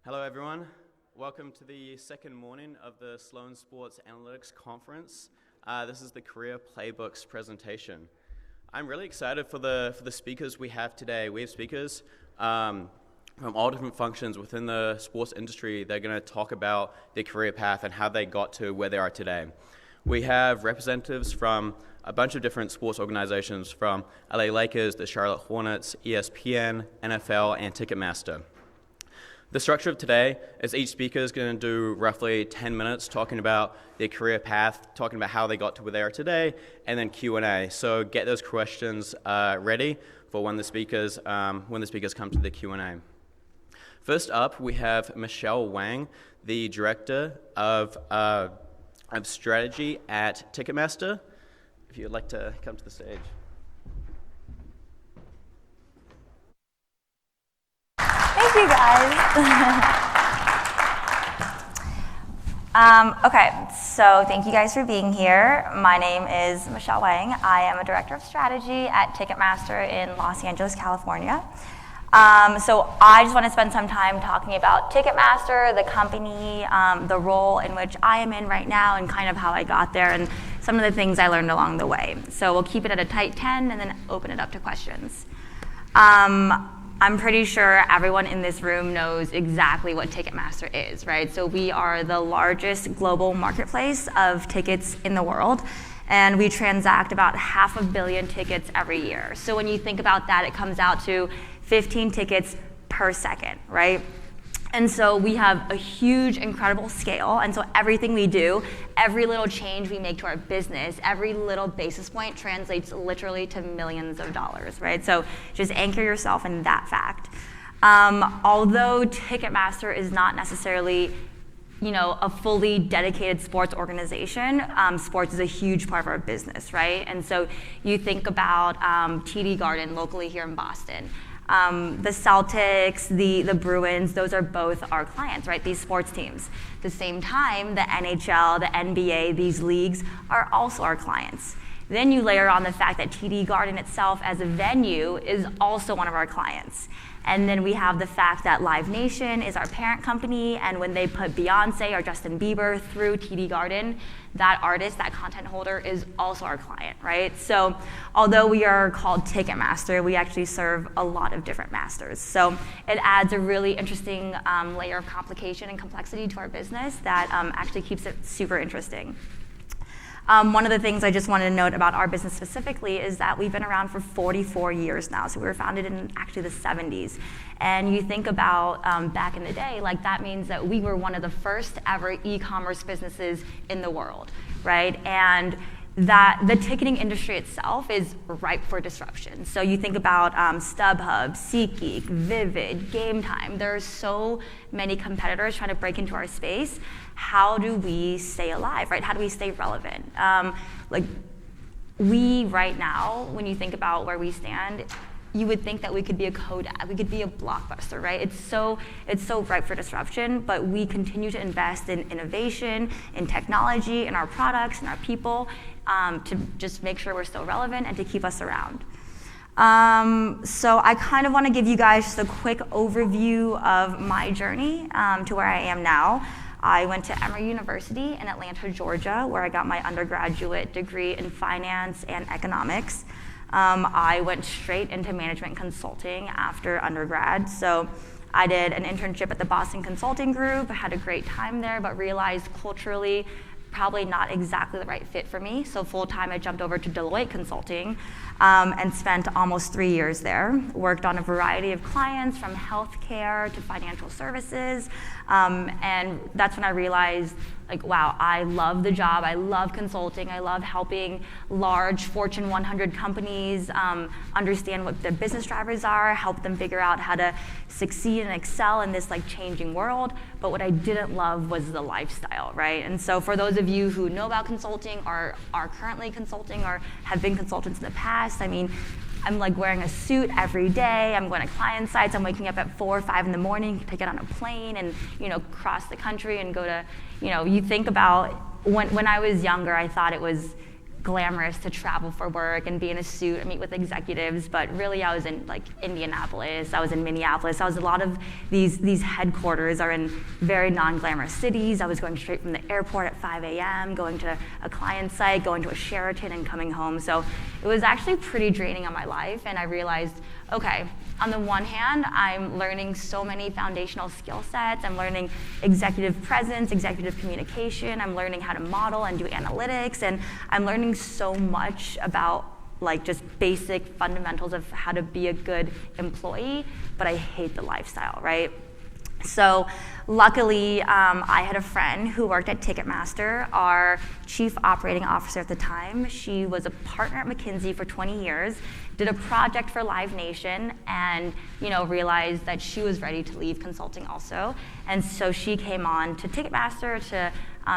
Hello everyone, welcome to the second morning of the Sloan Sports Analytics Conference. This is the Career Playbooks presentation. I'm really excited for the speakers we have today. We have speakers from all different functions within the sports industry. They're going to talk about their career path and how they got to where they are today. We have representatives from a bunch of different sports organizations, from LA Lakers, the Charlotte Hornets, ESPN, NFL, and Ticketmaster. The structure of today is each speaker is going to do roughly 10 minutes talking about their career path, talking about how they got to where they are today, and then Q&A. So get those questions ready for when the speakers come to the Q&A. First up, we have Michelle Wang, the Director of Strategy at Ticketmaster. If you'd like to come to the stage. Thank you, guys. Okay, so thank you guys for being here. My name is Michelle Wang. I am a Director of Strategy at Ticketmaster in Los Angeles, California. So I just want to spend some time talking about Ticketmaster, the company, the role in which I am in right now, and kind of how I got there, and some of the things I learned along the way. So we'll keep it at a tight 10 and then open it up to questions. I'm pretty sure everyone in this room knows exactly what Ticketmaster is, right? So we are the largest global marketplace of tickets in the world, and we transact about 500 million tickets every year. So when you think about that, it comes out to 15 tickets per second, right? And so we have a huge, incredible scale, and so everything we do, every little change we make to our business, every little basis point translates literally to millions of dollars, right? So just anchor yourself in that fact. Although Ticketmaster is not necessarily a fully dedicated sports organization, sports is a huge part of our business, right? And so you think about TD Garden locally here in Boston. The Celtics, the Bruins, those are both our clients, right? These sports teams. At the same time, the NHL, the NBA, these leagues are also our clients. Then you layer on the fact that TD Garden itself as a venue is also one of our clients. And then we have the fact that Live Nation is our parent company, and when they put Beyonce or Justin Bieber through TD Garden, that artist, that content holder is also our client, right? So although we are called Ticketmaster, we actually serve a lot of different masters. So it adds a really interesting layer of complication and complexity to our business that actually keeps it super interesting. One of the things I just wanted to note about our business specifically is that we've been around for 44 years now. So we were founded in actually the 70s. And you think about back in the day, like that means that we were one of the first ever e-commerce businesses in the world, right? And that the ticketing industry itself is ripe for disruption. So you think about StubHub, SeatGeek, Vivid, Game Time. There are so many competitors trying to break into our space. How do we stay alive, right? How do we stay relevant? We right now, when you think about where we stand, you would think that we could be a Kodak, we could be a Blockbuster, right? It's so ripe for disruption, but we continue to invest in innovation, in technology, in our products, in our people, to just make sure we're still relevant and to keep us around. So I kind of want to give you guys just a quick overview of my journey to where I am now. I went to Emory University in Atlanta, Georgia, where I got my undergraduate degree in finance and economics. I went straight into management consulting after undergrad. So I did an internship at the Boston Consulting Group. I had a great time there, but realized culturally probably not exactly the right fit for me. So full-time, I jumped over to Deloitte Consulting and spent almost 3 years there. Worked on a variety of clients from healthcare to financial services. And that's when I realized, wow, I love the job. I love consulting. I love helping large Fortune 100 companies understand what their business drivers are, help them figure out how to succeed and excel in this changing world. But what I didn't love was the lifestyle, right? And so for those of you who know about consulting or are currently consulting or have been consultants in the past, I'm wearing a suit every day. I'm going to client sites. I'm waking up at 4 or 5 in the morning to get on a plane and cross the country and go to, you think about when I was younger, I thought it was glamorous to travel for work and be in a suit and meet with executives, but really I was in like Indianapolis, I was in Minneapolis, I was a lot of these headquarters are in very non-glamorous cities. I was going straight from the airport at 5 a.m., going to a client site, going to a Sheraton and coming home. So it was actually pretty draining on my life, and I realized, okay, on the one hand, I'm learning so many foundational skill sets. I'm learning executive presence, executive communication. I'm learning how to model and do analytics. And I'm learning so much about like just basic fundamentals of how to be a good employee, but I hate the lifestyle, right? So luckily, I had a friend who worked at Ticketmaster, our chief operating officer at the time. She was a partner at McKinsey for 20 years, did a project for Live Nation, and realized that she was ready to leave consulting also. And so she came on to Ticketmaster to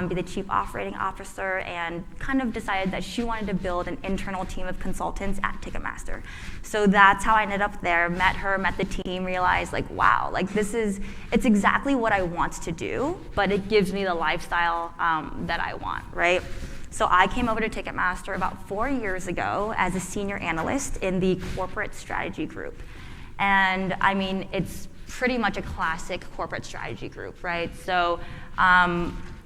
be the chief operating officer, and kind of decided that she wanted to build an internal team of consultants at Ticketmaster. So that's how I ended up there, met her, met the team, realized like, wow, like it's exactly what I want to do, but it gives me the lifestyle that I want, right? So I came over to Ticketmaster about 4 years ago as a senior analyst in the corporate strategy group. And I mean, it's pretty much a classic corporate strategy group, right? So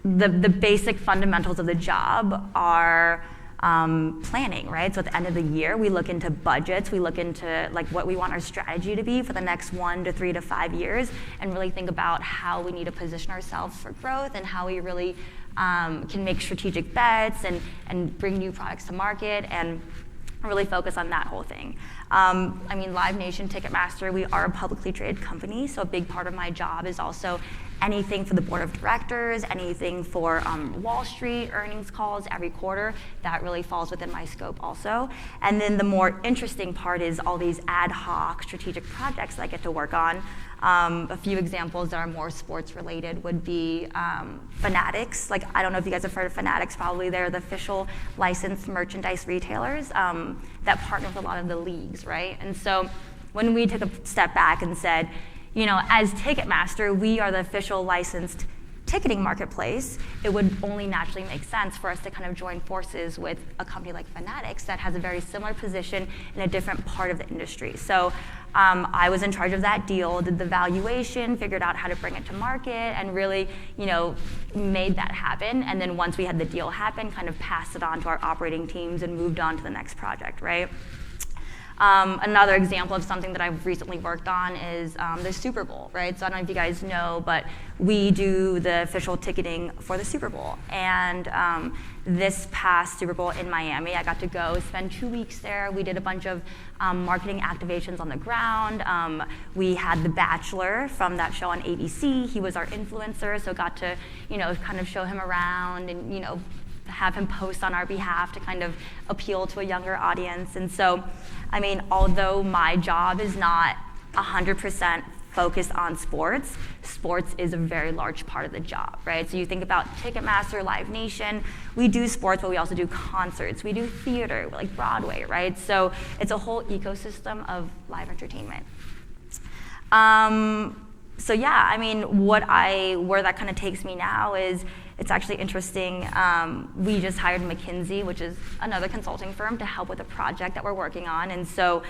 the basic fundamentals of the job are planning, right? So at the end of the year, we look into budgets, we look into like what we want our strategy to be for the next 1 to 3 to 5 years, and really think about how we need to position ourselves for growth and how we really can make strategic bets and bring new products to market and really focus on that whole thing. I mean, Live Nation, Ticketmaster, we are a publicly traded company, so a big part of my job is also anything for the board of directors, anything for Wall Street earnings calls every quarter. That really falls within my scope also. And then the more interesting part is all these ad hoc strategic projects that I get to work on. A few examples that are more sports related would be Fanatics. Like, I don't know if you guys have heard of Fanatics, probably they're the official licensed merchandise retailers that partner with a lot of the leagues, right? And so when we took a step back and said, as Ticketmaster, we are the official licensed ticketing marketplace, it would only naturally make sense for us to kind of join forces with a company like Fanatics that has a very similar position in a different part of the industry. So I was in charge of that deal, did the valuation, figured out how to bring it to market, and really, made that happen. And then once we had the deal happen, kind of passed it on to our operating teams and moved on to the next project, right? Another example of something that I've recently worked on is the Super Bowl, right? So I don't know if you guys know, but we do the official ticketing for the Super Bowl. And this past Super Bowl in Miami, I got to go spend 2 weeks there. We did a bunch of marketing activations on the ground. We had The Bachelor from that show on ABC. He was our influencer, so got to, kind of show him around and, have him post on our behalf to kind of appeal to a younger audience. And so, I mean, although my job is not 100% focused on sports, sports is a very large part of the job, right? So you think about Ticketmaster, Live Nation, we do sports, but we also do concerts, we do theater, like Broadway, right? So it's a whole ecosystem of live entertainment. So yeah, I mean, where that kind of takes me now is, it's actually interesting. We just hired McKinsey, which is another consulting firm, to help with a project that we're working on. And so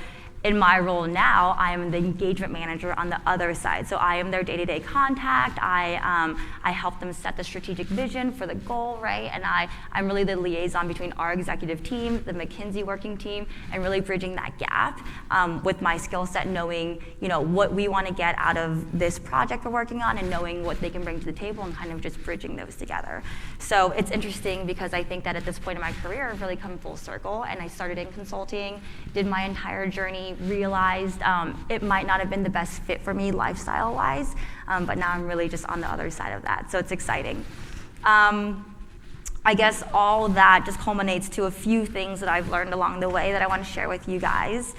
in my role now, I am the engagement manager on the other side. So I am their day-to-day contact. I help them set the strategic vision for the goal, right? And I'm really the liaison between our executive team, the McKinsey working team, and really bridging that gap with my skill set, knowing what we want to get out of this project we're working on, and knowing what they can bring to the table, and kind of just bridging those together. So it's interesting because I think that at this point in my career, I've really come full circle, and I started in consulting, did my entire journey, realized it might not have been the best fit for me lifestyle-wise, but now I'm really just on the other side of that, so it's exciting. I guess all that just culminates to a few things that I've learned along the way that I want to share with you guys.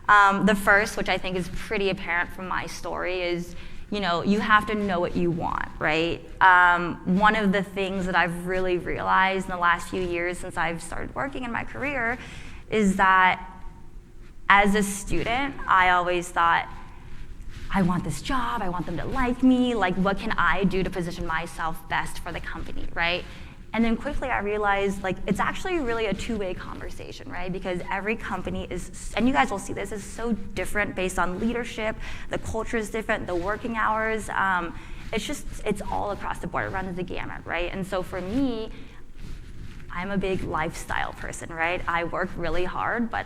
The first, which I think is pretty apparent from my story, is you have to know what you want, right? One of the things that I've really realized in the last few years since I've started working in my career is that as a student, I always thought, I want this job, I want them to like me, like what can I do to position myself best for the company, right? And then quickly I realized like it's actually really a two-way conversation, right? Because every company is, and you guys will see this, is so different based on leadership, the culture is different, the working hours, it's all across the board, it runs the gamut, right? And so for me, I'm a big lifestyle person, right? I work really hard, but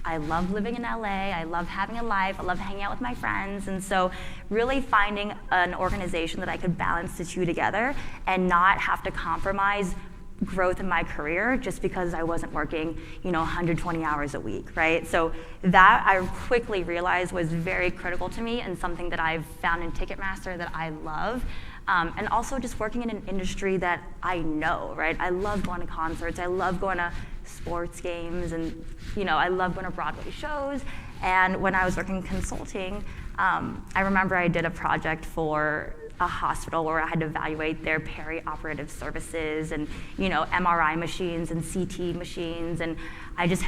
I love living in LA, I love having a life, I love hanging out with my friends, and so really finding an organization that I could balance the two together and not have to compromise growth in my career just because I wasn't working, 120 hours a week, right? So that I quickly realized was very critical to me and something that I've found in Ticketmaster that I love. And also just working in an industry that I know, right? I love going to concerts, I love going to sports games, and I love going to Broadway shows. And when I was working in consulting, I remember I did a project for a hospital where I had to evaluate their peri-operative services and MRI machines and CT machines, and I just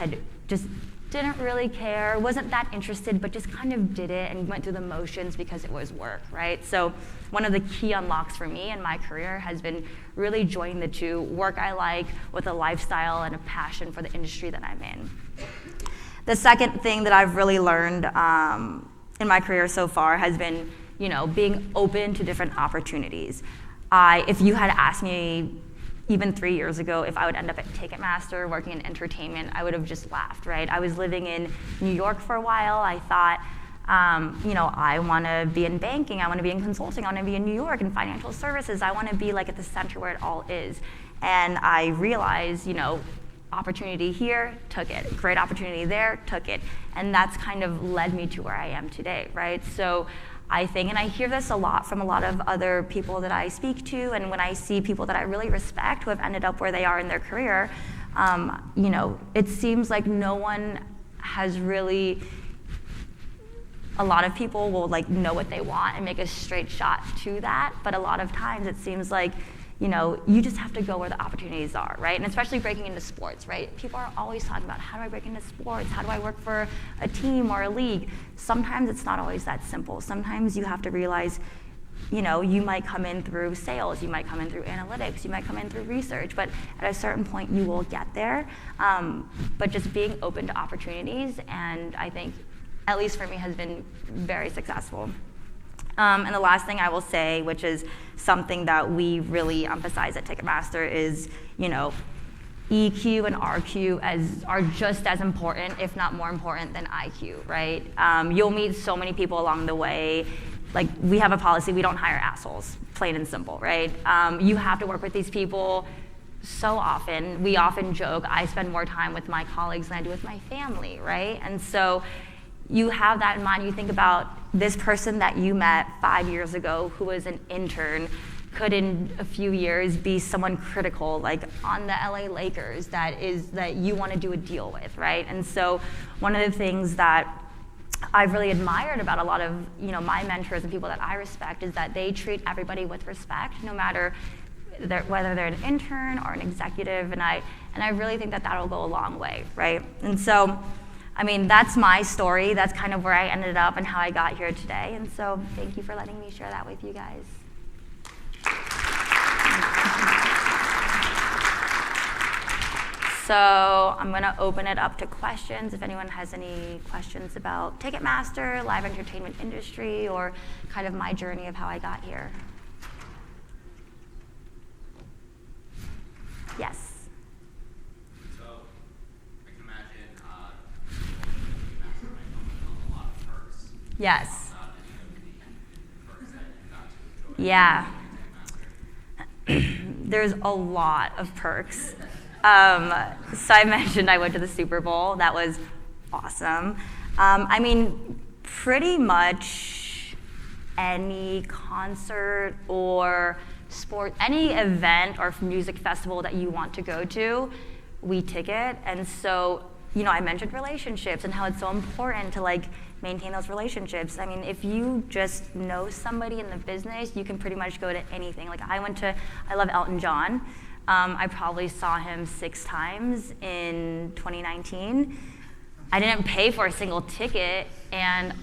didn't really care, wasn't that interested, but just kind of did it and went through the motions because it was work, right? So one of the key unlocks for me in my career has been really joining the two, work I like with a lifestyle and a passion for the industry that I'm in. The second thing that I've really learned in my career so far has been, being open to different opportunities. If you had asked me even 3 years ago, if I would end up at Ticketmaster working in entertainment, I would have just laughed, right? I was living in New York for a while. I thought, I want to be in banking, I want to be in consulting, I want to be in New York in financial services, I want to be like at the center where it all is. And I realized, opportunity here, took it. Great opportunity there, took it. And that's kind of led me to where I am today, right? So I think, and I hear this a lot from a lot of other people that I speak to, and when I see people that I really respect who have ended up where they are in their career, it seems like no one has really, a lot of people will know what they want and make a straight shot to that, but a lot of times it seems like, you just have to go where the opportunities are, right? And especially breaking into sports, right? People are always talking about, how do I break into sports? How do I work for a team or a league? Sometimes it's not always that simple. Sometimes you have to realize, you might come in through sales, you might come in through analytics, you might come in through research, but at a certain point you will get there. But just being open to opportunities, and I think, at least for me, has been very successful. And the last thing I will say, which is something that we really emphasize at Ticketmaster, is, EQ and RQ are just as important, if not more important than IQ, right? You'll meet so many people along the way. We have a policy, we don't hire assholes, plain and simple, right? You have to work with these people so often. We often joke, I spend more time with my colleagues than I do with my family, right? And so you have that in mind. You think about this person that you met 5 years ago who was an intern could in a few years be someone critical, on the LA Lakers, that you want to do a deal with, right? And so one of the things that I've really admired about a lot of my mentors and people that I respect is that they treat everybody with respect, no matter whether they're an intern or an executive, and I really think that that'll go a long way, right? And so, that's my story. That's kind of where I ended up and how I got here today. And so thank you for letting me share that with you guys. So I'm going to open it up to questions. If anyone has any questions about Ticketmaster, live entertainment industry, or kind of my journey of how I got here. Yes. Yes. Yeah. There's a lot of perks. So I mentioned I went to the Super Bowl. That was awesome. Pretty much any concert or sport, any event or music festival that you want to go to, we ticket. And so, I mentioned relationships and how it's so important to maintain those relationships. If you just know somebody in the business, you can pretty much go to anything. I love Elton John. I probably saw him 6 times in 2019. I didn't pay for a single ticket, and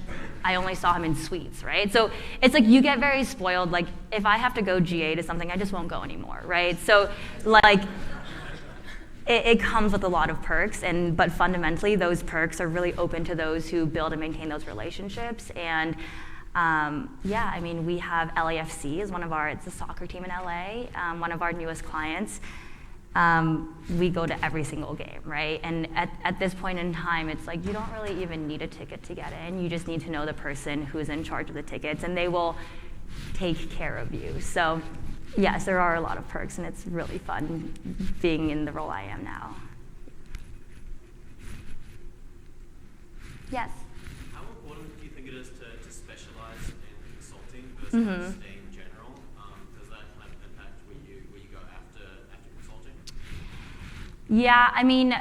I only saw him in suites, right? So it's like you get very spoiled. Like if I have to go GA to something, I just won't go anymore, right? So like it comes with a lot of perks, but fundamentally those perks are really open to those who build and maintain those relationships. And yeah, I mean, we have LAFC is it's a soccer team in LA, one of our newest clients. We go to every single game, right? And at this point in time, it's like you don't really even need a ticket to get in. You just need to know the person who's in charge of the tickets, and they will take care of you. So yes, there are a lot of perks, and it's really fun being in the role I am now. Yes? How important do you think it is to specialize in consulting versus staying general? Does that kind of impact where you go after consulting? Yeah, I mean,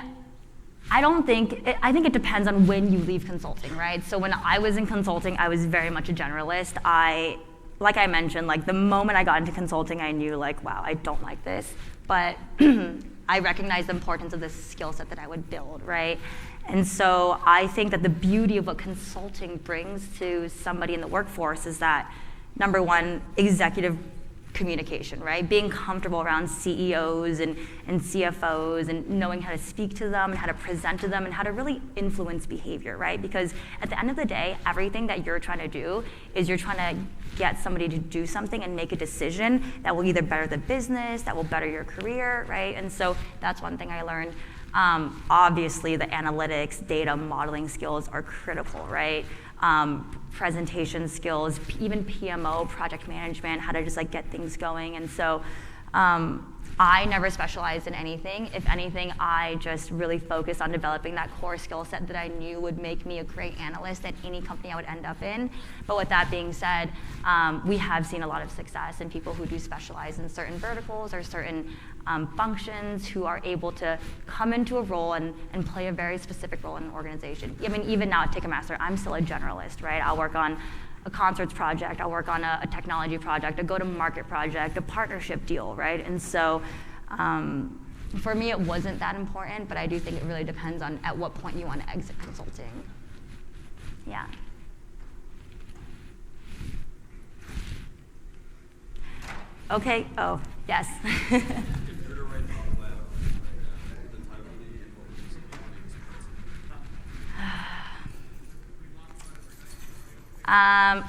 I think it depends on when you leave consulting, right? So when I was in consulting, I was very much a generalist. Like I mentioned, like the moment I got into consulting, I knew like, wow, I don't like this. But I recognized the importance of the skill set that I would build, right? And so I think that the beauty of what consulting brings to somebody in the workforce is that, number one, executive communication, right? Being comfortable around CEOs and CFOs and knowing how to speak to them and how to present to them and how to really influence behavior, right? Because at the end of the day, everything that you're trying to do is you're trying to get somebody to do something and make a decision that will either better the business, that will better your career, right? And so that's one thing I learned. Obviously, the analytics, data, modeling skills are critical, right? Presentation skills, even PMO, project management, how to just like get things going. And so I never specialized in anything. If anything, I just really focused on developing that core skill set that I knew would make me a great analyst at any company I would end up in. But with that being said, we have seen a lot of success in people who do specialize in certain verticals or certain functions, who are able to come into a role and play a very specific role in an organization. I mean, even now at Ticketmaster, I'm still a generalist, right? I'll work on a concerts project, I'll work on a technology project, a go-to-market project, a partnership deal, right? And so for me, it wasn't that important, but I do think it really depends on at what point you want to exit consulting. Yeah. Okay, oh, yes.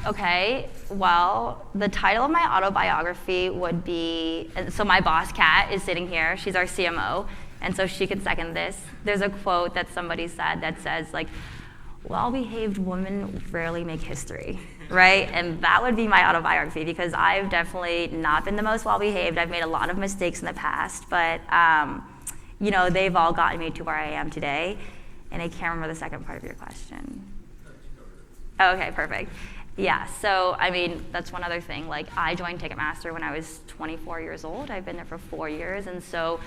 Okay, well, the title of my autobiography would be, so my boss, Kat, is sitting here. She's our CMO, and so she can second this. There's a quote that somebody said that says, like, well-behaved women rarely make history, right? And that would be my autobiography, because I've definitely not been the most well-behaved. I've made a lot of mistakes in the past, but, you know, they've all gotten me to where I am today. And I can't remember the second part of your question. Oh, okay, perfect. Yeah, so I mean, that's one other thing. Like, I joined Ticketmaster when I was 24 years old. I've been there for 4 years, and so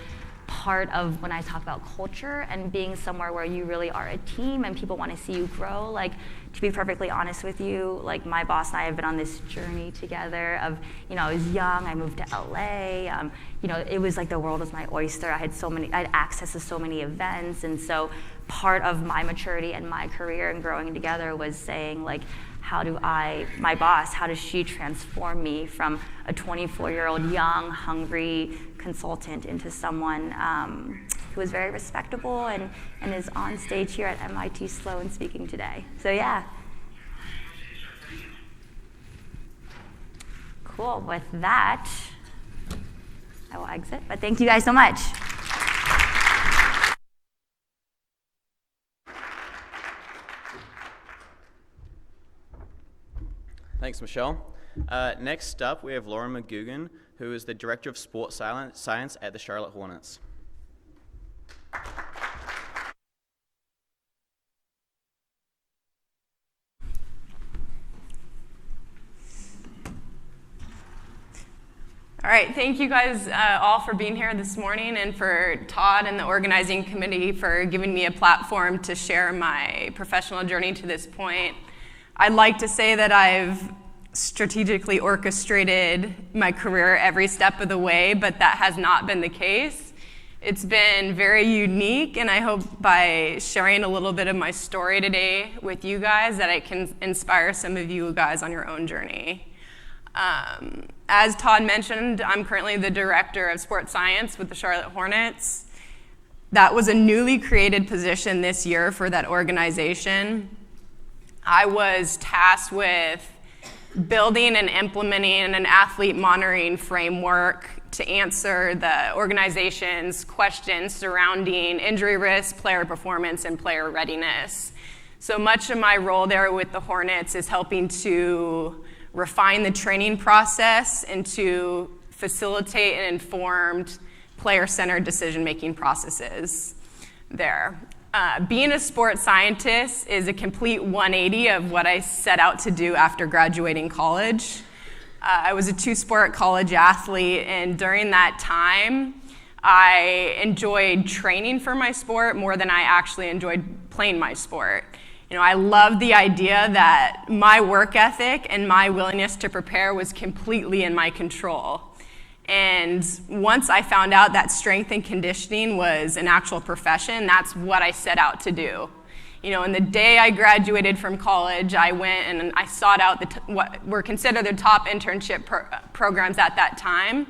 part of when I talk about culture and being somewhere where you really are a team and people want to see you grow, like, to be perfectly honest with you, like, my boss and I have been on this journey together of, you know, I was young, I moved to LA, you know, it was like the world was my oyster. I had access to so many events, and so part of my maturity and my career and growing together was saying, like, how does she transform me from a 24-year-old young, hungry consultant into someone who is very respectable and is on stage here at MIT Sloan speaking today. So yeah. Cool, with that, I will exit, but thank you guys so much. Thanks, Michelle. Next up, we have Laura McGugan, who is the Director of Sports Science at the Charlotte Hornets. All right, thank you guys all for being here this morning, and for Todd and the organizing committee for giving me a platform to share my professional journey to this point. I'd like to say that I've strategically orchestrated my career every step of the way, but that has not been the case. It's been very unique, and I hope by sharing a little bit of my story today with you guys that it can inspire some of you guys on your own journey. As Todd mentioned, I'm currently the Director of Sports Science with the Charlotte Hornets. That was a newly created position this year for that organization. I was tasked with building and implementing an athlete monitoring framework to answer the organization's questions surrounding injury risk, player performance, and player readiness. So much of my role there with the Hornets is helping to refine the training process and to facilitate an informed player-centered decision-making processes there. Being a sports scientist is a complete 180 of what I set out to do after graduating college. I was a two-sport college athlete, and during that time, I enjoyed training for my sport more than I actually enjoyed playing my sport. I loved the idea that my work ethic and my willingness to prepare was completely in my control. And once I found out that strength and conditioning was an actual profession, that's what I set out to do. And the day I graduated from college, I went and I sought out what were considered the top internship programs at that time.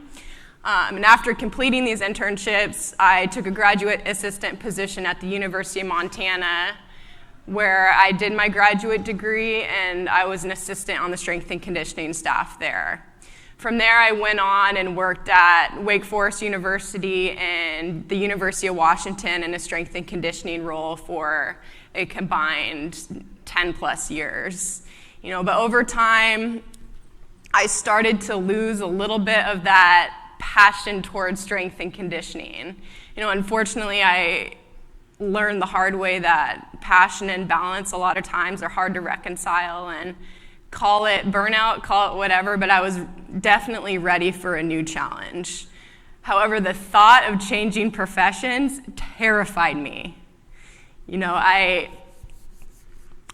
And after completing these internships, I took a graduate assistant position at the University of Montana, where I did my graduate degree, and I was an assistant on the strength and conditioning staff there. From there, I went on and worked at Wake Forest University and the University of Washington in a strength and conditioning role for a combined 10 plus years. But over time, I started to lose a little bit of that passion towards strength and conditioning. Unfortunately, I learned the hard way that passion and balance a lot of times are hard to reconcile, and call it burnout, call it whatever, but I was definitely ready for a new challenge. However, the thought of changing professions terrified me. I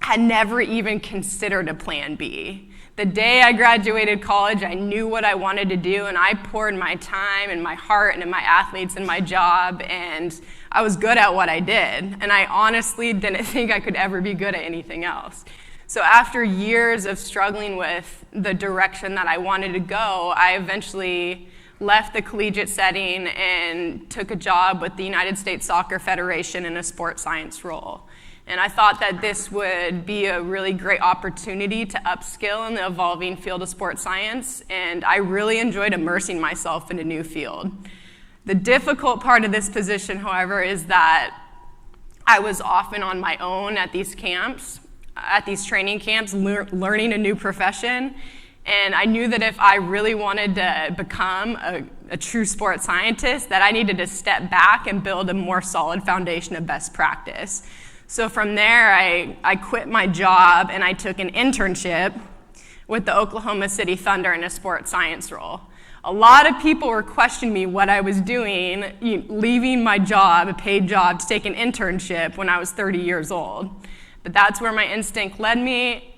had never even considered a plan B. The day I graduated college, I knew what I wanted to do, and I poured my time and my heart into my athletes and my job, and I was good at what I did. And I honestly didn't think I could ever be good at anything else. So after years of struggling with the direction that I wanted to go, I eventually left the collegiate setting and took a job with the United States Soccer Federation in a sports science role. And I thought that this would be a really great opportunity to upskill in the evolving field of sports science, and I really enjoyed immersing myself in a new field. The difficult part of this position, however, is that I was often on my own at these camps, at these training camps, learning a new profession, and I knew that if I really wanted to become a true sports scientist, that I needed to step back and build a more solid foundation of best practice. So from there, I quit my job and I took an internship with the Oklahoma City Thunder in a sports science role. A lot of people were questioning me what I was doing, leaving my job, a paid job, to take an internship when I was 30 years old. But that's where my instinct led me.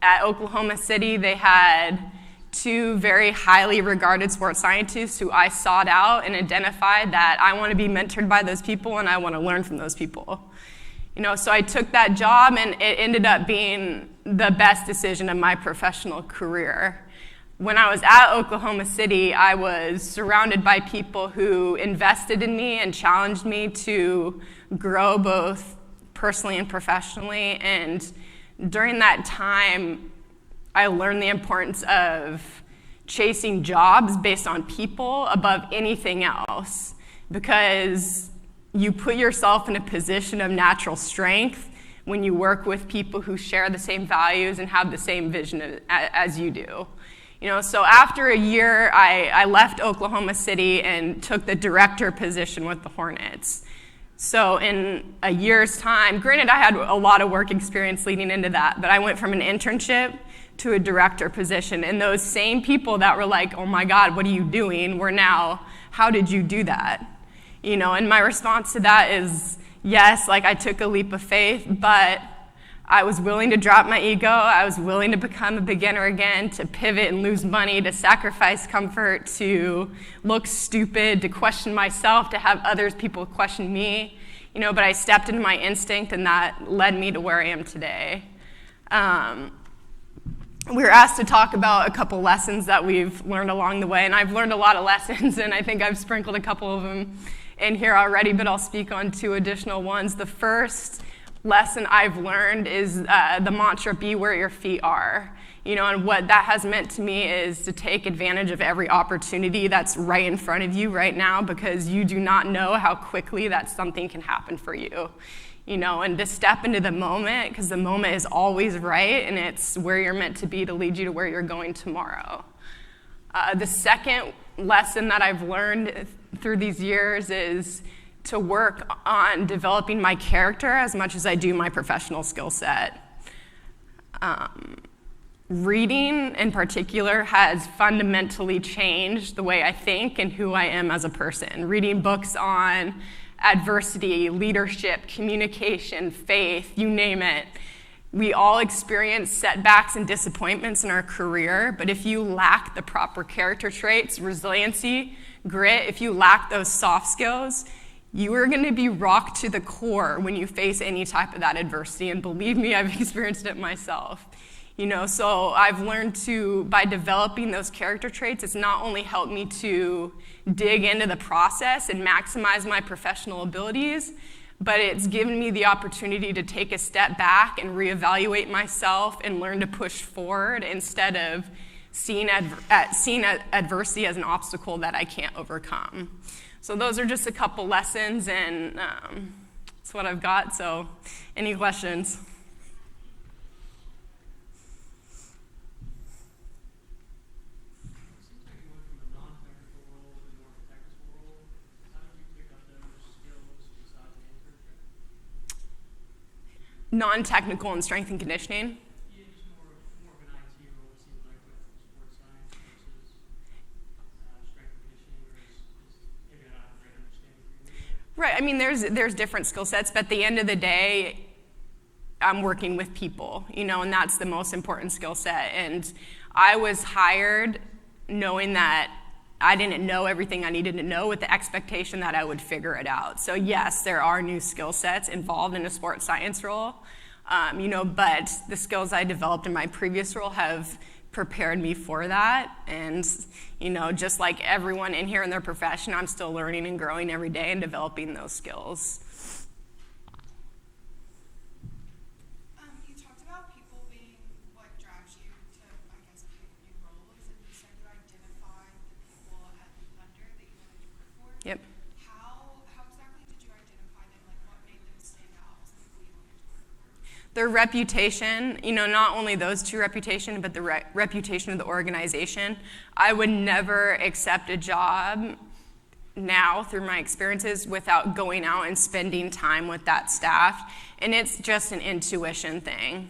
At Oklahoma City, they had two very highly regarded sports scientists who I sought out and identified that I want to be mentored by those people and I want to learn from those people. So I took that job, and it ended up being the best decision of my professional career. When I was at Oklahoma City, I was surrounded by people who invested in me and challenged me to grow both personally and professionally. And during that time, I learned the importance of chasing jobs based on people above anything else, because you put yourself in a position of natural strength when you work with people who share the same values and have the same vision as you do. So after a year, I left Oklahoma City and took the director position with the Hornets. So in a year's time, granted I had a lot of work experience leading into that, but I went from an internship to a director position. And those same people that were like, oh my God, what are you doing? Were now, how did you do that? And my response to that is, yes, I took a leap of faith, but I was willing to drop my ego. I was willing to become a beginner again, to pivot and lose money, to sacrifice comfort, to look stupid, to question myself, to have people question me. But I stepped into my instinct, and that led me to where I am today. We were asked to talk about a couple lessons that we've learned along the way, and I've learned a lot of lessons, and I think I've sprinkled a couple of them in here already, but I'll speak on 2 additional ones. The first lesson I've learned is the mantra, be where your feet are. And what that has meant to me is to take advantage of every opportunity that's right in front of you right now, because you do not know how quickly that something can happen for you. And to step into the moment, because the moment is always right, and it's where you're meant to be to lead you to where you're going tomorrow. The second lesson that I've learned through these years is to work on developing my character as much as I do my professional skill set. Reading, in particular, has fundamentally changed the way I think and who I am as a person. Reading books on adversity, leadership, communication, faith, you name it. We all experience setbacks and disappointments in our career, but if you lack the proper character traits, resiliency, grit, if you lack those soft skills, you are going to be rocked to the core when you face any type of that adversity. And believe me, I've experienced it myself. So I've learned by developing those character traits, it's not only helped me to dig into the process and maximize my professional abilities, but it's given me the opportunity to take a step back and reevaluate myself and learn to push forward instead of seeing adversity as an obstacle that I can't overcome. So those are just a couple lessons, and that's what I've got. So any questions? Non-technical and strength and conditioning. Yeah, just more of an IT role, it seems like, with sports science versus strength and conditioning, or maybe not a great understanding. Right. I mean, there's different skill sets, but at the end of the day, I'm working with people, and that's the most important skill set. And I was hired knowing that I didn't know everything I needed to know, with the expectation that I would figure it out. So yes, there are new skill sets involved in a sports science role, but the skills I developed in my previous role have prepared me for that. And, just like everyone in here in their profession, I'm still learning and growing every day and developing those skills. You talked about people being what drives you to, I guess, pick new roles, and you said you identified the people at Thunder that you wanted to work for. Yep. How exactly did you identify them? Like, what made them stand out as the people you wanted to work for? Their reputation, not only those two reputation, but the reputation of the organization. I would never accept a job now through my experiences without going out and spending time with that staff. And it's just an intuition thing.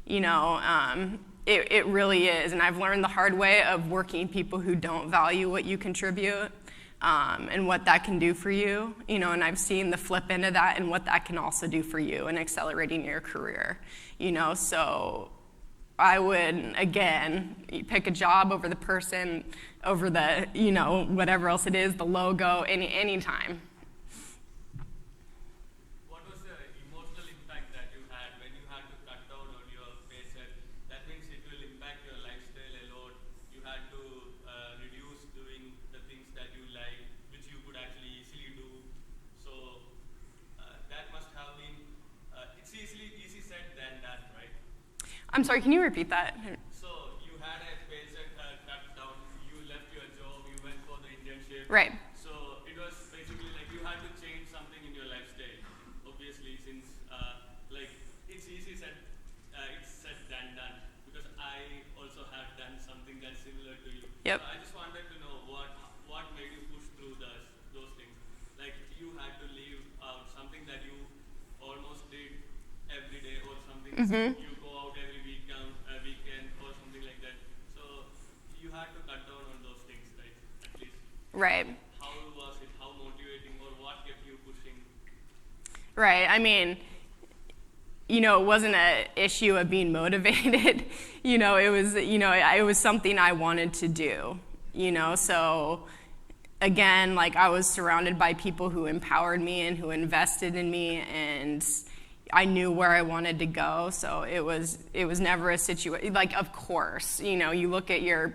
It really is. And I've learned the hard way of working people who don't value what you contribute, and what that can do for you. And I've seen the flip into that and what that can also do for you in accelerating your career. So I would, again, pick a job over the person, over the, whatever else it is, the logo, any time. What was the emotional impact that you had when you had to cut down on your paycheck? That means it will impact your lifestyle a lot. You had to reduce doing the things that you like, which you could actually easily do. So that must have been, it's easy said than done, right? I'm sorry, can you repeat that? So you had a paycheck cut down, you left your job, you went for the internship. Right. So it was basically like you had to change something in your lifestyle. Obviously, since it's easy said, it's said than done. Because I also have done something that's similar to you. Yep. So I just wanted to know what made you push through those things. Like you had to leave out something that you almost did every day, or something you go out every weekend or something like that. So you had to cut down on those things, right? At least. Right. How was it? How motivating, or what kept you pushing? Right. I mean, it wasn't an issue of being motivated. It was something I wanted to do, so again, like, I was surrounded by people who empowered me and who invested in me, and I knew where I wanted to go. So it was never a situation, like, of course, you look at your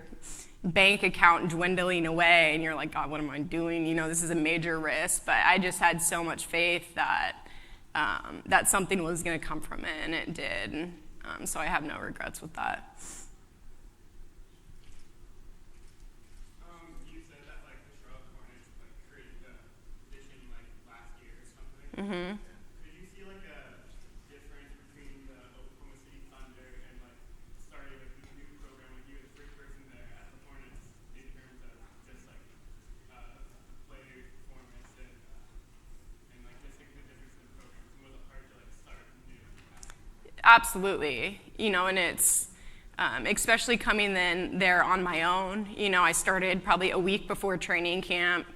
bank account dwindling away and you're like, God, what am I doing? This is a major risk. But I just had so much faith that that something was going to come from it, and it did. So I have no regrets with that. You said that, like, the Charlotte Hornets, like, created the position, like, last year or something. Mm-hmm. Could you see, like, a difference between the Oklahoma City Thunder and, like, starting a new program, like, you were the first person there at the Hornets in terms of just, like, player performance and like, just, like, the difference in the programs? And was it hard to, like, start new? Absolutely. And it's, especially coming in there on my own. I started probably a week before training camp.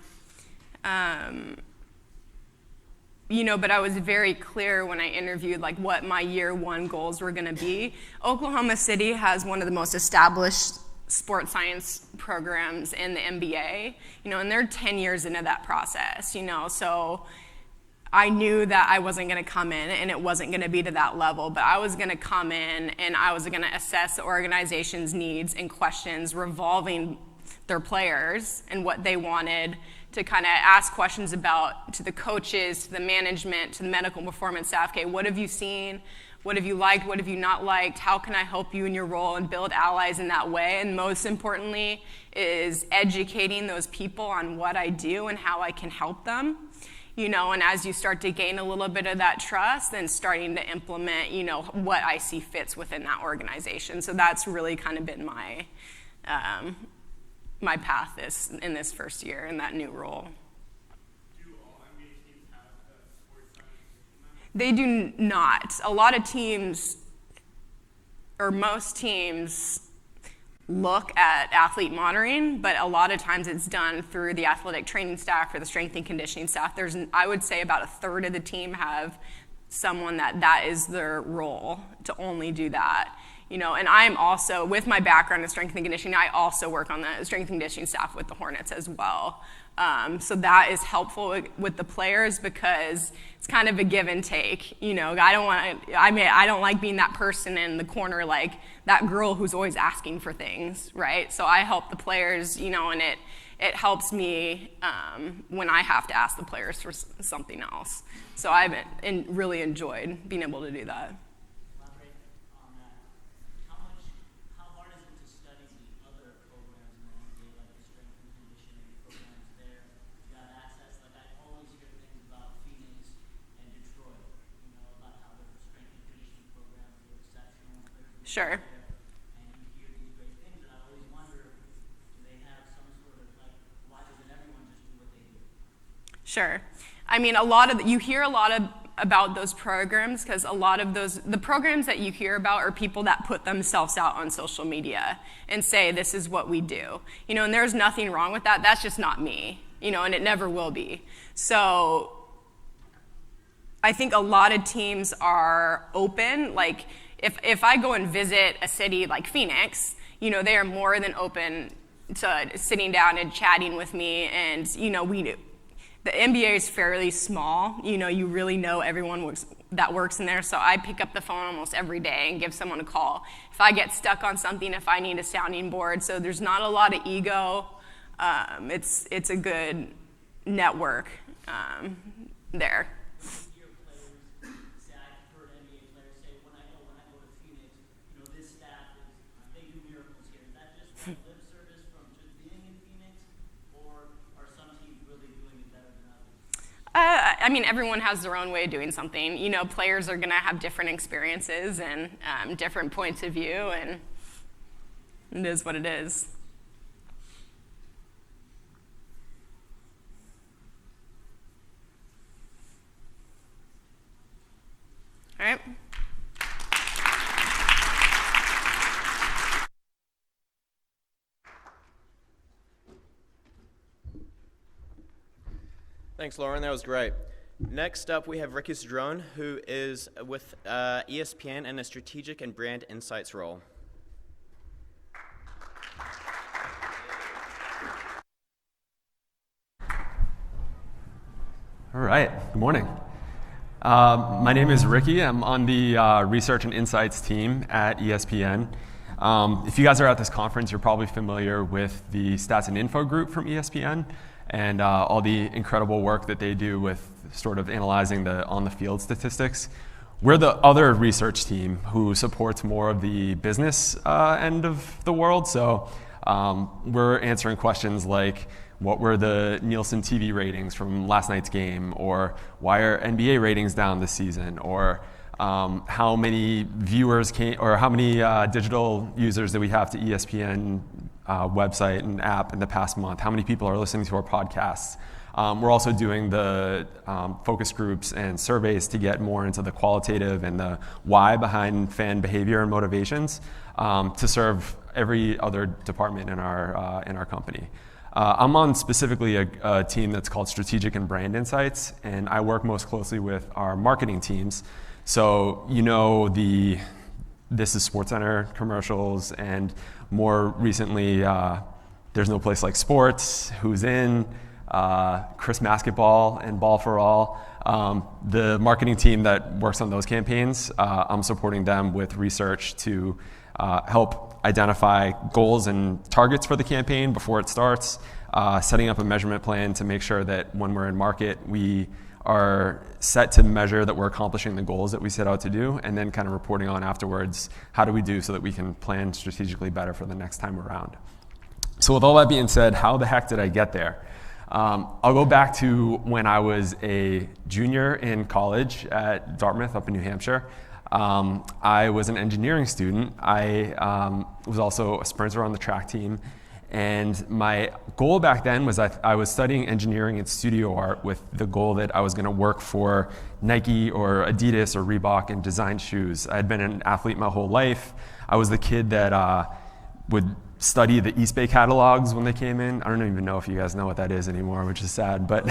But I was very clear when I interviewed, like, what my year one goals were going to be. Oklahoma City has one of the most established sports science programs in the NBA, and they're 10 years into that process, so I knew that I wasn't going to come in and it wasn't going to be to that level, but I was going to come in and I was going to assess the organization's needs and questions revolving their players and what they wanted, to kind of ask questions about to the coaches, to the management, to the medical performance staff. Okay, what have you seen? What have you liked? What have you not liked? How can I help you in your role and build allies in that way? And most importantly is educating those people on what I do and how I can help them. And as you start to gain a little bit of that trust, then starting to implement, what I see fits within that organization. So that's really kind of been my my path in this first year in that new role. Do all NBA teams have the sports science? They do not. A lot of teams, or most teams, look at athlete monitoring, but a lot of times it's done through the athletic training staff or the strength and conditioning staff. I would say about a third of the team have someone that is their role to only do that. And I'm also, with my background in strength and conditioning, I also work on the strength and conditioning staff with the Hornets as well. So that is helpful with the players because it's kind of a give and take. I don't like being that person in the corner, like that girl who's always asking for things, right? So I help the players, and it helps me when I have to ask the players for something else. So I've really enjoyed being able to do that. Elaborate on that. How hard is it to study the other programs in the NBA, like the strength and conditioning programs there? You have access, like I always hear things about Phoenix and Detroit, about how their strength and conditioning programs are exceptional. Sure. And you hear these great things, and I always wonder, do they have some sort of, like, why doesn't everyone just do what they do? Sure. I mean, you hear a lot about those programs because a lot of the programs that you hear about are people that put themselves out on social media and say, this is what we do. And there's nothing wrong with that. That's just not me, and it never will be. So I think a lot of teams are open. Like, if I go and visit a city like Phoenix, they are more than open to sitting down and chatting with me, and, the NBA is fairly small. You really know everyone that works in there. So I pick up the phone almost every day and give someone a call. If I get stuck on something, if I need a sounding board. So there's not a lot of ego. It's a good network there. Hear players say, I've heard NBA players say, when I go to Phoenix, this staff they do miracles here. Is that just lip service from just being in Phoenix, or are some teams really doing it better than others? I mean, everyone has their own way of doing something. Players are going to have different experiences and different points of view, and it is what it is. All right. Thanks, Lauren. That was great. Next up, we have Ricky Cedrone, who is with ESPN in a strategic and brand insights role. All right, good morning. My name is Ricky. I'm on the research and insights team at ESPN. If you guys are at this conference, you're probably familiar with the stats and info group from ESPN and all the incredible work that they do with sort of analyzing the on-the-field statistics. We're the other research team who supports more of the business end of the world. So we're answering questions like, what were the Nielsen TV ratings from last night's game? Or why are NBA ratings down this season? Or how many viewers came, or how many digital users do we have to ESPN website and app in the past month? How many people are listening to our podcasts? We're also doing the focus groups and surveys to get more into the qualitative and the why behind fan behavior and motivations to serve every other department in our company. I'm on specifically a team that's called Strategic and Brand Insights, and I work most closely with our marketing teams. So This is SportsCenter commercials, and more recently, There's No Place Like Sports, Who's In, Chris Basketball, and Ball for All. The marketing team that works on those campaigns, I'm supporting them with research to help identify goals and targets for the campaign before it starts, setting up a measurement plan to make sure that when we're in market, we are set to measure that we're accomplishing the goals that we set out to do, and then kind of reporting on afterwards, how do we do so that we can plan strategically better for the next time around. So with all that being said, how the heck did I get there? I'll go back to when I was a junior in college at Dartmouth up in New Hampshire. I was an engineering student. I was also a sprinter on the track team. And my goal back then was I was studying engineering and studio art with the goal that I was going to work for Nike or Adidas or Reebok and design shoes. I had been an athlete my whole life. I was the kid that would study the East Bay catalogs when they came in. I don't even know if you guys know what that is anymore, which is sad. But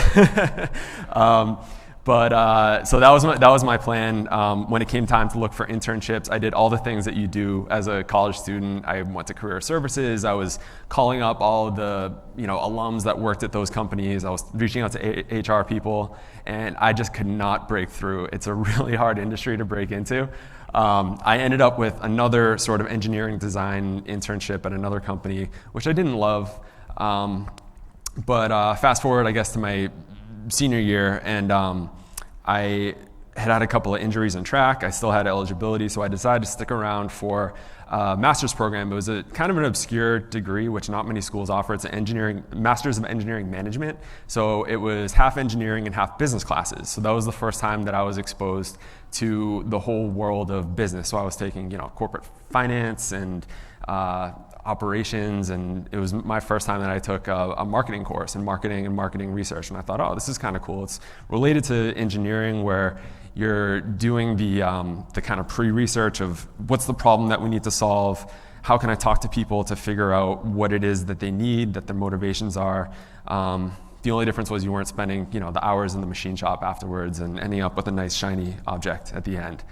so that was my plan. When it came time to look for internships, I did all the things that you do as a college student. I went to career services. I was calling up all of the alums that worked at those companies. I was reaching out to HR people, and I just could not break through. It's a really hard industry to break into. I ended up with another sort of engineering design internship at another company, which I didn't love. But fast forward, I guess, to my senior year, and I had a couple of injuries in track. I still had eligibility, so I decided to stick around for a master's program. It was a kind of an obscure degree, which not many schools offer. It's an master's of engineering management. So it was half engineering and half business classes. So that was the first time that I was exposed to the whole world of business. So I was taking, corporate finance and operations, and it was my first time that I took a marketing course in marketing and marketing research, and I thought, this is kind of cool. It's related to engineering, where you're doing the kind of pre-research of what's the problem that we need to solve, how can I talk to people to figure out what it is that they need, that their motivations are. The only difference was you weren't spending the hours in the machine shop afterwards and ending up with a nice shiny object at the end.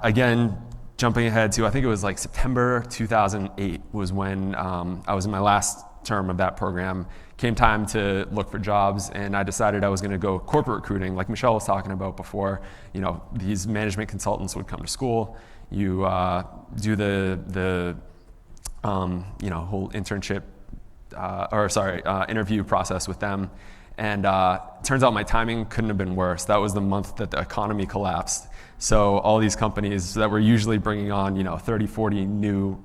Again, jumping ahead to, I think it was like September 2008 was when I was in my last term of that program. Came time to look for jobs, and I decided I was going to go corporate recruiting, like Michelle was talking about before. These management consultants would come to school. You do the whole internship, interview process with them. And turns out my timing couldn't have been worse. That was the month that the economy collapsed. So all these companies that were usually bringing on 30, 40 new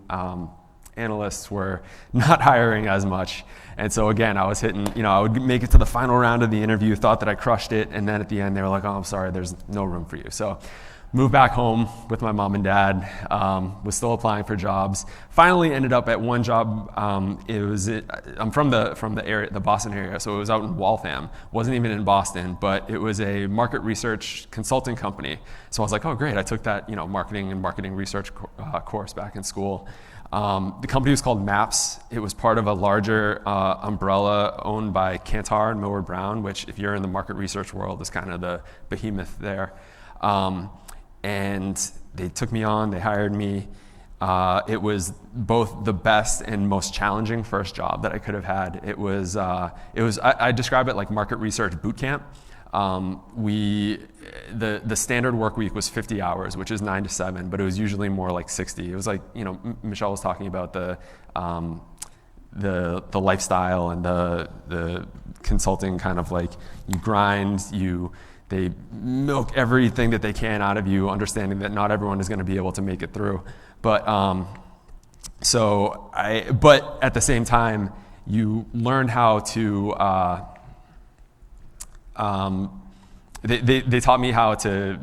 analysts were not hiring as much. And so again, I was hitting, I would make it to the final round of the interview, thought that I crushed it, and then at the end they were like, I'm sorry, there's no room for you. So moved back home with my mom and dad, was still applying for jobs. Finally ended up at one job. I'm from the area, the Boston area, so it was out in Waltham. Wasn't even in Boston, but it was a market research consulting company. So I was like, oh great, I took that marketing and marketing research course back in school. The company was called Maps. It was part of a larger umbrella owned by Kantar and Millward Brown, which, if you're in the market research world, is kind of the behemoth there. And they took me on, they hired me. It was both the best and most challenging first job that I could have had. I describe it like market research boot camp. The standard work week was 50 hours, which is 9 to 7, but it was usually more like 60. It was like, Michelle was talking about the lifestyle and the consulting kind of like you grind, they milk everything that they can out of you, understanding that not everyone is going to be able to make it through. But but at the same time, you learn how to. They taught me how to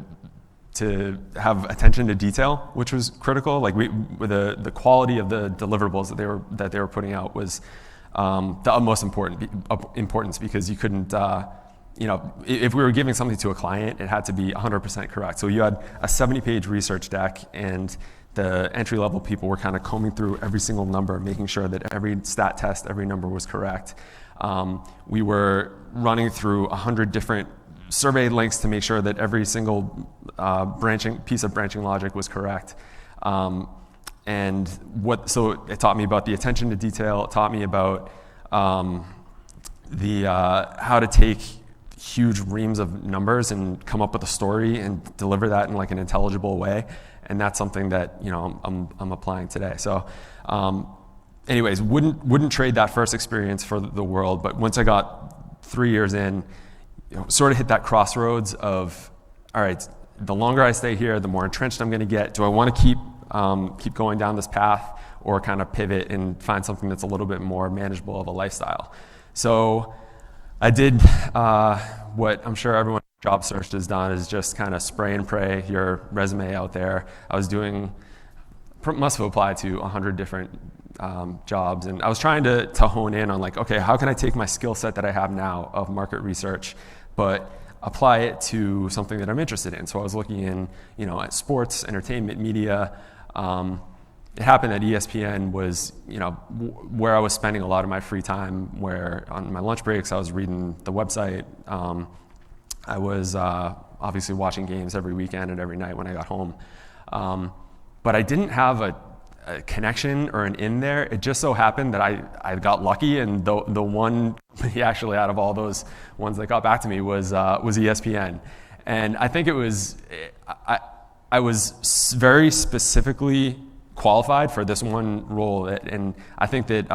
have attention to detail, which was critical. Like the quality of the deliverables that they were putting out was the utmost importance, because you couldn't. If we were giving something to a client, it had to be 100% correct. So you had a 70-page research deck, and the entry-level people were kind of combing through every single number, making sure that every stat test, every number was correct. We were running through 100 different survey links to make sure that every single piece of branching logic was correct. So it taught me about the attention to detail. It taught me about how to take huge reams of numbers and come up with a story and deliver that in like an intelligible way. And that's something that I'm applying today. So, anyways, wouldn't trade that first experience for the world. But once I got 3 years in, sort of hit that crossroads of, all right, the longer I stay here, the more entrenched I'm going to get. Do I want to keep going down this path, or kind of pivot and find something that's a little bit more manageable of a lifestyle? So I did what I'm sure everyone job search has done, is just kind of spray and pray your resume out there. I was must have applied to 100 different jobs, and I was trying to hone in on like, okay, how can I take my skill set that I have now of market research, but apply it to something that I'm interested in? So I was looking in, at sports, entertainment, media. It happened that ESPN was, where I was spending a lot of my free time, where on my lunch breaks, I was reading the website. I was obviously watching games every weekend and every night when I got home. But I didn't have a connection or an in there. It just so happened that I got lucky, and the one actually out of all those ones that got back to me was ESPN. And I think it was, I was very specifically qualified for this one role, and I think that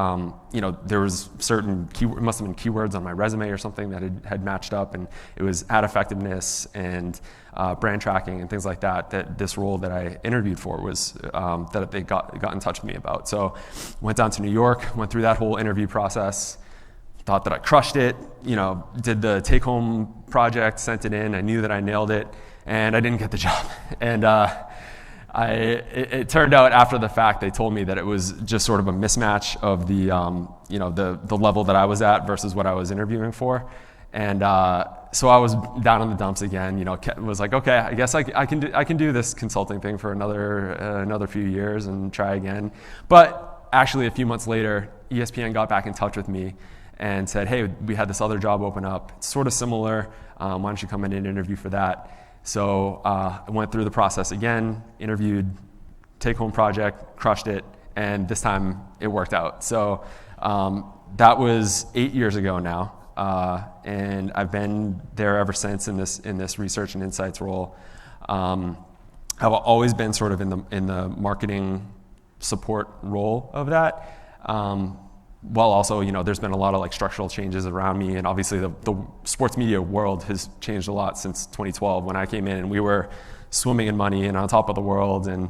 there was certain must have been keywords on my resume or something that had matched up, and it was ad effectiveness and brand tracking and things like that this role that I interviewed for was that they got in touch with me about. So went down to New York, went through that whole interview process, thought that I crushed it, did the take-home project, sent it in, I knew that I nailed it, and I didn't get the job. And it turned out after the fact, they told me that it was just sort of a mismatch of the level that I was at versus what I was interviewing for. And so I was down in the dumps again, was like, okay, I guess I can do this consulting thing for another few years and try again. But actually a few months later, ESPN got back in touch with me and said, hey, we had this other job open up. It's sort of similar. Why don't you come in and interview for that? So I went through the process again, interviewed, take-home project, crushed it, and this time it worked out. So that was 8 years ago now, and I've been there ever since in this research and insights role. I've always been sort of in the marketing support role of that. While also, there's been a lot of like structural changes around me, and obviously the sports media world has changed a lot since 2012 when I came in, and we were swimming in money and on top of the world, and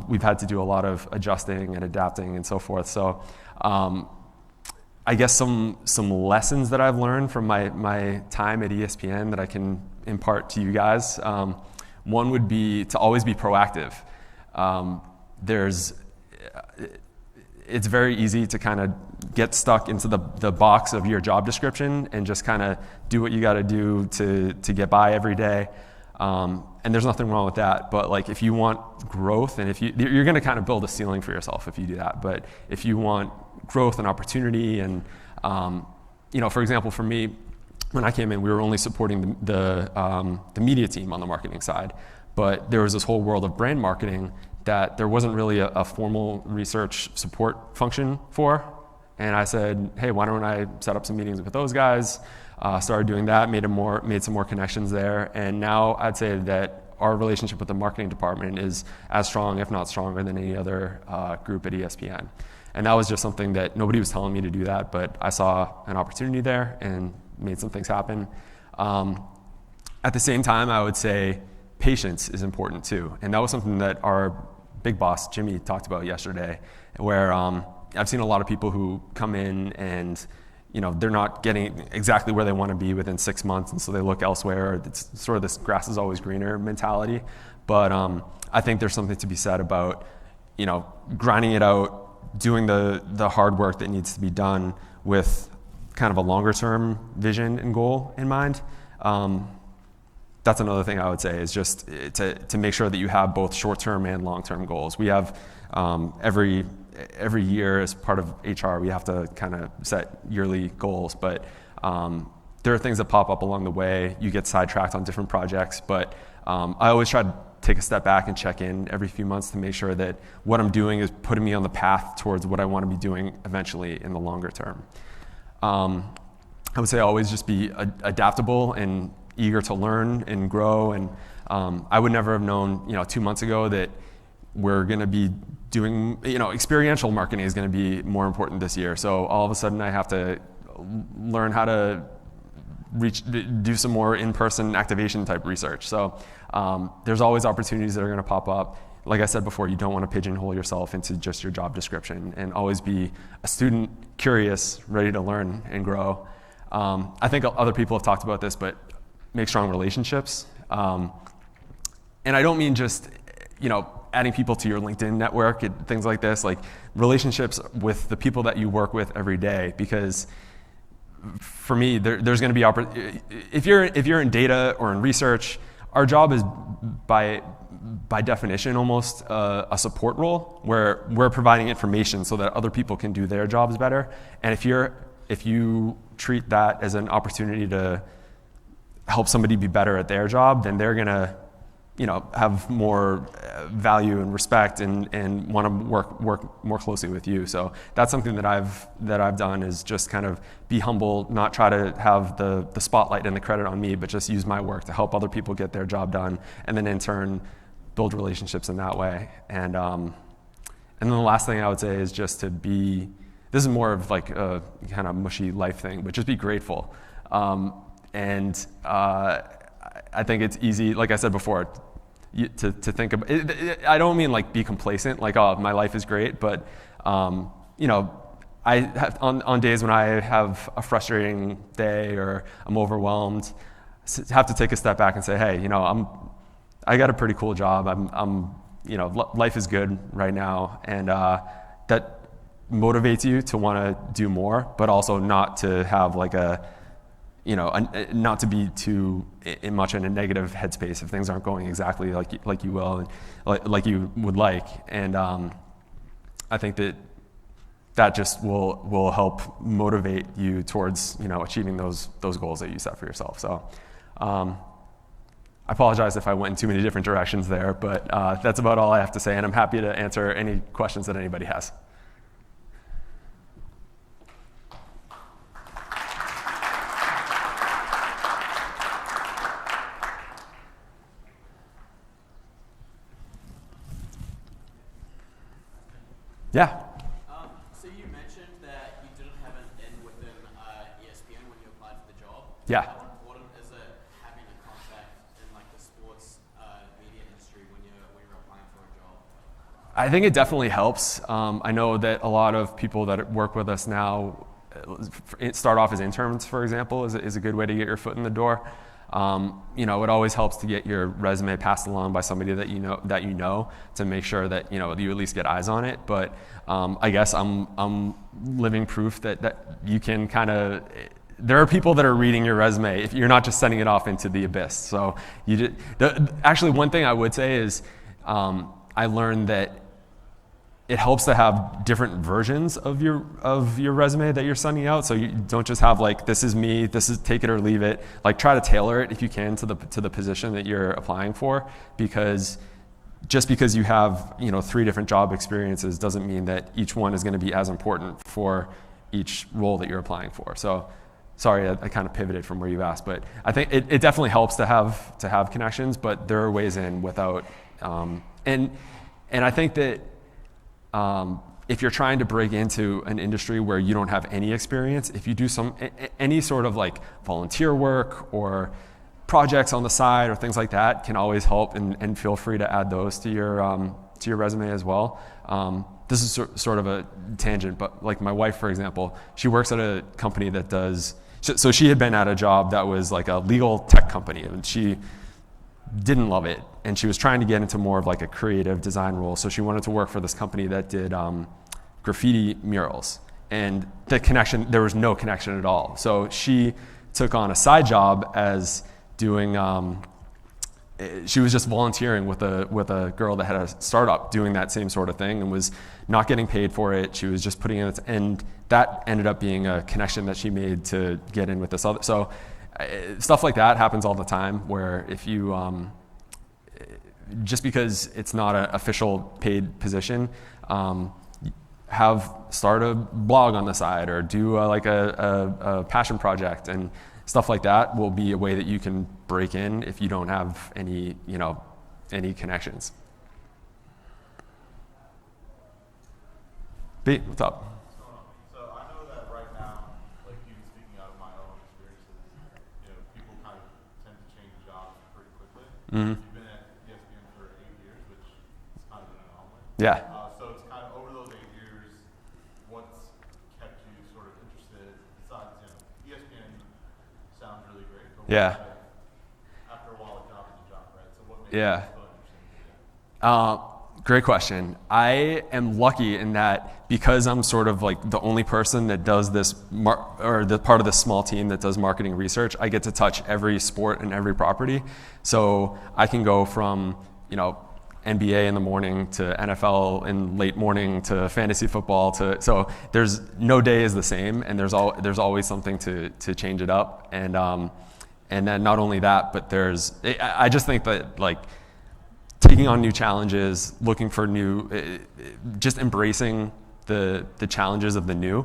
we've had to do a lot of adjusting and adapting and so forth. So I guess some lessons that I've learned from my time at ESPN that I can impart to you guys. One would be to always be proactive. It's very easy to kind of get stuck into the box of your job description and just kind of do what you got to do to get by every day. And there's nothing wrong with that, but like if you want growth, and you're going to kind of build a ceiling for yourself if you do that. But if you want growth and opportunity, and for example, for me, when I came in, we were only supporting the media team on the marketing side, but there was this whole world of brand marketing that there wasn't really a formal research support function for. And I said, hey, why don't I set up some meetings with those guys? Started doing that, made some more connections there, and now I'd say that our relationship with the marketing department is as strong, if not stronger, than any other group at ESPN. And that was just something that nobody was telling me to do that, but I saw an opportunity there and made some things happen. At the same time, I would say patience is important too, and that was something that our big boss, Jimmy, talked about yesterday, where I've seen a lot of people who come in and they're not getting exactly where they want to be within 6 months, and so they look elsewhere. It's sort of this grass is always greener mentality. But I think there's something to be said about, grinding it out, doing the hard work that needs to be done with kind of a longer term vision and goal in mind. That's another thing I would say, is just to make sure that you have both short term and long term goals. We have every year as part of HR, we have to kind of set yearly goals, but there are things that pop up along the way. You get sidetracked on different projects, but I always try to take a step back and check in every few months to make sure that what I'm doing is putting me on the path towards what I want to be doing eventually in the longer term. I would say always just be adaptable and eager to learn and grow, and I would never have known 2 months ago that we're going to be doing, experiential marketing is going to be more important this year. So all of a sudden I have to learn how to do some more in-person activation type research. So there's always opportunities that are going to pop up. Like I said before, you don't want to pigeonhole yourself into just your job description, and always be a student, curious, ready to learn and grow. I think other people have talked about this, but make strong relationships. And I don't mean just, adding people to your LinkedIn network and things like this, like relationships with the people that you work with every day. Because for me, there's going to be if you're in data or in research, our job is by definition almost a support role, where we're providing information so that other people can do their jobs better. And if you treat that as an opportunity to help somebody be better at their job, then they're going to have more value and respect and want to work more closely with you. So that's something that I've done, is just kind of be humble, not try to have the spotlight and the credit on me, but just use my work to help other people get their job done, and then in turn build relationships in that way. And then the last thing I would say is just to be, this is more of like a kind of mushy life thing, but just be grateful. I think it's easy, like I said before, to think about it. I don't mean like be complacent, like, oh, my life is great, but I have, on days when I have a frustrating day or I'm overwhelmed, have to take a step back and say, hey, I got a pretty cool job. Life is good right now, and that motivates you to want to do more, but also not to have like not to be too much in a negative headspace if things aren't going exactly like you will and like you would like. And I think that just will help motivate you towards achieving those goals that you set for yourself. So I apologize if I went in too many different directions there, but that's about all I have to say, and I'm happy to answer any questions that anybody has. Yeah. So you mentioned that you didn't have an in within ESPN when you applied for the job. Yeah. How important is it having a contact in like the sports media industry when you're applying for a job? I think it definitely helps. I know that a lot of people that work with us now start off as interns, for example, is a good way to get your foot in the door. It always helps to get your resume passed along by somebody that you know to make sure that you at least get eyes on it. But I guess I'm living proof that you can kind of there are people that are reading your resume if you're not just sending it off into the abyss. So actually, one thing I would say is I learned that it helps to have different versions of your resume that you're sending out. So you don't just have like, this is me, this is take it or leave it. Like, try to tailor it if you can to the position that you're applying for, because just because you have 3 different job experiences doesn't mean that each one is going to be as important for each role that you're applying for. So sorry, I kind of pivoted from where you asked, but I think it definitely helps to have connections, but there are ways in without. And I think that if you're trying to break into an industry where you don't have any experience, if you do any sort of like volunteer work or projects on the side or things like that, can always help, and feel free to add those to your resume as well. This is sort of a tangent, but like my wife, for example, she works at a company that does, so she had been at a job that was like a legal tech company, and she didn't love it, and she was trying to get into more of like a creative design role. So she wanted to work for this company that did graffiti murals, and there was no connection at all. So she took on a side job as doing, she was just volunteering with a girl that had a startup doing that same sort of thing, and was not getting paid for it. She was just putting in it, and that ended up being a connection that she made to get in with this other. So stuff like that happens all the time, where if you, just because it's not an official paid position, start a blog on the side, or do a passion project, and stuff like that will be a way that you can break in if you don't have any connections. B, what's up? So I know that right now, like even speaking out of my own experiences, people kind of tend to change jobs pretty quickly. Mm-hmm. You've been at ESPN for 8 years, which is kind of an anomaly. Yeah. So it's kind of over those 8 years, what's kept you sort of interested besides, ESPN sounds really great, but Yeah. after a while, a job is a job, right? So what makes Yeah. it so interesting? Great question. I am lucky in that, because I'm sort of like the only person that does this, or the part of this small team that does marketing research, I get to touch every sport and every property. So I can go from, NBA in the morning to NFL in late morning to fantasy football so there's no day is the same, and there's always something to change it up. And then not only that, but I just think that like taking on new challenges, looking for new, just embracing the challenges of the new.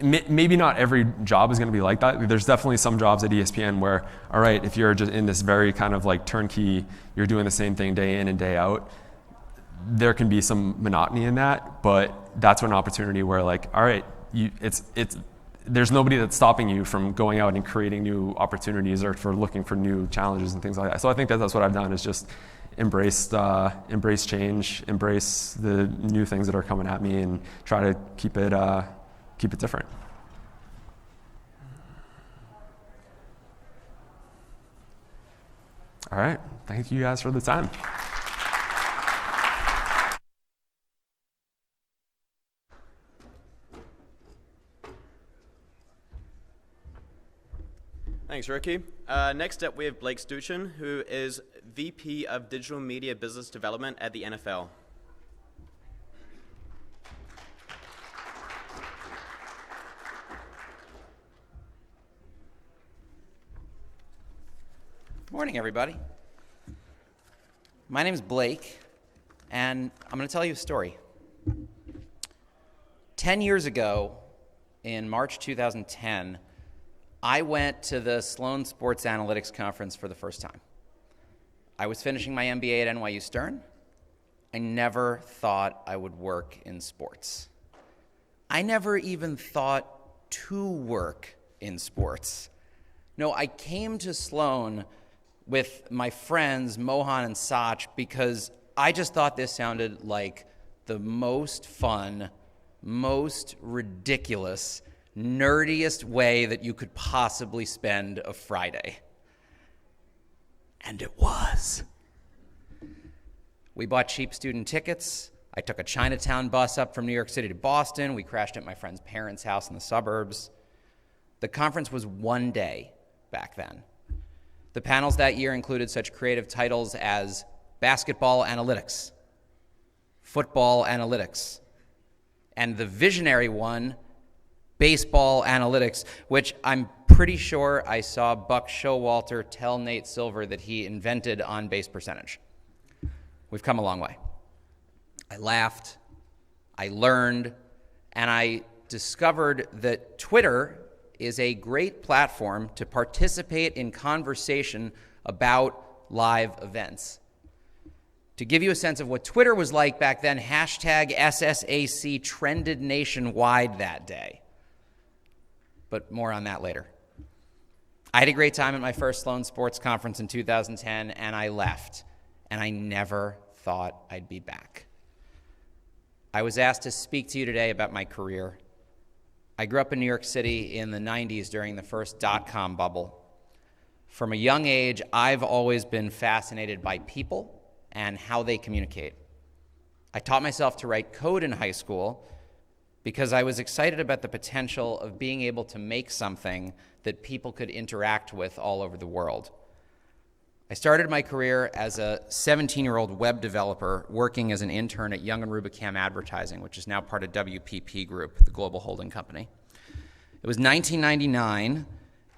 Maybe not every job is going to be like that. There's definitely some jobs at ESPN where, all right, if you're just in this very kind of like turnkey, you're doing the same thing day in and day out, there can be some monotony in that. But that's an opportunity where, like, all right, there's nobody that's stopping you from going out and creating new opportunities, or for looking for new challenges and things like that. So I think that's what I've done, is just embrace change, embrace the new things that are coming at me, and try to keep it different. All right, thank you guys for the time. Thanks, Ricky. Next up, we have Blake Stuchin, who is VP of Digital Media Business Development at the NFL. Morning, everybody. My name is Blake, and I'm going to tell you a story. 10 years ago, in March 2010, I went to the Sloan Sports Analytics Conference for the first time. I was finishing my MBA at NYU Stern. I never thought I would work in sports. I never even thought to work in sports. No, I came to Sloan with my friends Mohan and Sach because I just thought this sounded like the most fun, most ridiculous, nerdiest way that you could possibly spend a Friday. And it was. We bought cheap student tickets. I took a Chinatown bus up from New York City to Boston. We crashed at my friend's parents' house in the suburbs. The conference was one day back then. The panels that year included such creative titles as Basketball Analytics, Football Analytics, and the visionary one, Baseball Analytics, which I'm pretty sure I saw Buck Showalter tell Nate Silver that he invented on base percentage. We've come a long way. I laughed, I learned, and I discovered that Twitter is a great platform to participate in conversation about live events. To give you a sense of what Twitter was like back then, hashtag SSAC trended nationwide that day. But more on that later. I had a great time at my first Sloan Sports Conference in 2010, and I left. And I never thought I'd be back. I was asked to speak to you today about my career. I grew up in New York City in the 90s during the first dot-com bubble. From a young age, I've always been fascinated by people and how they communicate. I taught myself to write code in high school because I was excited about the potential of being able to make something that people could interact with all over the world. I started my career as a 17-year-old web developer working as an intern at Young & Rubicam Advertising, which is now part of WPP Group, the global holding company. It was 1999,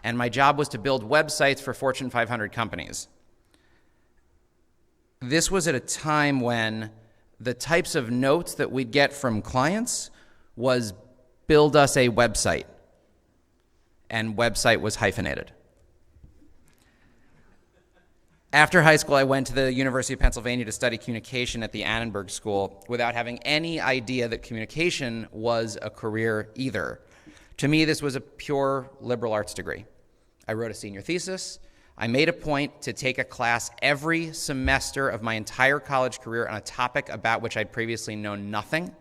and my job was to build websites for Fortune 500 companies. This was at a time when the types of notes that we'd get from clients was build us a website, and website was hyphenated. After high school, I went to the University of Pennsylvania to study communication at the Annenberg School without having any idea that communication was a career either. To me, this was a pure liberal arts degree. I wrote a senior thesis. I made a point to take a class every semester of my entire college career on a topic about which I'd previously known nothing.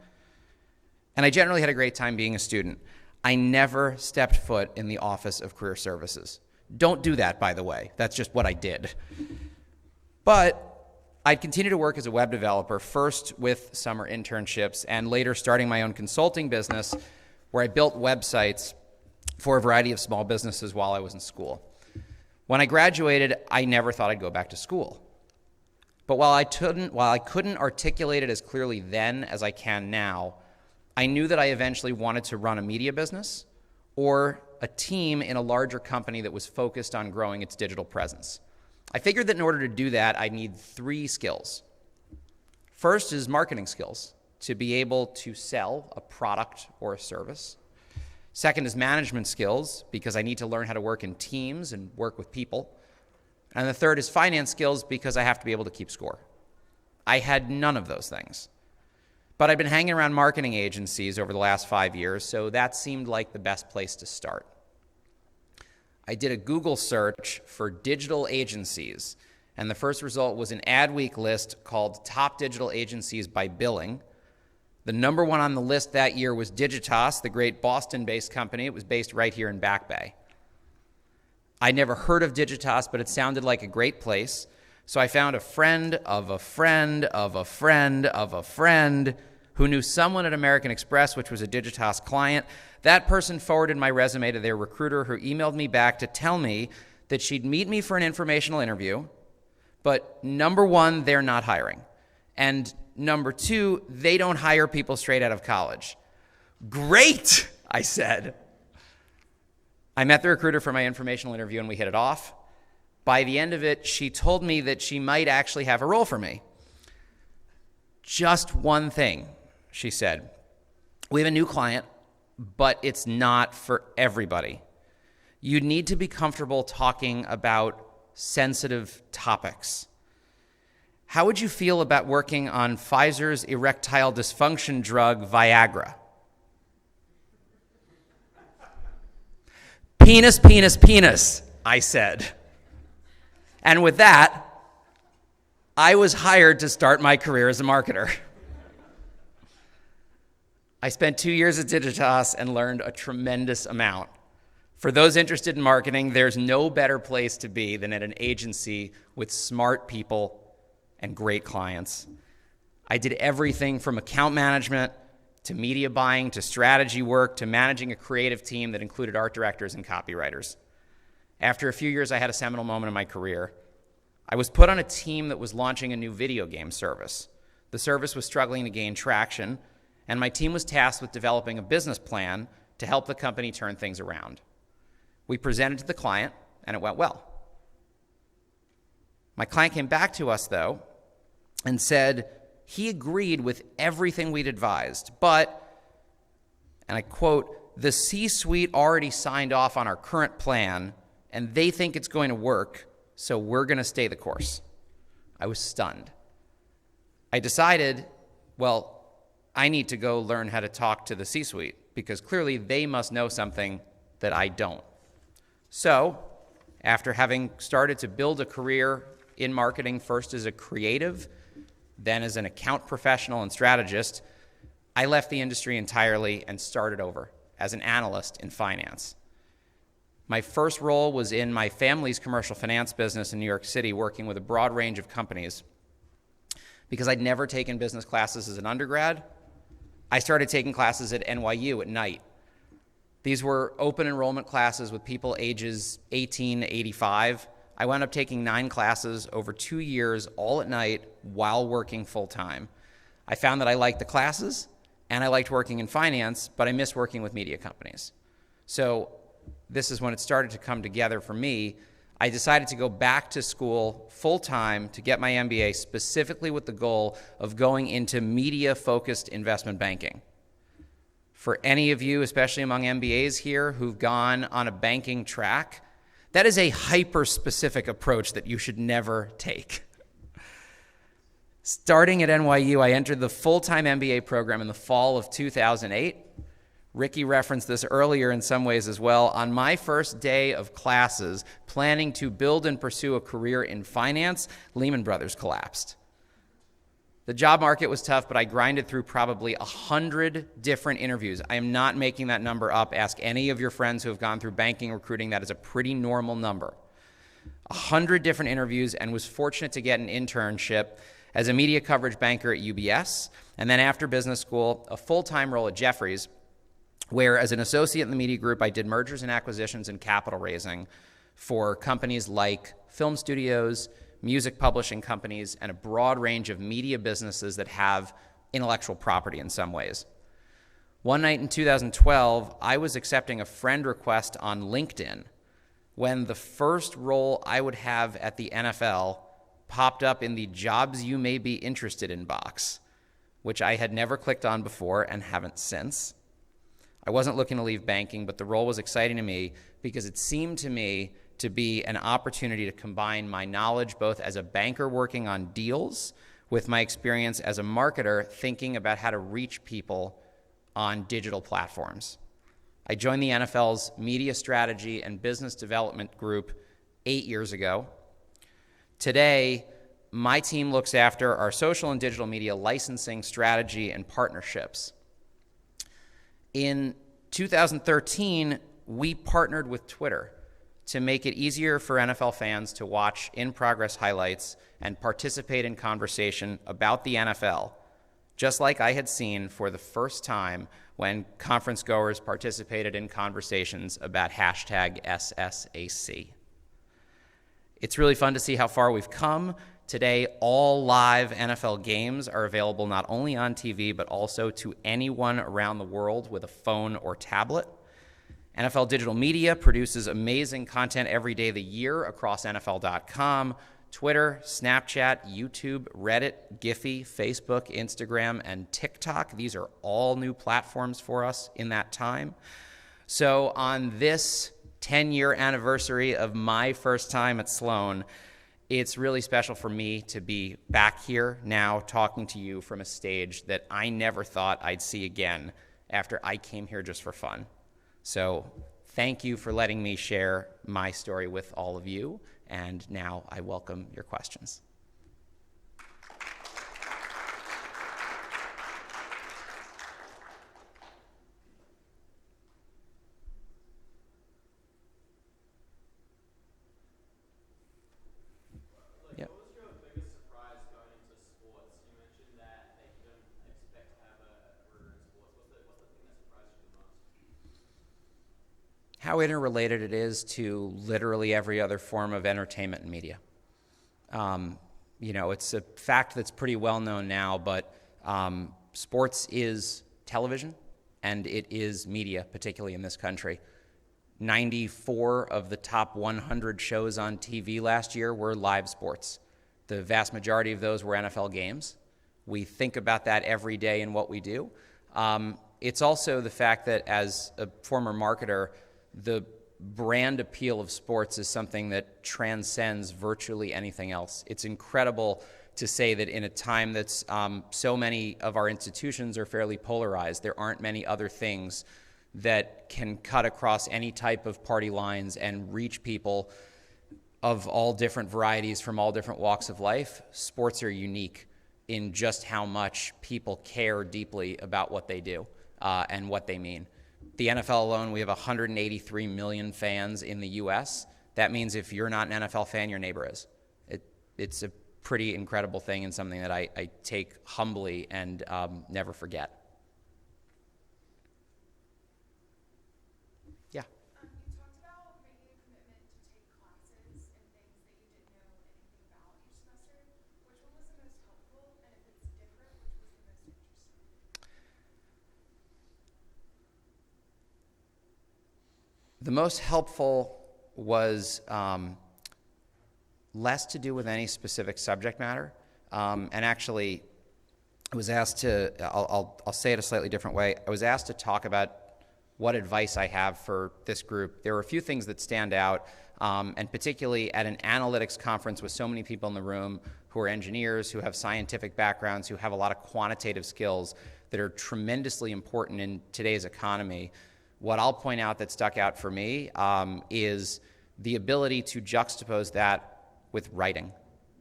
And I generally had a great time being a student. I never stepped foot in the Office of Career Services. Don't do that, by the way. That's just what I did. But I'd continue to work as a web developer, first with summer internships and later starting my own consulting business where I built websites for a variety of small businesses while I was in school. When I graduated, I never thought I'd go back to school. But while I couldn't articulate it as clearly then as I can now, I knew that I eventually wanted to run a media business or a team in a larger company that was focused on growing its digital presence. I figured that in order to do that, I'd need 3 skills. First is marketing skills, to be able to sell a product or a service. Second is management skills, because I need to learn how to work in teams and work with people. And the third is finance skills, because I have to be able to keep score. I had none of those things. But I've been hanging around marketing agencies over the last 5 years, so that seemed like the best place to start. I did a Google search for digital agencies, and the first result was an Adweek list called Top Digital Agencies by Billing. The number one on the list that year was Digitas, the great Boston-based company. It was based right here in Back Bay. I'd never heard of Digitas, but it sounded like a great place. So I found a friend of a friend of a friend of a friend who knew someone at American Express, which was a Digitas client. That person forwarded my resume to their recruiter, who emailed me back to tell me that she'd meet me for an informational interview, but number one, they're not hiring. And number two, they don't hire people straight out of college. Great, I said. I met the recruiter for my informational interview and we hit it off. By the end of it, she told me that she might actually have a role for me. Just one thing, she said. We have a new client, but it's not for everybody. You need to be comfortable talking about sensitive topics. How would you feel about working on Pfizer's erectile dysfunction drug, Viagra? Penis, penis, penis, I said. And with that, I was hired to start my career as a marketer. I spent 2 years at Digitas and learned a tremendous amount. For those interested in marketing, there's no better place to be than at an agency with smart people and great clients. I did everything from account management to media buying, to strategy work, to managing a creative team that included art directors and copywriters. After a few years, I had a seminal moment in my career. I was put on a team that was launching a new video game service. The service was struggling to gain traction, and my team was tasked with developing a business plan to help the company turn things around. We presented to the client, and it went well. My client came back to us, though, and said he agreed with everything we'd advised, but, and I quote, "the C-suite already signed off on our current plan, and they think it's going to work, so we're going to stay the course." I was stunned. I decided, well, I need to go learn how to talk to the C-suite, because clearly they must know something that I don't. So, after having started to build a career in marketing, first as a creative, then as an account professional and strategist, I left the industry entirely and started over as an analyst in finance. My first role was in my family's commercial finance business in New York City, working with a broad range of companies. Because I'd never taken business classes as an undergrad, I started taking classes at NYU at night. These were open enrollment classes with people ages 18 to 85. I wound up taking 9 classes over 2 years, all at night, while working full-time. I found that I liked the classes, and I liked working in finance, but I missed working with media companies. So this is when it started to come together for me. I decided to go back to school full-time to get my MBA, specifically with the goal of going into media-focused investment banking. For any of you, especially among MBAs here, who've gone on a banking track, that is a hyper-specific approach that you should never take. Starting at NYU, I entered the full-time MBA program in the fall of 2008. Ricky referenced this earlier in some ways as well. On my first day of classes, planning to build and pursue a career in finance, Lehman Brothers collapsed. The job market was tough, but I grinded through probably 100 different interviews. I am not making that number up. Ask any of your friends who have gone through banking recruiting. That is a pretty normal number. 100 different interviews, and was fortunate to get an internship as a media coverage banker at UBS, and then after business school, a full-time role at Jefferies, where as an associate in the media group, I did mergers and acquisitions and capital raising for companies like film studios, music publishing companies, and a broad range of media businesses that have intellectual property in some ways. One night in 2012, I was accepting a friend request on LinkedIn when the first role I would have at the NFL popped up in the jobs you may be interested in box, which I had never clicked on before and haven't since. I wasn't looking to leave banking, but the role was exciting to me because it seemed to me to be an opportunity to combine my knowledge both as a banker working on deals with my experience as a marketer thinking about how to reach people on digital platforms. I joined the NFL's media strategy and business development group 8 years ago. Today, my team looks after our social and digital media licensing strategy and partnerships. In 2013, we partnered with Twitter to make it easier for NFL fans to watch in-progress highlights and participate in conversation about the NFL, just like I had seen for the first time when conference goers participated in conversations about hashtag SSAC. It's really fun to see how far we've come. Today, all live NFL games are available not only on TV, but also to anyone around the world with a phone or tablet. NFL Digital Media produces amazing content every day of the year across NFL.com, Twitter, Snapchat, YouTube, Reddit, Giphy, Facebook, Instagram, and TikTok. These are all new platforms for us in that time. So on this 10-year anniversary of my first time at Sloan, it's really special for me to be back here now talking to you from a stage that I never thought I'd see again after I came here just for fun. So thank you for letting me share my story with all of you, and now I welcome your questions. Yep. What was your biggest surprise going into sports? You mentioned that you don't expect to have a career in sports. how interrelated it is to literally every other form of entertainment and media. It's a fact that's pretty well known now, but sports is television and it is media, particularly in this country. 94 of the top 100 shows on TV last year were live sports. The vast majority of those were NFL games. We think about that every day in what we do. It's also the fact that as a former marketer, the brand appeal of sports is something that transcends virtually anything else. It's incredible to say that in a time that's so many of our institutions are fairly polarized, there aren't many other things that can cut across any type of party lines and reach people of all different varieties from all different walks of life. Sports are unique in just how much people care deeply about what they do and what they mean. The NFL alone, we have 183 million fans in the U.S. That means if you're not an NFL fan, your neighbor is. It's a pretty incredible thing and something that I take humbly and never forget. Yeah. You talked about making a commitment to take classes and things that you didn't know anything about each semester. Which one was the most helpful? And if it's different, which was the most interesting? The most helpful was less to do with any specific subject matter. And actually, I was asked to, I'll say it a slightly different way. I was asked to talk about what advice I have for this group. There were a few things that stand out, and particularly at an analytics conference with so many people in the room who are engineers, who have scientific backgrounds, who have a lot of quantitative skills that are tremendously important in today's economy. What I'll point out that stuck out for me is the ability to juxtapose that with writing,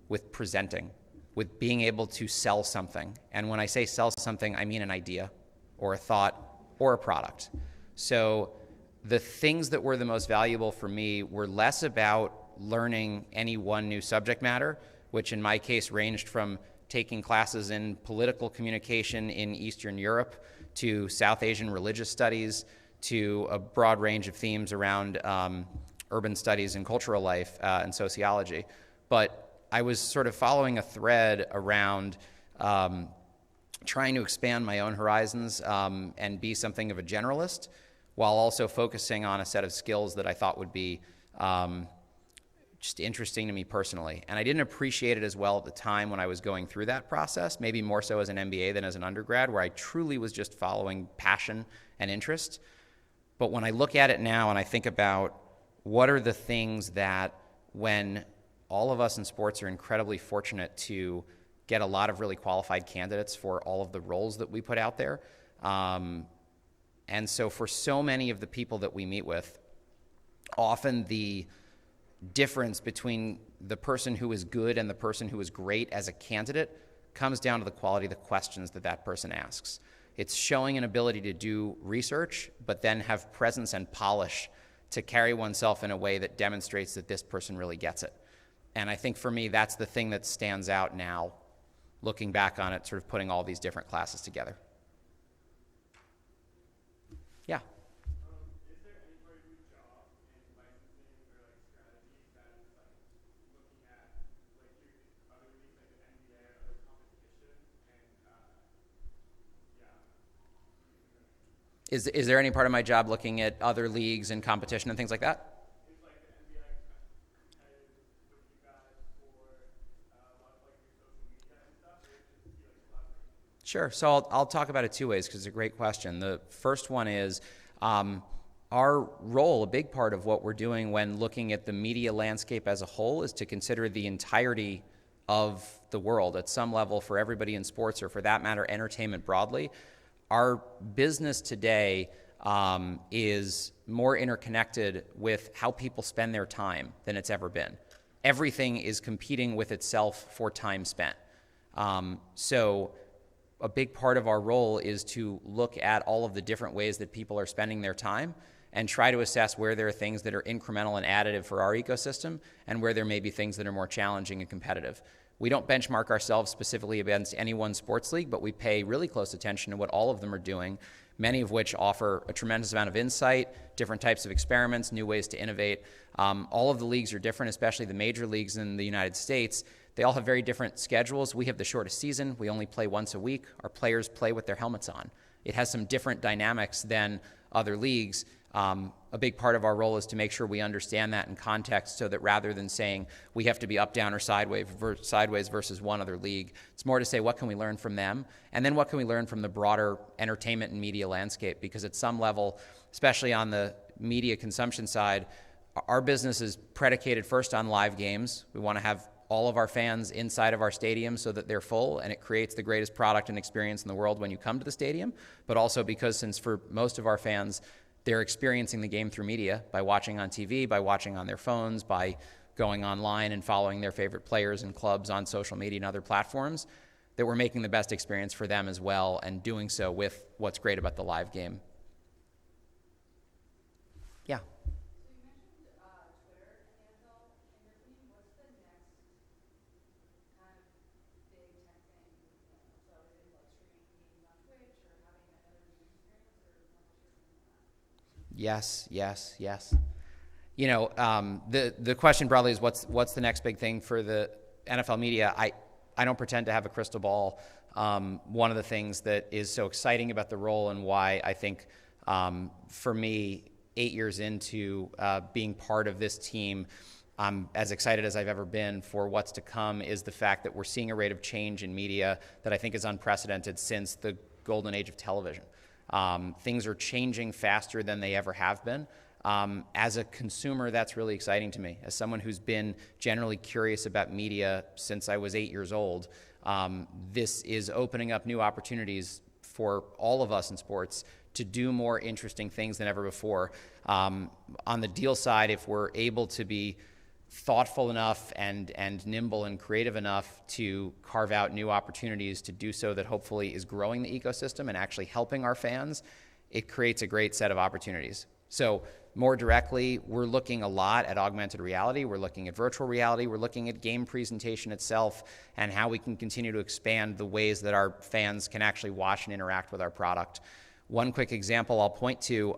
with presenting, with being able to sell something. And when I say sell something, I mean an idea or a thought or a product. So the things that were the most valuable for me were less about learning any one new subject matter, which in my case ranged from taking classes in political communication in Eastern Europe to South Asian religious studies to a broad range of themes around urban studies and cultural life and sociology. But I was sort of following a thread around trying to expand my own horizons and be something of a generalist while also focusing on a set of skills that I thought would be just interesting to me personally. And I didn't appreciate it as well at the time when I was going through that process, maybe more so as an MBA than as an undergrad, where I truly was just following passion and interest. But when I look at it now and I think about what are the things that when all of us in sports are incredibly fortunate to get a lot of really qualified candidates for all of the roles that we put out there. And so for so many of the people that we meet with, often the difference between the person who is good and the person who is great as a candidate comes down to the quality of the questions that that person asks. It's showing an ability to do research, but then have presence and polish to carry oneself in a way that demonstrates that this person really gets it. And I think for me, that's the thing that stands out now, looking back on it, sort of putting all these different classes together. Yeah. Is there any part of your job in licensing or like strategy that is like looking at like your other leagues like the NBA or other competition and yeah. Is there any part of my job looking at other leagues and competition and things like that? It's like the NBA competitive with you guys for a lot of like your social media and stuff, or is it just like collaborating? Sure. So I'll talk about it two ways because it's a great question. The first one is our role, a big part of what we're doing when looking at the media landscape as a whole is to consider the entirety of the world at some level for everybody in sports or for that matter, entertainment broadly. Our business today is more interconnected with how people spend their time than it's ever been. Everything is competing with itself for time spent. So a big part of our role is to look at all of the different ways that people are spending their time and try to assess where there are things that are incremental and additive for our ecosystem and where there may be things that are more challenging and competitive. We don't benchmark ourselves specifically against any one sports league, but we pay really close attention to what all of them are doing many of which offer a tremendous amount of insight, different types of experiments, new ways to innovate. All of the leagues are different, especially the major leagues in the United States. They all have very different schedules. We have the shortest season. We only play once a week. Our players play with their helmets on. It has some different dynamics than other leagues. A big part of our role is to make sure we understand that in context so that rather than saying we have to be up, down, or sideways versus one other league, it's more to say what can we learn from them, and then what can we learn from the broader entertainment and media landscape, because at some level, especially on the media consumption side, our business is predicated first on live games. We want to have all of our fans inside of our stadium so that they're full, and it creates the greatest product and experience in the world when you come to the stadium, but also because since for most of our fans, they're experiencing the game through media by watching on TV, by watching on their phones, by going online and following their favorite players and clubs on social media and other platforms, that we're making the best experience for them as well and doing so with what's great about the live game. Yeah. Yes. You know, the question broadly is what's the next big thing for the NFL media? I don't pretend to have a crystal ball. One of the things that is so exciting about the role and why I think for me, 8 years into being part of this team, I'm as excited as I've ever been for what's to come is the fact that we're seeing a rate of change in media that I think is unprecedented since the golden age of television. Things are changing faster than they ever have been. As a consumer, that's really exciting to me. As someone who's been generally curious about media since I was 8 years old, this is opening up new opportunities for all of us in sports to do more interesting things than ever before. On the deal side, if we're able to be thoughtful enough and nimble and creative enough to carve out new opportunities to do so that hopefully is growing the ecosystem and actually helping our fans, it creates a great set of opportunities. So more directly, we're looking a lot at augmented reality. We're looking at virtual reality. We're looking at game presentation itself and how we can continue to expand the ways that our fans can actually watch and interact with our product. One quick example I'll point to,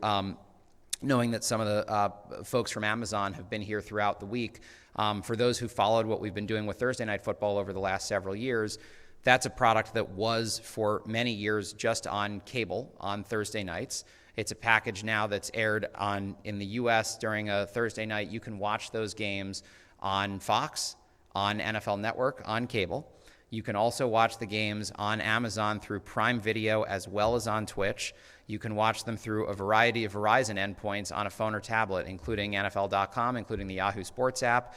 knowing that some of the folks from Amazon have been here throughout the week, for those who followed what we've been doing with Thursday Night Football over the last several years, that's a product that was for many years just on cable on Thursday nights. It's a package now that's aired in the U.S. during a Thursday night. You can watch those games on Fox, on NFL Network, on cable. You can also watch the games on Amazon through Prime Video as well as on Twitch. You can watch them through a variety of Verizon endpoints on a phone or tablet, including NFL.com, including the Yahoo Sports app.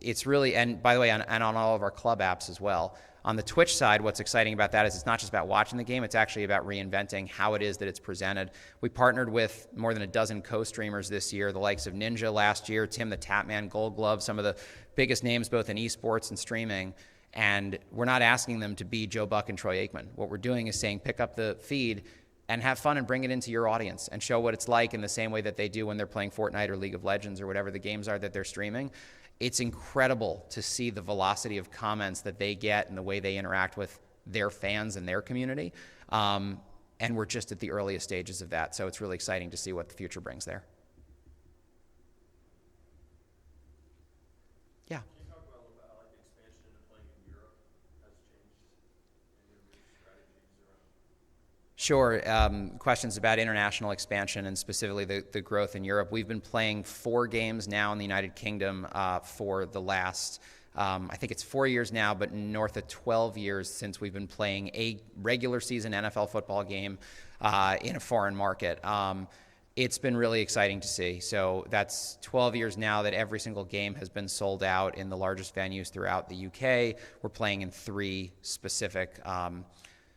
It's really, and by the way, on all of our club apps as well. On the Twitch side, what's exciting about that is it's not just about watching the game, it's actually about reinventing how it is that it's presented. We partnered with more than a dozen co-streamers this year, the likes of Ninja last year, Tim the Tapman, Gold Glove, some of the biggest names both in esports and streaming. And we're not asking them to be Joe Buck and Troy Aikman. What we're doing is saying pick up the feed and have fun and bring it into your audience and show what it's like in the same way that they do when they're playing Fortnite or League of Legends or whatever the games are that they're streaming. It's incredible to see the velocity of comments that they get and the way they interact with their fans and their community. And we're just at the earliest stages of that. So it's really exciting to see what the future brings there. Yeah. Can you talk about a little bit how like the expansion into playing in Europe has changed any of your strategies around? Sure. Questions about international expansion and specifically the growth in Europe. We've been playing 4 games now in the United Kingdom for the last, I think it's 4 years now, but north of 12 years since we've been playing a regular season NFL football game in a foreign market. It's been really exciting to see. So that's 12 years now that every single game has been sold out in the largest venues throughout the UK. We're playing in 3 specific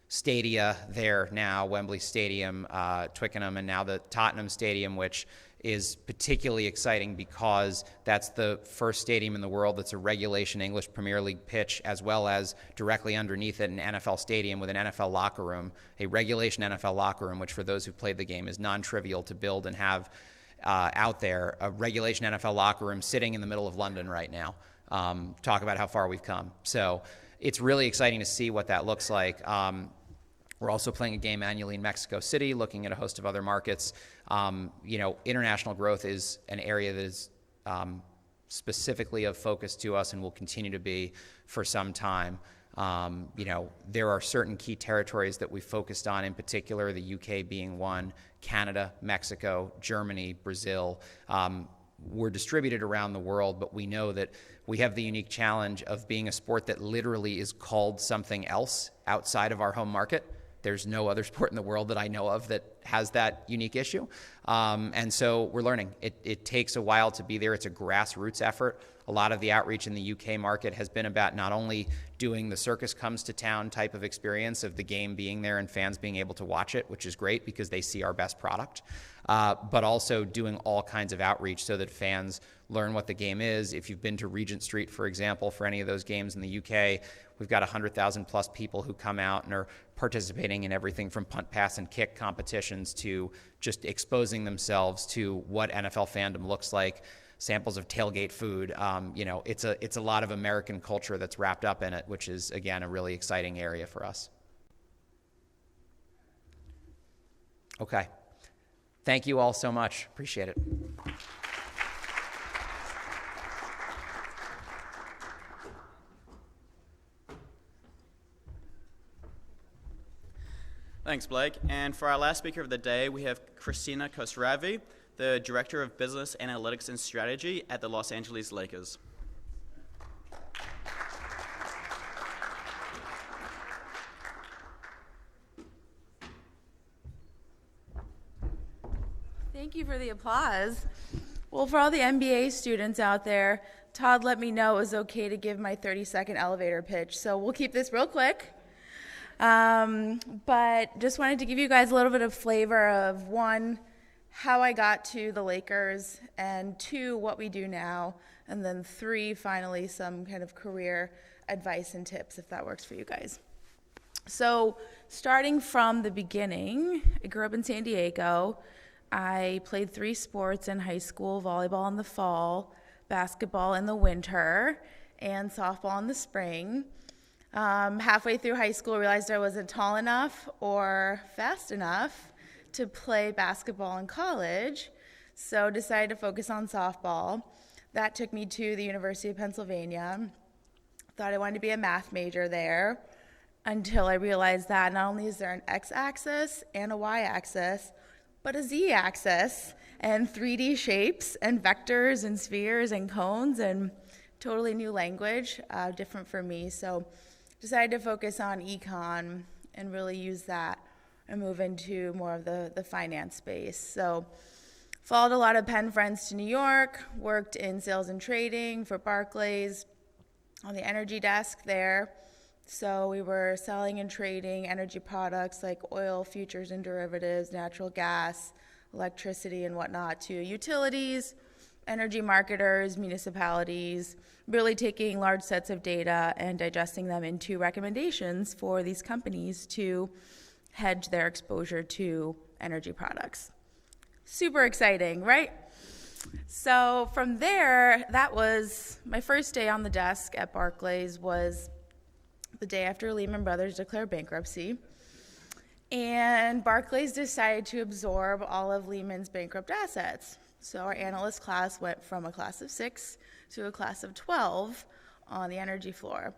stadia there now, Wembley Stadium, Twickenham, and now the Tottenham Stadium, which is particularly exciting because that's the first stadium in the world that's a regulation English Premier League pitch, as well as directly underneath it an NFL stadium with an NFL locker room, a regulation NFL locker room, which for those who've played the game is non-trivial to build and have out there, a regulation NFL locker room sitting in the middle of London right now. Talk about how far we've come. So it's really exciting to see what that looks like. We're also playing a game annually in Mexico City, looking at a host of other markets. International growth is an area that is specifically of focus to us and will continue to be for some time. There are certain key territories that we focused on, in particular, the UK being one, Canada, Mexico, Germany, Brazil. We're distributed around the world, but we know that we have the unique challenge of being a sport that literally is called something else outside of our home market. There's no other sport in the world that I know of that has that unique issue. And so we're learning. It takes a while to be there. It's a grassroots effort. A lot of the outreach in the UK market has been about not only doing the circus comes to town type of experience of the game being there and fans being able to watch it, which is great because they see our best product, but also doing all kinds of outreach so that fans learn what the game is. If you've been to Regent Street, for example, for any of those games in the UK, we've got 100,000 plus people who come out and are participating in everything from punt, pass, and kick competitions to just exposing themselves to what NFL fandom looks like, samples of tailgate food. It's a lot of American culture that's wrapped up in it, which is, again, a really exciting area for us. Okay. Thank you all so much. Appreciate it. Thanks, Blake. And for our last speaker of the day, we have Christina Khosravi, the Director of Business Analytics and Strategy at the Los Angeles Lakers. Thank you for the applause. Well, for all the NBA students out there, Todd let me know it was okay to give my 30-second elevator pitch, so we'll keep this real quick. But just wanted to give you guys a little bit of flavor of, one, how I got to the Lakers, and two, what we do now, and then three, finally, some kind of career advice and tips, if that works for you guys. So starting from the beginning, I grew up in San Diego. I played 3 sports in high school: volleyball in the fall, basketball in the winter, and softball in the spring. Halfway through high school, I realized I wasn't tall enough or fast enough to play basketball in college, so decided to focus on softball. That took me to the University of Pennsylvania. Thought I wanted to be a math major there until I realized that not only is there an x-axis and a y-axis, but a z-axis and 3D shapes and vectors and spheres and cones, and totally new language, different for me. So decided to focus on econ and really use that and move into more of the finance space. So followed a lot of Penn friends to New York, worked in sales and trading for Barclays on the energy desk there. So we were selling and trading energy products like oil, futures and derivatives, natural gas, electricity and whatnot to utilities, energy marketers, municipalities, really taking large sets of data and digesting them into recommendations for these companies to hedge their exposure to energy products. Super exciting, right? So from there, that was my first day on the desk at Barclays. Was the day after Lehman Brothers declared bankruptcy. And Barclays decided to absorb all of Lehman's bankrupt assets. So our analyst class went from a class of 6 to a class of 12 on the energy floor.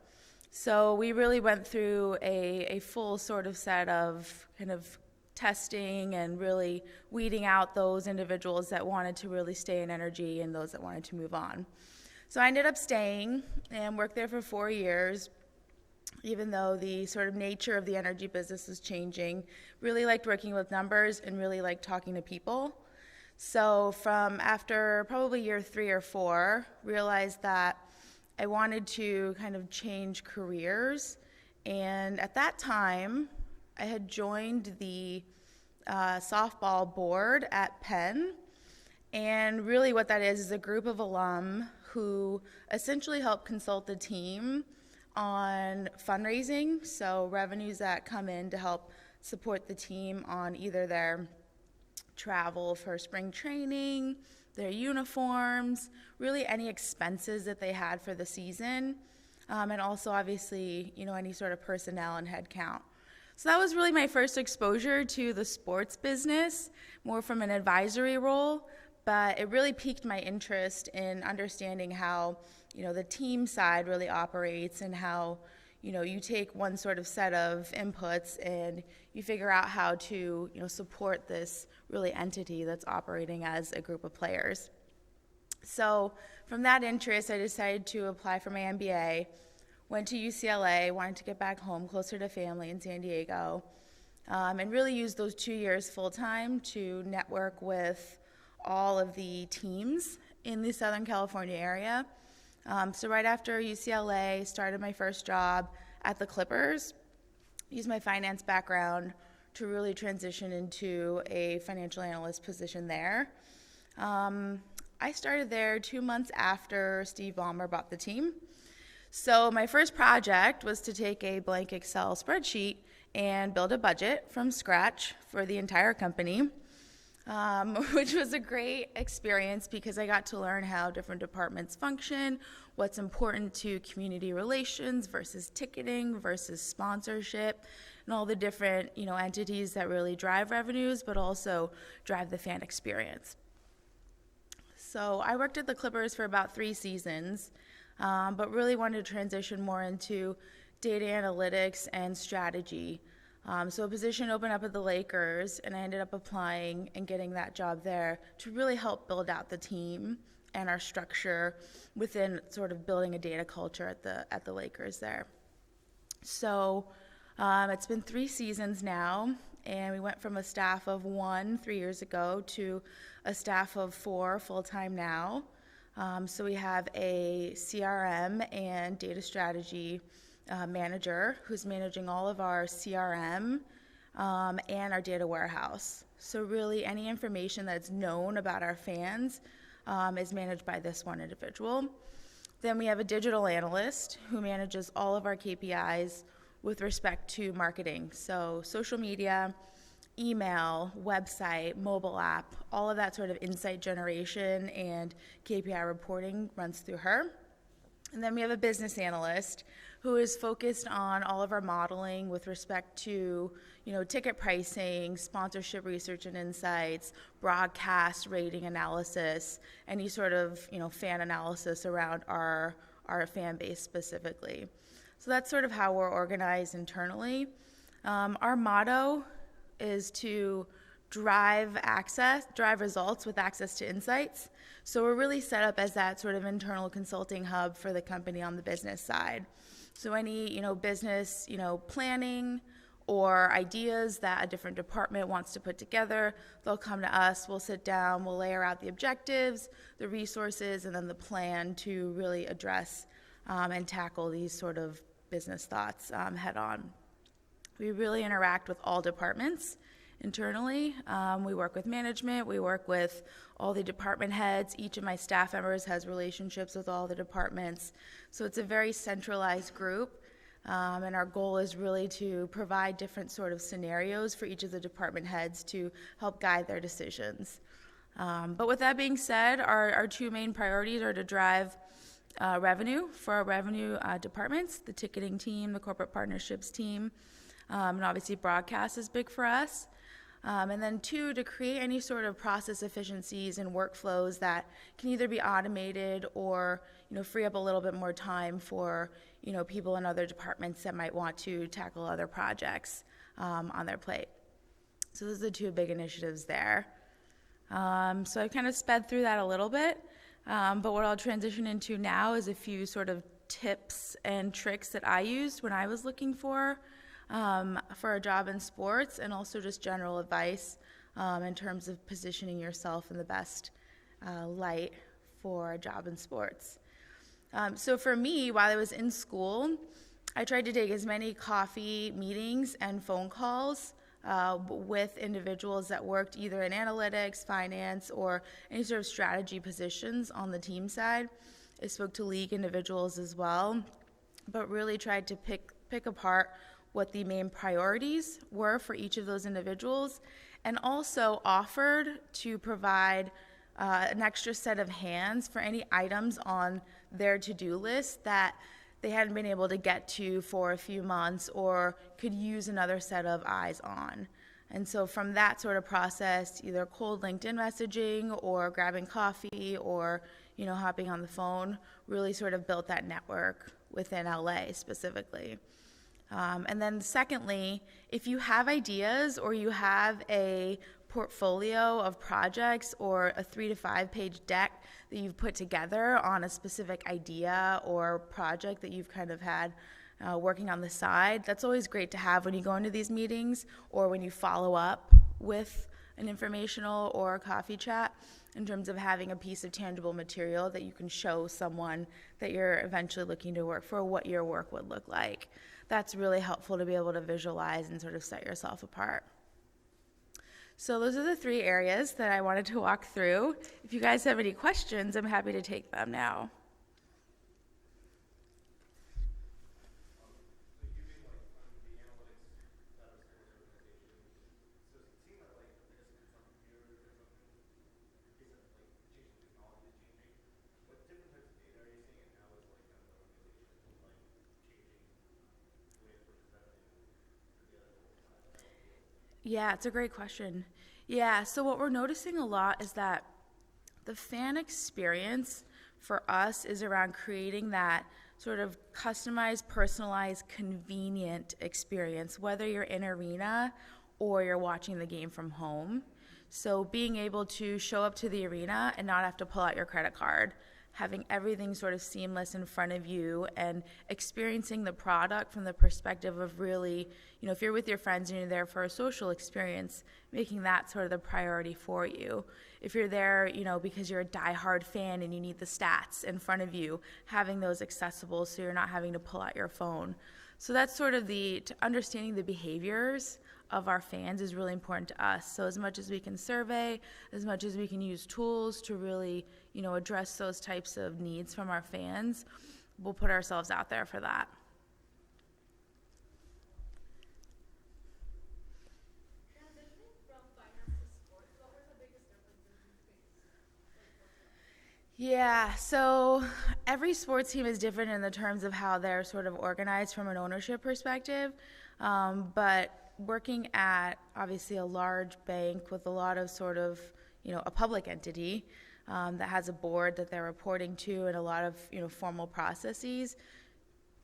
So we really went through a full sort of set of kind of testing and really weeding out those individuals that wanted to really stay in energy and those that wanted to move on. So I ended up staying and worked there for 4 years, even though the sort of nature of the energy business was changing. Really liked working with numbers and really liked talking to people. So from after probably year 3 or 4, realized that I wanted to kind of change careers. And at that time, I had joined the softball board at Penn. And really what that is a group of alum who essentially help consult the team on fundraising, so revenues that come in to help support the team on either their travel for spring training, their uniforms, really any expenses that they had for the season, and also obviously, any sort of personnel and head count. So that was really my first exposure to the sports business, more from an advisory role, but it really piqued my interest in understanding how, the team side really operates and how, you take one sort of set of inputs and you figure out how to, support this really entity that's operating as a group of players. So from that interest, I decided to apply for my MBA, went to UCLA, wanted to get back home closer to family in San Diego, and really used those 2 years full-time to network with all of the teams in the Southern California area. So right after UCLA, started my first job at the Clippers, used my finance background to really transition into a financial analyst position there. I started there 2 months after Steve Ballmer bought the team. So my first project was to take a blank Excel spreadsheet and build a budget from scratch for the entire company, which was a great experience because I got to learn how different departments function, what's important to community relations versus ticketing versus sponsorship, and all the different entities that really drive revenues but also drive the fan experience. So I worked at the Clippers for about 3 seasons, but really wanted to transition more into data analytics and strategy. So a position opened up at the Lakers, and I ended up applying and getting that job there to really help build out the team and our structure within sort of building a data culture at the Lakers there. So it's been 3 seasons now, and we went from a staff of 1 3 years ago to a staff of 4 full-time now. So we have a CRM and data strategy manager who's managing all of our CRM and our data warehouse. So really any information that's known about our fans is managed by this one individual. Then we have a digital analyst who manages all of our KPIs with respect to marketing. So social media, email, website, mobile app, all of that sort of insight generation and KPI reporting runs through her. And then we have a business analyst who is focused on all of our modeling with respect to, ticket pricing, sponsorship research and insights, broadcast rating analysis, any sort of, fan analysis around our fan base specifically. So that's sort of how we're organized internally. Our motto is to drive results with access to insights. So we're really set up as that sort of internal consulting hub for the company on the business side. So any, business, planning or ideas that a different department wants to put together, they'll come to us, we'll sit down, we'll layer out the objectives, the resources, and then the plan to really address and tackle these sort of business thoughts head on. We really interact with all departments internally. We work with management, we work with all the department heads. Each of my staff members has relationships with all the departments. So it's a very centralized group, and our goal is really to provide different sort of scenarios for each of the department heads to help guide their decisions. But with that being said, our 2 main priorities are to drive revenue for our revenue departments, the ticketing team, the corporate partnerships team, and obviously broadcast is big for us. And then 2, to create any sort of process efficiencies and workflows that can either be automated or, free up a little bit more time for, people in other departments that might want to tackle other projects on their plate. So those are the 2 big initiatives there. So I kind of sped through that a little bit, but what I'll transition into now is a few sort of tips and tricks that I used when I was looking for a job in sports, and also just general advice in terms of positioning yourself in the best light for a job in sports. So for me, while I was in school, I tried to take as many coffee meetings and phone calls with individuals that worked either in analytics, finance, or any sort of strategy positions on the team side. I spoke to league individuals as well, but really tried to pick apart what the main priorities were for each of those individuals, and also offered to provide an extra set of hands for any items on their to-do list that they hadn't been able to get to for a few months or could use another set of eyes on. And so from that sort of process, either cold LinkedIn messaging or grabbing coffee or, hopping on the phone, really sort of built that network within LA specifically. And then secondly, if you have ideas or you have a portfolio of projects or a 3 to 5 page deck that you've put together on a specific idea or project that you've kind of had working on the side, that's always great to have when you go into these meetings or when you follow up with an informational or a coffee chat, in terms of having a piece of tangible material that you can show someone that you're eventually looking to work for what your work would look like. That's really helpful to be able to visualize and sort of set yourself apart. So those are the 3 areas that I wanted to walk through. If you guys have any questions, I'm happy to take them now. Yeah, it's a great question. Yeah, so what we're noticing a lot is that the fan experience for us is around creating that sort of customized, personalized, convenient experience, whether you're in arena or you're watching the game from home. So being able to show up to the arena and not have to pull out your credit card, having everything sort of seamless in front of you and experiencing the product from the perspective of really, if you're with your friends and you're there for a social experience, making that sort of the priority for you. If you're there, because you're a diehard fan and you need the stats in front of you, having those accessible so you're not having to pull out your phone. So that's sort of understanding the behaviors of our fans is really important to us. So as much as we can survey, as much as we can use tools to really, address those types of needs from our fans, we'll put ourselves out there for that. Transitioning from finance to sports, what were the biggest differences you faced? Yeah, so every sports team is different in the terms of how they're sort of organized from an ownership perspective, but working at obviously a large bank with a lot of sort of, a public entity that has a board that they're reporting to and a lot of, formal processes,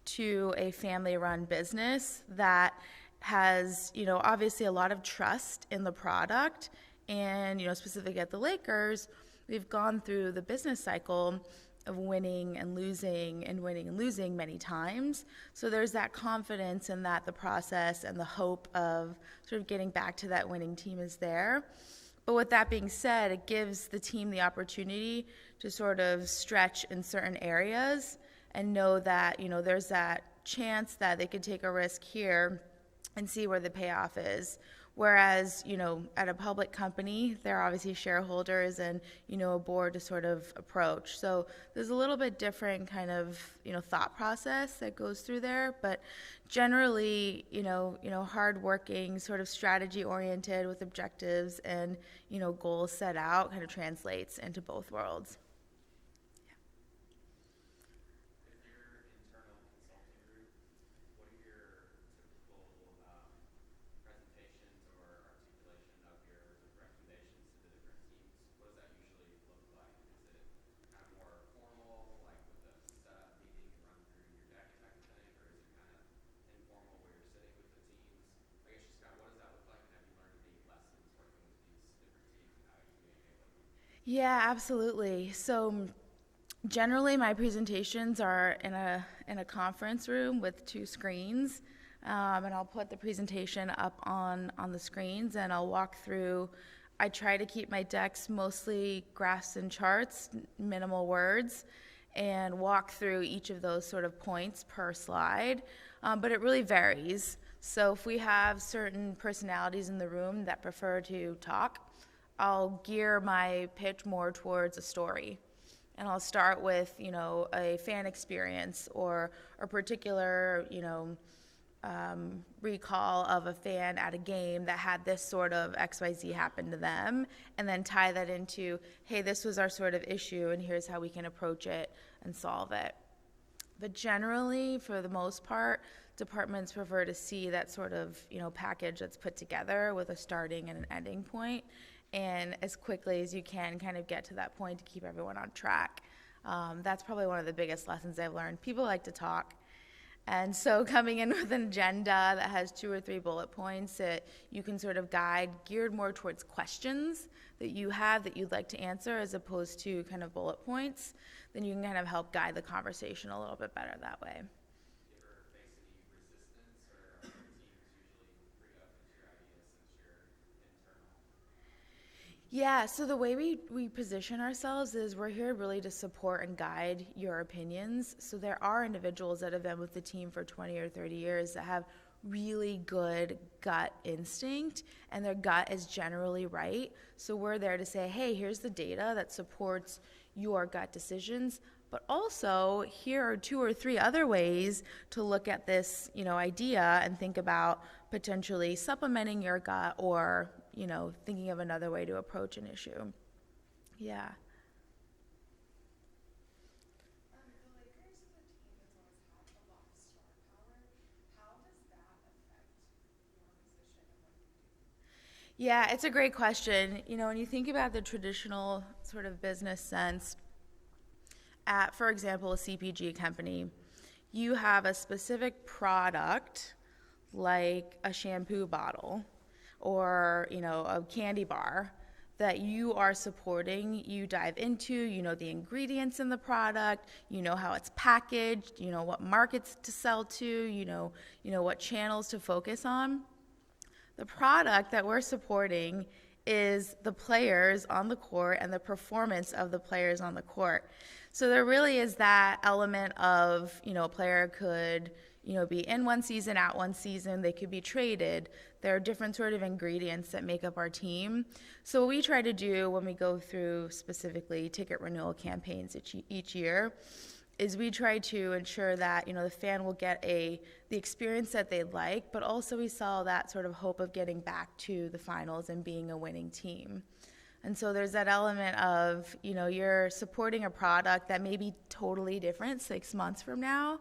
to a family-run business that has, obviously a lot of trust in the product. And, specifically at the Lakers, we've gone through the business cycle of winning and losing and winning and losing many times. So there's that confidence in that the process and the hope of sort of getting back to that winning team is there. But with that being said, it gives the team the opportunity to sort of stretch in certain areas and know that, there's that chance that they could take a risk here and see where the payoff is. Whereas, at a public company, there are obviously shareholders and, a board to sort of approach. So there's a little bit different kind of, thought process that goes through there. But generally, hardworking, sort of strategy-oriented with objectives and, goals set out kind of translates into both worlds. Yeah, absolutely. So generally my presentations are in a conference room with 2 screens, and I'll put the presentation up on the screens and I'll walk through. I try to keep my decks mostly graphs and charts, minimal words, and walk through each of those sort of points per slide, but it really varies. So if we have certain personalities in the room that prefer to talk, I'll gear my pitch more towards a story. And I'll start with, a fan experience or a particular, recall of a fan at a game that had this sort of XYZ happen to them, and then tie that into, hey, this was our sort of issue, and here's how we can approach it and solve it. But generally, for the most part, departments prefer to see that sort of, package that's put together with a starting and an ending point, and as quickly as you can kind of get to that point to keep everyone on track. That's probably one of the biggest lessons I've learned. People like to talk. And so coming in with an agenda that has 2 or 3 bullet points that you can sort of guide, geared more towards questions that you have that you'd like to answer as opposed to kind of bullet points, then you can kind of help guide the conversation a little bit better that way. Yeah, so the way we position ourselves is we're here really to support and guide your opinions. So there are individuals that have been with the team for 20 or 30 years that have really good gut instinct, and their gut is generally right. So we're there to say, hey, here's the data that supports your gut decisions, but also here are 2 or 3 other ways to look at this, idea and think about potentially supplementing your gut or, thinking of another way to approach an issue. Yeah. The Lakers is a team that's always had a lot of star power. How does that affect your position and what you do? Yeah, it's a great question. When you think about the traditional sort of business sense, at, for example, a CPG company, you have a specific product like a shampoo bottle or, a candy bar that you are supporting, you dive into, the ingredients in the product, how it's packaged, what markets to sell to, what channels to focus on. The product that we're supporting is the players on the court and the performance of the players on the court. So there really is that element of, a player could, be in one season, out one season, they could be traded. There are different sort of ingredients that make up our team. So what we try to do when we go through specifically ticket renewal campaigns each year is we try to ensure that, the fan will get the experience that they'd like, but also we sell that sort of hope of getting back to the finals and being a winning team. And so there's that element of, you're supporting a product that may be totally different 6 months from now,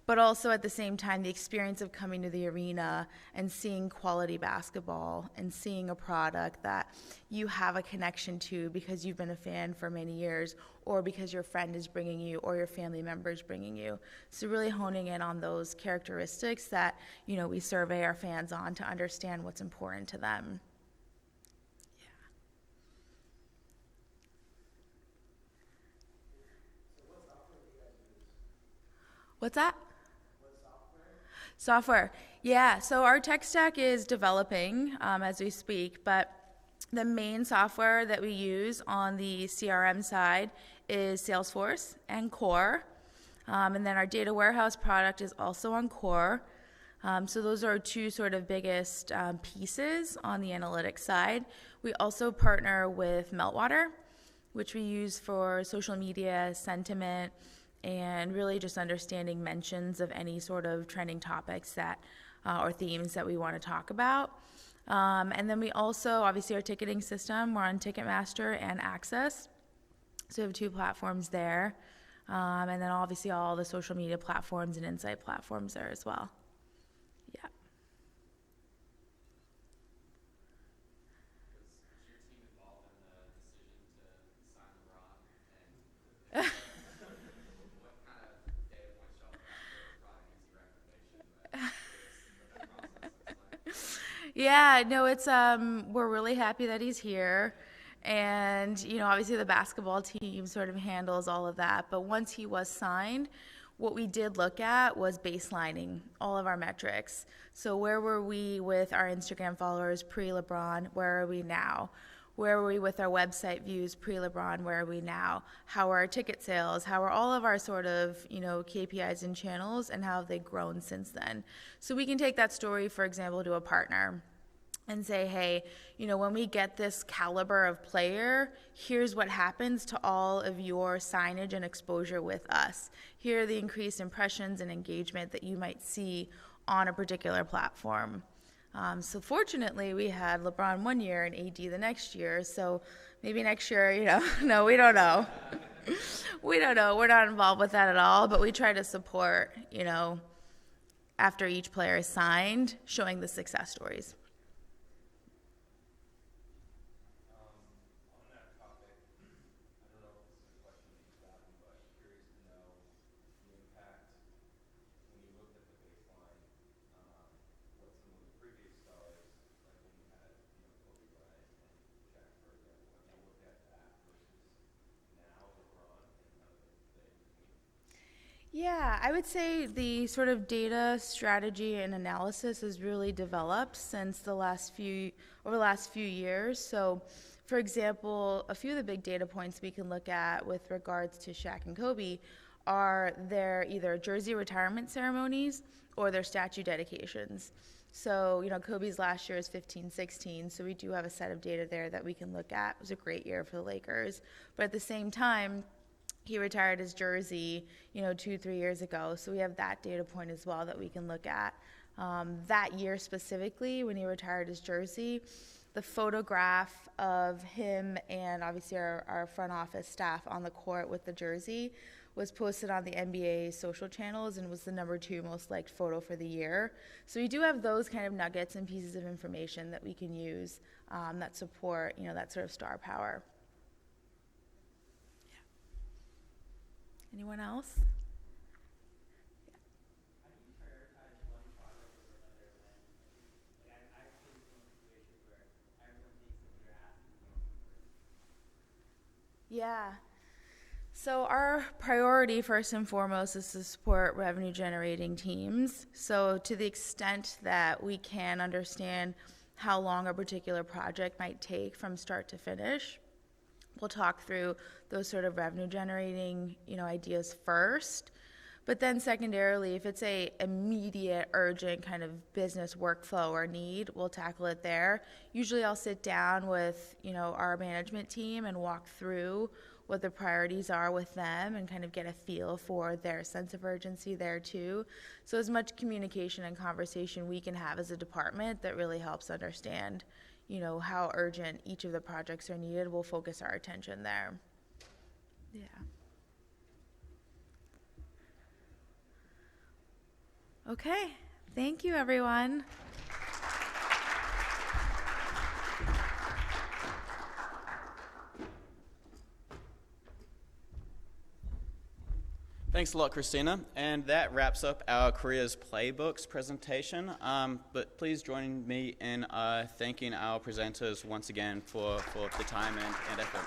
but also at the same time, the experience of coming to the arena and seeing quality basketball and seeing a product that you have a connection to because you've been a fan for many years or because your friend is bringing you or your family member is bringing you. So really honing in on those characteristics that, we survey our fans on to understand what's important to them. What's that? Software. Yeah, so our tech stack is developing as we speak, but the main software that we use on the CRM side is Salesforce and Core. And then our data warehouse product is also on Core. So those are 2 sort of biggest pieces on the analytics side. We also partner with Meltwater, which we use for social media, sentiment, and really just understanding mentions of any sort of trending topics that or themes that we want to talk about. And then we also, obviously, our ticketing system, we're on Ticketmaster and Access. So we have 2 platforms there. And then obviously all the social media platforms and insight platforms there as well. Yeah. Was your team involved in the decision to sign LeBron? And what kind of data points y'all got? Probably an easy recommendation, but what that process looks like. Yeah, no, it's we're really happy that he's here. And, obviously the basketball team sort of handles all of that. But once he was signed, what we did look at was baselining all of our metrics. So where were we with our Instagram followers pre-LeBron? Where are we now? Where were we with our website views pre-LeBron? Where are we now? How are our ticket sales? How are all of our sort of, KPIs and channels, and how have they grown since then? So we can take that story, for example, to a partner and say, hey, when we get this caliber of player, here's what happens to all of your signage and exposure with us. Here are the increased impressions and engagement that you might see on a particular platform. So fortunately, we had LeBron one year and AD the next year. So maybe next year, no, we don't know. We don't know. We're not involved with that at all, but we try to support, after each player is signed, showing the success stories. On that topic, I don't know if this is a question that you've gotten, but curious to know the impact when you looked at the baseline, what some of the previous stars, like when you had, Kobe Bryant and Shaq, for example, have you looked at that versus now LeBron and kind of the in-between? Yeah, I would say the sort of data strategy and analysis has really developed since over the last few years. So, for example, a few of the big data points we can look at with regards to Shaq and Kobe are their either jersey retirement ceremonies or their statue dedications. So, Kobe's last year is 15-16, so we do have a set of data there that we can look at. It was a great year for the Lakers. But at the same time, he retired his jersey, 2-3 years ago. So we have that data point as well that we can look at. That year specifically, when he retired his jersey, the photograph of him and obviously our front office staff on the court with the jersey was posted on the NBA social channels and was the number 2 most liked photo for the year. So we do have those kind of nuggets and pieces of information that we can use that support, that sort of star power. Anyone else? How do you prioritize one project over another when, I've seen some situations where everyone takes the clear aspect of first? Yeah. So our priority first and foremost is to support revenue generating teams. So to the extent that we can understand how long a particular project might take from start to finish, we'll talk through those sort of revenue generating, ideas first. But then secondarily, if it's a immediate, urgent kind of business workflow or need, we'll tackle it there. Usually I'll sit down with, our management team and walk through what the priorities are with them and kind of get a feel for their sense of urgency there too. So as much communication and conversation we can have as a department that really helps understand how urgent each of the projects are needed, we'll focus our attention there. Yeah. Okay, thank you everyone. Thanks a lot, Christina. And that wraps up our Careers Playbooks presentation. But please join me in thanking our presenters once again for the time and effort.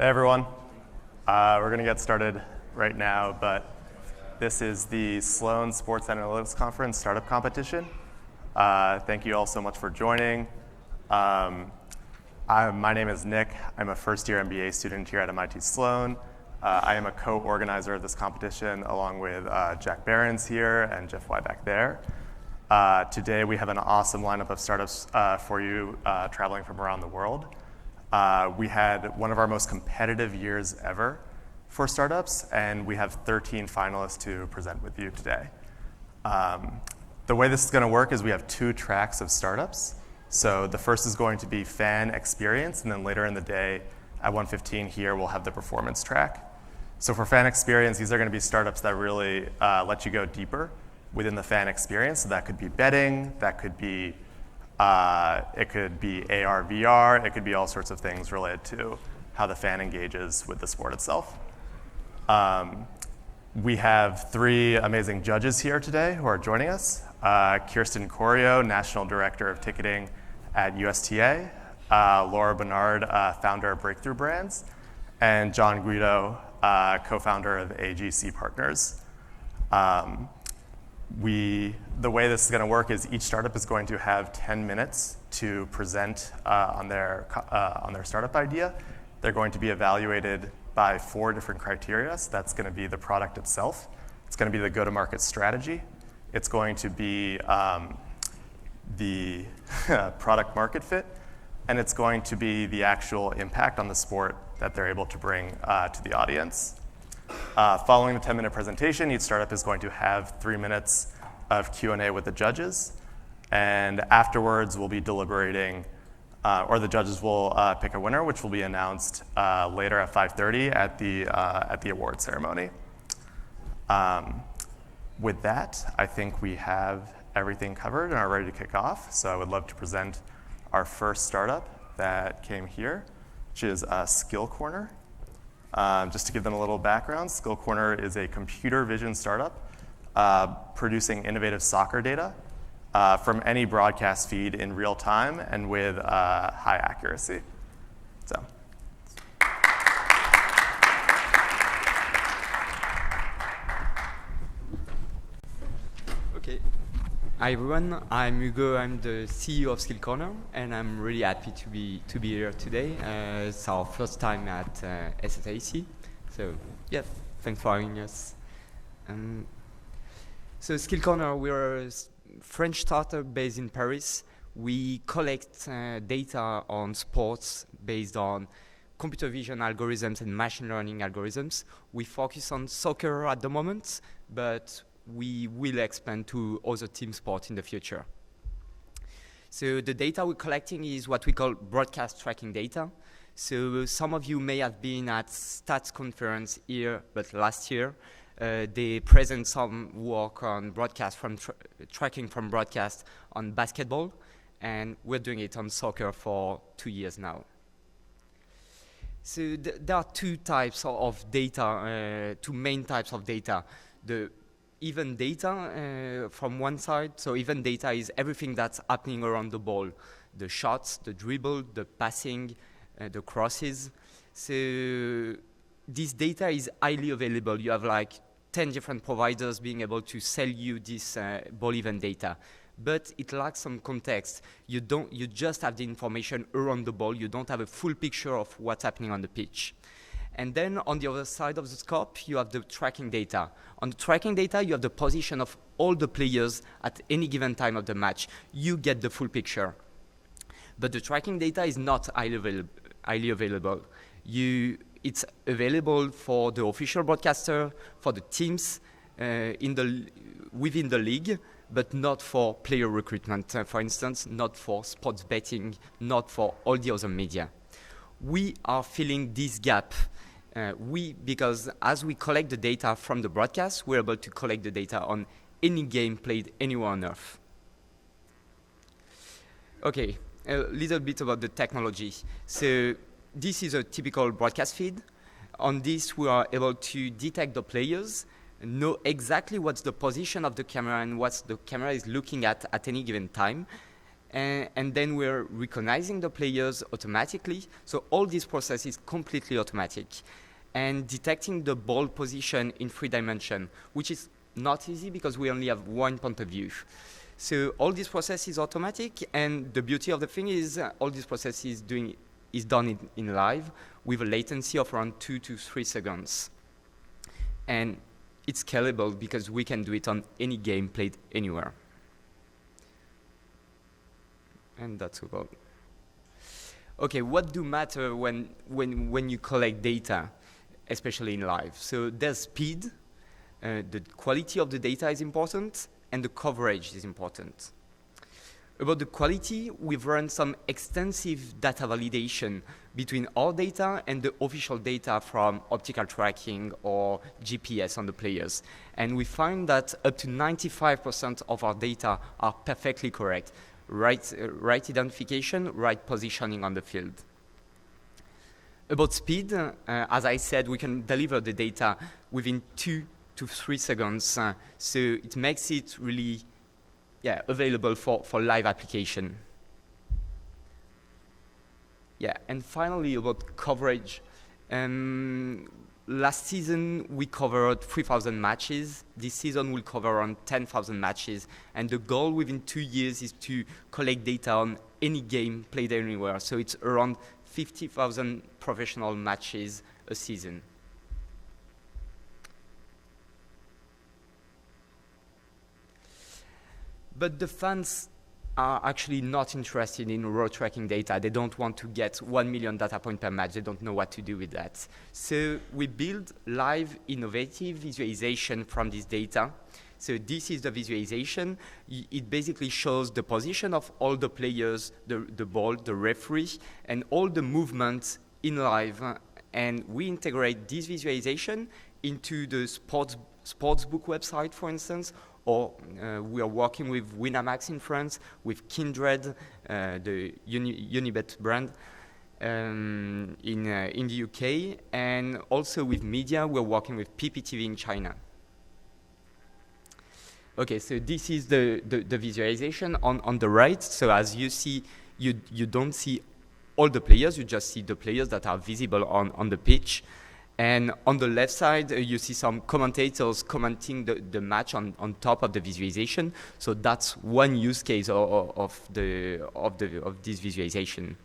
Hey everyone, we're going to get started right now, but this is the Sloan Sports Analytics Conference Startup Competition. Thank you all so much for joining. My name is Nick. I'm a first-year MBA student here at MIT Sloan. I am a co-organizer of this competition along with Jack Behrens here and Jeff White back there. Today we have an awesome lineup of startups for you traveling from around the world. We had one of our most competitive years ever for startups, and we have 13 finalists to present with you today. The way this is going to work is we have 2 tracks of startups. So the first is going to be fan experience, and then later in the day at 1:15 here we'll have the performance track. So for fan experience, these are going to be startups that really let you go deeper within the fan experience. So that could be betting, that could be it could be AR, VR, it could be all sorts of things related to how the fan engages with the sport itself. We have 3 amazing judges here today who are joining us. Kirsten Corio, National Director of Ticketing at USTA, Laura Bernard, founder of Breakthrough Brands, and John Guido, co-founder of AGC Partners. The way this is going to work is each startup is going to have 10 minutes to present on their startup idea. They're going to be evaluated by 4 different criteria. So that's going to be the product itself. It's going to be the go-to-market strategy. It's going to be the product market fit. And it's going to be the actual impact on the sport that they're able to bring to the audience. Following the 10-minute presentation, each startup is going to have 3 minutes of Q&A with the judges. And afterwards, we'll be deliberating, or the judges will pick a winner, which will be announced later at 5:30 at the award ceremony. With that, I think we have everything covered and are ready to kick off. So I would love to present our first startup that came here, which is SkillCorner. Just to give them a little background, SkillCorner is a computer vision startup producing innovative soccer data from any broadcast feed in real time and with high accuracy. So. Okay. Hi everyone, I'm Hugo. I'm the CEO of SkillCorner, and I'm really happy to be here today. It's our first time at SSAC, so yeah, thanks for having us. So SkillCorner, we're a French startup based in Paris. We collect data on sports based on computer vision algorithms and machine learning algorithms. We focus on soccer at the moment, but we will expand to other team sports in the future. So the data we're collecting is what we call broadcast tracking data. So some of you may have been at Stats conference here, but last year they present some work on broadcast tracking from broadcast on basketball, and we're doing it on soccer for 2 years now. So there are 2 types of data, 2 main types of data. The event data from one side. So event data is everything that's happening around the ball. The shots, the dribble, the passing, the crosses. So this data is highly available. You have like 10 different providers being able to sell you this ball event data. But it lacks some context. You just have the information around the ball. You don't have a full picture of what's happening on the pitch. And then on the other side of the scope, you have the tracking data. On the tracking data, you have the position of all the players at any given time of the match. You get the full picture. But the tracking data is not highly available. It's available for the official broadcaster, for the teams within the league, but not for player recruitment, for instance, not for sports betting, not for all the other media. We are filling this gap. Because as we collect the data from the broadcast, we're able to collect the data on any game played anywhere on Earth. Okay, a little bit about the technology. So this is a typical broadcast feed. On this, we are able to detect the players, know exactly what's the position of the camera and what the camera is looking at any given time. and then we're recognizing the players automatically. So all this process is completely automatic, and detecting the ball position in 3 dimensions, which is not easy because we only have one point of view. So all this process is automatic, and the beauty of the thing is all this process is done in live with a latency of around 2 to 3 seconds. And it's scalable because we can do it on any game played anywhere. And that's about. Okay, what do matter when you collect data, especially in live? So there's speed, the quality of the data is important, and the coverage is important. About the quality, we've run some extensive data validation between our data and the official data from optical tracking or GPS on the players. And we find that up to 95% of our data are perfectly correct. Right identification, right positioning on the field. About speed, as I said, we can deliver the data within 2 to 3 seconds, so it makes it really available for live application. Yeah, and finally about coverage. Last season we covered 3,000 matches. This season we'll cover around 10,000 matches. And the goal within 2 years is to collect data on any game played anywhere. So it's around 50,000 professional matches a season. But the fans are actually not interested in raw tracking data. They don't want to get 1 million data points per match. They don't know what to do with that. So we build live innovative visualization from this data. So this is the visualization. It basically shows the position of all the players, the ball, the referee, and all the movements in live. And we integrate this visualization into the sportsbook website, for instance, or we are working with Winamax in France, with Kindred, the Unibet brand in the UK, and also with media, we're working with PPTV in China. Okay, so this is the visualization on the right. So as you see, you don't see all the players, you just see the players that are visible on the pitch. And on the left side, you see some commentators commenting the match on top of the visualization. So that's one use case of this visualization.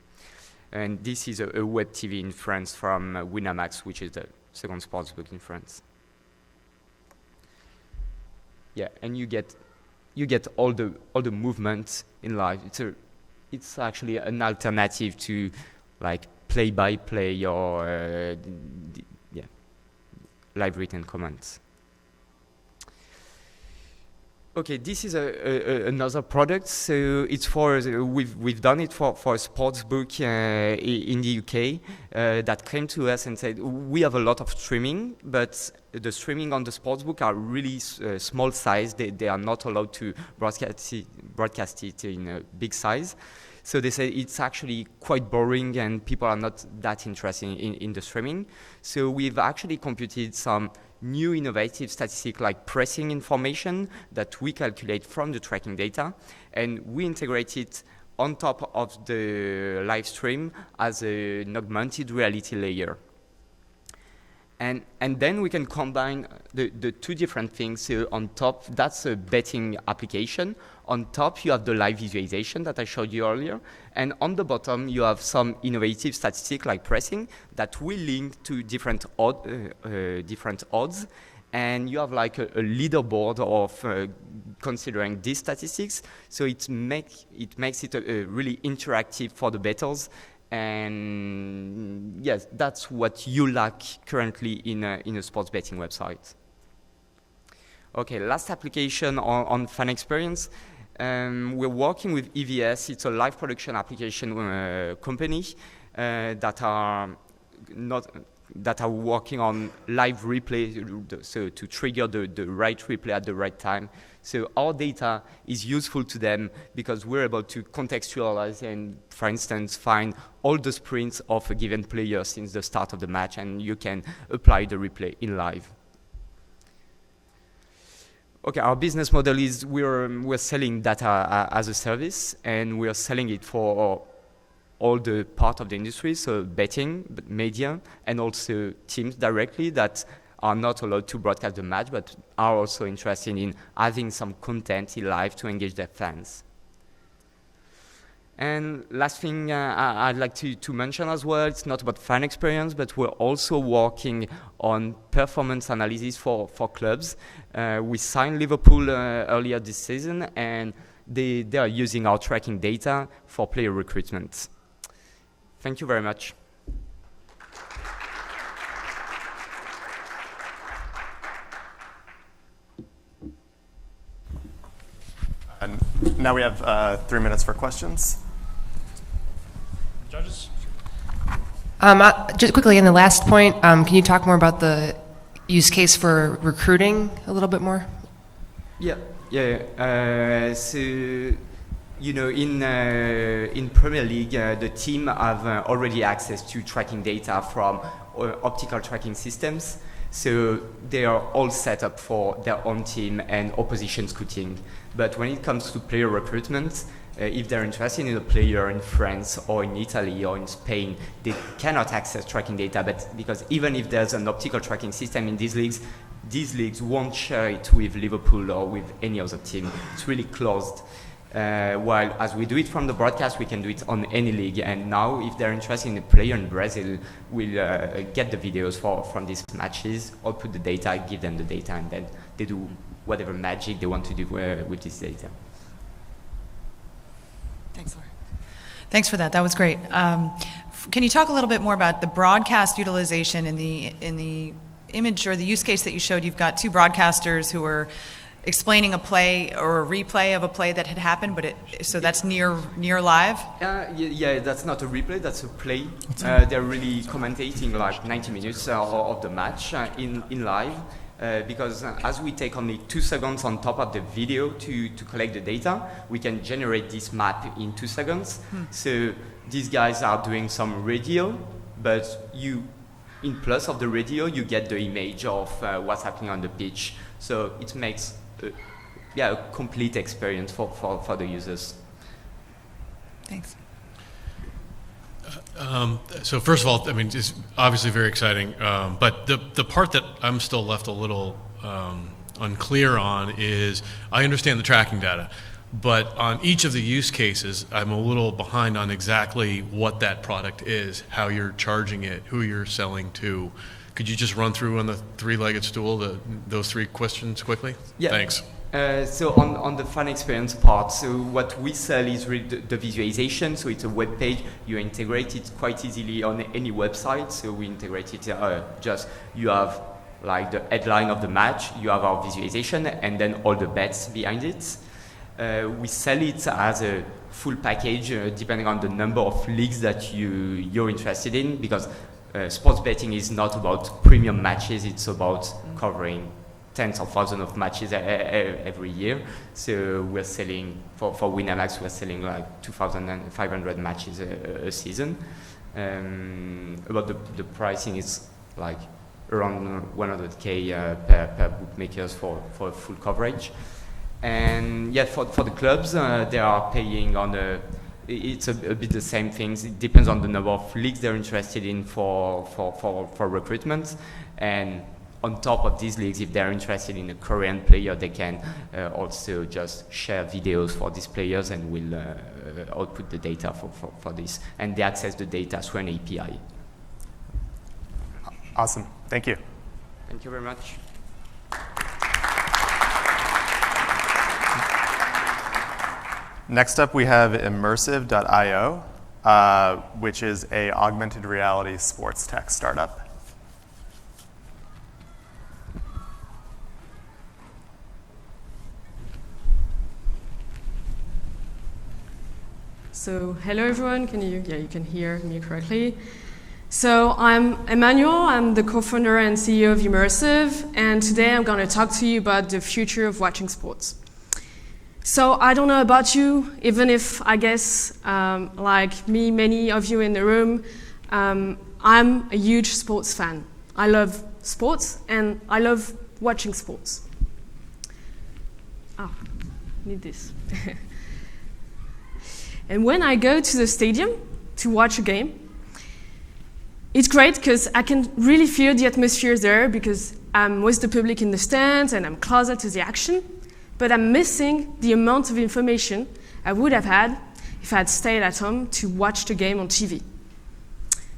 And this is a web TV in France from Winamax, which is the second sportsbook in France. Yeah, and you get all the movements in live. It's actually an alternative to like play-by-play or live written comments. Okay, this is another product. So it's we've done it for a sports book in the UK that came to us and said, we have a lot of streaming, but the streaming on the sports book are really small size. They are not allowed to broadcast it in a big size. So they say it's actually quite boring and people are not that interested in the streaming. So we've actually computed some new innovative statistics like pressing information that we calculate from the tracking data, and we integrate it on top of the live stream as an augmented reality layer. And then we can combine the two different things. So on top, that's a betting application. On top, you have the live visualization that I showed you earlier. And on the bottom, you have some innovative statistics like pressing that will link to different odds. And you have like a leaderboard of considering these statistics. So it makes it really interactive for the bettors. And yes, that's what you lack currently in a sports betting website. Okay, last application on fan experience. We're working with EVS. It's a live production application company that are working on live replay, so to trigger the right replay at the right time. So our data is useful to them because we're able to contextualize and, for instance, find all the sprints of a given player since the start of the match, and you can apply the replay in live. Okay, our business model is we're selling data as a service, and we're selling it for all the part of the industry, so betting, media, and also teams directly that are not allowed to broadcast the match, but are also interested in having some content in live to engage their fans. And last thing I'd like to mention as well, it's not about fan experience, but we're also working on performance analysis for clubs. We signed Liverpool earlier this season, and they are using our tracking data for player recruitment. Thank you very much. And now we have 3 minutes for questions. Judges? Just quickly, in the last point, can you talk more about the use case for recruiting a little bit more? So, you know, in Premier League, the team have already access to tracking data from optical tracking systems. So they are all set up for their own team and opposition scouting. But when it comes to player recruitment, if they're interested in a player in France or in Italy or in Spain, they cannot access tracking data. But because even if there's an optical tracking system in these leagues won't share it with Liverpool or with any other team. It's really closed. While as we do it from the broadcast, we can do it on any league. And now, if they're interested in a player in Brazil, we'll get the videos from these matches, output the data, give them the data, and then they do whatever magic they want to do with this data. Thanks, Laura. Thanks for that. That was great. Can you talk a little bit more about the broadcast utilization in the image or the use case that you showed? You've got two broadcasters who are explaining a play or a replay of a play that had happened, so that's near live? Yeah, that's not a replay, that's a play. They're really commentating like 90 minutes of the match in live. Because as we take only 2 seconds on top of the video to collect the data, we can generate this map in 2 seconds. So these guys are doing some radio, but in plus of the radio, you get the image of what's happening on the pitch. So it makes a complete experience for the users. Thanks. So first of all, I mean, it's obviously very exciting, but the part that I'm still left a little unclear on is I understand the tracking data, but on each of the use cases, I'm a little behind on exactly what that product is, how you're charging it, who you're selling to. Could you just run through on the three-legged stool those three questions quickly? Yeah. Thanks. So on the fan experience part, so what we sell is really the visualization. So it's a web page. You integrate it quite easily on any website. So we integrate it you have like the headline of the match, you have our visualization, and then all the bets behind it. We sell it as a full package depending on the number of leagues that you're interested in, because sports betting is not about premium matches, it's about covering tens of thousands of matches every year. So we're selling, for Winamax, we're selling like 2,500 matches a season. About the pricing is like around 100K per bookmakers for full coverage. And yeah, for the clubs, they are paying it's a bit the same things. It depends on the number of leagues they're interested in for recruitment. And on top of these leagues, if they're interested in a Korean player, they can also just share videos for these players, and we'll output the data for this. And they access the data through an API. Awesome. Thank you. Thank you very much. Next up, we have Immersive.io, which is an augmented reality sports tech startup. So hello everyone, you can hear me correctly. So I'm Emmanuel, I'm the co-founder and CEO of Immersive, and today I'm going to talk to you about the future of watching sports. So I don't know about you, even if I guess like me, many of you in the room, I'm a huge sports fan. I love sports and I love watching sports. need this. And when I go to the stadium to watch a game, it's great because I can really feel the atmosphere there because I'm with the public in the stands and I'm closer to the action, but I'm missing the amount of information I would have had if I had stayed at home to watch the game on TV.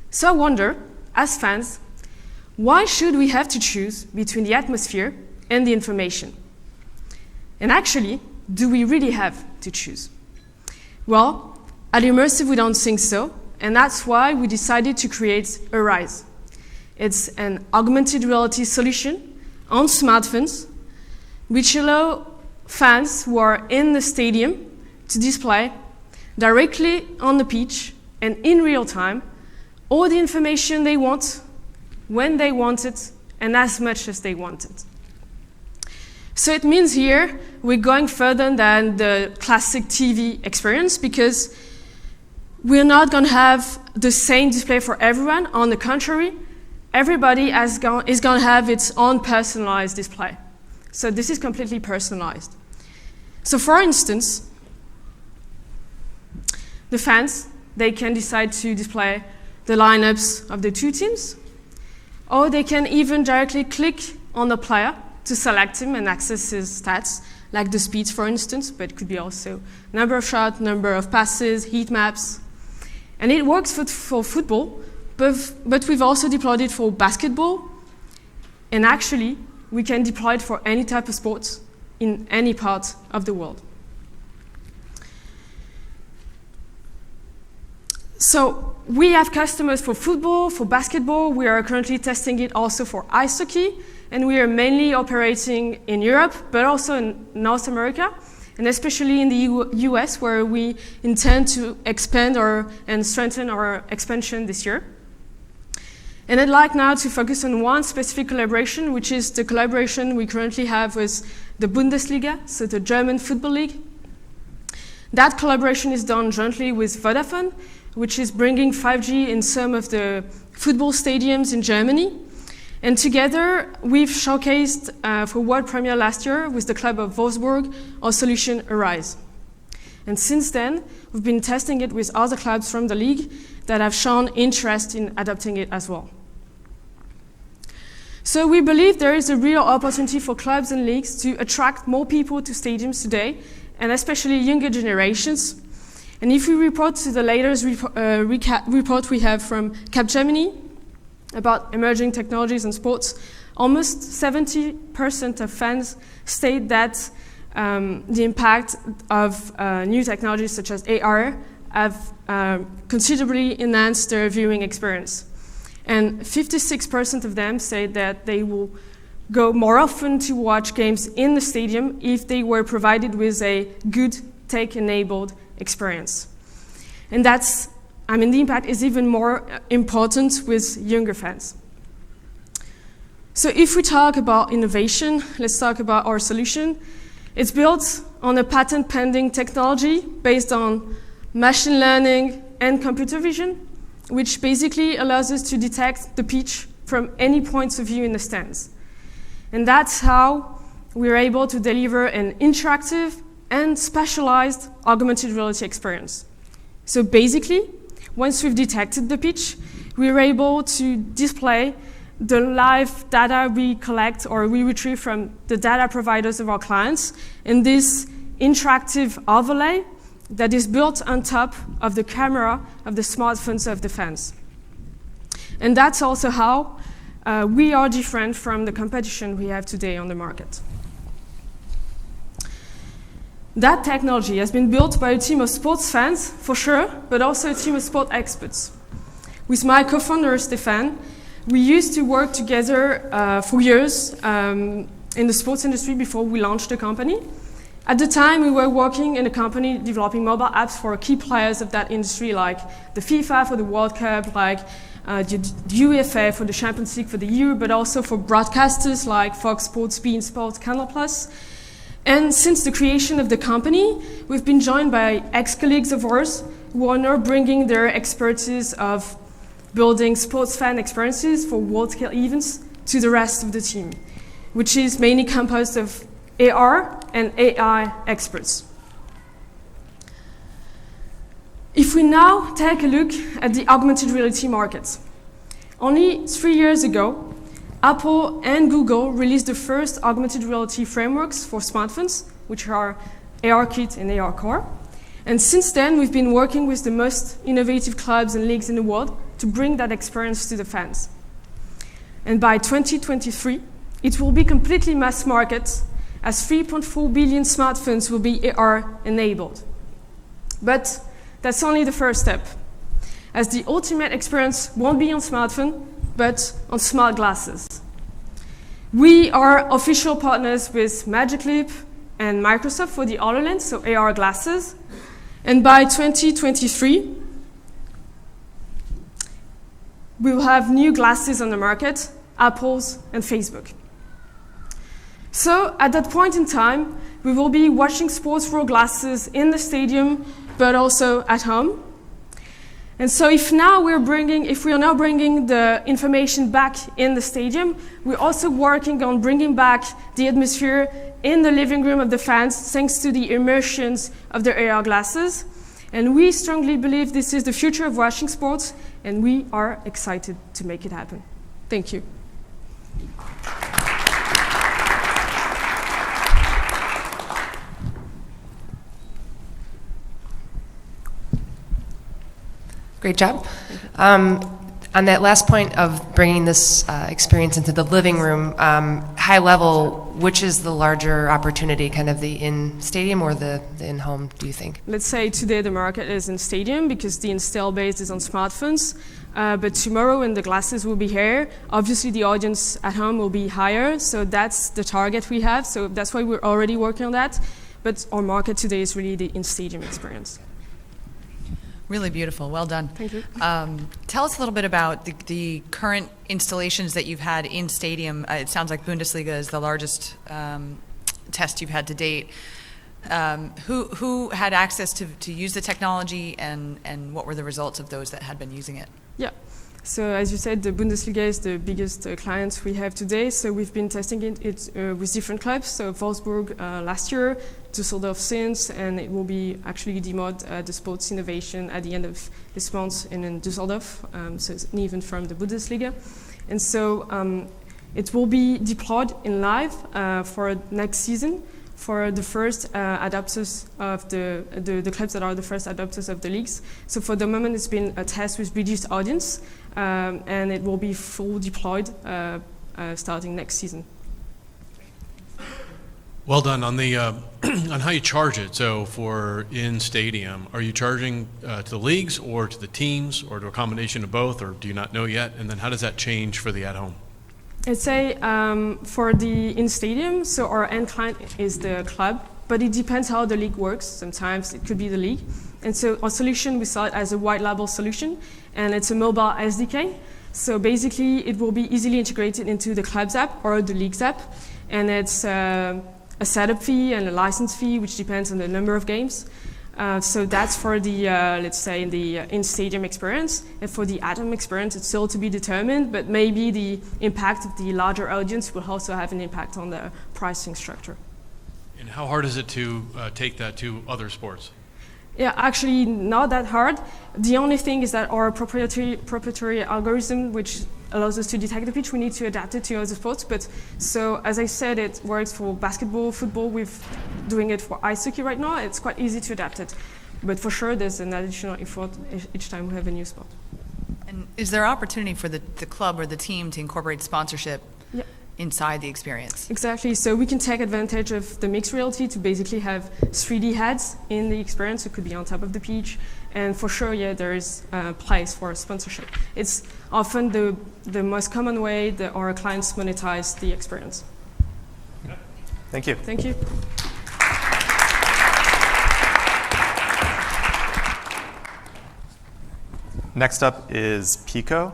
So I wonder, as fans, why should we have to choose between the atmosphere and the information? And actually, do we really have to choose? Well, at Immersive we don't think so, and that's why we decided to create Arise. It's an augmented reality solution on smartphones which allow fans who are in the stadium to display directly on the pitch and in real time all the information they want, when they want it, and as much as they want it. So it means here we're going further than the classic TV experience because we're not going to have the same display for everyone. On the contrary, everybody is going to have its own personalized display. So this is completely personalized. So for instance, the fans, they can decide to display the lineups of the two teams, or they can even directly click on the player to select him and access his stats, like the speeds, for instance, but it could be also number of shots, number of passes, heat maps. And it works for football, but we've also deployed it for basketball, and actually, we can deploy it for any type of sports in any part of the world. So we have customers for football, for basketball. We are currently testing it also for ice hockey, and we are mainly operating in Europe, but also in North America, and especially in the US, where we intend to expand and strengthen our expansion this year. And I'd like now to focus on one specific collaboration, which is the collaboration we currently have with the Bundesliga, so the German Football League. That collaboration is done jointly with Vodafone, which is bringing 5G in some of the football stadiums in Germany. And together, we've showcased for world premiere last year with the club of Wolfsburg our solution Arise. And since then, we've been testing it with other clubs from the league that have shown interest in adopting it as well. So we believe there is a real opportunity for clubs and leagues to attract more people to stadiums today, and especially younger generations. And if we report to the latest report we have from Capgemini about emerging technologies in sports, almost 70% of fans state that the impact of new technologies such as AR have considerably enhanced their viewing experience. And 56% of them say that they will go more often to watch games in the stadium if they were provided with a good tech-enabled experience. And the impact is even more important with younger fans. So if we talk about innovation, let's talk about our solution. It's built on a patent-pending technology based on machine learning and computer vision, which basically allows us to detect the pitch from any points of view in the stands. And that's how we're able to deliver an interactive and specialized augmented reality experience. So basically, once we've detected the pitch, we're able to display the live data we collect or we retrieve from the data providers of our clients in this interactive overlay that is built on top of the camera of the smartphones of the fans. And that's also how we are different from the competition we have today on the market. That technology has been built by a team of sports fans, for sure, but also a team of sport experts. With my co-founder, Stefan, we used to work together for years in the sports industry before we launched the company. At the time, we were working in a company developing mobile apps for key players of that industry, like the FIFA for the World Cup, like the UEFA for the Champions League for the Euro, but also for broadcasters like Fox Sports, beIN Sports, Canal Plus. And since the creation of the company, we've been joined by ex-colleagues of ours who are now bringing their expertise of building sports fan experiences for world-scale events to the rest of the team, which is mainly composed of AR and AI experts. If we now take a look at the augmented reality market, only 3 years ago, Apple and Google released the first augmented reality frameworks for smartphones, which are ARKit and ARCore. And since then, we've been working with the most innovative clubs and leagues in the world to bring that experience to the fans. And by 2023, it will be completely mass market, as 3.4 billion smartphones will be AR enabled. But that's only the first step, as the ultimate experience won't be on smartphone, but on smart glasses. We are official partners with Magic Leap and Microsoft for the HoloLens, so AR glasses. And by 2023, we will have new glasses on the market, Apple's and Facebook. So at that point in time, we will be watching sports through glasses in the stadium, but also at home. And so if we are now bringing the information back in the stadium, we're also working on bringing back the atmosphere in the living room of the fans, thanks to the immersions of the AR glasses. And we strongly believe this is the future of watching sports, and we are excited to make it happen. Thank you. Great job. On that last point of bringing this experience into the living room, high level, which is the larger opportunity, kind of the in-stadium or the in-home, do you think? Let's say today the market is in stadium because the install base is on smartphones. But tomorrow when the glasses will be here, obviously the audience at home will be higher. So that's the target we have. So that's why we're already working on that. But our market today is really the in-stadium experience. Really beautiful. Well done. Thank you. Tell us a little bit about the current installations that you've had in stadium. It sounds like Bundesliga is the largest test you've had to date. Who had access to use the technology, and what were the results of those that had been using it? Yeah. So as you said, the Bundesliga is the biggest client we have today. So we've been testing it with different clubs. So Wolfsburg last year, Düsseldorf since, and it will be actually demoed the sports innovation at the end of this month in Düsseldorf. So it's an event from the Bundesliga. And so it will be deployed in live for next season for the first adopters of the clubs that are the first adopters of the leagues. So for the moment, it's been a test with reduced audience, and it will be full deployed starting next season. Well done on the on how you charge it. So for in stadium, are you charging to the leagues or to the teams or to a combination of both, or do you not know yet? And then how does that change for the at home? I'd say for the in stadium, so our end client is the club, but it depends how the league works. Sometimes it could be the league. And so our solution, we saw it as a white label solution, and it's a mobile SDK. So basically, it will be easily integrated into the club's app or the league's app, and it's a setup fee and a license fee, which depends on the number of games. So that's for the, let's say, the in-stadium experience. And for the at-home experience, it's still to be determined, but maybe the impact of the larger audience will also have an impact on the pricing structure. And how hard is it to take that to other sports? Yeah, actually not that hard. The only thing is that our proprietary algorithm, which allows us to detect the pitch, we need to adapt it to other sports. But so, as I said, it works for basketball, football. We're doing it for ice hockey right now. It's quite easy to adapt it. But for sure, there's an additional effort each time we have a new sport. And is there opportunity for the club or the team to incorporate sponsorship inside the experience? Exactly. So we can take advantage of the mixed reality to basically have 3D heads in the experience. It could be on top of the pitch. And for sure, yeah, there is a place for sponsorship. It's often the most common way that our clients monetize the experience. Thank you. Thank you. Next up is Pico,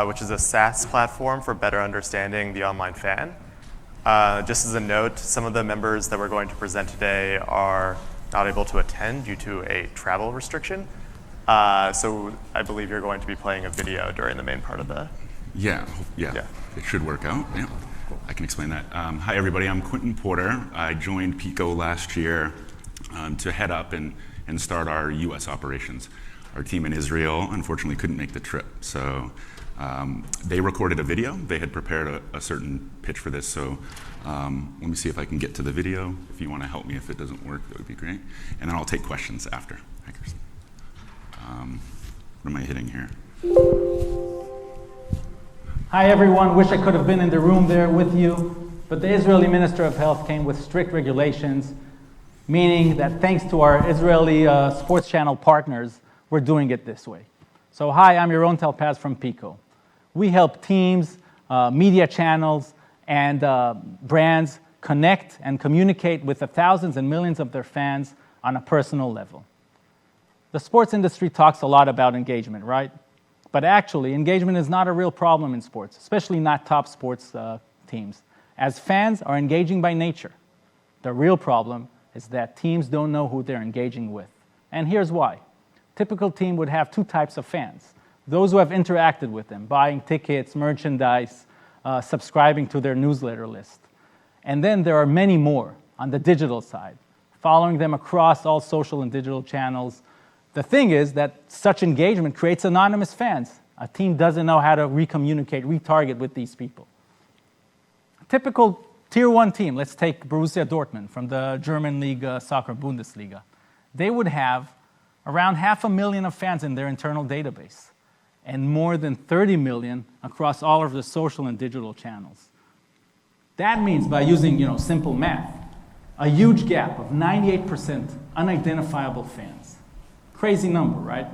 which is a SaaS platform for better understanding the online fan. Just as a note, some of the members that we're going to present today are not able to attend due to a travel restriction. So I believe you're going to be playing a video during the main part of the... Yeah. It should work out, yeah. I can explain that. Hi, everybody. I'm Quentin Porter. I joined Pico last year to head up and start our U.S. operations. Our team in Israel, unfortunately, couldn't make the trip. So they recorded a video. They had prepared a certain pitch for this. So let me see if I can get to the video. If you want to help me if it doesn't work, that would be great. And then I'll take questions after. Hi, Kirsten. What am I hitting here? Hi, everyone. Wish I could have been in the room there with you. But the Israeli Minister of Health came with strict regulations, meaning that thanks to our Israeli sports channel partners, we're doing it this way. So hi, I'm Yaron Talpaz from Pico. We help teams, media channels, and brands connect and communicate with the thousands and millions of their fans on a personal level. The sports industry talks a lot about engagement, right? But actually, engagement is not a real problem in sports, especially not top sports teams, as fans are engaging by nature. The real problem is that teams don't know who they're engaging with. And here's why. Typical team would have two types of fans. Those who have interacted with them, buying tickets, merchandise, subscribing to their newsletter list. And then there are many more on the digital side, following them across all social and digital channels. The thing is that such engagement creates anonymous fans. A team doesn't know how to recommunicate, retarget with these people. A typical Tier 1 team, let's take Borussia Dortmund from the German League Soccer Bundesliga. They would have around 500,000 of fans in their internal database, and more than 30 million across all of the social and digital channels. That means, by using simple math, a huge gap of 98% unidentifiable fans. Crazy number, right?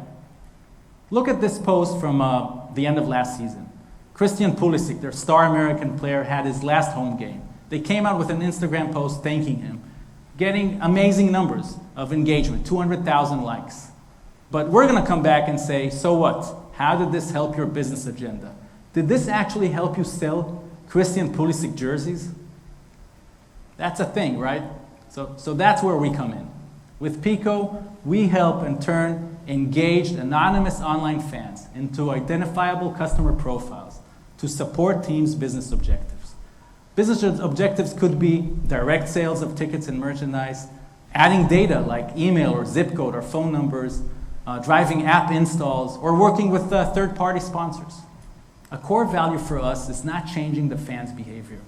Look at this post from the end of last season. Christian Pulisic, their star American player, had his last home game. They came out with an Instagram post thanking him, getting amazing numbers of engagement, 200,000 likes. But we're going to come back and say, so what? How did this help your business agenda? Did this actually help you sell Christian Pulisic jerseys? That's a thing, right? So that's where we come in. With Pico, we help and turn engaged, anonymous online fans into identifiable customer profiles to support teams' business objectives. Business objectives could be direct sales of tickets and merchandise, adding data like email or zip code or phone numbers, driving app installs, or working with third-party sponsors. A core value for us is not changing the fans' behavior.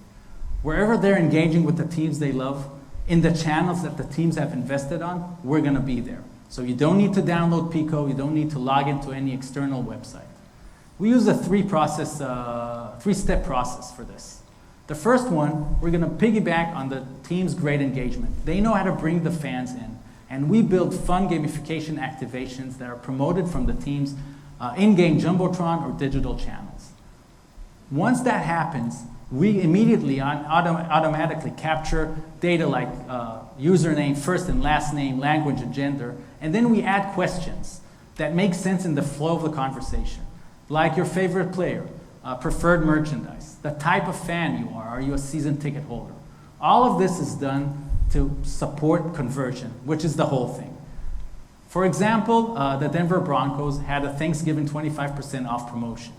Wherever they're engaging with the teams they love, in the channels that the teams have invested on, we're going to be there. So you don't need to download Pico, you don't need to log into any external website. We use a three-step process for this. The first one, we're going to piggyback on the team's great engagement. They know how to bring the fans in, and we build fun gamification activations that are promoted from the team's in-game Jumbotron or digital channels. Once that happens, we immediately automatically capture data like username, first and last name, language, and gender, and then we add questions that make sense in the flow of the conversation, like your favorite player, preferred merchandise, the type of fan you are you a season ticket holder? All of this is done to support conversion, which is the whole thing. For example, the Denver Broncos had a Thanksgiving 25% off promotion.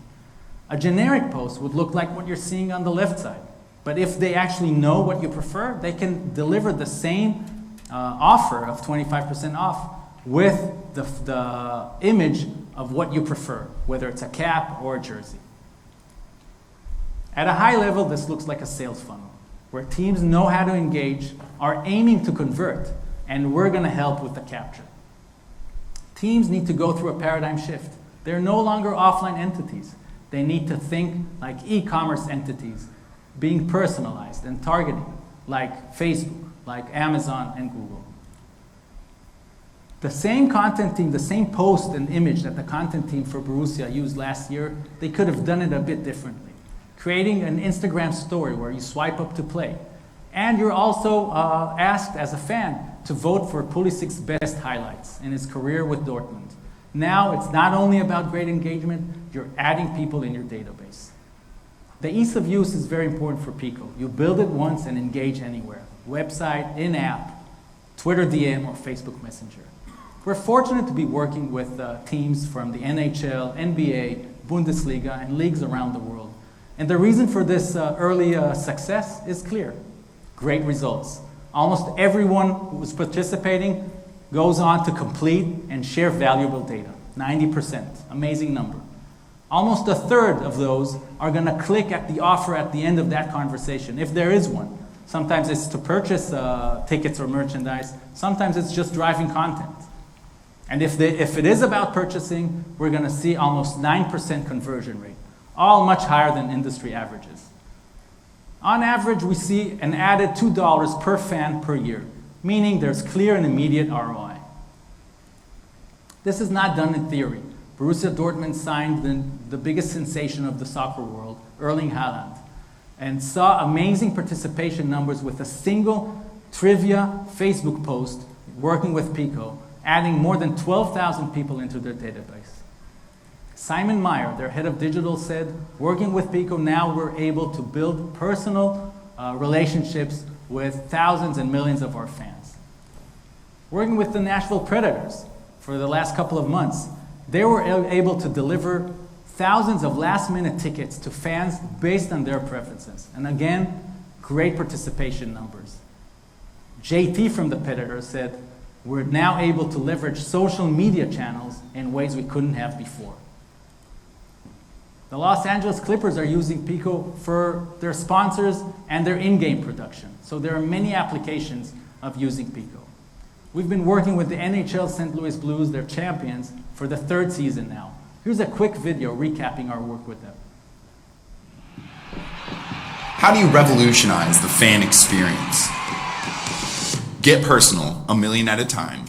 A generic post would look like what you're seeing on the left side. But if they actually know what you prefer, they can deliver the same offer of 25% off with the image of what you prefer, whether it's a cap or a jersey. At a high level, this looks like a sales funnel, where teams know how to engage, are aiming to convert, and we're going to help with the capture. Teams need to go through a paradigm shift. They're no longer offline entities. They need to think like e-commerce entities, being personalized and targeting, like Facebook, like Amazon and Google. The same content team, the same post and image that the content team for Borussia used last year, they could have done it a bit differently. Creating an Instagram story where you swipe up to play. And you're also asked as a fan to vote for Pulisic's best highlights in his career with Dortmund. Now it's not only about great engagement, you're adding people in your database. The ease of use is very important for Pico. You build it once and engage anywhere. Website, in-app, Twitter DM, or Facebook Messenger. We're fortunate to be working with teams from the NHL, NBA, Bundesliga, and leagues around the world. And the reason for this early success is clear. Great results. Almost everyone who was participating goes on to complete and share valuable data. 90%, amazing number. Almost a third of those are going to click at the offer at the end of that conversation, if there is one. Sometimes it's to purchase tickets or merchandise. Sometimes it's just driving content. And if it is about purchasing, we're going to see almost 9% conversion rate, all much higher than industry averages. On average, we see an added $2 per fan per year, meaning there's clear and immediate ROI. This is not done in theory. Borussia Dortmund signed the biggest sensation of the soccer world, Erling Haaland, and saw amazing participation numbers with a single trivia Facebook post working with Pico, adding more than 12,000 people into their database. Simon Meyer, their head of digital, said, working with Pico now we're able to build personal relationships with thousands and millions of our fans. Working with the Nashville Predators for the last couple of months, they were able to deliver thousands of last-minute tickets to fans based on their preferences. And again, great participation numbers. JT from the Predators said, we're now able to leverage social media channels in ways we couldn't have before. The Los Angeles Clippers are using Pico for their sponsors and their in-game production. So there are many applications of using Pico. We've been working with the NHL St. Louis Blues, their champions, for the 3rd season now. Here's a quick video recapping our work with them. How do you revolutionize the fan experience? Get personal, a million at a time.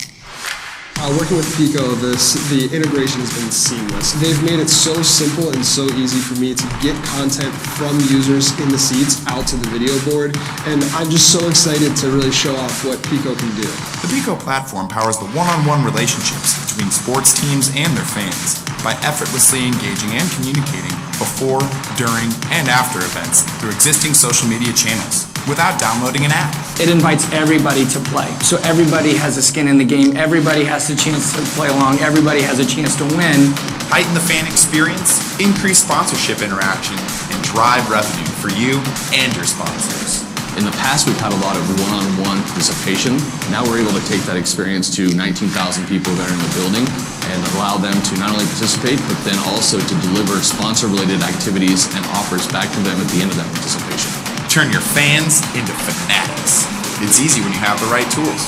Working with Pico, the integration has been seamless. They've made it so simple and so easy for me to get content from users in the seats out to the video board, and I'm just so excited to really show off what Pico can do. The Pico platform powers the one-on-one relationships between sports teams and their fans by effortlessly engaging and communicating before, during, and after events through existing social media channels without downloading an app. It invites everybody to play. So everybody has a skin in the game, everybody has a chance to play along, everybody has a chance to win. Heighten the fan experience, increase sponsorship interaction, and drive revenue for you and your sponsors. In the past, we've had a lot of one-on-one participation. Now we're able to take that experience to 19,000 people that are in the building and allow them to not only participate, but then also to deliver sponsor-related activities and offers back to them at the end of that participation. Turn your fans into fanatics. It's easy when you have the right tools.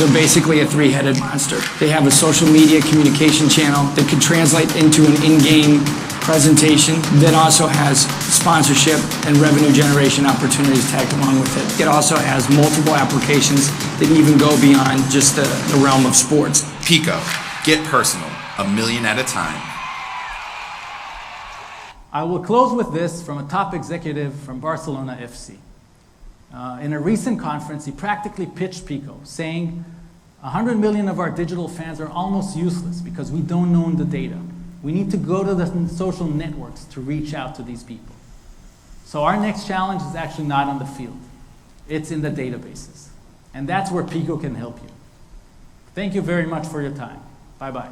They're basically a three-headed monster. They have a social media communication channel that could translate into an in-game presentation that also has sponsorship and revenue generation opportunities tagged along with it. It also has multiple applications that even go beyond just the realm of sports. Pico, get personal, a million at a time. I will close with this from a top executive from Barcelona FC. In a recent conference, he practically pitched Pico, saying 100 million of our digital fans are almost useless because we don't own the data. We need to go to the social networks to reach out to these people. So our next challenge is actually not on the field. It's in the databases. And that's where Pico can help you. Thank you very much for your time. Bye-bye.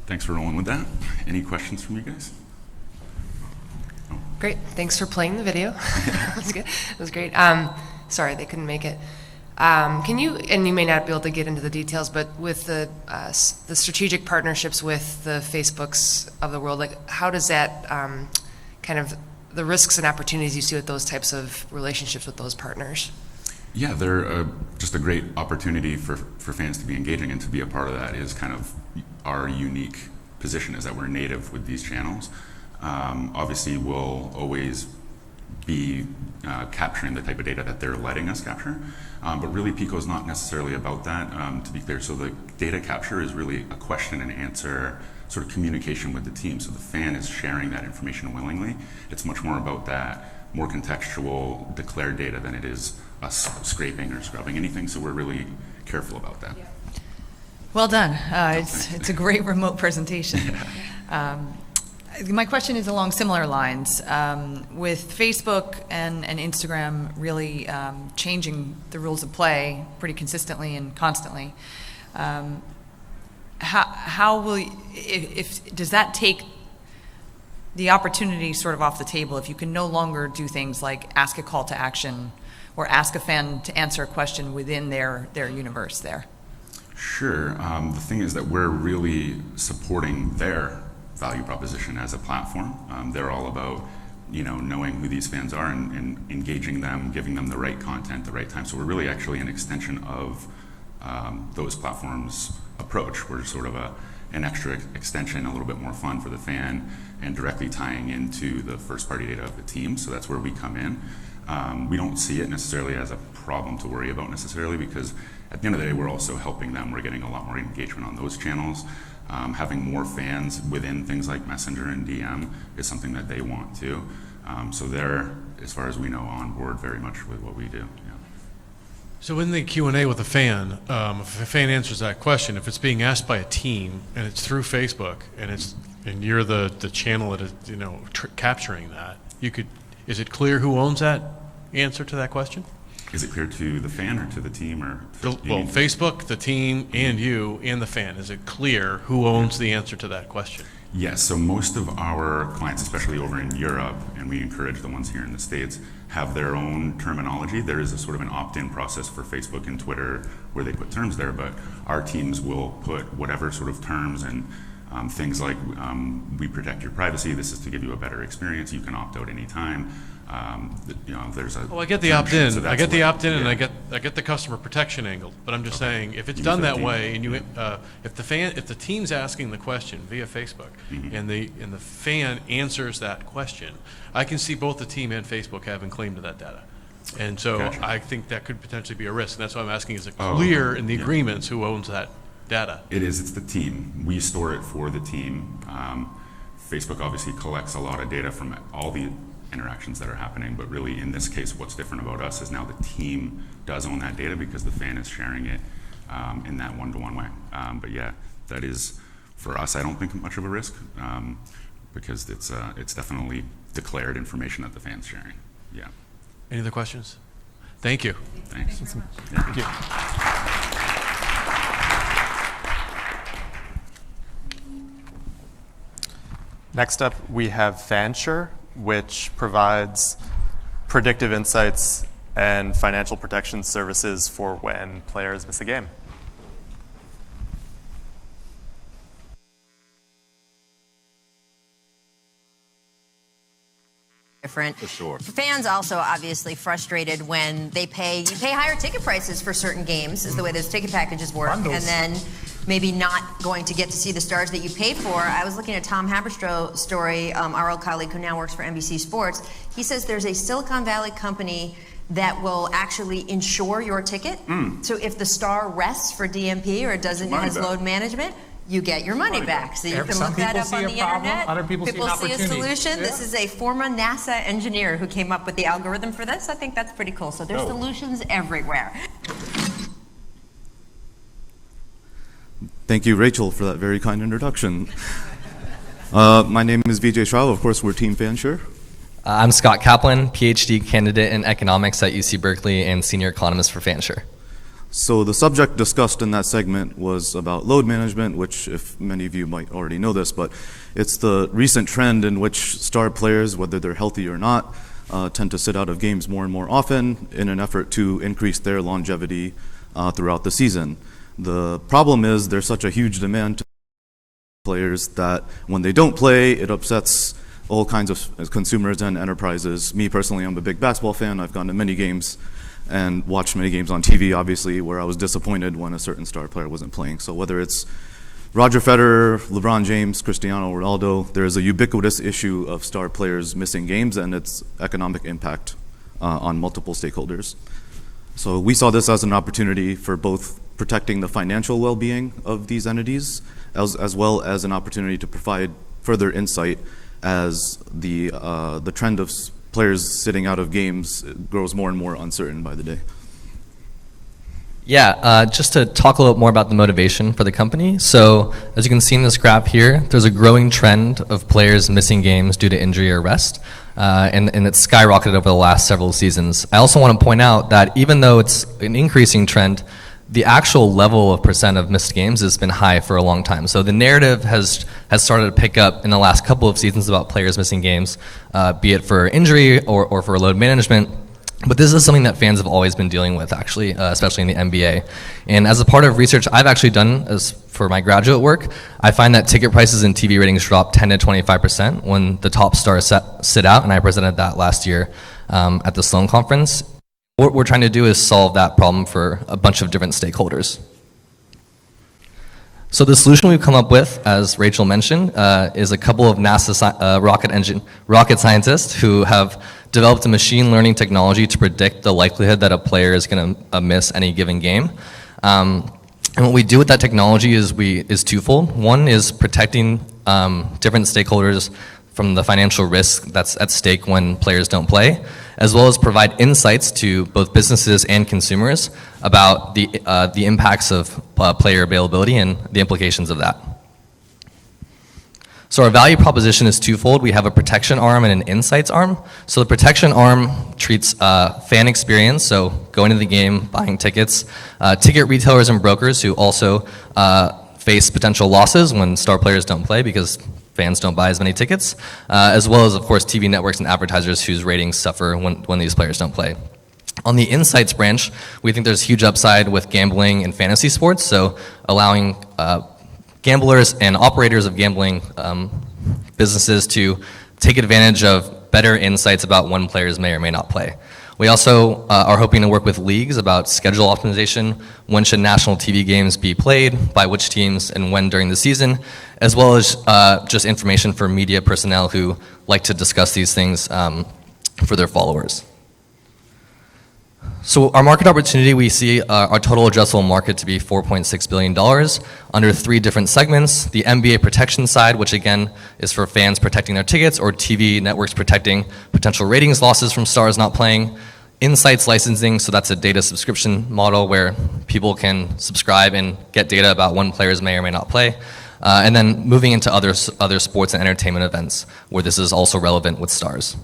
Thanks for rolling with that. Any questions from you guys? Great. Thanks for playing the video. That was good. It was great. Sorry, they couldn't make it. Can you, and you may not be able to get into the details, but with the strategic partnerships with the Facebooks of the world, like how does that kind of the risks and opportunities you see with those types of relationships with those partners? Yeah, they're just a great opportunity for fans to be engaging, and to be a part of that is kind of our unique position, is that we're native with these channels. Obviously, we'll always be capturing the type of data that they're letting us capture, but really Pico is not necessarily about that, to be clear. So the data capture is really a question and answer sort of communication with the team, so the fan is sharing that information willingly. It's much more about that more contextual declared data than it is us scraping or scrubbing anything, so we're really careful about that. Yeah. Well done. It's a great remote presentation. My question is along similar lines. With Facebook and Instagram really changing the rules of play pretty consistently and constantly, how will if does that take the opportunity sort of off the table if you can no longer do things like ask a call to action or ask a fan to answer a question within their universe there? Sure. The thing is that we're really supporting their value proposition as a platform. They're all about, knowing who these fans are and engaging them, giving them the right content, the right time. So we're really actually an extension of those platforms' approach. We're sort of an extra extension, a little bit more fun for the fan, and directly tying into the first-party data of the team. So that's where we come in. We don't see it necessarily as a problem to worry about necessarily, because at the end of the day, we're also helping them. We're getting a lot more engagement on those channels. Having more fans within things like Messenger and DM is something that they want too. So they're, as far as we know, on board very much with what we do. Yeah. So in the Q&A with a fan, if a fan answers that question, if it's being asked by a team and it's through Facebook and you're the channel that is capturing that, is it clear who owns that answer to that question? Is it clear to the fan or to the team or? Well, Facebook, the team, and you, and the fan. Is it clear who owns the answer to that question? Yes, so most of our clients, especially over in Europe, and we encourage the ones here in the States, have their own terminology. There is a sort of an opt-in process for Facebook and Twitter where they put terms there, but our teams will put whatever sort of terms and things like we protect your privacy, this is to give you a better experience, you can opt out anytime. There's a. Well, I get the opt-in. So I get the opt-in, and I get the customer protection angle. But I'm just saying, if it's done that way, and if the team's asking the question via Facebook, and the fan answers that question, I can see both the team and Facebook having claim to that data. And so I think that could potentially be a risk. And that's why I'm asking: is it clear in the agreements who owns that data? It is. It's the team. We store it for the team. Facebook obviously collects a lot of data from all the interactions that are happening, but really in this case what's different about us is now the team does own that data because the fan is sharing it in that one-to-one way. But yeah, that is, for us, I don't think much of a risk because it's definitely declared information that the fan's sharing. Yeah. Any other questions? Thank you. Thanks. Thank you. Next up, we have Fansure, which provides predictive insights and financial protection services for when players miss a game. Different. For sure. Fans also obviously frustrated when you pay higher ticket prices for certain games, is the way those ticket packages work, Bundles. and then maybe not going to get to see the stars that you paid for. I was looking at Tom Haberstroh's story, our old colleague who now works for NBC Sports. He says there's a Silicon Valley company that will actually insure your ticket. So if the star rests for DMP or has load management, you get your money back. So you can look that up on the internet. Other people see an see a opportunity. solution. Yeah. This is a former NASA engineer who came up with the algorithm for this. I think that's pretty cool. So there's solutions everywhere. Thank you, Rachel, for that very kind introduction. My name is Vijay Shrao. Of course, we're Team Fansure. I'm Scott Kaplan, PhD candidate in economics at UC Berkeley and senior economist for Fansure. So the subject discussed in that segment was about load management, which, if many of you might already know this, but it's the recent trend in which star players, whether they're healthy or not, tend to sit out of games more and more often in an effort to increase their longevity throughout the season. The problem is there's such a huge demand to players that when they don't play, it upsets all kinds of consumers and enterprises. Me personally, I'm a big basketball fan. I've gone to many games and watched many games on TV, obviously, where I was disappointed when a certain star player wasn't playing. So whether it's Roger Federer, LeBron James, Cristiano Ronaldo, there is a ubiquitous issue of star players missing games and its economic impact on multiple stakeholders. So we saw this as an opportunity for both protecting the financial well-being of these entities, as well as an opportunity to provide further insight as the trend of players sitting out of games grows more and more uncertain by the day. Yeah, just to talk a little bit more about the motivation for the company. So as you can see in this graph here, there's a growing trend of players missing games due to injury or rest, and it's skyrocketed over the last several seasons. I also want to point out that even though it's an increasing trend, the actual level of percent of missed games has been high for a long time. So the narrative has started to pick up in the last couple of seasons about players missing games, be it for injury or for load management. But this is something that fans have always been dealing with, actually, especially in the NBA. And as a part of research I've actually done as for my graduate work, I find that ticket prices and TV ratings drop 10 to 25% when the top stars sit out, and I presented that last year at the Sloan Conference. What we're trying to do is solve that problem for a bunch of different stakeholders. So the solution we've come up with, as Rachel mentioned, is a couple of NASA rocket scientists who have developed a machine learning technology to predict the likelihood that a player is going to miss any given game. And what we do with that technology is twofold. One is protecting different stakeholders from the financial risk that's at stake when players don't play, as well as provide insights to both businesses and consumers about the impacts of player availability and the implications of that. So our value proposition is twofold. We have a protection arm and an insights arm. So the protection arm treats fan experience, so going to the game, buying tickets, ticket retailers and brokers who also face potential losses when star players don't play because fans don't buy as many tickets, as well as, of course, TV networks and advertisers whose ratings suffer when these players don't play. On the insights branch, we think there's huge upside with gambling and fantasy sports, so allowing gamblers and operators of gambling businesses to take advantage of better insights about when players may or may not play. We also are hoping to work with leagues about schedule optimization, when should national TV games be played, by which teams, and when during the season, as well as just information for media personnel who like to discuss these things for their followers. So our market opportunity, we see our total addressable market to be $4.6 billion under 3 different segments. The NBA protection side, which again is for fans protecting their tickets, or TV networks protecting potential ratings losses from stars not playing. Insights licensing, so that's a data subscription model where people can subscribe and get data about when players may or may not play. And then moving into other sports and entertainment events where this is also relevant with stars.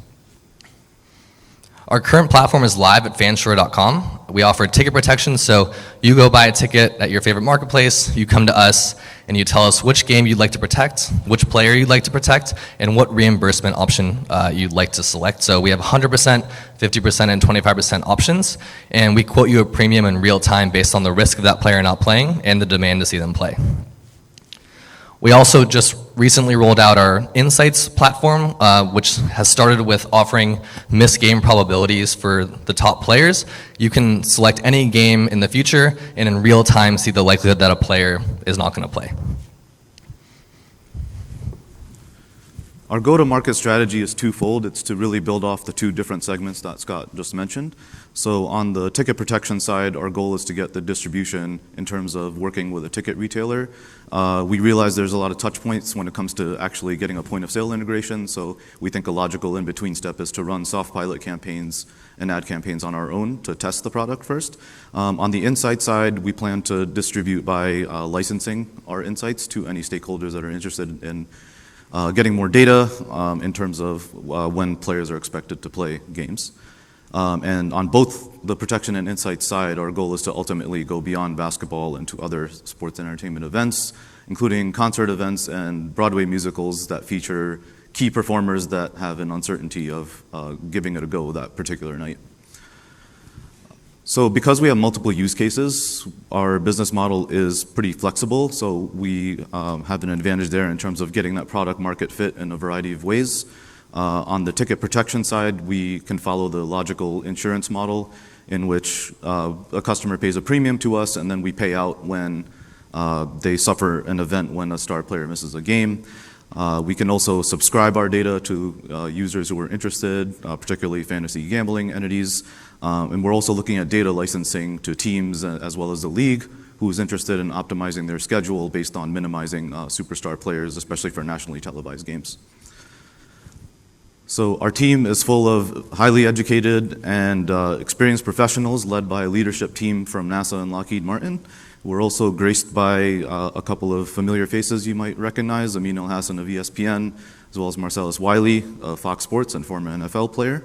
Our current platform is live at fansure.com. We offer ticket protection, so you go buy a ticket at your favorite marketplace, you come to us, and you tell us which game you'd like to protect, which player you'd like to protect, and what reimbursement option you'd like to select. So we have 100%, 50%, and 25% options, and we quote you a premium in real time based on the risk of that player not playing and the demand to see them play. We also just recently rolled out our Insights platform, which has started with offering missed game probabilities for the top players. You can select any game in the future and in real time see the likelihood that a player is not going to play. Our go-to-market strategy is twofold. It's to really build off the 2 different segments that Scott just mentioned. So on the ticket protection side, our goal is to get the distribution in terms of working with a ticket retailer. We realize there's a lot of touch points when it comes to actually getting a point of sale integration, so we think a logical in-between step is to run soft pilot campaigns and ad campaigns on our own to test the product first. On the insight side, we plan to distribute by licensing our insights to any stakeholders that are interested in getting more data in terms of when players are expected to play games. And on both the protection and insight side, our goal is to ultimately go beyond basketball into other sports and entertainment events, including concert events and Broadway musicals that feature key performers that have an uncertainty of giving it a go that particular night. So because we have multiple use cases, our business model is pretty flexible, so we have an advantage there in terms of getting that product market fit in a variety of ways. On the ticket protection side, we can follow the logical insurance model in which a customer pays a premium to us and then we pay out when they suffer an event when a star player misses a game. We can also subscribe our data to users who are interested, particularly fantasy gambling entities. And we're also looking at data licensing to teams as well as the league who's interested in optimizing their schedule based on minimizing superstar players, especially for nationally televised games. So our team is full of highly educated and experienced professionals led by a leadership team from NASA and Lockheed Martin. We're also graced by a couple of familiar faces you might recognize, Amin El-Hassan of ESPN, as well as Marcellus Wiley of Fox Sports and former NFL player.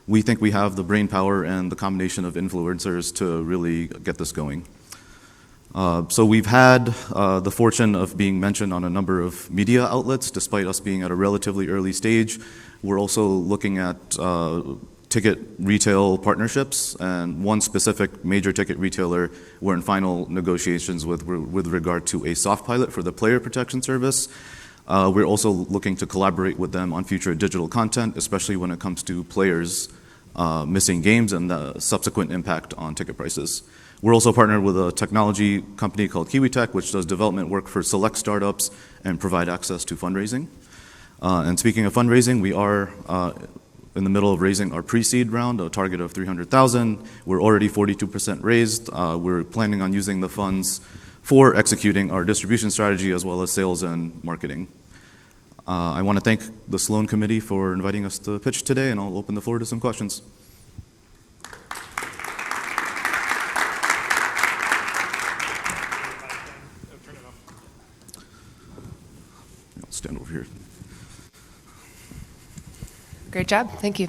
We think we have the brain power and the combination of influencers to really get this going. So we've had the fortune of being mentioned on a number of media outlets, despite us being at a relatively early stage. We're also looking at ticket retail partnerships, and one specific major ticket retailer we're in final negotiations with regard to a soft pilot for the player protection service. We're also looking to collaborate with them on future digital content, especially when it comes to players missing games and the subsequent impact on ticket prices. We're also partnered with a technology company called KiwiTech, which does development work for select startups and provide access to fundraising. And speaking of fundraising, we are in the middle of raising our pre-seed round, a target of $300,000. We're already 42% raised. We're planning on using the funds for executing our distribution strategy as well as sales and marketing. I want to thank the Sloan Committee for inviting us to pitch today, and I'll open the floor to some questions. I'll stand over here. Great job. Thank you.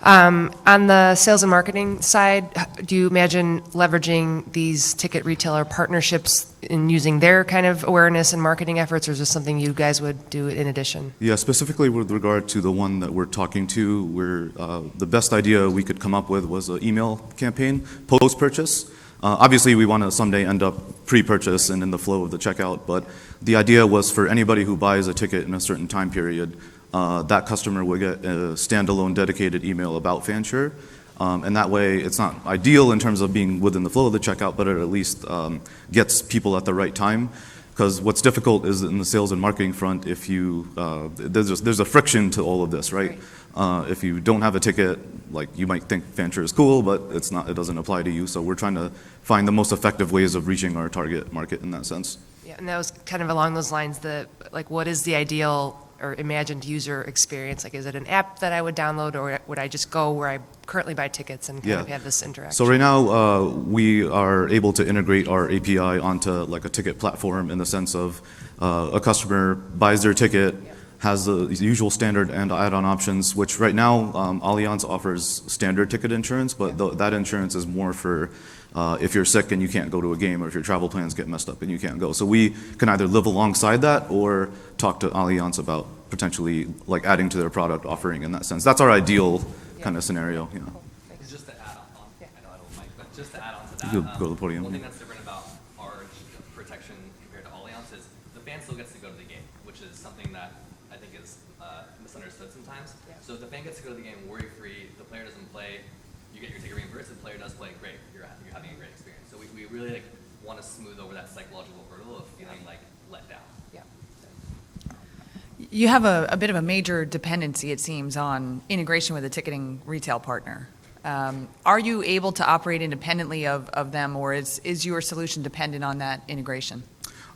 On the sales and marketing side, do you imagine leveraging these ticket retailer partnerships in using their kind of awareness and marketing efforts, or is this something you guys would do in addition? Yeah, specifically with regard to the one that we're talking to, the best idea we could come up with was an email campaign post-purchase. Obviously, we want to someday end up pre-purchase and in the flow of the checkout, but the idea was for anybody who buys a ticket in a certain time period, that customer would get a standalone dedicated email about Fansure. And that way, it's not ideal in terms of being within the flow of the checkout, but it at least gets people at the right time. Because what's difficult is in the sales and marketing front, if you there's a friction to all of this, right? If you don't have a ticket, like you might think Fansure is cool, but it's not. It doesn't apply to you. So we're trying to find the most effective ways of reaching our target market in that sense. Yeah, and that was kind of along those lines. What is the ideal or imagined user experience? Like, is it an app that I would download, or would I just go where I currently buy tickets and kind of have this interaction? So right now, we are able to integrate our API onto like a ticket platform in the sense of a customer buys their ticket, has the usual standard and add-on options, which right now Allianz offers standard ticket insurance, but that insurance is more for if you're sick and you can't go to a game, or if your travel plans get messed up and you can't go. So we can either live alongside that or talk to Allianz about potentially like adding to their product offering in that sense. That's our ideal kind of scenario. You know. Just to add on, I know I don't like, but just to add on to that, you could go to the podium. One thing that's different about our protection compared to Allianz is the fan still gets to go to the game, which is something that I think is misunderstood sometimes. So if the fan gets to go to the game worry-free, the player doesn't play, you get your ticket reimbursed, the player does play, great, you're having a great experience. So we really want to smooth over that psychological hurdle of feeling like let down. Yeah. You have a bit of a major dependency, it seems, on integration with a ticketing retail partner. Are you able to operate independently of them, or is your solution dependent on that integration?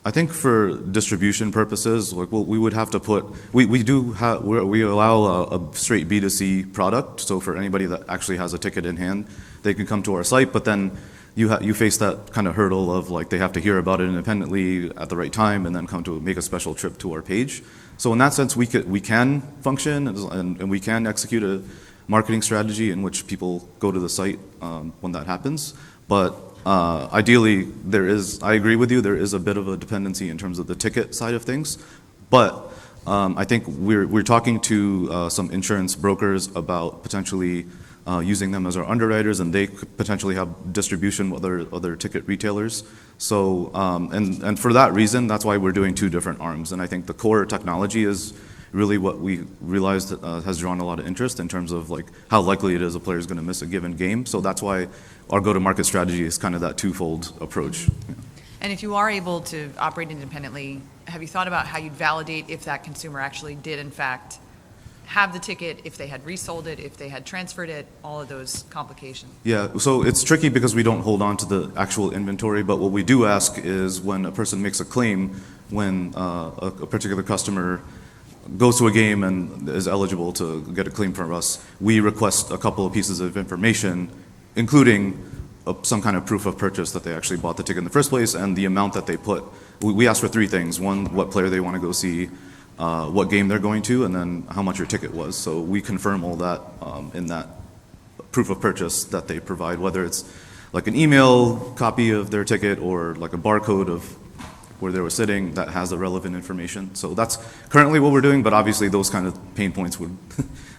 I think for distribution purposes, like we would have to put, we allow a straight B2C product. So for anybody that actually has a ticket in hand, they can come to our site, but then you face that kind of hurdle of like they have to hear about it independently at the right time and then come to make a special trip to our page. So in that sense, we can function and we can execute a marketing strategy in which people go to the site when that happens. But ideally, I agree with you, there is a bit of a dependency in terms of the ticket side of things. But I think we're talking to some insurance brokers about potentially using them as our underwriters, and they could potentially have distribution with other ticket retailers. So, and for that reason, that's why we're doing two different arms. And I think the core technology is really what we realized has drawn a lot of interest in terms of like how likely it is a player is going to miss a given game. So that's why our go-to-market strategy is kind of that twofold approach. Yeah. And if you are able to operate independently, have you thought about how you'd validate if that consumer actually did, in fact, have the ticket, if they had resold it, if they had transferred it, all of those complications? Yeah, so it's tricky because we don't hold on to the actual inventory, but what we do ask is when a person makes a claim, when a particular customer goes to a game and is eligible to get a claim from us, we request a couple of pieces of information, including some kind of proof of purchase that they actually bought the ticket in the first place and the amount that they put. We ask for three things. One, what player they want to go see, what game they're going to, and then how much your ticket was. So we confirm all that in that proof of purchase that they provide, whether it's like an email copy of their ticket or like a barcode of where they were sitting that has the relevant information. So that's currently what we're doing, but obviously those kind of pain points would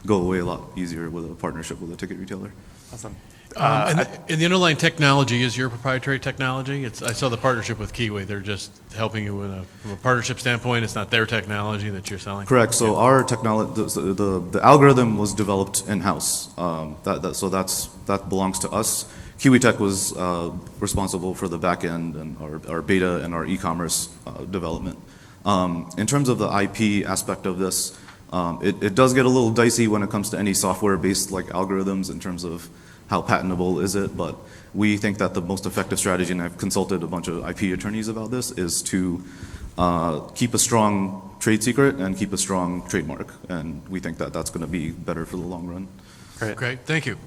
go away a lot easier with a partnership with a ticket retailer. Awesome. And the underlying technology is your proprietary technology. I saw the partnership with Kiwi. They're just helping you from a partnership standpoint. It's not their technology that you're selling. Correct. So our technology, the algorithm was developed in-house. That belongs to us. Kiwi Tech was responsible for the back end and our beta and our e-commerce development. In terms of the IP aspect of this, it does get a little dicey when it comes to any software-based like algorithms in terms of how patentable is it, but we think that the most effective strategy, and I've consulted a bunch of IP attorneys about this, is to keep a strong trade secret and keep a strong trademark, and we think that that's going to be better for the long run. Great. Thank you.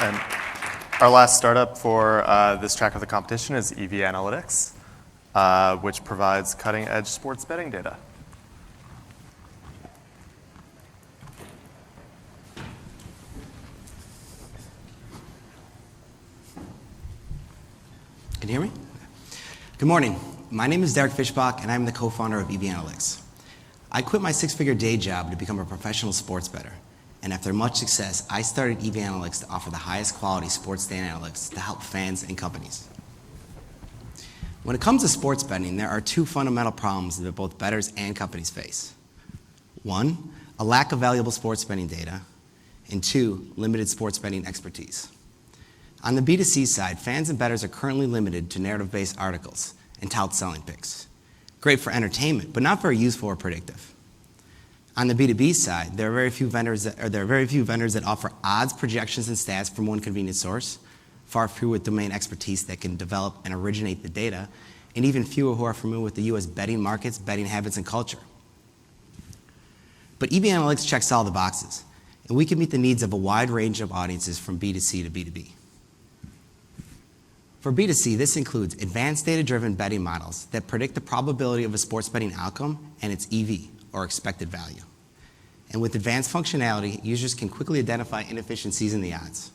And our last startup for this track of the competition is EV Analytics, which provides cutting-edge sports betting data. Can you hear me? Good morning. My name is Derek Fishbach, and I'm the co-founder of EV Analytics. I quit my six-figure day job to become a professional sports bettor, and after much success, I started EV Analytics to offer the highest quality sports data analytics to help fans and companies. When it comes to sports betting, there are two fundamental problems that both bettors and companies face. One, a lack of valuable sports betting data, and two, limited sports betting expertise. On the B2C side, fans and bettors are currently limited to narrative-based articles and tout selling picks. Great for entertainment, but not very useful or predictive. On the B2B side, there are very few vendors that offer odds, projections, and stats from one convenient source, far fewer with domain expertise that can develop and originate the data, and even fewer who are familiar with the U.S. betting markets, betting habits, and culture. But EV Analytics checks all the boxes, and we can meet the needs of a wide range of audiences from B2C to B2B. For B2C, this includes advanced data-driven betting models that predict the probability of a sports betting outcome and its EV, or expected value. And with advanced functionality, users can quickly identify inefficiencies in the odds.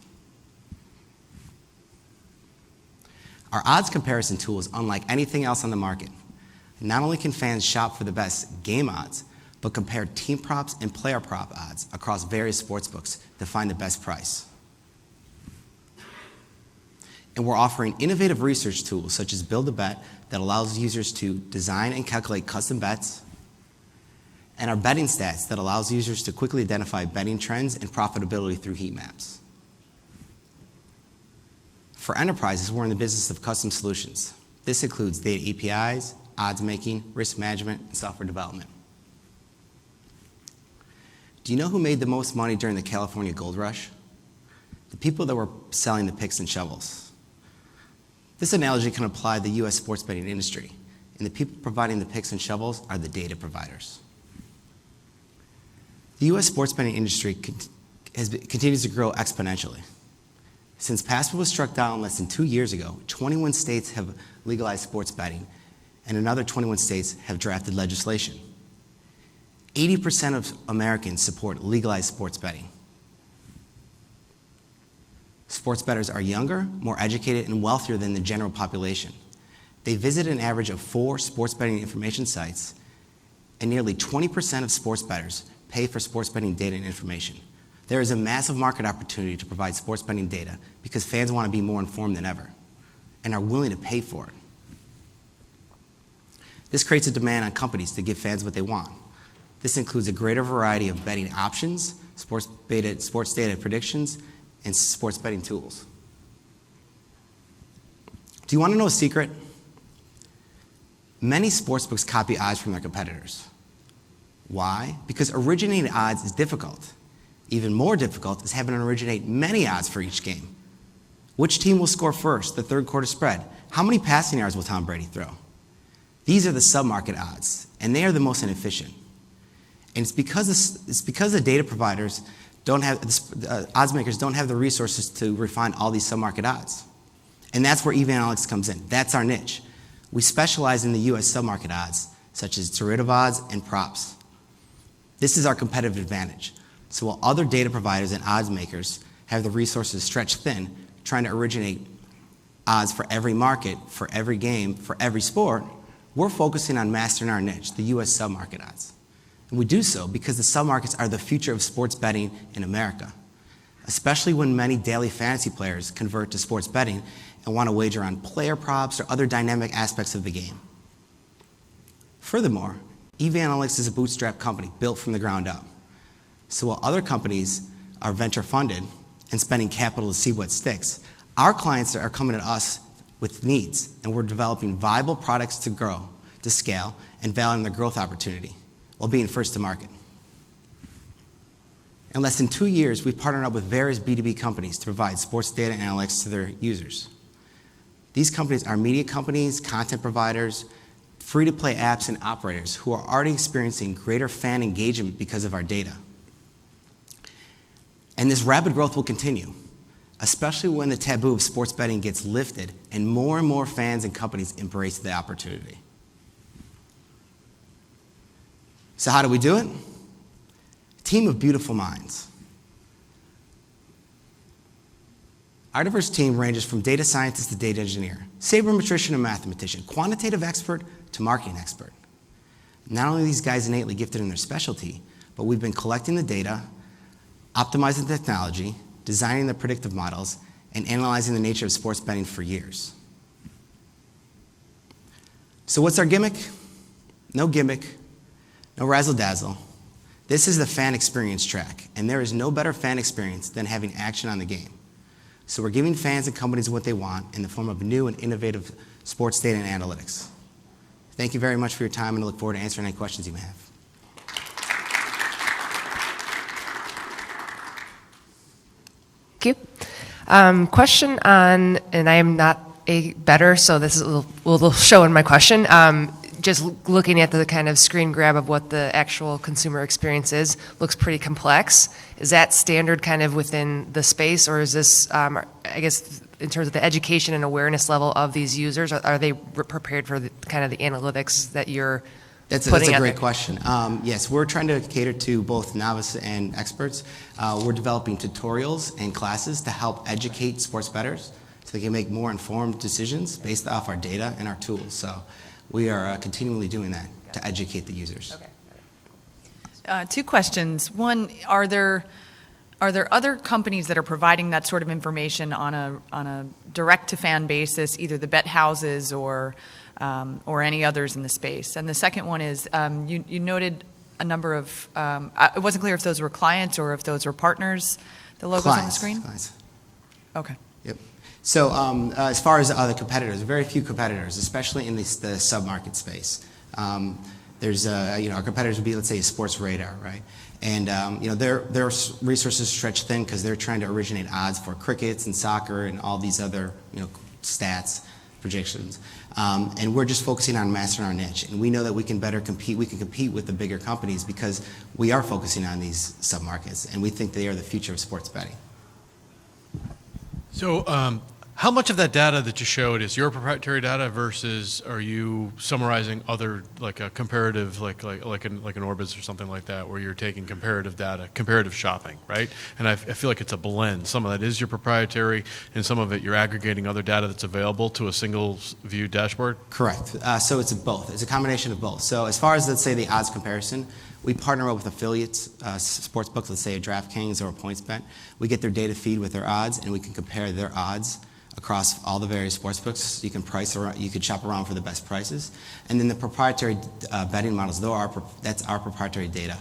Our odds comparison tool is unlike anything else on the market. Not only can fans shop for the best game odds, but compare team props and player prop odds across various sportsbooks to find the best price. And we're offering innovative research tools such as Build a Bet that allows users to design and calculate custom bets, and our betting stats that allows users to quickly identify betting trends and profitability through heat maps. For enterprises, we're in the business of custom solutions. This includes data APIs, odds making, risk management, and software development. Do you know who made the most money during the California gold rush? The people that were selling the picks and shovels. This analogy can apply to the U.S. sports betting industry, and the people providing the picks and shovels are the data providers. The U.S. sports betting industry continues to grow exponentially. Since PASPA was struck down less than 2 years ago, 21 states have legalized sports betting, and another 21 states have drafted legislation. 80% of Americans support legalized sports betting. Sports bettors are younger, more educated, and wealthier than the general population. They visit an average of 4 sports betting information sites, and nearly 20% of sports bettors pay for sports betting data and information. There is a massive market opportunity to provide sports betting data because fans want to be more informed than ever and are willing to pay for it. This creates a demand on companies to give fans what they want. This includes a greater variety of betting options, sports data predictions, and sports betting tools. Do you want to know a secret? Many sportsbooks copy odds from their competitors. Why? Because originating odds is difficult. Even more difficult is having to originate many odds for each game. Which team will score first, the third quarter spread? How many passing yards will Tom Brady throw? These are the sub-market odds, and they are the most inefficient. And it's because the data providers don't have, odds makers don't have the resources to refine all these sub-market odds. And that's where EV Analytics comes in. That's our niche. We specialize in the U.S. sub-market odds, such as derivative odds and props. This is our competitive advantage. So while other data providers and odds makers have the resources stretched thin, trying to originate odds for every market, for every game, for every sport, we're focusing on mastering our niche, the U.S. sub-market odds. And we do so because the sub-markets are the future of sports betting in America, especially when many daily fantasy players convert to sports betting and want to wager on player props or other dynamic aspects of the game. Furthermore, EV Analytics is a bootstrap company built from the ground up. So while other companies are venture funded and spending capital to see what sticks, our clients are coming to us with needs, and we're developing viable products to grow, to scale, and valuing their growth opportunity while being first to market. In less than 2 years, we've partnered up with various B2B companies to provide sports data analytics to their users. These companies are media companies, content providers, free-to-play apps, and operators who are already experiencing greater fan engagement because of our data. And this rapid growth will continue, especially when the taboo of sports betting gets lifted and more fans and companies embrace the opportunity. So how do we do it? A team of beautiful minds. Our diverse team ranges from data scientist to data engineer, sabermetrician and mathematician, quantitative expert to marketing expert. Not only are these guys innately gifted in their specialty, but we've been collecting the data, optimizing the technology, designing the predictive models, and analyzing the nature of sports betting for years. So what's our gimmick? No gimmick, no razzle-dazzle. This is the fan experience track, and there is no better fan experience than having action on the game. So we're giving fans and companies what they want in the form of new and innovative sports data and analytics. Thank you very much for your time, and I look forward to answering any questions you may have. Thank you. Question on, and I am not a bettor, so this is a little show in my question. Just looking at the kind of screen grab of what the actual consumer experience is, looks pretty complex. Is that standard kind of within the space, or is this, I guess, in terms of the education and awareness level of these users, are they prepared for the kind of the analytics that you're That's a great question. Yes, we're trying to cater to both novice and experts. We're developing tutorials and classes to help educate sports bettors so they can make more informed decisions based off our data and our tools. So we are continually doing that to educate the users. Okay. 2 questions. One, are there other companies that are providing that sort of information on a direct-to-fan basis, either the bet houses or any others in the space? And the second one is, you noted a number of, it wasn't clear if those were clients or if those were partners, the logos on the screen? Clients. Okay. Yep. So as far as other competitors, very few competitors, especially in the sub-market space. There's, our competitors would be, let's say, a Sports Radar, right? And, their resources stretch thin because they're trying to originate odds for crickets and soccer and all these other, stats, projections. And we're just focusing on mastering our niche. And we know that we can better compete. We can compete with the bigger companies because we are focusing on these sub-markets, and we think they are the future of sports betting. So how much of that data that you showed is your proprietary data versus are you summarizing other, like a comparative, like an Orbis or something like that, where you're taking comparative data, comparative shopping, right? And I feel like it's a blend. Some of that is your proprietary, and some of it you're aggregating other data that's available to a single view dashboard? Correct. So it's both. It's a combination of both. So as far as, let's say, the odds comparison, we partner up with affiliates, sports books, let's say a DraftKings or a PointsBet. We get their data feed with their odds, and we can compare their odds across all the various sports books. You can price around, you could shop around for the best prices. And then the proprietary betting models, that's our proprietary data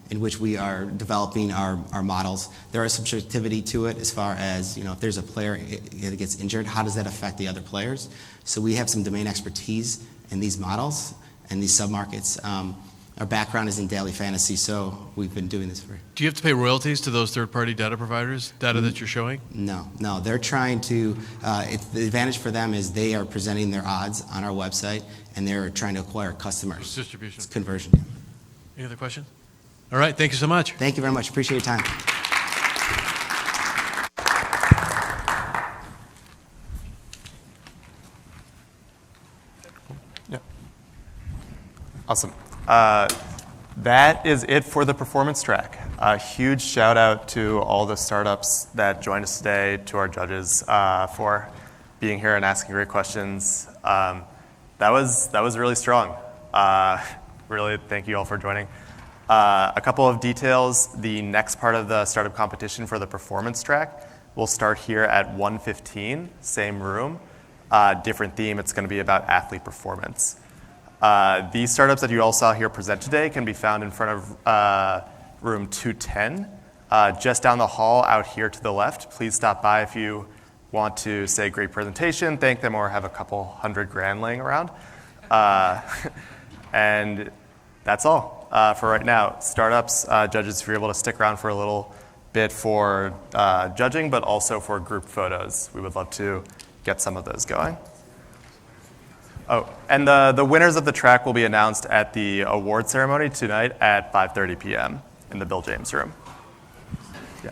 in which we are developing our models. There is subjectivity to it as far as, if there's a player that gets injured, how does that affect the other players? So we have some domain expertise in these models and these sub-markets. Our background is in daily fantasy, so we've been doing this for. Do you have to pay royalties to those third-party data providers, data that you're showing? No. They're trying to, the advantage for them is they are presenting their odds on our website, and they're trying to acquire customers. It's distribution. It's conversion. Any other questions? All right, thank you so much. Thank you very much. Appreciate your time. Yeah. Awesome. That is it for the performance track. A huge shout out to all the startups that joined us today, to our judges for being here and asking great questions. That was really strong. Really, thank you all for joining. A couple of details. The next part of the startup competition for the performance track will start here at 1:15, same room. Different theme, it's going to be about athlete performance. These startups that you all saw here present today can be found in front of room 210, just down the hall out here to the left. Please stop by if you want to say great presentation, thank them, or have a couple $100,000 laying around. And that's all for right now. Startups, judges, if you're able to stick around for a little bit for judging, but also for group photos. We would love to get some of those going. Oh, and the winners of the track will be announced at the award ceremony tonight at 5:30 p.m. in the Bill James room. Yeah.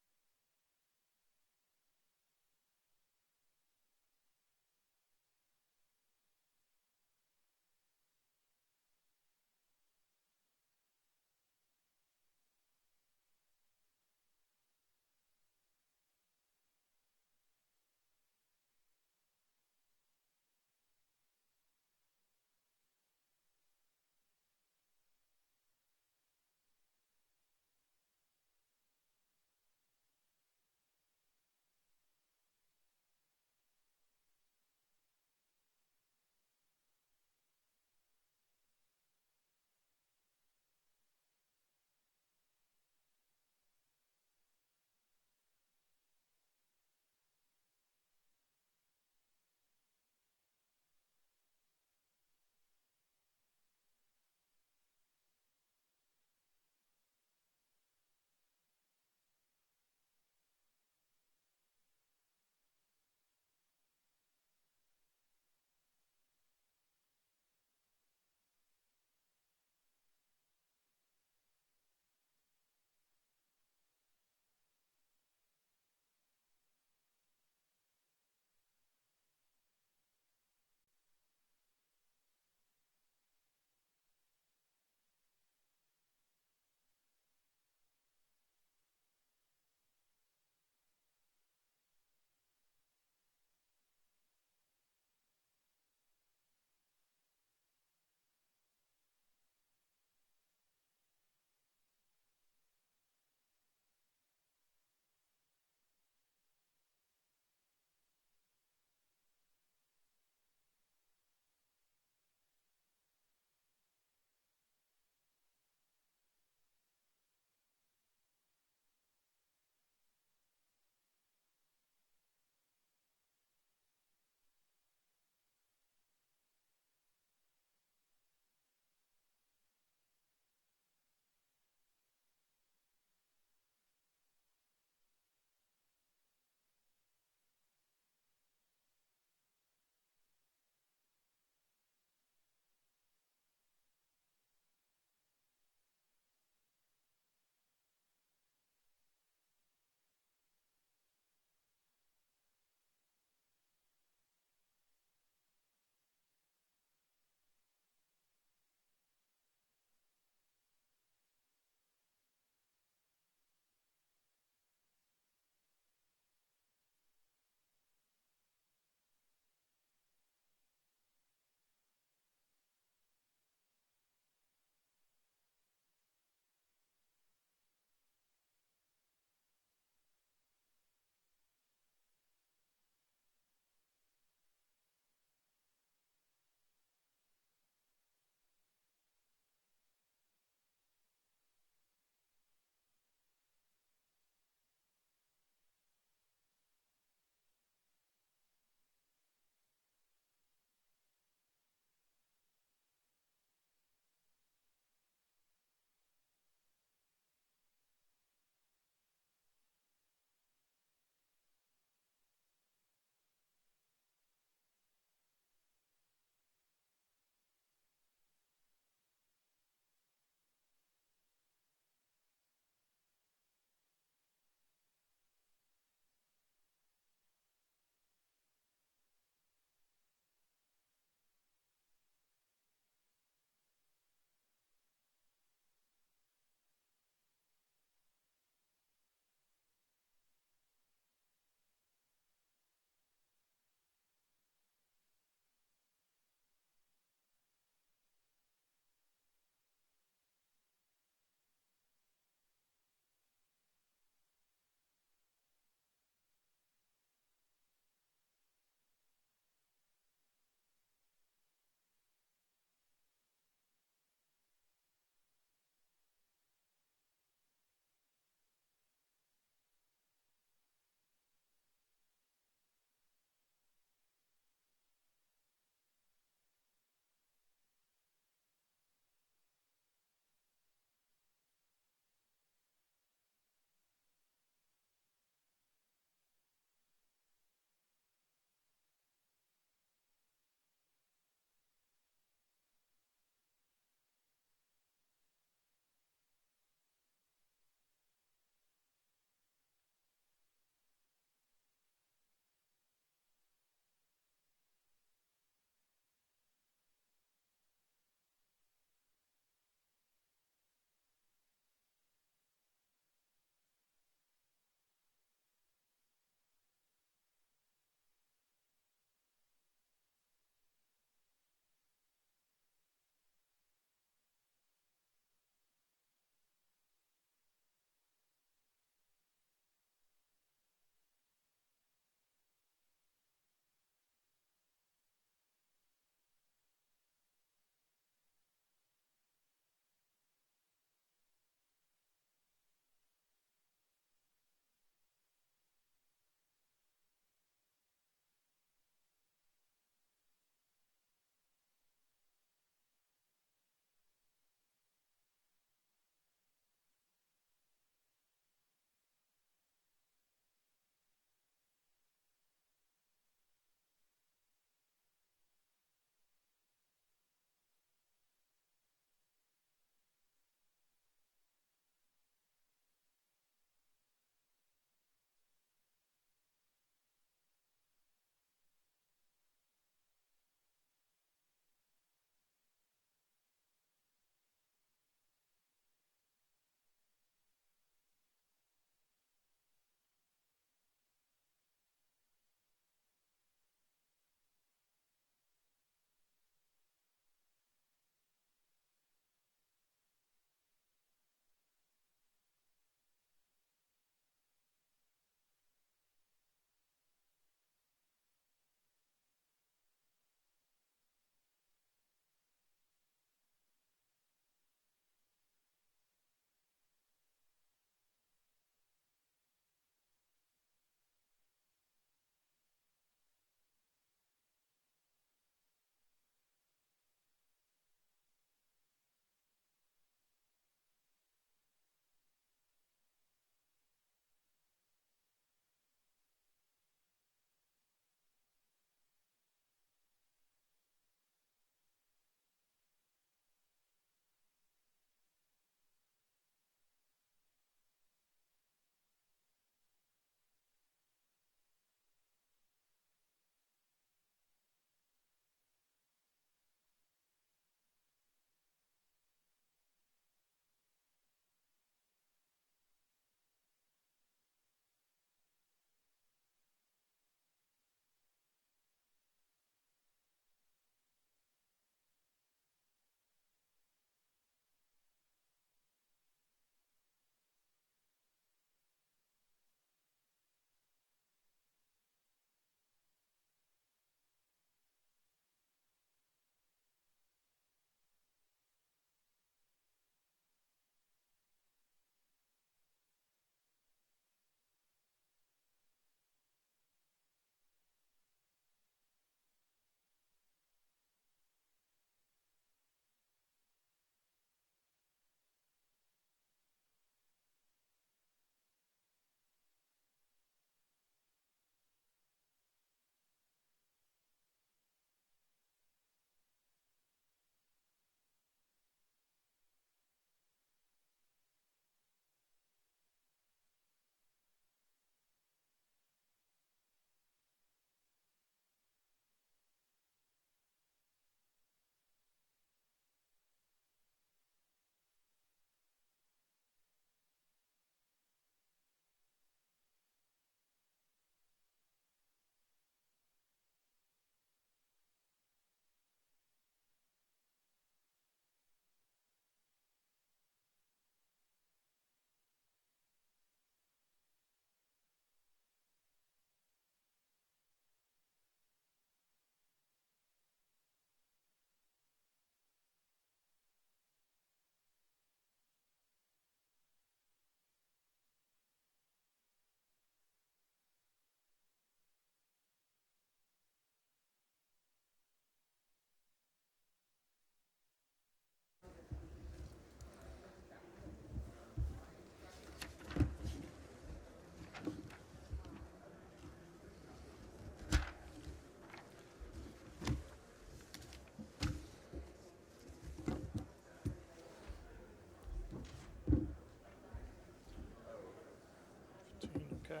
Okay.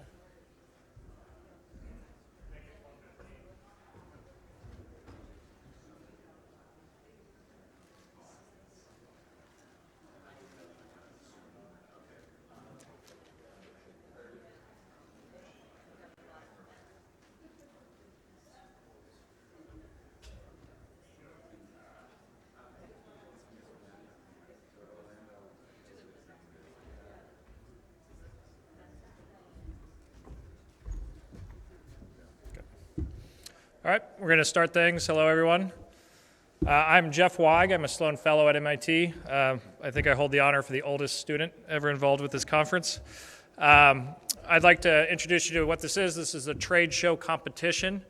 All right, we're going to start things. Hello, everyone. I'm Jeff Weig. I'm a Sloan Fellow at MIT. I think I hold the honor for the oldest student ever involved with this conference. I'd like to introduce you to what this is. This is a trade show competition,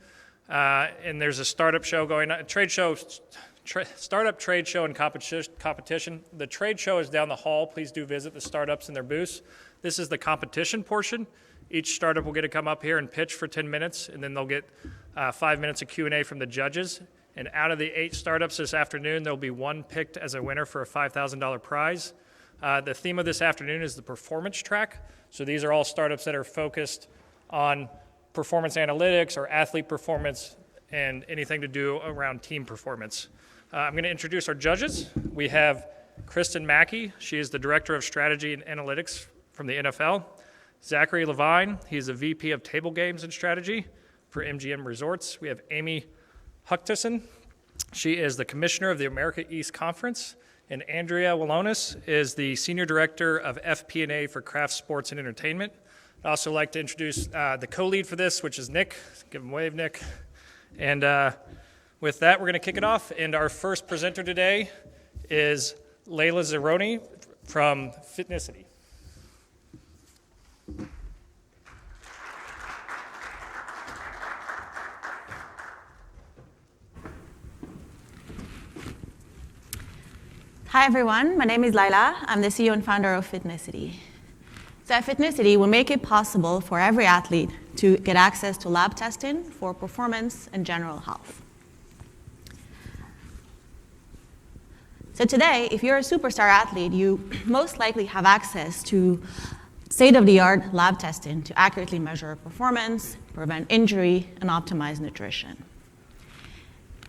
and there's a startup show going on. Startup trade show and competition. The trade show is down the hall. Please do visit the startups in their booths. This is the competition portion. Each startup will get to come up here and pitch for 10 minutes, and then they'll get 5 minutes of Q&A from the judges. And out of the 8 startups this afternoon, there'll be one picked as a winner for a $5,000 prize. The theme of this afternoon is the performance track. So these are all startups that are focused on performance analytics or athlete performance and anything to do around team performance. I'm going to introduce our judges. We have Kristen Mackey. She is the Director of Strategy and Analytics from the NFL. Zachary Levine. He's a VP of Table Games and Strategy for MGM Resorts. We have Amy Huchteson. She is the Commissioner of the America East Conference. And Andrea Walonis is the Senior Director of FP&A for Craft Sports and Entertainment. I'd also like to introduce the co-lead for this, which is Nick. Give him a wave, Nick. And with that, we're going to kick it off. And our first presenter today is Layla Zeroni from Fitnicity. Hi everyone, my name is Layla. I'm the CEO and founder of Fitnicity. So at Fitnicity, we make it possible for every athlete to get access to lab testing for performance and general health. So today, if you're a superstar athlete, you most likely have access to state-of-the-art lab testing to accurately measure performance, prevent injury, and optimize nutrition.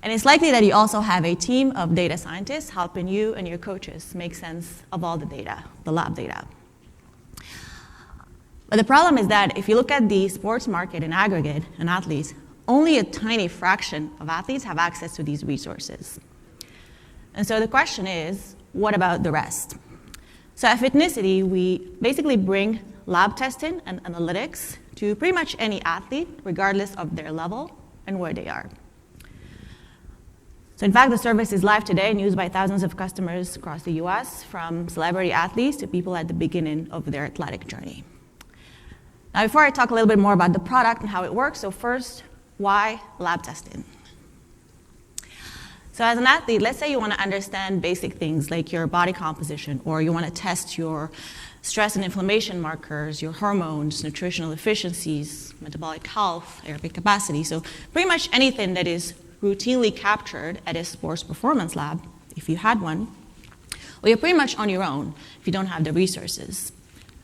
And it's likely that you also have a team of data scientists helping you and your coaches make sense of all the data, the lab data. But the problem is that if you look at the sports market in aggregate and athletes, only a tiny fraction of athletes have access to these resources. And so the question is, what about the rest? So at Fitnicity, we basically bring lab testing and analytics to pretty much any athlete, regardless of their level and where they are. So in fact, the service is live today and used by thousands of customers across the US, from celebrity athletes to people at the beginning of their athletic journey. Now, before I talk a little bit more about the product and how it works, so first, why lab testing? So as an athlete, let's say you want to understand basic things like your body composition, or you want to test your stress and inflammation markers, your hormones, nutritional efficiencies, metabolic health, aerobic capacity. So pretty much anything that is routinely captured at a sports performance lab, if you had one, well, you're pretty much on your own if you don't have the resources.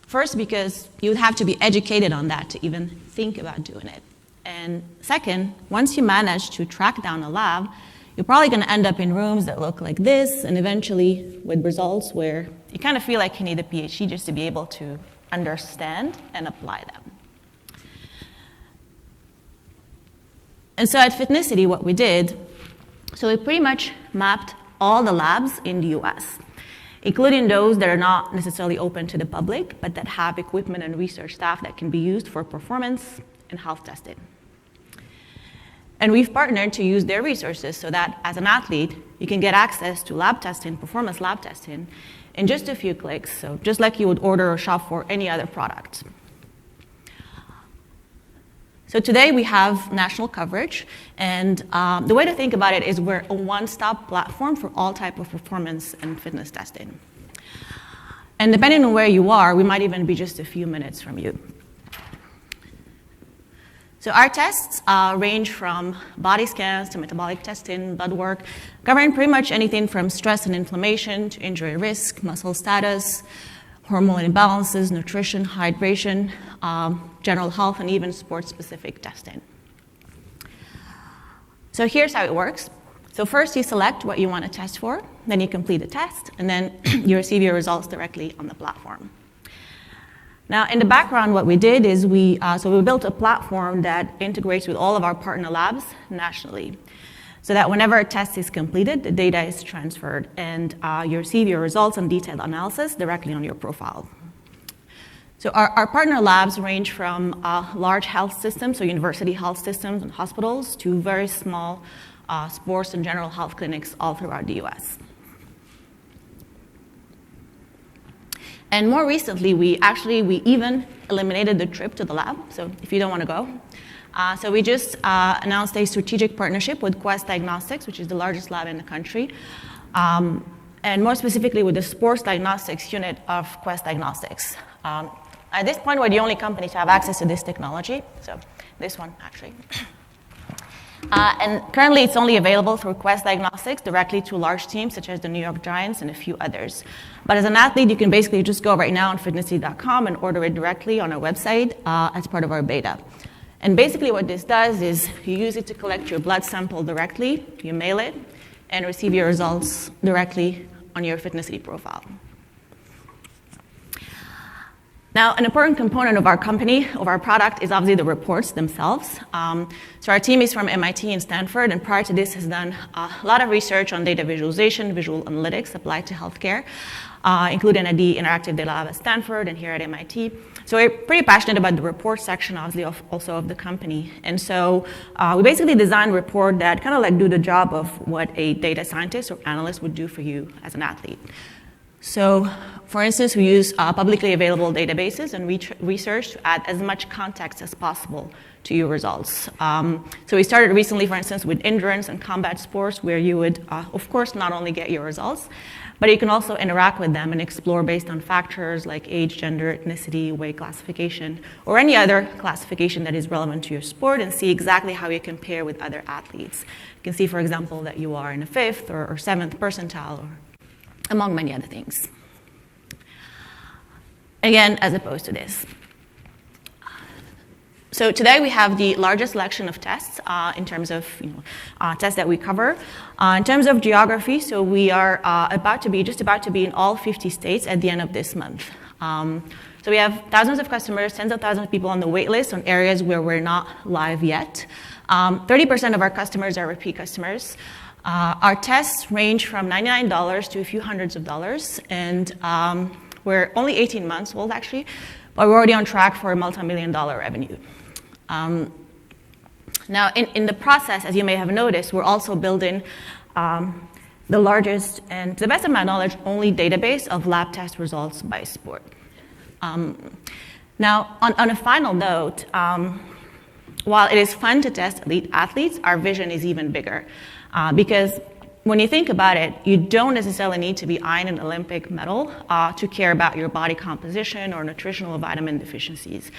First, because you would have to be educated on that to even think about doing it. And second, once you manage to track down a lab, you're probably going to end up in rooms that look like this, and eventually with results where you kind of feel like you need a PhD just to be able to understand and apply them. And so at Fitnicity, what we did, so we pretty much mapped all the labs in the US, including those that are not necessarily open to the public, but that have equipment and research staff that can be used for performance and health testing. And we've partnered to use their resources so that as an athlete, you can get access to lab testing, performance lab testing, in just a few clicks, so just like you would order or shop for any other product. So today we have national coverage, and the way to think about it is we're a one-stop platform for all type of performance and fitness testing. And depending on where you are, we might even be just a few minutes from you. So our tests range from body scans to metabolic testing, blood work, covering pretty much anything from stress and inflammation to injury risk, muscle status, hormonal imbalances, nutrition, hydration, general health, and even sports-specific testing. So here's how it works. So first you select what you want to test for, then you complete the test, and then you receive your results directly on the platform. Now, in the background, what we did is we built a platform that integrates with all of our partner labs nationally, so that whenever a test is completed, the data is transferred, and you receive your results and detailed analysis directly on your profile. So our partner labs range from large health systems, so university health systems and hospitals, to very small sports and general health clinics all throughout the US. And more recently, we even eliminated the trip to the lab, so if you don't want to go. So we just announced a strategic partnership with Quest Diagnostics, which is the largest lab in the country, and more specifically with the sports diagnostics unit of Quest Diagnostics. At this point, we're the only company to have access to this technology, so this one, actually. And currently, it's only available through Quest Diagnostics directly to large teams such as the New York Giants and a few others. But as an athlete, you can basically just go right now on fitnessy.com and order it directly on our website as part of our beta. And basically what this does is you use it to collect your blood sample directly, you mail it, and receive your results directly on your Fitnessy profile. Now, an important component of our company, of our product, is obviously the reports themselves. So our team is from MIT and Stanford, and prior to this has done a lot of research on data visualization, visual analytics applied to healthcare, including at the Interactive Data Lab at Stanford and here at MIT. So we're pretty passionate about the report section, obviously, also of the company. And so we basically designed a report that kind of like do the job of what a data scientist or analyst would do for you as an athlete. So, for instance, we use publicly available databases and research to add as much context as possible to your results. So we started recently, for instance, with endurance and combat sports, where you would, of course, not only get your results, but you can also interact with them and explore based on factors like age, gender, ethnicity, weight classification, or any other classification that is relevant to your sport, and see exactly how you compare with other athletes. You can see, for example, that you are in a 5th or 7th percentile, or among many other things. Again, as opposed to this. So today we have the largest selection of tests in terms of tests that we cover. In terms of geography, so we are just about to be in all 50 states at the end of this month. So we have thousands of customers, tens of thousands of people on the wait list on areas where we're not live yet. 30% of our customers are repeat customers. Our tests range from $99 to a few hundreds of dollars, and we're only 18 months old, actually, but we're already on track for a multi-million-dollar revenue. Now, in the process, as you may have noticed, we're also building the largest and, to the best of my knowledge, only database of lab test results by sport. Now, on a final note, while it is fun to test elite athletes, our vision is even bigger. Because when you think about it, you don't necessarily need to be eyeing an Olympic medal to care about your body composition or nutritional or vitamin deficiencies.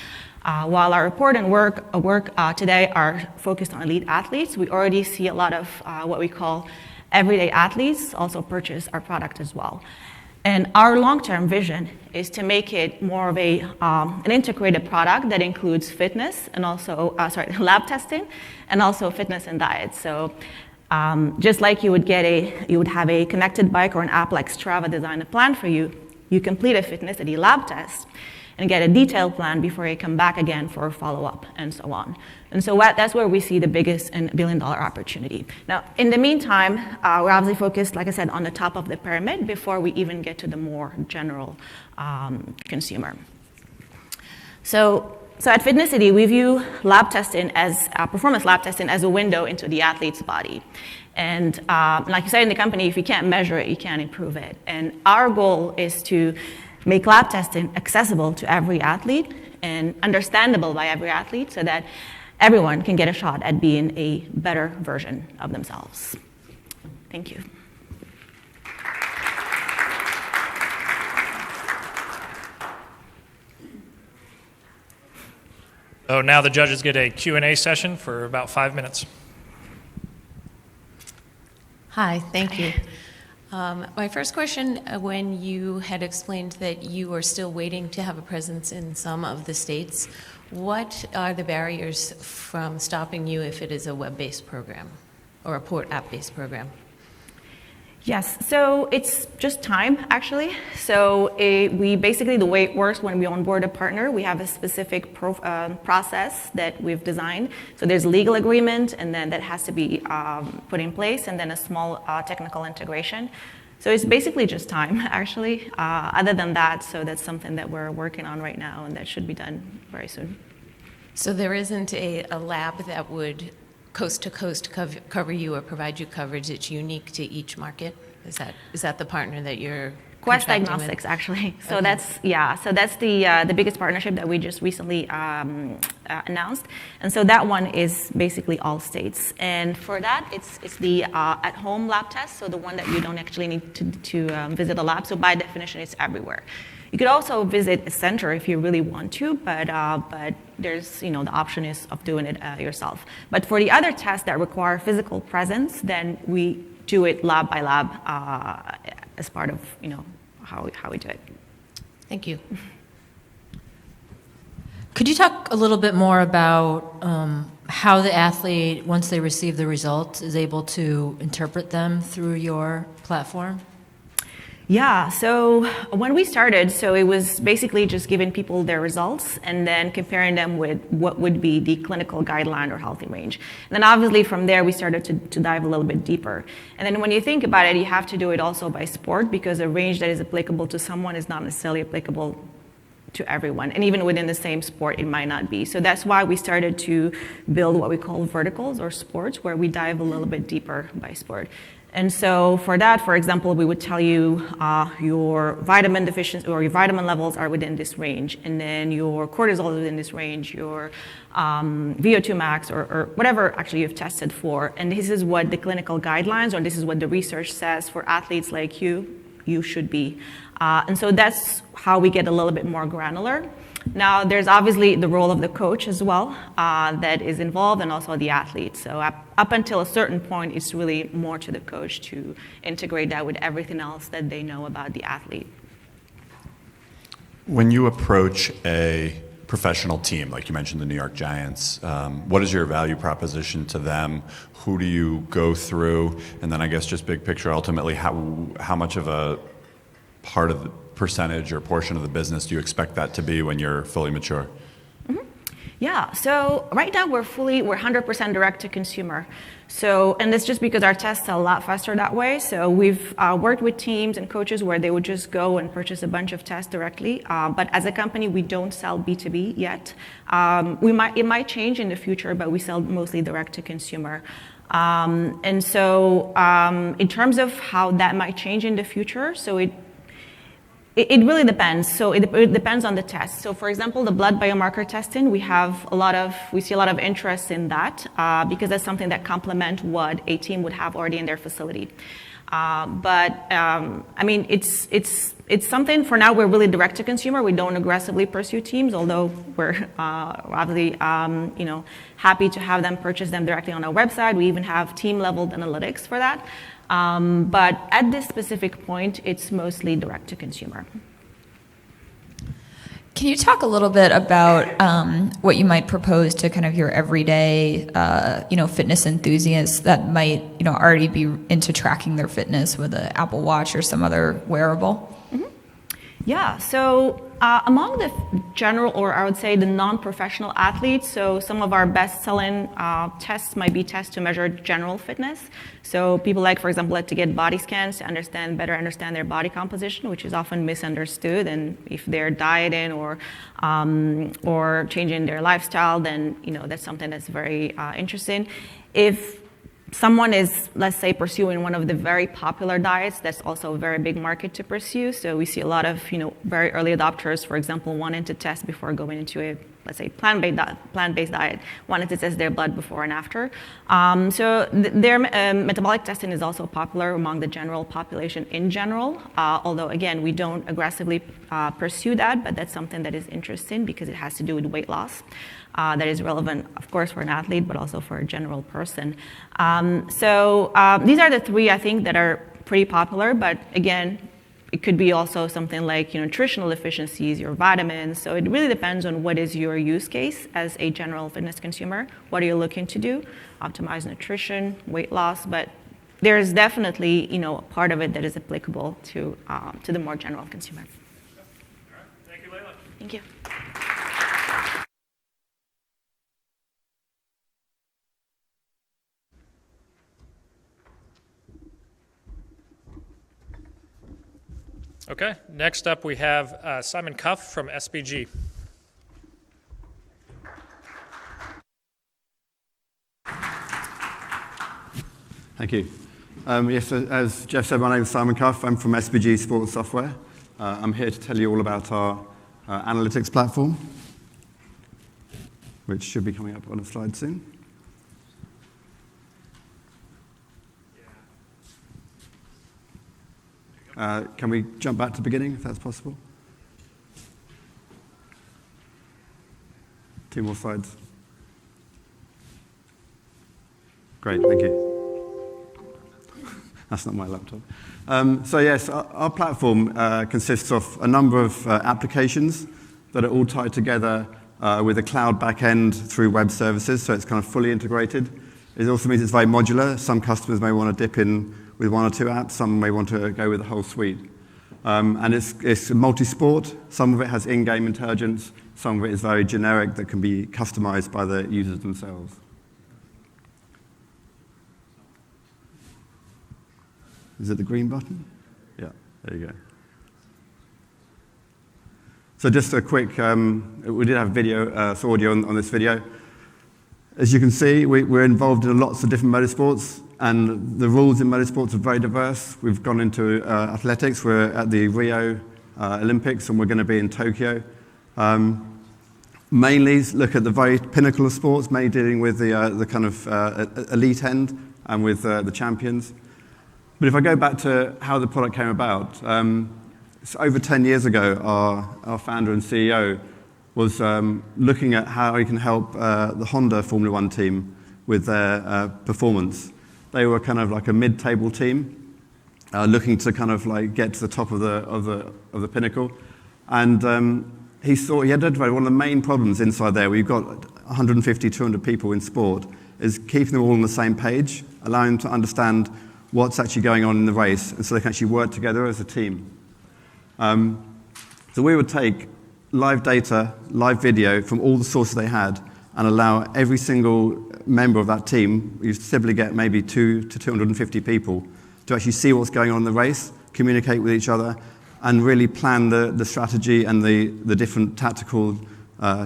While our report and work today are focused on elite athletes, we already see a lot of what we call everyday athletes also purchase our product as well. And our long-term vision is to make it more of an integrated product that includes fitness and also, lab testing, and also fitness and diet. So just like you would have a connected bike or an app like Strava designed a plan for you, you complete a Fitnessity lab test and get a detailed plan before you come back again for a follow-up and so on. And so that's where we see the biggest and billion-dollar opportunity. Now, in the meantime, we're obviously focused, like I said, on the top of the pyramid before we even get to the more general consumer. So at Fitnessity, we view lab testing as performance lab testing as a window into the athlete's body. And like you said in the company, if you can't measure it, you can't improve it. And our goal is to make lab testing accessible to every athlete and understandable by every athlete so that everyone can get a shot at being a better version of themselves. Thank you. So now the judges get a Q&A session for about 5 minutes. Hi, thank you. My first question, when you had explained that you are still waiting to have a presence in some of the states, what are the barriers from stopping you if it is a web-based program or a port app-based program? Yes, so it's just time, actually. So we basically, the way it works when we onboard a partner, we have a specific process that we've designed. So there's a legal agreement, and then that has to be put in place, and then a small technical integration. So it's basically just time, actually. Other than that, so that's something that we're working on right now, and that should be done very soon. So there isn't a lab that would coast to coast cover you or provide you coverage that's unique to each market? Is that the partner that you're Quest Diagnostics, actually. So Okay. that's the biggest partnership that we just recently announced, and so that one is basically all states. And for that, it's the at-home lab test, so the one that you don't actually need to visit a lab. So by definition, it's everywhere. You could also visit a center if you really want to, but there's the option is of doing it yourself. But for the other tests that require physical presence, then we do it lab by lab as part of how we do it. Thank you. Could you talk a little bit more about how the athlete, once they receive the results, is able to interpret them through your platform? Yeah, so when we started, so it was basically just giving people their results and then comparing them with what would be the clinical guideline or healthy range. And then obviously from there, we started to dive a little bit deeper. And then when you think about it, you have to do it also by sport, because a range that is applicable to someone is not necessarily applicable to everyone. And even within the same sport, it might not be. So that's why we started to build what we call verticals or sports, where we dive a little bit deeper by sport. And so for that, for example, we would tell you your vitamin deficiency or your vitamin levels are within this range, and then your cortisol is within this range, your VO2 max or whatever actually you've tested for. And this is what the clinical guidelines, or this is what the research says for athletes like you should be. And so that's how we get a little bit more granular. Now, there's obviously the role of the coach as well that is involved, and also the athlete. So up until a certain point, it's really more to the coach to integrate that with everything else that they know about the athlete. When you approach a professional team, like you mentioned the New York Giants, what is your value proposition to them? Who do you go through? And then I guess just big picture, ultimately, how much of a part of the percentage or portion of the business do you expect that to be when you're fully mature? Yeah, so right now we're 100% direct to consumer. So, and it's just because our tests sell a lot faster that way. So we've worked with teams and coaches where they would just go and purchase a bunch of tests directly. But as a company, we don't sell B2B yet. It might change in the future, but we sell mostly direct to consumer. And so in terms of how that might change in the future, so it really depends. So it depends on the test. So for example, the blood biomarker testing, we see a lot of interest in that because that's something that complements what a team would have already in their facility. I mean, it's something. For now, we're really direct to consumer. We don't aggressively pursue teams, although we're obviously happy to have them purchase them directly on our website. We even have team level analytics for that. But at this specific point, it's mostly direct to consumer. Can you talk a little bit about what you might propose to kind of your everyday, fitness enthusiasts that might, already be into tracking their fitness with an Apple Watch or some other wearable? Mm-hmm. Yeah, so among the general, or I would say the non-professional athletes, so some of our best-selling tests might be tests to measure general fitness. So people for example, to get body scans to better understand their body composition, which is often misunderstood. And if they're dieting or changing their lifestyle, then that's something that's very interesting. If someone is, let's say, pursuing one of the very popular diets, that's also a very big market to pursue. So we see a lot of, very early adopters, for example, wanting to test before going into a, let's say, plant-based diet, wanting to test their blood before and after. So their metabolic testing is also popular among the general population in general, although, again, we don't aggressively pursue that, but that's something that is interesting because it has to do with weight loss. That is relevant, of course, for an athlete, but also for a general person. So these are the three, I think, that are pretty popular, but again, it could be also something like nutritional efficiencies, your vitamins. So it really depends on what is your use case as a general fitness consumer. What are you looking to do? Optimize nutrition, weight loss, but there's definitely a part of it that is applicable to the more general consumer. Thank you, Layla. Thank you. Okay, next up we have Simon Cuff from SBG. Thank you. Yes, as Jeff said, my name is Simon Cuff. I'm from SBG Sports Software. I'm here to tell you all about our analytics platform, which should be coming up on a slide soon. Can we jump back to the beginning, if that's possible? 2 more slides. Great, thank you. That's not my laptop. So yes, our platform consists of a number of applications that are all tied together with a cloud backend through web services, so it's kind of fully integrated. It also means it's very modular. Some customers may want to dip in with 1 or 2 apps, some may want to go with the whole suite. And it's multi-sport. Some of it has in-game intelligence, some of it is very generic that can be customized by the users themselves. Is it the green button? Yeah, there you go. So just a quick, we did have video, audio on this video. As you can see, we're involved in lots of different motorsports, and the rules in motorsports are very diverse. We've gone into athletics. We're at the Rio Olympics, and we're going to be in Tokyo. Mainly look at the very pinnacle of sports, mainly dealing with the kind of elite end and with the champions. But if I go back to how the product came about, so over 10 years ago, our founder and CEO was looking at how he can help the Honda Formula One team with their performance. They were kind of like a mid-table team, looking to kind of like get to the top of the pinnacle. And he identified one of the main problems inside there. We've got 150, 200 people in sport, is keeping them all on the same page, allowing them to understand what's actually going on in the race, and so they can actually work together as a team. So we would take live data, live video from all the sources they had, and allow every single member of that team, you typically get maybe 200 to 250 people, to actually see what's going on in the race, communicate with each other, and really plan the strategy and the different tactical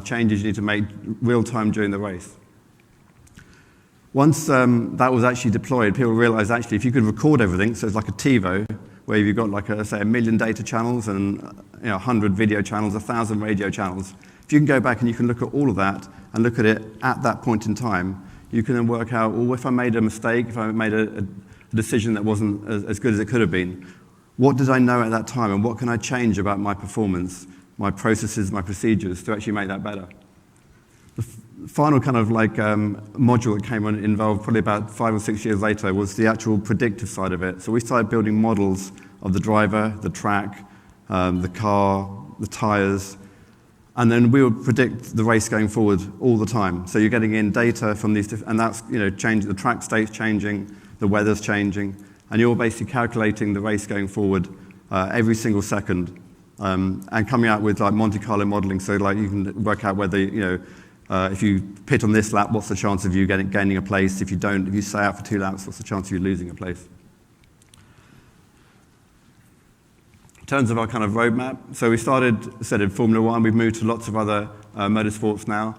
changes you need to make real time during the race. Once that was actually deployed, people realized actually if you could record everything, so it's like a TiVo, where you've got like say 1 million data channels and 100 video channels, 1,000 radio channels. If you can go back and you can look at all of that and look at it at that point in time, you can then work out, well, if I made a mistake, if I made a decision that wasn't as good as it could have been, what did I know at that time and what can I change about my performance, my processes, my procedures to actually make that better? The final kind of like module that came on involved probably about 5 or 6 years later was the actual predictive side of it. So we started building models of the driver, the track, the car, the tires, and then we would predict the race going forward all the time. So you're getting in data from these, and that's changing, the track state's changing, the weather's changing, and you're basically calculating the race going forward every single second, and coming out with like Monte Carlo modeling. So like you can work out whether if you pit on this lap, what's the chance of you gaining a place? If you don't, if you stay out for 2 laps, what's the chance of you losing a place? In terms of our kind of roadmap, so we started in Formula One. We've moved to lots of other motorsports now.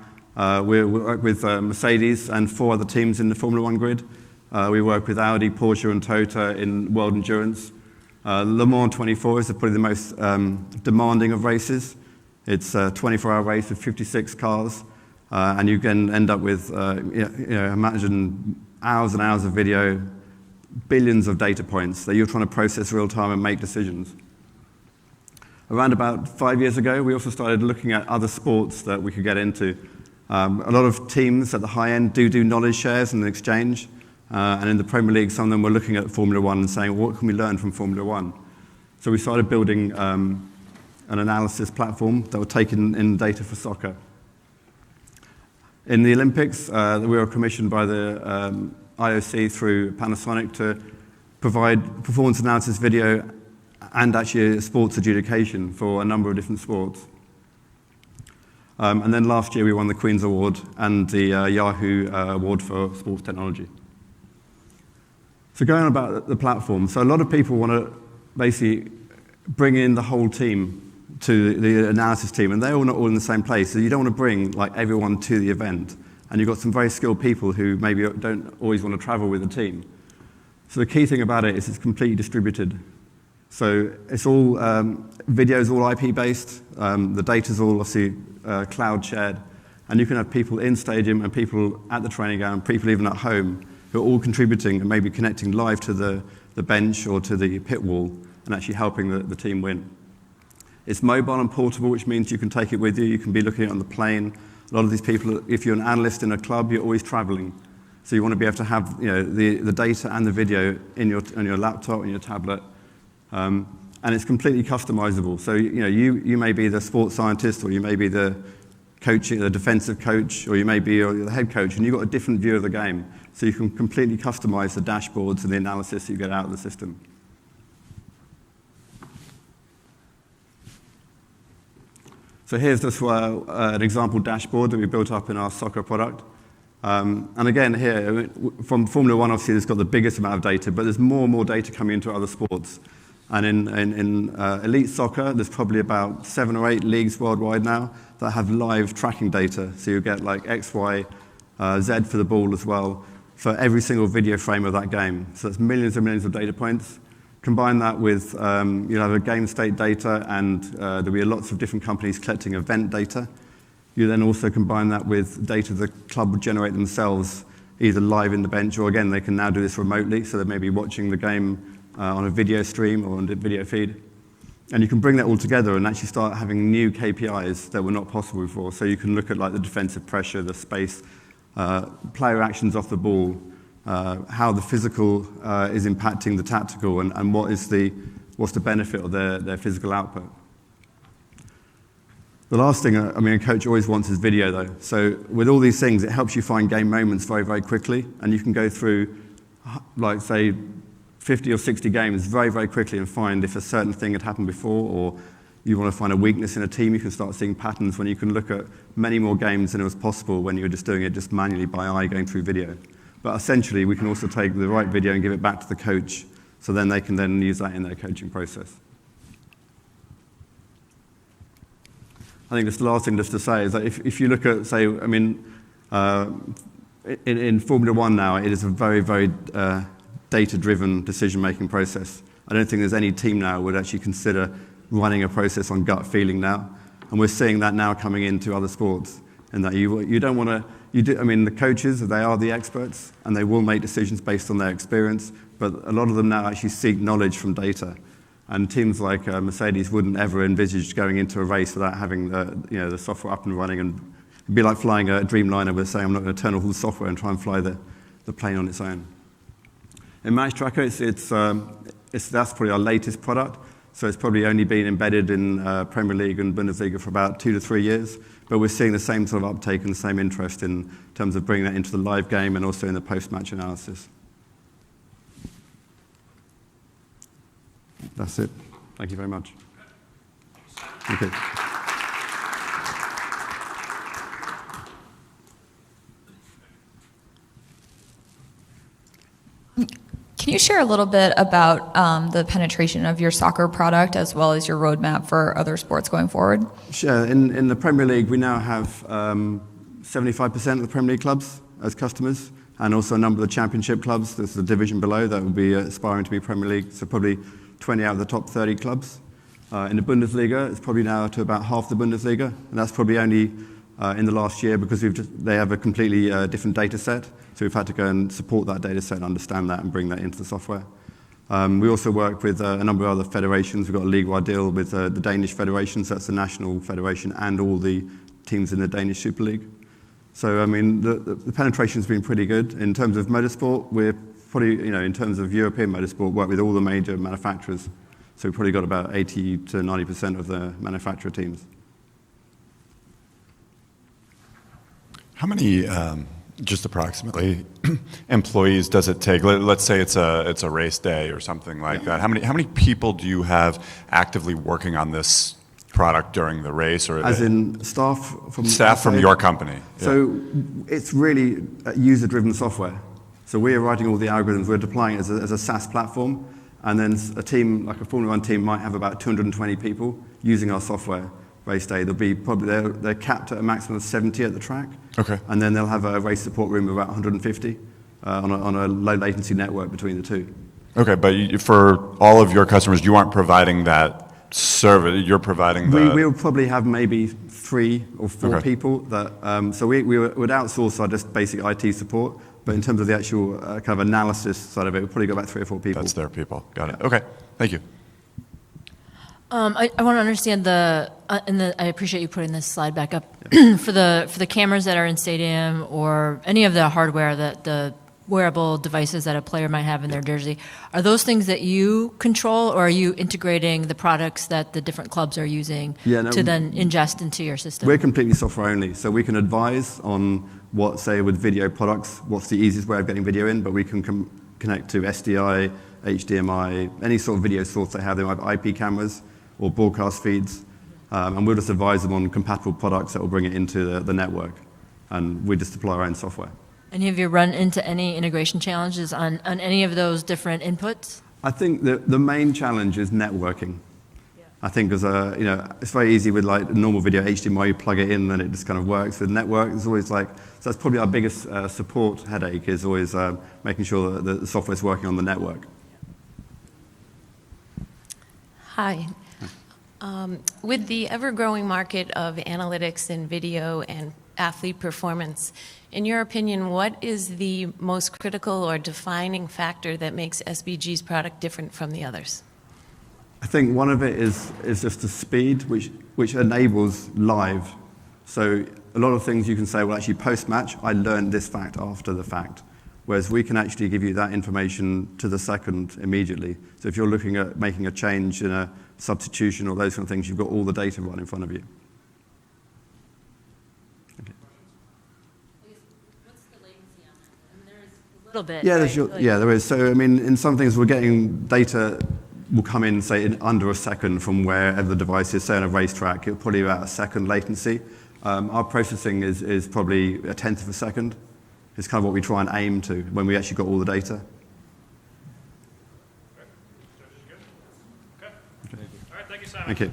We work with Mercedes and 4 other teams in the Formula One grid. We work with Audi, Porsche, and Toyota in World Endurance. Le Mans 24 is probably the most demanding of races. It's a 24-hour race with 56 cars, and you can end up with, imagine hours and hours of video, billions of data points that you're trying to process real time and make decisions. Around about 5 years ago, we also started looking at other sports that we could get into. A lot of teams at the high end do knowledge shares and exchange. And in the Premier League, some of them were looking at Formula One and saying, what can we learn from Formula One? So we started building an analysis platform that would take in data for soccer. In the Olympics, we were commissioned by the IOC through Panasonic to provide performance analysis video and actually sports adjudication for a number of different sports. And then last year we won the Queen's Award and the Yahoo Award for Sports Technology. So going on about the platform, so a lot of people want to basically bring in the whole team to the analysis team, and they're all not all in the same place, so you don't want to bring like everyone to the event. And you've got some very skilled people who maybe don't always want to travel with the team. So the key thing about it is it's completely distributed. So it's all, video's all IP-based, the data's all obviously cloud shared, and you can have people in stadium and people at the training ground, people even at home, who are all contributing and maybe connecting live to the bench or to the pit wall and actually helping the team win. It's mobile and portable, which means you can take it with you. You can be looking at it on the plane. A lot of these people, if you're an analyst in a club, you're always traveling. So you want to be able to have the data and the video on your laptop and your tablet. And it's completely customizable. So you may be the sports scientist, or you may be the coach, the defensive coach, or you may be the head coach, and you've got a different view of the game. So you can completely customize the dashboards and the analysis you get out of the system. So here's just an example dashboard that we built up in our soccer product. And again, here, from Formula One, obviously, it's got the biggest amount of data, but there's more and more data coming into other sports. And in elite soccer, there's probably about 7 or 8 leagues worldwide now that have live tracking data. So you get like X, Y, Z for the ball as well, for every single video frame of that game. So that's millions and millions of data points. Combine that with, you'll have a game state data, and there'll be lots of different companies collecting event data. You then also combine that with data the club would generate themselves, either live in the bench, or again, they can now do this remotely, so they may be watching the game on a video stream or on a video feed. And you can bring that all together and actually start having new KPIs that were not possible before. So you can look at like the defensive pressure, the space, player actions off the ball, how the physical is impacting the tactical, and what's the benefit of their physical output. The last thing, a coach always wants is video though. So with all these things, it helps you find game moments very, very quickly, and you can go through, like say, 50 or 60 games very, very quickly and find if a certain thing had happened before, or you want to find a weakness in a team, you can start seeing patterns when you can look at many more games than it was possible when you were just doing it just manually by eye going through video. But essentially, we can also take the right video and give it back to the coach, so then they can then use that in their coaching process. I think just the last thing just to say is that if you look at, say, in Formula One now, it is a very, very data-driven decision-making process. I don't think there's any team now would actually consider running a process on gut feeling now. And we're seeing that now coming into other sports, and that you don't want to, the coaches, they are the experts, and they will make decisions based on their experience, but a lot of them now actually seek knowledge from data. And teams like Mercedes wouldn't ever envisage going into a race without having the software up and running. And it'd be like flying a Dreamliner with saying, I'm not going to turn off all the software and try and fly the plane on its own. In Match Tracker, that's probably our latest product. So it's probably only been embedded in Premier League and Bundesliga for about 2 to 3 years. But we're seeing the same sort of uptake and the same interest in terms of bringing that into the live game and also in the post-match analysis. That's it. Thank you very much. Thank you. Can you share a little bit about the penetration of your soccer product as well as your roadmap for other sports going forward? Sure. In the Premier League, we now have 75% of the Premier League clubs as customers, and also a number of the Championship clubs. There's the division below that will be aspiring to be Premier League, so probably 20 out of the top 30 clubs. In the Bundesliga, it's probably now to about half the Bundesliga, and that's probably only in the last year because they have a completely different data set, so we've had to go and support that data set and understand that and bring that into the software. We also work with a number of other federations. We've got a league-wide deal with the Danish Federation, so that's the national federation, and all the teams in the Danish Super League. So, I mean, the penetration's been pretty good. In terms of motorsport, we're probably, in terms of European motorsport, work with all the major manufacturers. So we've probably got about 80 to 90% of the manufacturer teams. How many, just approximately, employees does it take? Let's say it's a race day or something like that. How many people do you have actively working on this product during the race? Or as in staff from your company? So it's really user-driven software. So we're writing all the algorithms. We're deploying it as a SaaS platform. And then a team, like a Formula One team, might have about 220 people using our software race day. They'll be they're capped at a maximum of 70 at the track. Okay. And then they'll have a race support room of about 150 on a low latency network between the two. Okay, but for all of your customers, you aren't providing that service. You're providing the. We'll probably have maybe 3 or 4 people that. So we would outsource our just basic IT support. But in terms of the actual kind of analysis side of it, we've probably got about 3 or 4 people. That's their people. Got it. Okay. Thank you. I want to understand I appreciate you putting this slide back up for the cameras that are in stadium or any of the hardware that the wearable devices that a player might have in their jersey. Are those things that you control, or are you integrating the products that the different clubs are using to then ingest into your system? We're completely software only, so we can advise on what, say, with video products, what's the easiest way of getting video in, but we can connect to SDI, HDMI, any sort of video source they have. They might have IP cameras or broadcast feeds, and we'll just advise them on compatible products that will bring it into the network, and we just deploy our own software. And have you run into any integration challenges on any of those different inputs? I think the main challenge is networking. I think it's very easy with like normal video HDMI, you plug it in and it just kind of works. With network, it's always so that's probably our biggest support headache is always making sure that the software is working on the network. Hi. With the ever-growing market of analytics and video and athlete performance, in your opinion, what is the most critical or defining factor that makes SBG's product different from the others? I think one of it is just the speed, which enables live. So a lot of things you can say, well, actually post-match, I learned this fact after the fact. Whereas we can actually give you that information to the second immediately. So if you're looking at making a change in a substitution or those kind of things, you've got all the data right in front of you. Bit, yeah, right? There is. So, I mean, in some things, we're getting data will come in, say, in under a second from wherever the device is. Say on a racetrack, it'll probably about a second latency. Our processing is probably a tenth of a second. It's kind of what we try and aim to when we actually got all the data. Okay. All right, thank you, Simon. Thank you.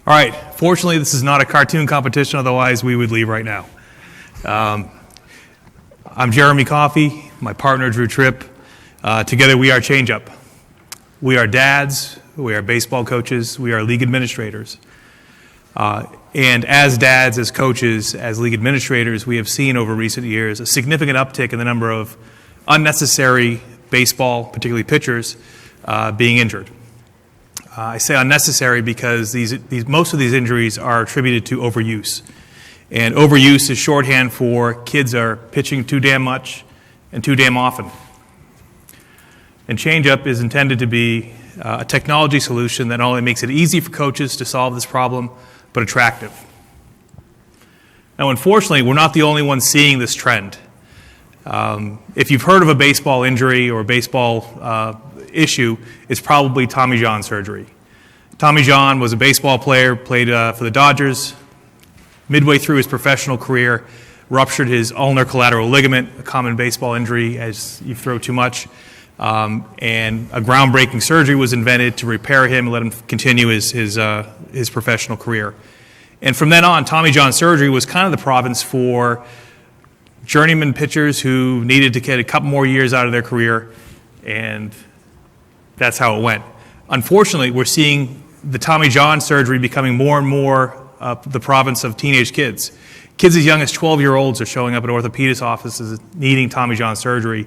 All right, fortunately this is not a cartoon competition, otherwise we would leave right now. I'm Jeremy Coffey, my partner Drew Tripp. Together we are Change Up. We are dads, we are baseball coaches, we are league administrators. And as dads, as coaches, as league administrators, we have seen over recent years a significant uptick in the number of unnecessary baseball, particularly pitchers, being injured. I say unnecessary because most of these injuries are attributed to overuse. And overuse is shorthand for kids are pitching too damn much and too damn often. And changeup is intended to be a technology solution that not only makes it easy for coaches to solve this problem, but attractive. Now, unfortunately, we're not the only ones seeing this trend. If you've heard of a baseball injury or a baseball issue, it's probably Tommy John surgery. Tommy John was a baseball player, played for the Dodgers. Midway through his professional career, ruptured his ulnar collateral ligament, a common baseball injury as you throw too much. And a groundbreaking surgery was invented to repair him and let him continue his professional career. And from then on, Tommy John surgery was kind of the province for journeyman pitchers who needed to get a couple more years out of their career, and that's how it went. Unfortunately, we're seeing the Tommy John surgery becoming more and more the province of teenage kids. Kids as young as 12-year-olds are showing up at orthopedist offices needing Tommy John surgery,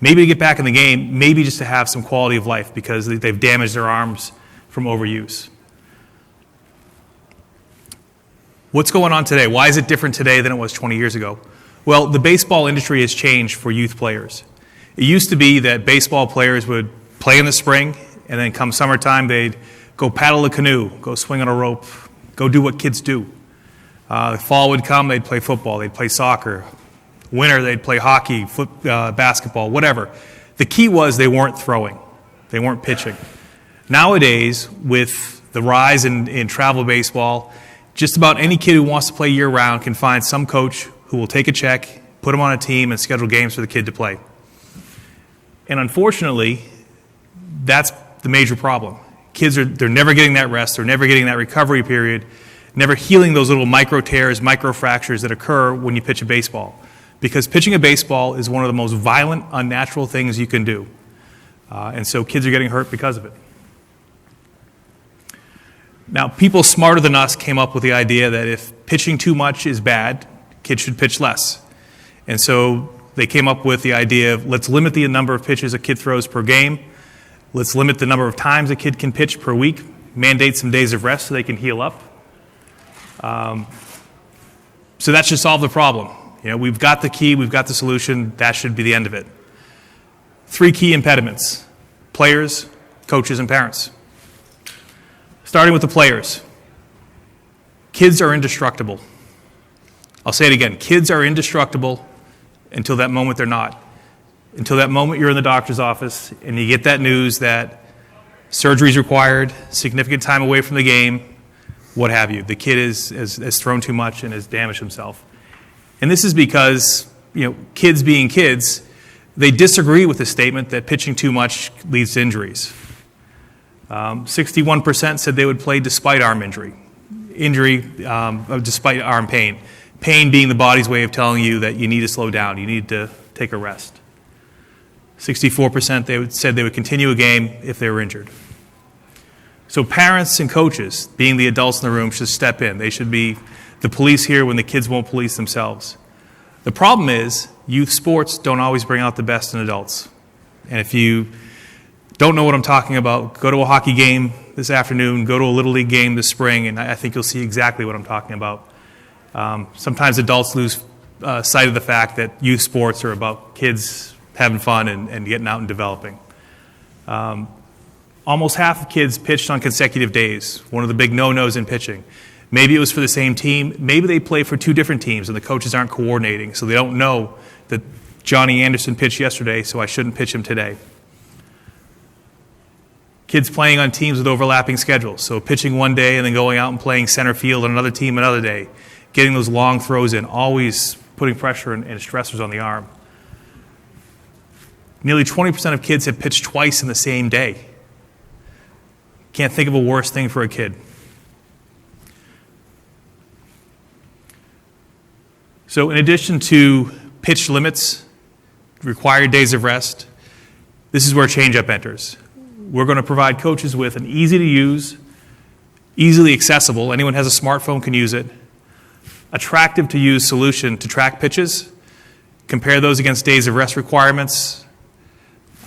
maybe to get back in the game, maybe just to have some quality of life because they've damaged their arms from overuse. What's going on today? Why is it different today than it was 20 years ago? Well, the baseball industry has changed for youth players. It used to be that baseball players would play in the spring, and then come summertime, they'd go paddle a canoe, go swing on a rope, go do what kids do. The fall would come, they'd play football, they'd play soccer. Winter, they'd play hockey, basketball, whatever. The key was they weren't throwing. They weren't pitching. Nowadays, with the rise in travel baseball, just about any kid who wants to play year-round can find some coach who will take a check, put them on a team, and schedule games for the kid to play. And unfortunately, that's the major problem. Kids they're never getting that rest, they're never getting that recovery period, never healing those little micro tears, micro fractures that occur when you pitch a baseball. Because pitching a baseball is one of the most violent, unnatural things you can do. And so kids are getting hurt because of it. Now, people smarter than us came up with the idea that if pitching too much is bad, kids should pitch less. And so they came up with the idea of let's limit the number of pitches a kid throws per game. Let's limit the number of times a kid can pitch per week. Mandate some days of rest so they can heal up. So that should solve the problem. You know, we've got the key, we've got the solution. That should be the end of it. 3 key impediments: players, coaches, and parents. Starting with the players. Kids are indestructible. I'll say it again. Kids are indestructible until that moment they're not. Until that moment you're in the doctor's office and you get that news that surgery is required, significant time away from the game, what have you. The kid has thrown too much and has damaged himself. And this is because, kids being kids, they disagree with the statement that pitching too much leads to injuries. 61% said they would play despite arm injury. Despite arm pain. Pain being the body's way of telling you that you need to slow down, you need to take a rest. 64% said they would continue a game if they were injured. So parents and coaches, being the adults in the room, should step in. They should be the police here when the kids won't police themselves. The problem is youth sports don't always bring out the best in adults. And if you don't know what I'm talking about, go to a hockey game this afternoon, go to a Little League game this spring, and I think you'll see exactly what I'm talking about. Sometimes adults lose sight of the fact that youth sports are about kids having fun and getting out and developing. Almost half of kids pitched on consecutive days, one of the big no-nos in pitching. Maybe it was for the same team. Maybe they play for 2 different teams and the coaches aren't coordinating, so they don't know that Johnny Anderson pitched yesterday, so I shouldn't pitch him today. Kids playing on teams with overlapping schedules, so pitching one day and then going out and playing center field on another team another day, getting those long throws in, always putting pressure and stressors on the arm. Nearly 20% of kids have pitched twice in the same day. Can't think of a worse thing for a kid. So in addition to pitch limits, required days of rest, this is where changeup enters. We're going to provide coaches with an easy-to-use easily accessible, anyone who has a smartphone can use it, attractive to use solution to track pitches, compare those against days of rest requirements,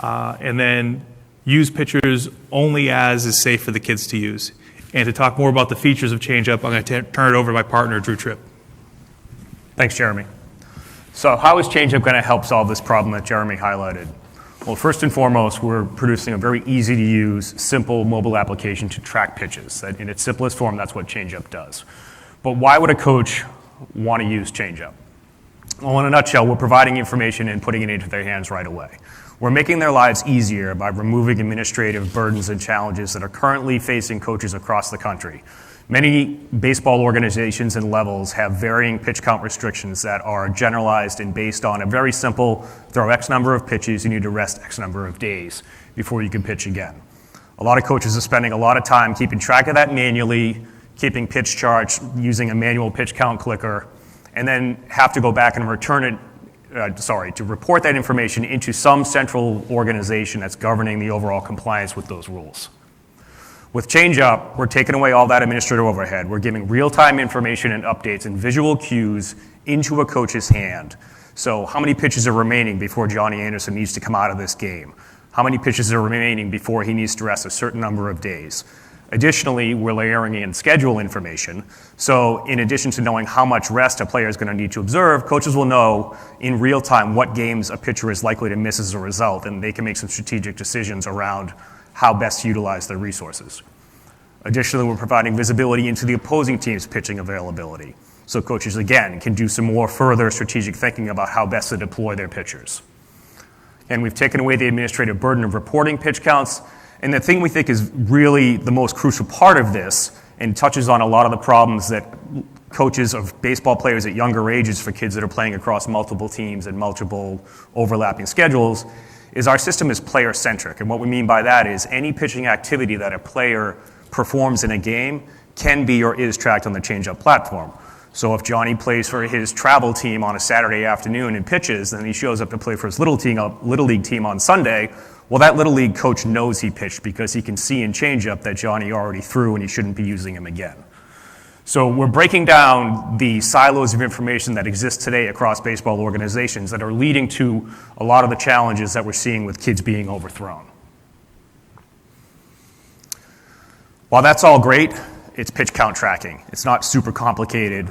and then use pitchers only as is safe for the kids to use. And to talk more about the features of changeup, I'm going to turn it over to my partner, Drew Tripp. Thanks, Jeremy. So how is changeup going to help solve this problem that Jeremy highlighted? Well, first and foremost, we're producing a very easy-to-use, simple mobile application to track pitches. That in its simplest form, that's what changeup does. But why would a coach want to use changeup? Well, in a nutshell, we're providing information and putting it into their hands right away. We're making their lives easier by removing administrative burdens and challenges that are currently facing coaches across the country. Many baseball organizations and levels have varying pitch count restrictions that are generalized and based on a very simple, throw X number of pitches, you need to rest X number of days before you can pitch again. A lot of coaches are spending a lot of time keeping track of that manually, keeping pitch charts, using a manual pitch count clicker, and then have to go back and return it, to report that information into some central organization that's governing the overall compliance with those rules. With changeup, we're taking away all that administrative overhead. We're giving real-time information and updates and visual cues into a coach's hand. So how many pitches are remaining before Johnny Anderson needs to come out of this game? How many pitches are remaining before he needs to rest a certain number of days? Additionally, we're layering in schedule information. So in addition to knowing how much rest a player is going to need to observe, coaches will know in real time what games a pitcher is likely to miss as a result, and they can make some strategic decisions around how best to utilize their resources. Additionally, we're providing visibility into the opposing team's pitching availability. So coaches, again, can do some more further strategic thinking about how best to deploy their pitchers. And we've taken away the administrative burden of reporting pitch counts. And the thing we think is really the most crucial part of this, and touches on a lot of the problems that coaches of baseball players at younger ages for kids that are playing across multiple teams and multiple overlapping schedules, is our system is player-centric. And what we mean by that is any pitching activity that a player performs in a game can be or is tracked on the changeup platform. So if Johnny plays for his travel team on a Saturday afternoon and pitches, then he shows up to play for his little league team on Sunday, well, that little league coach knows he pitched because he can see in changeup that Johnny already threw and he shouldn't be using him again. So we're breaking down the silos of information that exist today across baseball organizations that are leading to a lot of the challenges that we're seeing with kids being overthrown. While that's all great, it's pitch count tracking. It's not super complicated,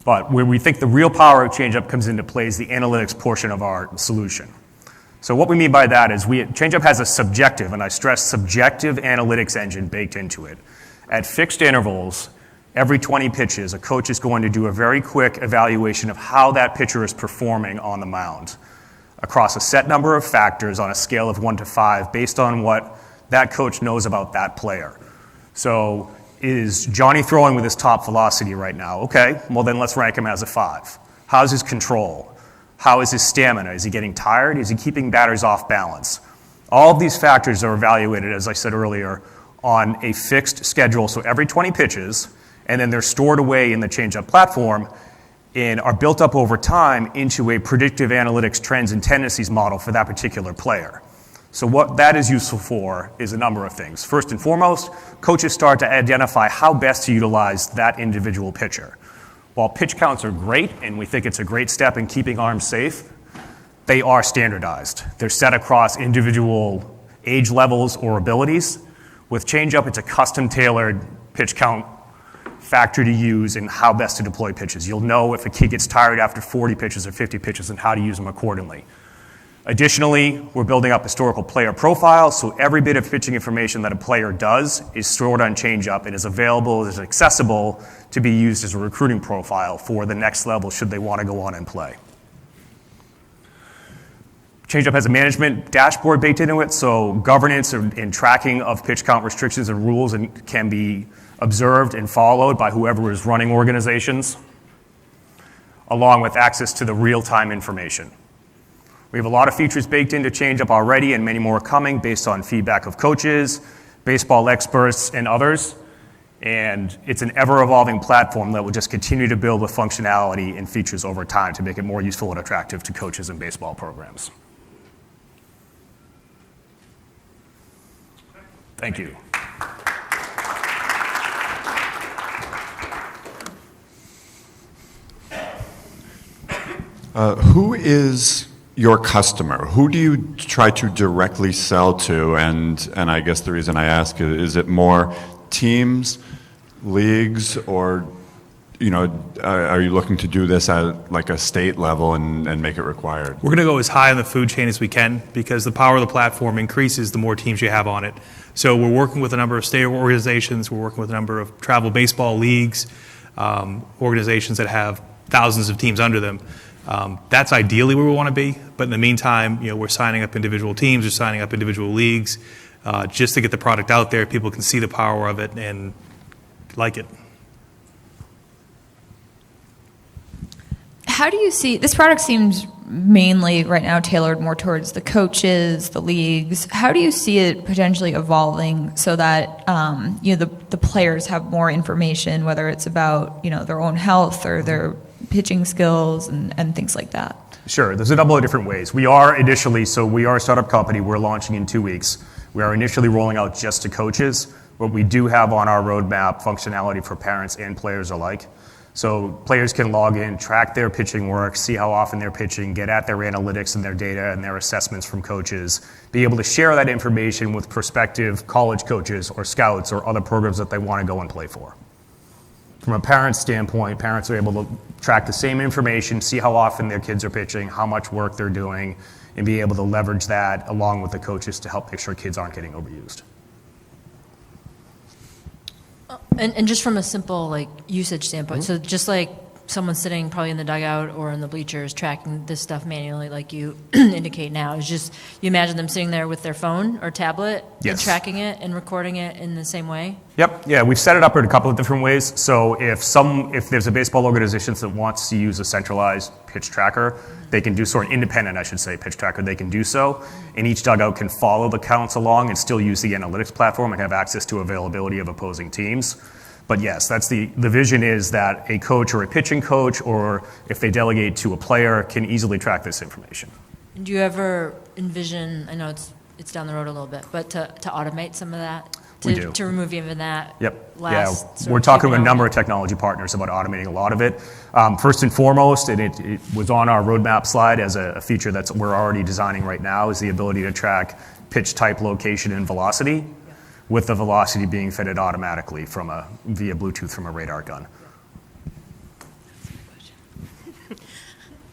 but where we think the real power of changeup comes into play is the analytics portion of our solution. So what we mean by that is changeup has a subjective, and I stress subjective analytics engine baked into it. At fixed intervals, every 20 pitches, a coach is going to do a very quick evaluation of how that pitcher is performing on the mound across a set number of factors on a scale of 1 to 5 based on what that coach knows about that player. So is Johnny throwing with his top velocity right now? Okay, well then let's rank him as a 5. How's his control? How is his stamina? Is he getting tired? Is he keeping batters off balance? All of these factors are evaluated, as I said earlier, on a fixed schedule, so every 20 pitches, and then they're stored away in the changeup platform and are built up over time into a predictive analytics trends and tendencies model for that particular player. So what that is useful for is a number of things. First and foremost, coaches start to identify how best to utilize that individual pitcher. While pitch counts are great, and we think it's a great step in keeping arms safe, they are standardized. They're set across individual age levels or abilities. With changeup, it's a custom-tailored pitch count factor to use and how best to deploy pitches. You'll know if a kid gets tired after 40 pitches or 50 pitches and how to use them accordingly. Additionally, we're building up historical player profiles, so every bit of pitching information that a player does is stored on changeup and is available, is accessible to be used as a recruiting profile for the next level should they want to go on and play. Changeup has a management dashboard baked into it, so governance and tracking of pitch count restrictions and rules can be observed and followed by whoever is running organizations, along with access to the real-time information. We have a lot of features baked into changeup already and many more coming based on feedback of coaches, baseball experts, and others. And it's an ever-evolving platform that will just continue to build with functionality and features over time to make it more useful and attractive to coaches and baseball programs. Thank you. Who is your customer? Who do you try to directly sell to? And I guess the reason I ask is it more teams, leagues, or are you looking to do this at like a state level and make it required? We're going to go as high on the food chain as we can because the power of the platform increases the more teams you have on it. So we're working with a number of state organizations. We're working with a number of travel baseball leagues, organizations that have thousands of teams under them. That's ideally where we want to be. But in the meantime, we're signing up individual teams, we're signing up individual leagues, just to get the product out there. People can see the power of it and like it. How do you see this product? Seems mainly right now tailored more towards the coaches, the leagues. How do you see it potentially evolving so that the players have more information, whether it's about their own health or their pitching skills and things like that? Sure, there's a couple of different ways. We are a startup company. We're launching in 2 weeks. We are initially rolling out just to coaches, but we do have on our roadmap functionality for parents and players alike. So players can log in, track their pitching work, see how often they're pitching, get at their analytics and their data and their assessments from coaches, be able to share that information with prospective college coaches or scouts or other programs that they want to go and play for. From a parent standpoint, parents are able to track the same information, see how often their kids are pitching, how much work they're doing, and be able to leverage that along with the coaches to help make sure kids aren't getting overused. And just from a simple usage standpoint, so just like someone sitting probably in the dugout or in the bleachers tracking this stuff manually like you indicate now, is just you imagine them sitting there with their phone or tablet and tracking it and recording it in the same way? Yep. Yeah, we've set it up in a couple of different ways. So if there's a baseball organization that wants to use a centralized pitch tracker, they can do independent, pitch tracker, they can do so. And each dugout can follow the counts along and still use the analytics platform and have access to availability of opposing teams. But yes, that's the vision is that a coach or a pitching coach, or if they delegate to a player, can easily track this information. Do you ever envision, I know it's down the road a little bit, but to automate some of that? We do. To remove even that we're talking to a number of technology partners about automating a lot of it. First and foremost, and it was on our roadmap slide as a feature that we're already designing right now, is the ability to track pitch type, location, and velocity, with the velocity being fitted automatically via Bluetooth from a radar gun.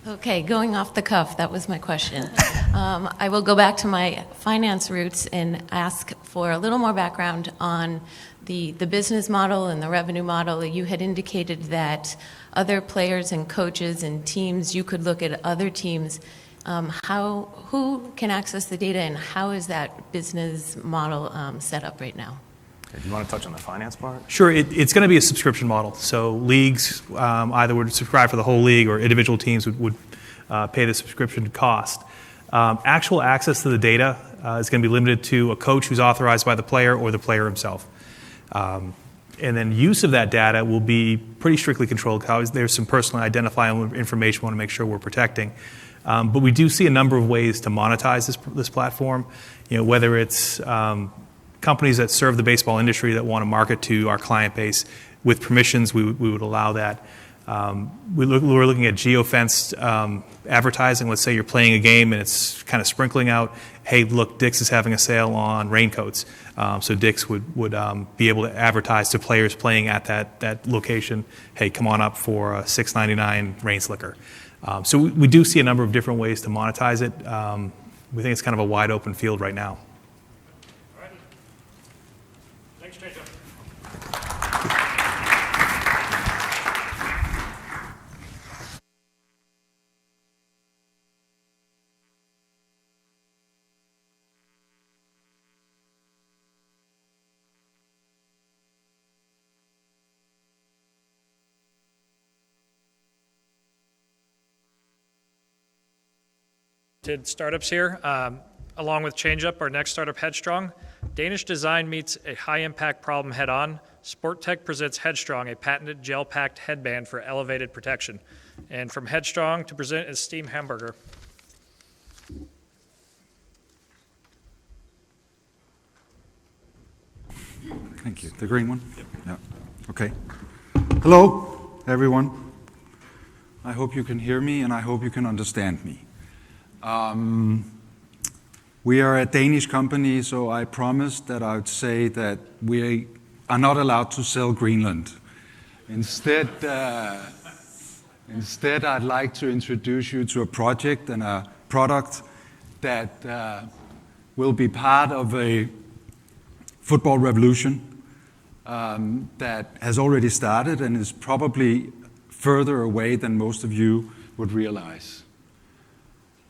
Okay, going off the cuff, that was my question. I will go back to my finance roots and ask for a little more background on the business model and the revenue model. You had indicated that other players and coaches and teams, you could look at other teams. Who can access the data, and how is that business model set up right now? Do you want to touch on the finance part? Sure, it's going to be a subscription model. So leagues either would subscribe for the whole league, or individual teams would pay the subscription cost. Actual access to the data is going to be limited to a coach who's authorized by the player or the player himself. And then use of that data will be pretty strictly controlled. There's some personally identifiable information we want to make sure we're protecting. But we do see a number of ways to monetize this platform. Whether it's companies that serve the baseball industry that want to market to our client base with permissions, we would allow that. We're looking at geofenced advertising. Let's say you're playing a game and it's kind of sprinkling out. Hey, look, Dick's is having a sale on raincoats. So Dick's would be able to advertise to players playing at that location. Hey, come on up for a $6.99 rain slicker. So we do see a number of different ways to monetize it. We think it's kind of a wide open field right now. All right. Thanks, Jacob. Startups here, along with ChangeUp, our next startup, Headstrong. Danish design meets a high-impact problem head-on. Sport Tech presents Headstrong, a patented gel-packed headband for elevated protection. And from Headstrong to present is Steam Hamburger. Thank you. The green one? Yep. Yeah. Okay. Hello, everyone. I hope you can hear me, and I hope you can understand me. We are a Danish company, so I promised that I would say that we are not allowed to sell Greenland. Instead, I'd like to introduce you to a project and a product that will be part of a football revolution that has already started and is probably further away than most of you would realize.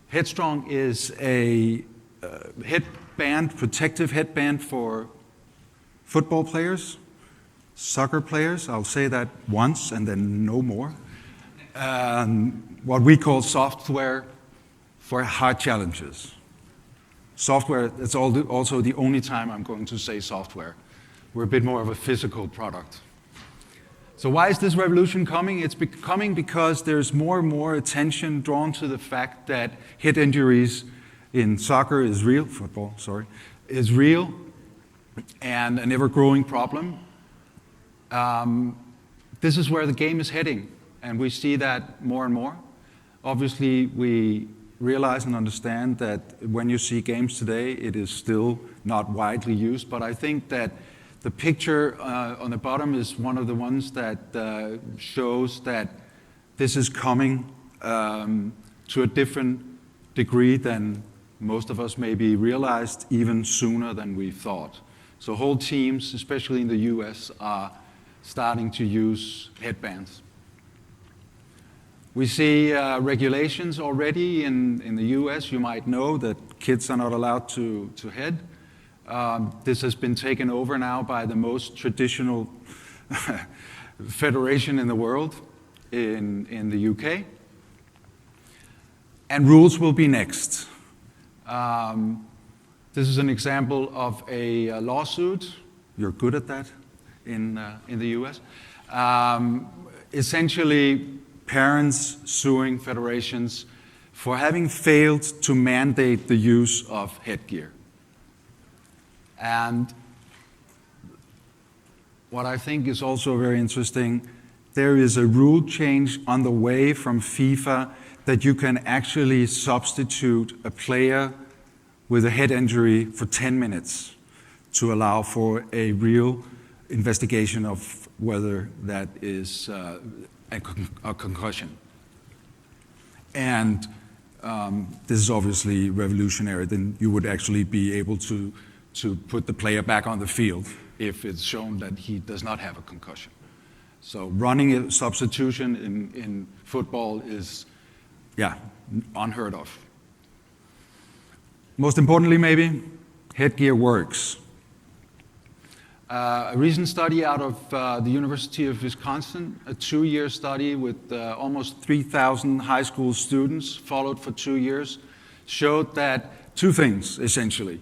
Headstrong is a headband, protective headband for football players, soccer players. I'll say that once and then no more. What we call software for hard challenges. Software, that's also the only time I'm going to say software. We're a bit more of a physical product. So why is this revolution coming? It's coming because there's more and more attention drawn to the fact that head injuries in soccer is real, football, sorry, is real and an ever-growing problem. This is where the game is heading, and we see that more and more. Obviously, we realize and understand that when you see games today, it is still not widely used, but I think that the picture on the bottom is one of the ones that shows that this is coming to a different degree than most of us maybe realized, even sooner than we thought. So whole teams, especially in the US, are starting to use headbands. We see regulations already in the US. You might know that kids are not allowed to head. This has been taken over now by the most traditional federation in the world, in the UK. And rules will be next. This is an example of a lawsuit. You're good at that in the US. Essentially, parents suing federations for having failed to mandate the use of headgear. And what I think is also very interesting, there is a rule change on the way from FIFA that you can actually substitute a player with a head injury for 10 minutes to allow for a real investigation of whether that is a concussion. And this is obviously revolutionary. Then you would actually be able to put the player back on the field if it's shown that he does not have a concussion. So running a substitution in football is, unheard of. Most importantly, maybe, headgear works. A recent study out of the University of Wisconsin, a 2-year study with almost 3,000 high school students followed for 2 years, showed that two things, essentially.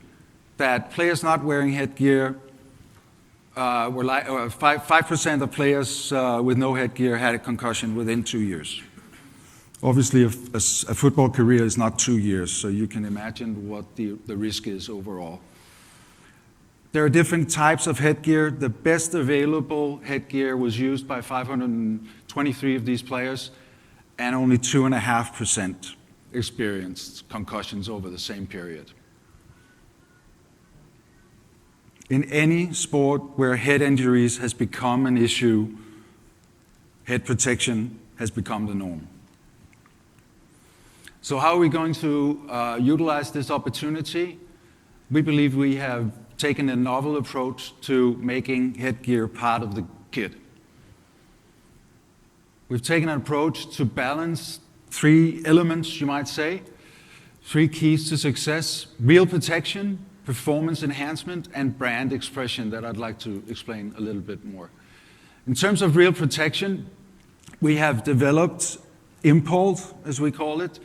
That players not wearing headgear, 5% of players with no headgear had a concussion within 2 years. Obviously, a football career is not 2 years, so you can imagine what the risk is overall. There are different types of headgear. The best available headgear was used by 523 of these players, and only 2.5% experienced concussions over the same period. In any sport where head injuries has become an issue, head protection has become the norm. So how are we going to utilize this opportunity? We believe we have taken a novel approach to making headgear part of the kit. We've taken an approach to balance 3 elements, you might say, 3 keys to success: real protection, performance enhancement, and brand expression that I'd like to explain a little bit more. In terms of real protection, we have developed Impulse, as we call it,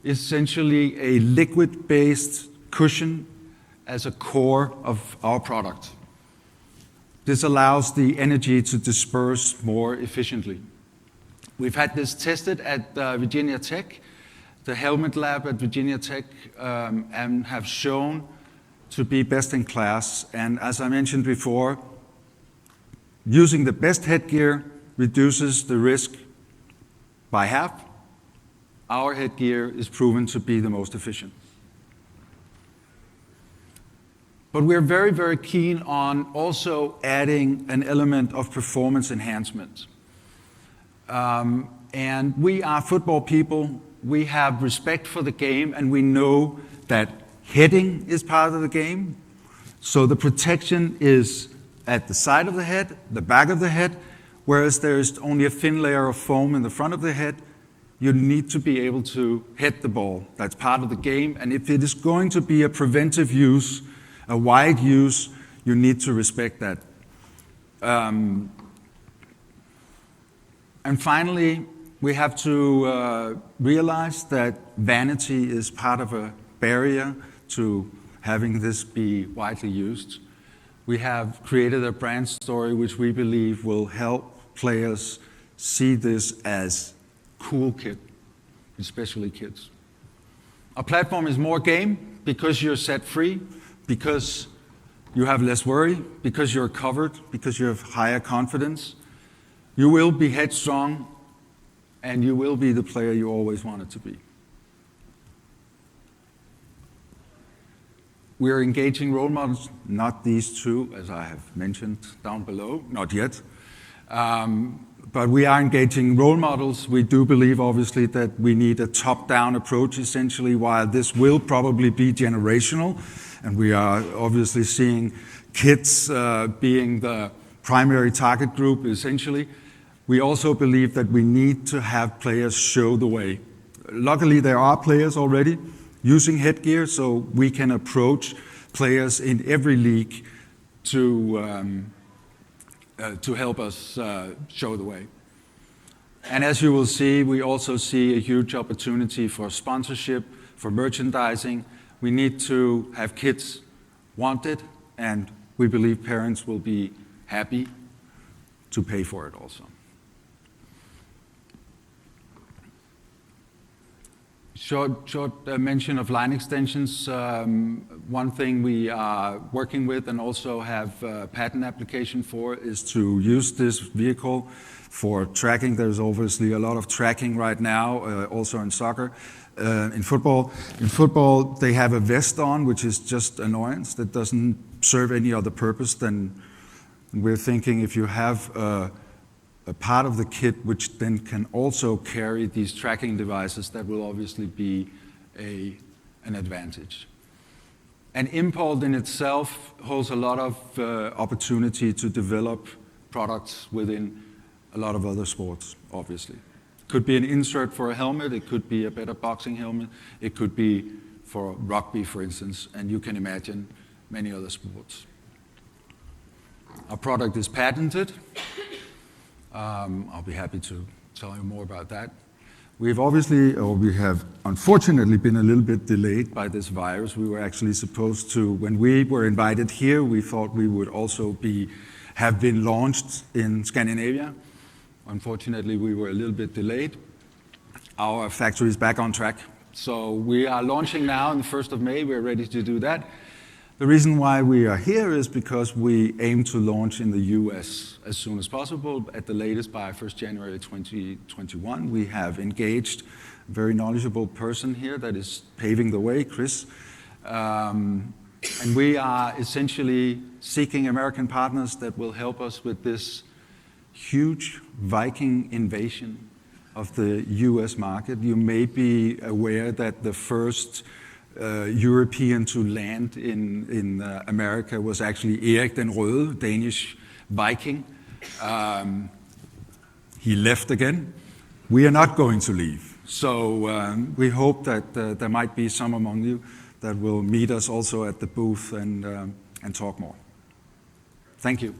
essentially a liquid-based cushion as a core of our product. This allows the energy to disperse more efficiently. We've had this tested at Virginia Tech, the helmet lab at Virginia Tech, and have shown to be best in class. And as I mentioned before, using the best headgear reduces the risk by half our headgear is proven to be the most efficient. But we're very, very keen on also adding an element of performance enhancement. And we are football people. We have respect for the game, and we know that heading is part of the game. So the protection is at the side of the head, the back of the head, whereas there's only a thin layer of foam in the front of the head. You need to be able to hit the ball. That's part of the game. And if it is going to be a preventive use, a wide use, you need to respect that. And finally, we have to realize that vanity is part of a barrier to having this be widely used. We have created a brand story which we believe will help players see this as cool kid, especially kids. Our platform is more game because you're set free, because you have less worry, because you're covered, because you have higher confidence. You will be headstrong, and you will be the player you always wanted to be. We are engaging role models, not these two, as I have mentioned down below, not yet. But we are engaging role models. We do believe, obviously, that we need a top-down approach, essentially, while this will probably be generational. And we are obviously seeing kids being the primary target group, essentially. We also believe that we need to have players show the way. Luckily, there are players already using headgear, so we can approach players in every league to help us show the way. And as you will see, we also see a huge opportunity for sponsorship, for merchandising. We need to have kids want it, and we believe parents will be happy to pay for it also. Short mention of line extensions. One thing we are working with and also have a patent application for is to use this vehicle for tracking. There's obviously a lot of tracking right now, also in soccer. In football, they have a vest on, which is just annoyance. That doesn't serve any other purpose than we're thinking if you have a part of the kit which then can also carry these tracking devices, that will obviously be an advantage. And Impulse in itself holds a lot of opportunity to develop products within a lot of other sports, obviously. It could be an insert for a helmet, it could be a better boxing helmet, it could be for rugby, for instance, and you can imagine many other sports. Our product is patented. I'll be happy to tell you more about that. We have unfortunately been a little bit delayed by this virus. We were actually supposed to, when we were invited here, we thought we would also have been launched in Scandinavia. Unfortunately, we were a little bit delayed. Our factory is back on track. So we are launching now on the 1st of May. We're ready to do that. The reason why we are here is because we aim to launch in the US as soon as possible, at the latest by 1st January 2021. We have engaged a very knowledgeable person here that is paving the way, Chris. And we are essentially seeking American partners that will help us with this huge Viking invasion of the US market. You may be aware that the first European to land in America was actually Erik den Røde, Danish Viking. He left again. We are not going to leave. So we hope that there might be some among you that will meet us also at the booth and talk more. Thank you.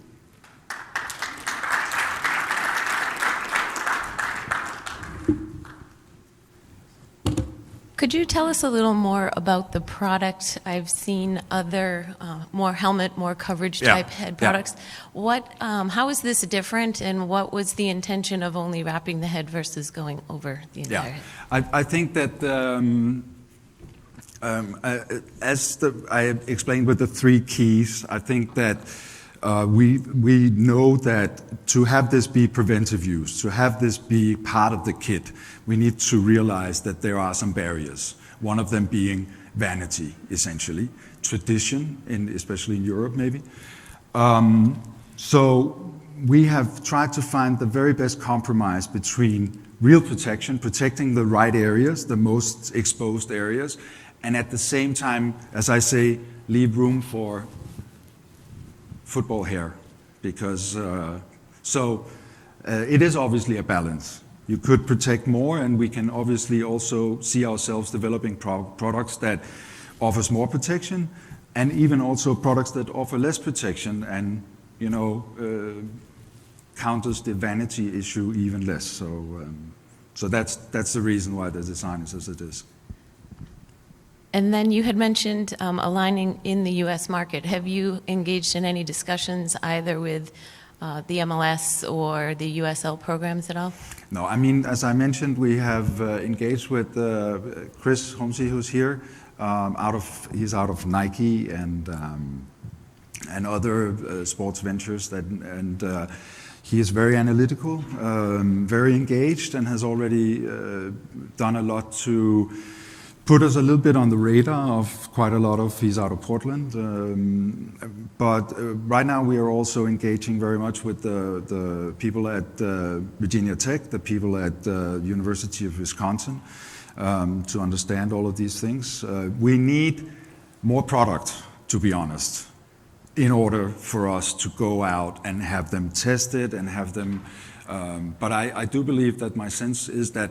Could you tell us a little more about the product? I've seen other more helmet, more coverage type head products. How is this different, and what was the intention of only wrapping the head versus going over the entire head? I think that as I explained with the 3 keys, I think that We know that to have this be preventive use, to have this be part of the kit, we need to realize that there are some barriers. One of them being vanity, essentially, tradition, especially in Europe, maybe. So we have tried to find the very best compromise between real protection, protecting the right areas, the most exposed areas, and at the same time, as I say, leave room for football hair, because it is obviously a balance. You could protect more, and we can obviously also see ourselves developing products that offers more protection, and even also products that offer less protection, and counters the vanity issue even less. So that's the reason why the design is as it is. And then you had mentioned aligning in the U.S. market. Have you engaged in any discussions either with the MLS or the USL programs at all? No, I mean, as I mentioned, we have engaged with Chris Holmesy, who's here. He's out of Nike and other sports ventures, and he is very analytical, very engaged, and has already done a lot to put us a little bit on the radar of quite a lot of. He's out of Portland, but right now we are also engaging very much with the people at Virginia Tech, the people at the University of Wisconsin, to understand all of these things. We need more product, to be honest, in order for us to go out and have them tested and have them. But I do believe that my sense is that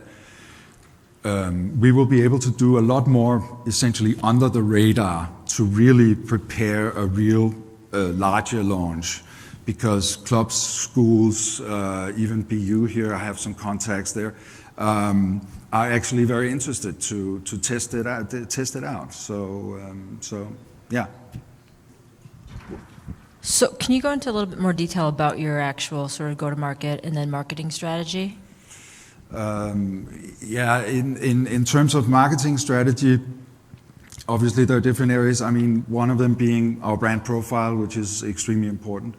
we will be able to do a lot more essentially under the radar to really prepare a real larger launch, because clubs, schools, even BU here, I have some contacts there, are actually very interested to test it out. So yeah. So can you go into a little bit more detail about your actual sort of go-to-market and then marketing strategy? Yeah, in terms of marketing strategy, obviously there are different areas. I mean, one of them being our brand profile, which is extremely important.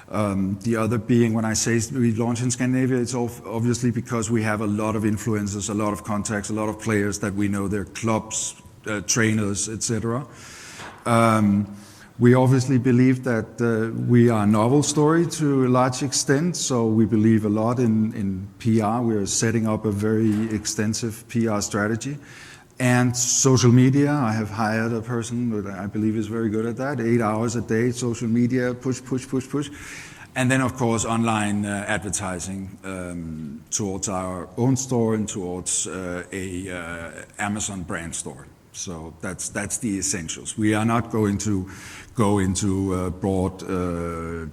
The other being, when I say we launch in Scandinavia, it's obviously because we have a lot of influencers, a lot of contacts, a lot of players that we know, their clubs, trainers, etc. We obviously believe that we are a novel story to a large extent, so we believe a lot in PR. We are setting up a very extensive PR strategy. And social media, I have hired a person that I believe is very good at that, 8 hours a day, social media, push. And then, of course, online advertising towards our own store and towards a Amazon brand store. So that's the essentials. We are not going to go into broad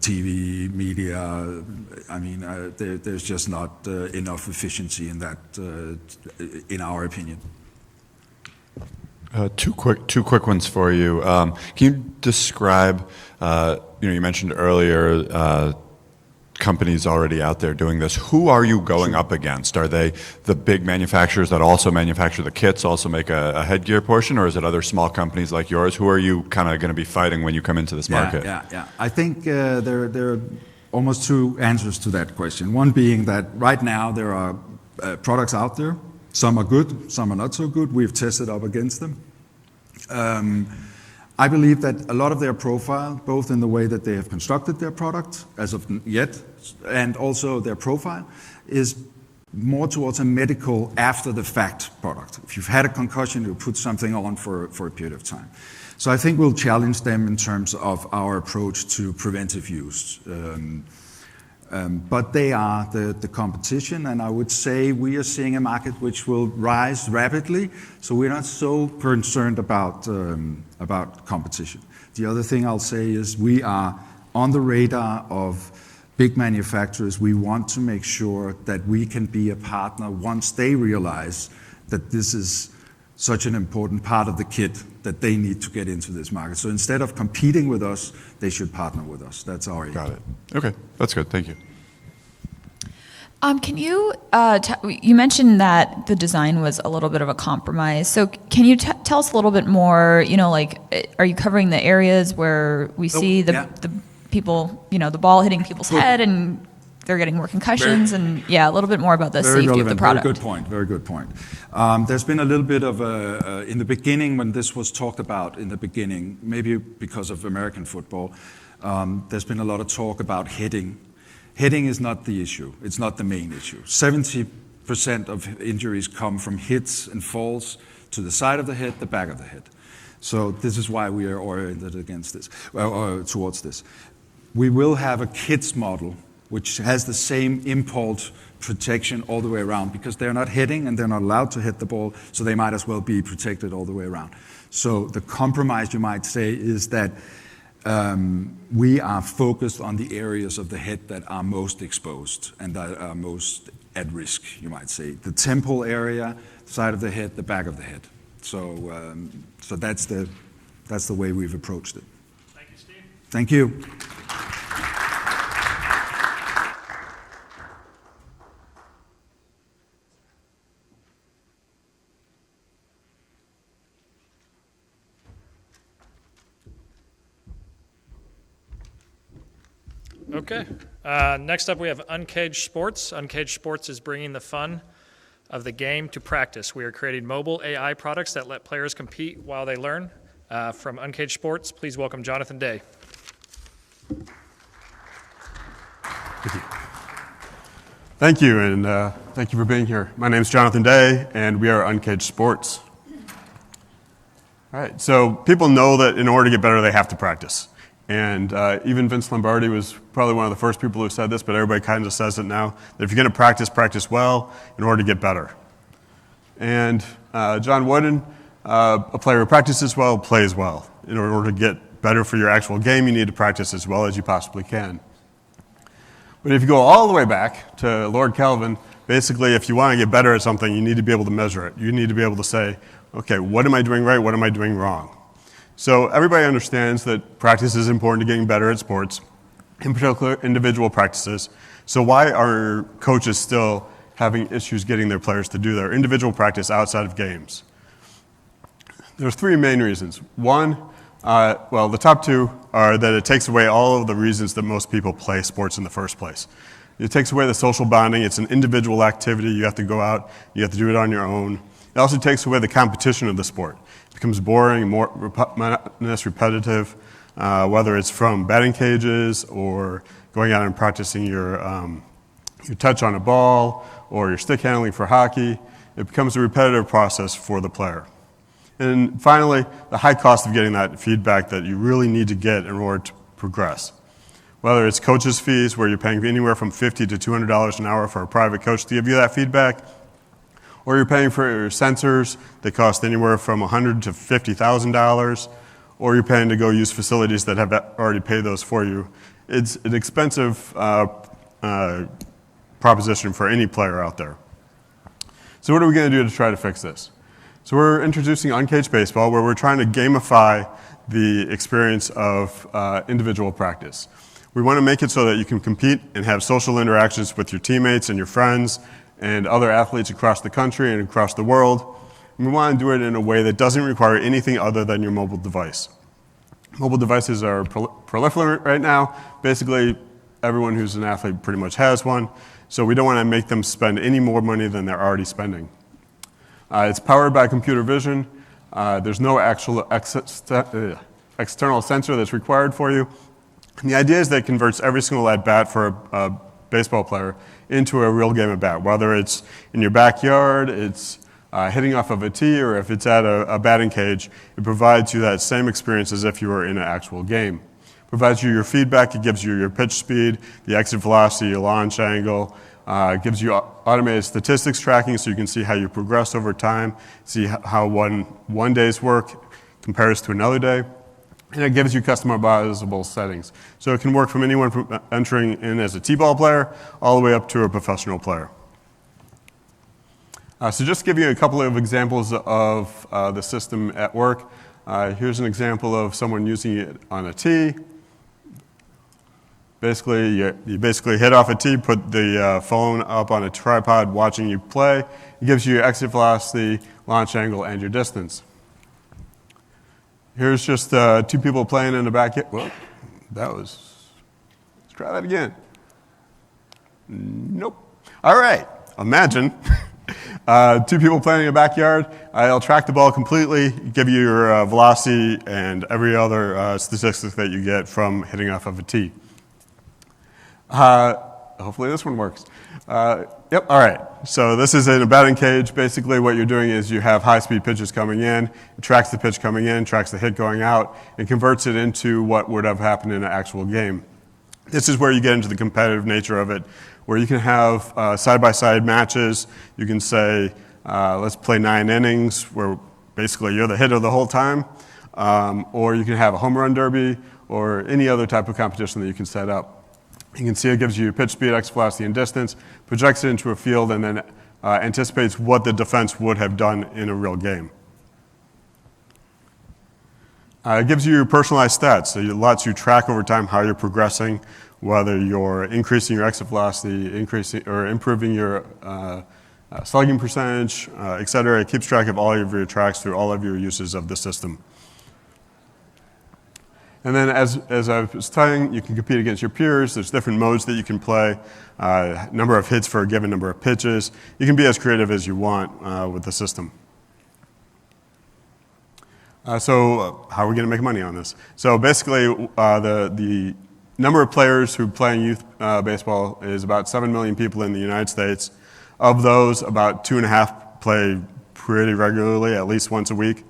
TV media. I mean, there's just not enough efficiency in that, in our opinion. Two quick ones for you. Can you describe? You mentioned earlier companies already out there doing this. Who are you going up against? Are they the big manufacturers that also manufacture the kits, also make a headgear portion, or is it other small companies like yours? Who are you kind of going to be fighting when you come into this market? Yeah. I think there are almost two answers to that question. One being that right now there are products out there. Some are good, some are not so good. We've tested up against them. I believe that a lot of their profile, both in the way that they have constructed their product as of yet, and also their profile, is more towards a medical after-the-fact product. If you've had a concussion, you put something on for a period of time. So I think we'll challenge them in terms of our approach to preventive use. But they are the competition, and I would say we are seeing a market which will rise rapidly, so we're not so concerned about competition. The other thing I'll say is we are on the radar of big manufacturers. We want to make sure that we can be a partner once they realize that this is such an important part of the kit that they need to get into this market. So instead of competing with us, they should partner with us. That's our aim. Got it. Okay, that's good. Thank you. Can you, you mentioned that the design was a little bit of a compromise. So can you tell us a little bit more, are you covering the areas where we see the people, the ball hitting people's head and they're getting more concussions, and a little bit more about the Very safety relevant. of the product. Very good point. There's been a little bit of in the beginning, when this was talked about in the beginning, maybe because of American football, there's been a lot of talk about hitting. Hitting is not the issue. It's not the main issue. 70% of injuries come from hits and falls to the side of the head, the back of the head. So this is why we are oriented against this, towards this. We will have a kids model which has the same impulse protection all the way around, because they're not hitting and they're not allowed to hit the ball, so they might as well be protected all the way around. So the compromise, you might say, is that we are focused on the areas of the head that are most exposed and that are most at risk, you might say. The temple area, side of the head, the back of the head. So, so that's the way we've approached it. Thank you, Steve. Thank you. Okay. Next up, we have Uncaged Sports. Uncaged Sports is bringing the fun of the game to practice. We are creating mobile AI products that let players compete while they learn. From Uncaged Sports, please welcome Jonathan Day. Thank you, and thank you for being here. My name is Jonathan Day, and we are Uncaged Sports. All right, so people know that in order to get better, they have to practice. And even Vince Lombardi was probably one of the first people who said this, but everybody kind of says it now, that if you're going to practice, practice well in order to get better. And John Wooden, a player who practices well, plays well. In order to get better for your actual game, you need to practice as well as you possibly can. But if you go all the way back to Lord Kelvin, basically if you want to get better at something, you need to be able to measure it. You need to be able to say, okay, what am I doing right? What am I doing wrong? So everybody understands that practice is important to getting better at sports, in particular individual practices. So why are coaches still having issues getting their players to do their individual practice outside of games? There's three main reasons. One, the top two are that it takes away all of the reasons that most people play sports in the first place. It takes away the social bonding. It's an individual activity. You have to go out. You have to do it on your own. It also takes away the competition of the sport. It becomes boring, more monotonous, repetitive, whether it's from batting cages or going out and practicing your touch on a ball or your stick handling for hockey. It becomes a repetitive process for the player. And finally, the high cost of getting that feedback that you really need to get in order to progress. Whether it's coaches' fees, where you're paying anywhere from $50 to $200 an hour for a private coach to give you that feedback, or you're paying for your sensors that cost anywhere from $100 to $50,000, or you're paying to go use facilities that have already paid those for you. It's an expensive proposition for any player out there. So what are we going to do to try to fix this? So we're introducing Uncaged Baseball, where we're trying to gamify the experience of individual practice. We want to make it so that you can compete and have social interactions with your teammates and your friends and other athletes across the country and across the world. And we want to do it in a way that doesn't require anything other than your mobile device. Mobile devices are proliferate right now. Basically, everyone who's an athlete pretty much has one. So we don't want to make them spend any more money than they're already spending. It's powered by computer vision. There's no actual external sensor that's required for you. And the idea is that it converts every single at-bat for a baseball player into a real game at bat, whether it's in your backyard, it's hitting off of a tee, or if it's at a batting cage. It provides you that same experience as if you were in an actual game. It provides you your feedback. It gives you your pitch speed, the exit velocity, your launch angle. It gives you automated statistics tracking so you can see how you progress over time, see how one day's work compares to another day. And it gives you customizable settings. So it can work from anyone from entering in as a T-ball player all the way up to a professional player. So just to give you a couple of examples of the system at work. Here's an example of someone using it on a tee. Basically, you basically hit off a tee, put the phone up on a tripod watching you play. It gives you your exit velocity, launch angle, and your distance. Here's just two people playing in the backyard. Well, that was try that again. Nope. All right, imagine two people playing in a backyard. It'll track the ball completely, give you your velocity and every other statistic that you get from hitting off of a tee. Hopefully this one works. Yep, all right. So this is in a batting cage. Basically what you're doing is you have high-speed pitches coming in, it tracks the pitch coming in, tracks the hit going out, and converts it into what would have happened in an actual game. This is where you get into the competitive nature of it, where you can have side-by-side matches. You can say, let's play 9 innings, where basically you're the hitter the whole time, or you can have a home run derby, or any other type of competition that you can set up. You can see it gives you pitch speed, exit velocity, and distance, projects it into a field, and then anticipates what the defense would have done in a real game. It gives you your personalized stats, so it lets you track over time how you're progressing, whether you're increasing your exit velocity, improving your slugging percentage, et cetera. It keeps track of all of your tracks through all of your uses of the system. And then as I was saying, you can compete against your peers. There's different modes that you can play, number of hits for a given number of pitches. You can be as creative as you want with the system. So how are we going to make money on this? So basically, the number of players who play in youth baseball is about 7 million people in the United States. Of those, about 2.5 play pretty regularly, at least once a week.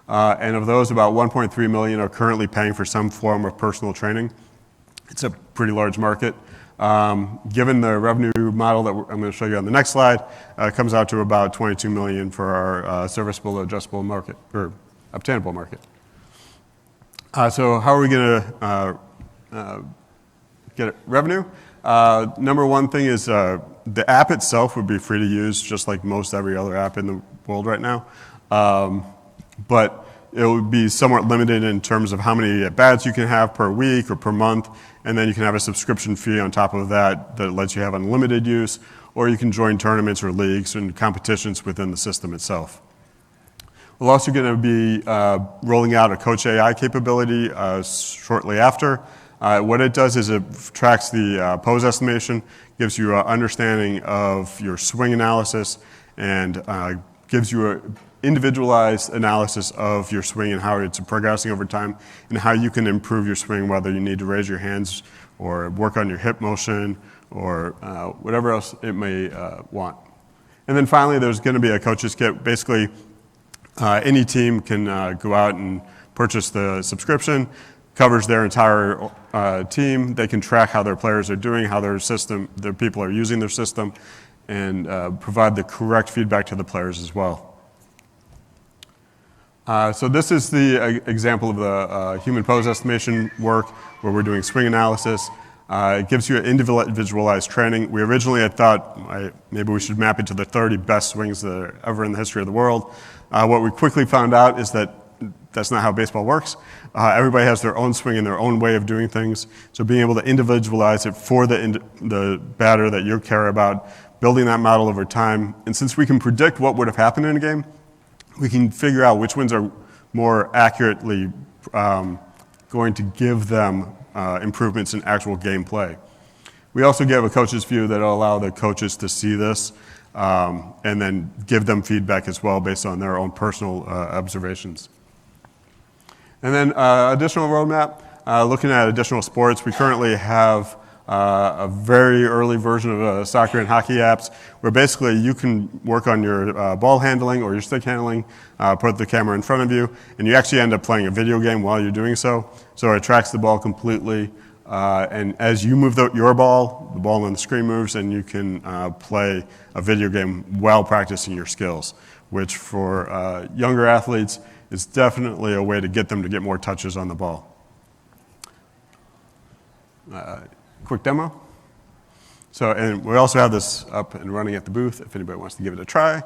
And of those, about 1.3 million are currently paying for some form of personal training. It's a pretty large market. Given the revenue model that I'm going to show you on the next slide, it comes out to about 22 million for our serviceable adjustable market, or obtainable market. So how are we going to get revenue? Number one thing is the app itself would be free to use, just like most every other app in the world right now. But it would be somewhat limited in terms of how many at-bats you can have per week or per month, and then you can have a subscription fee on top of that that lets you have unlimited use, or you can join tournaments or leagues and competitions within the system itself. We're also going to be rolling out a Coach AI capability shortly after. What it does is it tracks the pose estimation, gives you an understanding of your swing analysis, and gives you an individualized analysis of your swing and how it's progressing over time, and how you can improve your swing, whether you need to raise your hands or work on your hip motion or whatever else it may want. And then finally, there's going to be a coach's kit. Basically, any team can go out and purchase the subscription, covers their entire team. They can track how their players are doing, how their people are using their system, and provide the correct feedback to the players as well. So this is the example of the human pose estimation work where we're doing swing analysis. It gives you an individualized training. We originally had thought maybe we should map it to the 30 best swings that are ever in the history of the world. What we quickly found out is that that's not how baseball works. Everybody has their own swing and their own way of doing things. So being able to individualize it for the batter that you care about, building that model over time. And since we can predict what would have happened in a game, we can figure out which ones are more accurately going to give them improvements in actual gameplay. We also give a coach's view that will allow the coaches to see this and then give them feedback as well based on their own personal observations. And then additional roadmap, looking at additional sports. We currently have a very early version of soccer and hockey apps where basically you can work on your ball handling or your stick handling, put the camera in front of you, and you actually end up playing a video game while you're doing so. So it tracks the ball completely, and as you move your ball, the ball on the screen moves, and you can play a video game while practicing your skills, which for younger athletes is definitely a way to get them to get more touches on the ball. Quick demo. So, and we also have this up and running at the booth if anybody wants to give it a try.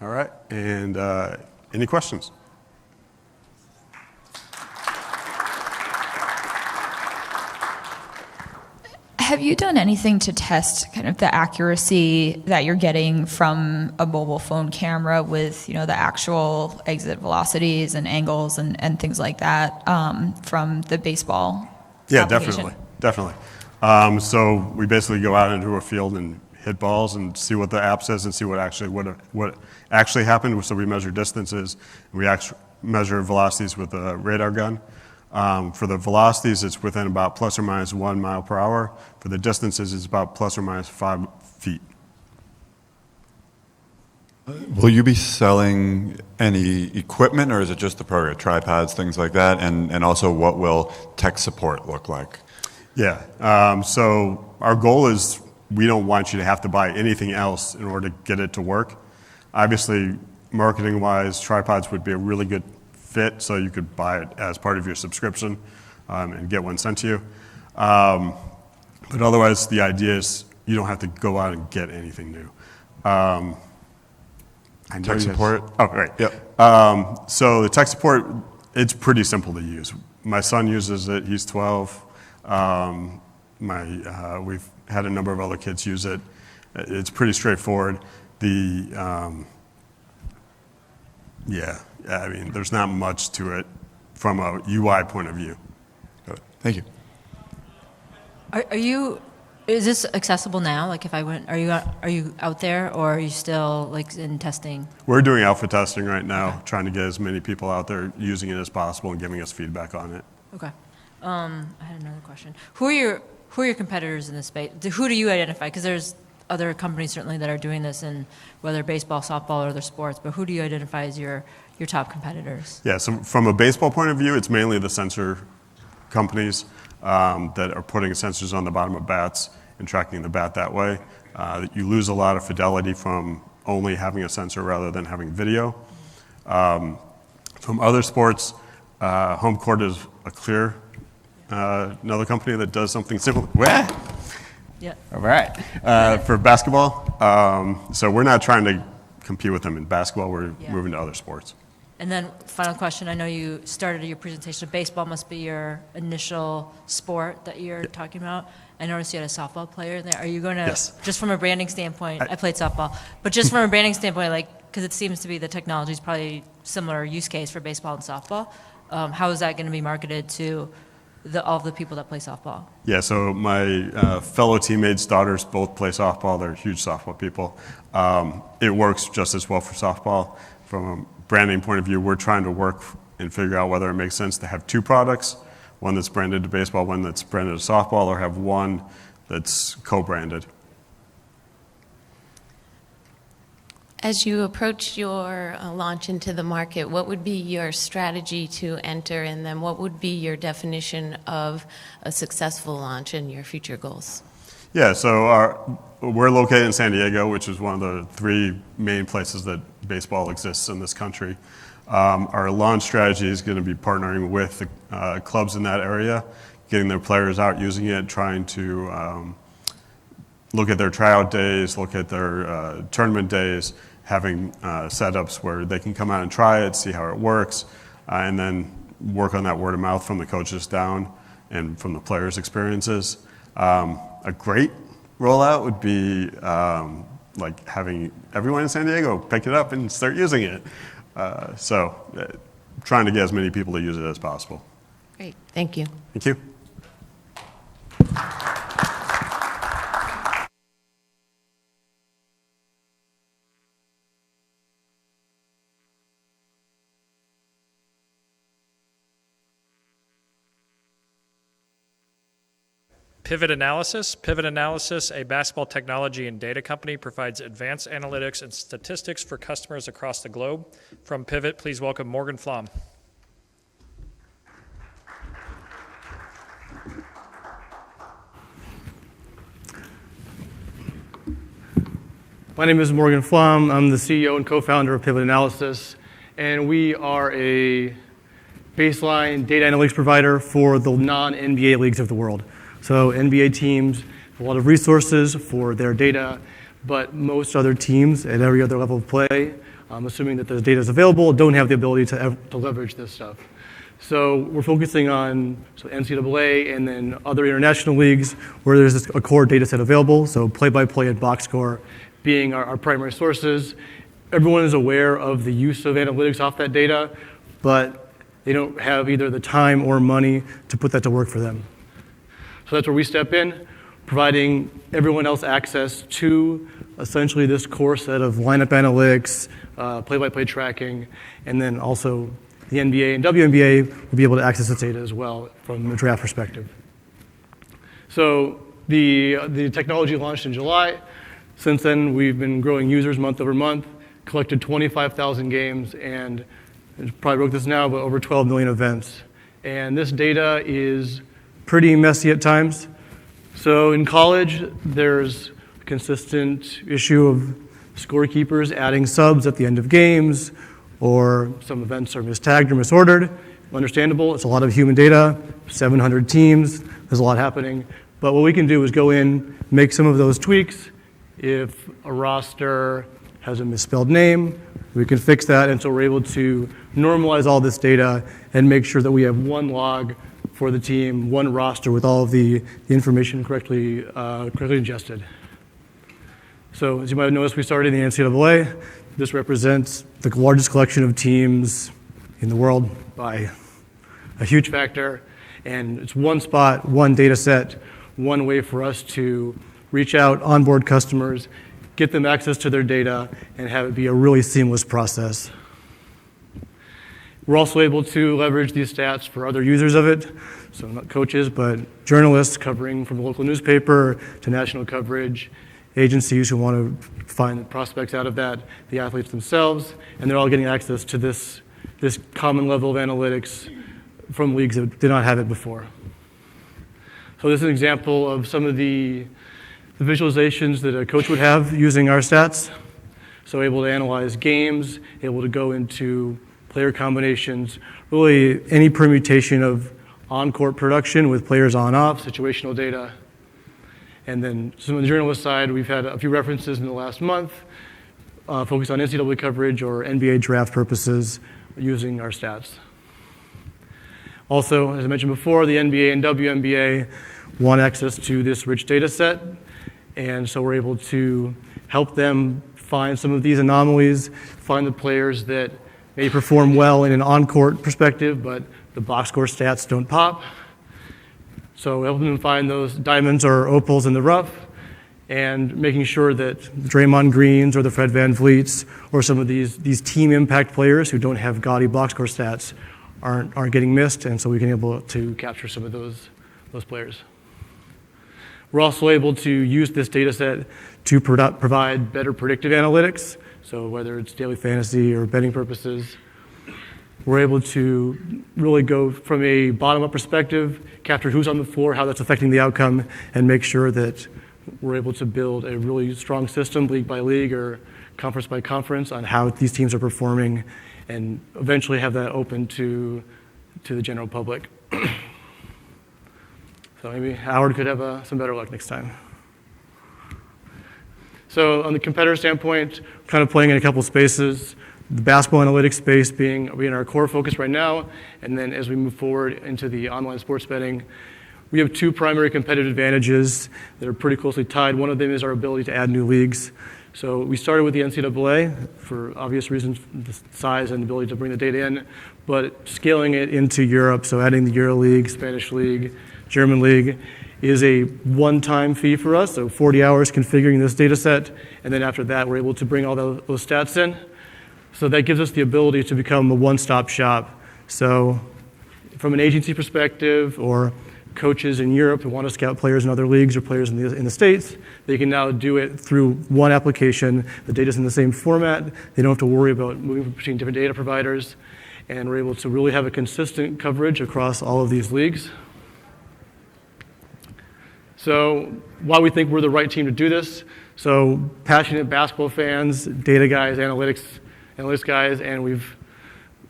All right, and any questions? Have you done anything to test kind of the accuracy that you're getting from a mobile phone camera with, the actual exit velocities and angles and things like that from the baseball application? Definitely. So we basically go out into a field and hit balls and see what the app says and see what actually happened. So we measure distances. And we measure velocities with a radar gun. For the velocities, it's within about plus or minus 1 mile per hour. For the distances, it's about plus or minus 5 feet. Will you be selling any equipment, or is it just the program, tripods, things like that? And also, what will tech support look like? Yeah. So our goal is we don't want you to have to buy anything else in order to get it to work. Obviously, marketing-wise, tripods would be a really good fit, so you could buy it as part of your subscription and get one sent to you. But otherwise, the idea is you don't have to go out and get anything new. Tech support? Oh, great. Yep. So the tech support, it's pretty simple to use. My son uses it. He's 12. We've had a number of other kids use it. It's pretty straightforward. There's not much to it from a UI point of view. Thank you. Is this accessible now? Like if I went, are you out there, or are you still like in testing? We're doing alpha testing right now, trying to get as many people out there using it as possible and giving us feedback on it. Okay. I had another question. Who are your competitors in this space? Who do you identify? Because there's other companies certainly that are doing this in whether baseball, softball, or other sports. But who do you identify as your top competitors? Yeah. So from a baseball point of view, it's mainly the sensor companies that are putting sensors on the bottom of bats and tracking the bat that way. You lose a lot of fidelity from only having a sensor rather than having video. From other sports, home court is a clear another company that does something similar. Yeah. All right. For basketball, so we're not trying to compete with them in basketball. We're moving to other sports. And then final question, I know you started your presentation. Baseball must be your initial sport that you're talking about. I noticed you had a softball player in there. Are you going to, just from a branding standpoint, I played softball, but just from a branding standpoint, because it seems to be the technology is probably similar use case for baseball and softball, how is that going to be marketed to all of the people that play softball? Yeah, so my fellow teammates' daughters both play softball. They're huge softball people. It works just as well for softball. From a branding point of view, we're trying to work and figure out whether it makes sense to have two products, one that's branded to baseball, one that's branded to softball, or have one that's co-branded. As you approach your launch into the market, what would be your strategy to enter, and then what would be your definition of a successful launch and your future goals? Yeah, so we're located in San Diego, which is one of the three main places that baseball exists in this country. Our launch strategy is going to be partnering with the clubs in that area, getting their players out using it, trying to look at their tryout days, look at their tournament days, having setups where they can come out and try it, see how it works, and then work on that word of mouth from the coaches down and from the players' experiences. A great rollout would be like having everyone in San Diego pick it up and start using it. Trying to get as many people to use it as possible. Great, thank you. Thank you. Pivot Analysis. Pivot Analysis, a basketball technology and data company, provides advanced analytics and statistics for customers across the globe. From Pivot, please welcome Morgan Flom. My name is Morgan Flom. I'm the CEO and co-founder of Pivot Analysis, and we are a baseline data analytics provider for the non-NBA leagues of the world. So NBA teams have a lot of resources for their data, but most other teams at every other level of play, assuming that the data is available, don't have the ability to leverage this stuff. So we're focusing on NCAA and then other international leagues where there's a core data set available, so play-by-play and box score being our primary sources. Everyone is aware of the use of analytics off that data, but they don't have either the time or money to put that to work for them. So that's where we step in, providing everyone else access to essentially this core set of lineup analytics, play-by-play tracking, and then also the NBA and WNBA will be able to access this data as well from a draft perspective. So the technology launched in July. Since then, we've been growing users month over month, collected 25,000 games, and probably wrote this now, but over 12 million events. And this data is pretty messy at times. So in college, there's a consistent issue of scorekeepers adding subs at the end of games, or some events are mistagged or misordered. Understandable, it's a lot of human data, 700 teams, there's a lot happening. But what we can do is go in, make some of those tweaks. If a roster has a misspelled name, we can fix that, and so we're able to normalize all this data and make sure that we have one log for the team, one roster with all of the information correctly ingested. So as you might have noticed, we started in the NCAA. This represents the largest collection of teams in the world by a huge factor, and it's one spot, one data set, one way for us to reach out, onboard customers, get them access to their data, and have it be a really seamless process. We're also able to leverage these stats for other users of it, so not coaches, but journalists covering from the local newspaper to national coverage, agencies who want to find the prospects out of that, the athletes themselves, and they're all getting access to this common level of analytics from leagues that did not have it before. So this is an example of some of the visualizations that a coach would have using our stats. So able to analyze games, able to go into player combinations, really any permutation of on-court production with players on-off, situational data. And then some on the journalist side, we've had a few references in the last month, focused on NCAA coverage or NBA draft purposes using our stats. Also, as I mentioned before, the NBA and WNBA want access to this rich data set, and so we're able to help them find some of these anomalies, find the players that may perform well in an on-court perspective, but the box score stats don't pop. So helping them find those diamonds or opals in the rough, and making sure that the Draymond Greens or the Fred VanVleets or some of these team impact players who don't have gaudy box score stats aren't getting missed, and so we can be able to capture some of those players. We're also able to use this data set to provide better predictive analytics, so whether it's daily fantasy or betting purposes. We're able to really go from a bottom-up perspective, capture who's on the floor, how that's affecting the outcome, and make sure that we're able to build a really strong system, league by league or conference by conference, on how these teams are performing, and eventually have that open to the general public. So maybe Howard could have some better luck next time. So on the competitor standpoint, kind of playing in a couple spaces. The basketball analytics space being our core focus right now, and then as we move forward into the online sports betting, we have two primary competitive advantages that are pretty closely tied. One of them is our ability to add new leagues. So we started with the NCAA for obvious reasons, the size and the ability to bring the data in, but scaling it into Europe, so adding the Euro League, Spanish League, German League, is a one-time fee for us, so 40 hours configuring this data set, and then after that we're able to bring all those stats in. So that gives us the ability to become a one-stop shop. So from an agency perspective, or coaches in Europe who want to scout players in other leagues or players in the States, they can now do it through one application. The data's in the same format. They don't have to worry about moving between different data providers. And we're able to really have a consistent coverage across all of these leagues. So why we think we're the right team to do this. So passionate basketball fans, data guys, analytics guys, and we've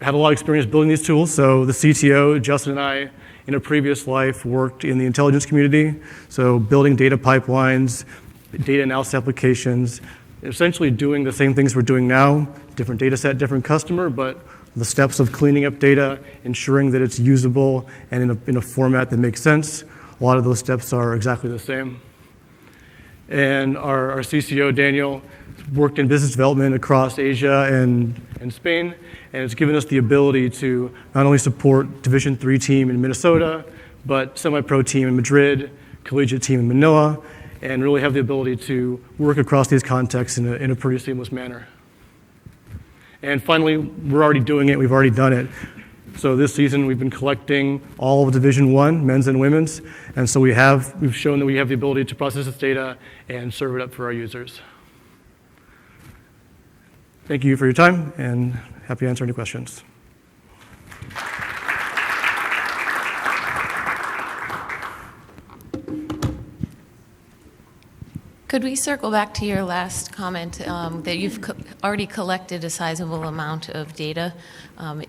had a lot of experience building these tools. So the CTO, Justin, and I, in a previous life, worked in the intelligence community. So building data pipelines, data analysis applications, essentially doing the same things we're doing now, different data set, different customer, but the steps of cleaning up data, ensuring that it's usable and in a format that makes sense. A lot of those steps are exactly the same. And our CCO, Daniel, worked in business development across Asia and Spain, and it's given us the ability to not only support Division III team in Minnesota, but semi-pro team in Madrid, collegiate team in Manila, and really have the ability to work across these contexts in a pretty seamless manner. And finally, we're already doing it. We've already done it. So this season, we've been collecting all of Division I, men's and women's, and so we've shown that we have the ability to process this data and serve it up for our users. Thank you for your time, and happy to answer any questions. Could we circle back to your last comment that you've already collected a sizable amount of data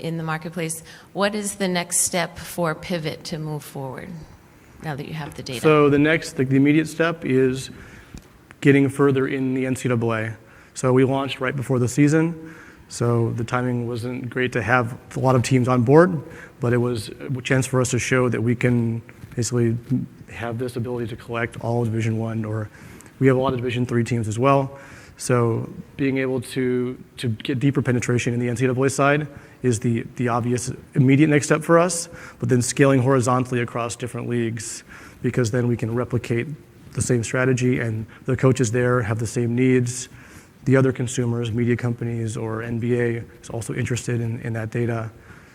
in the marketplace? What is the next step for Pivot to move forward now that you have the data? So the immediate step is getting further in the NCAA. So we launched right before the season, so the timing wasn't great to have a lot of teams on board, but it was a chance for us to show that we can basically have this ability to collect all of Division I, or we have a lot of Division III teams as well. So being able to get deeper penetration in the NCAA side is the obvious immediate next step for us, but then scaling horizontally across different leagues, because then we can replicate the same strategy and the coaches there have the same needs. The other consumers, media companies or NBA, is also interested in that data.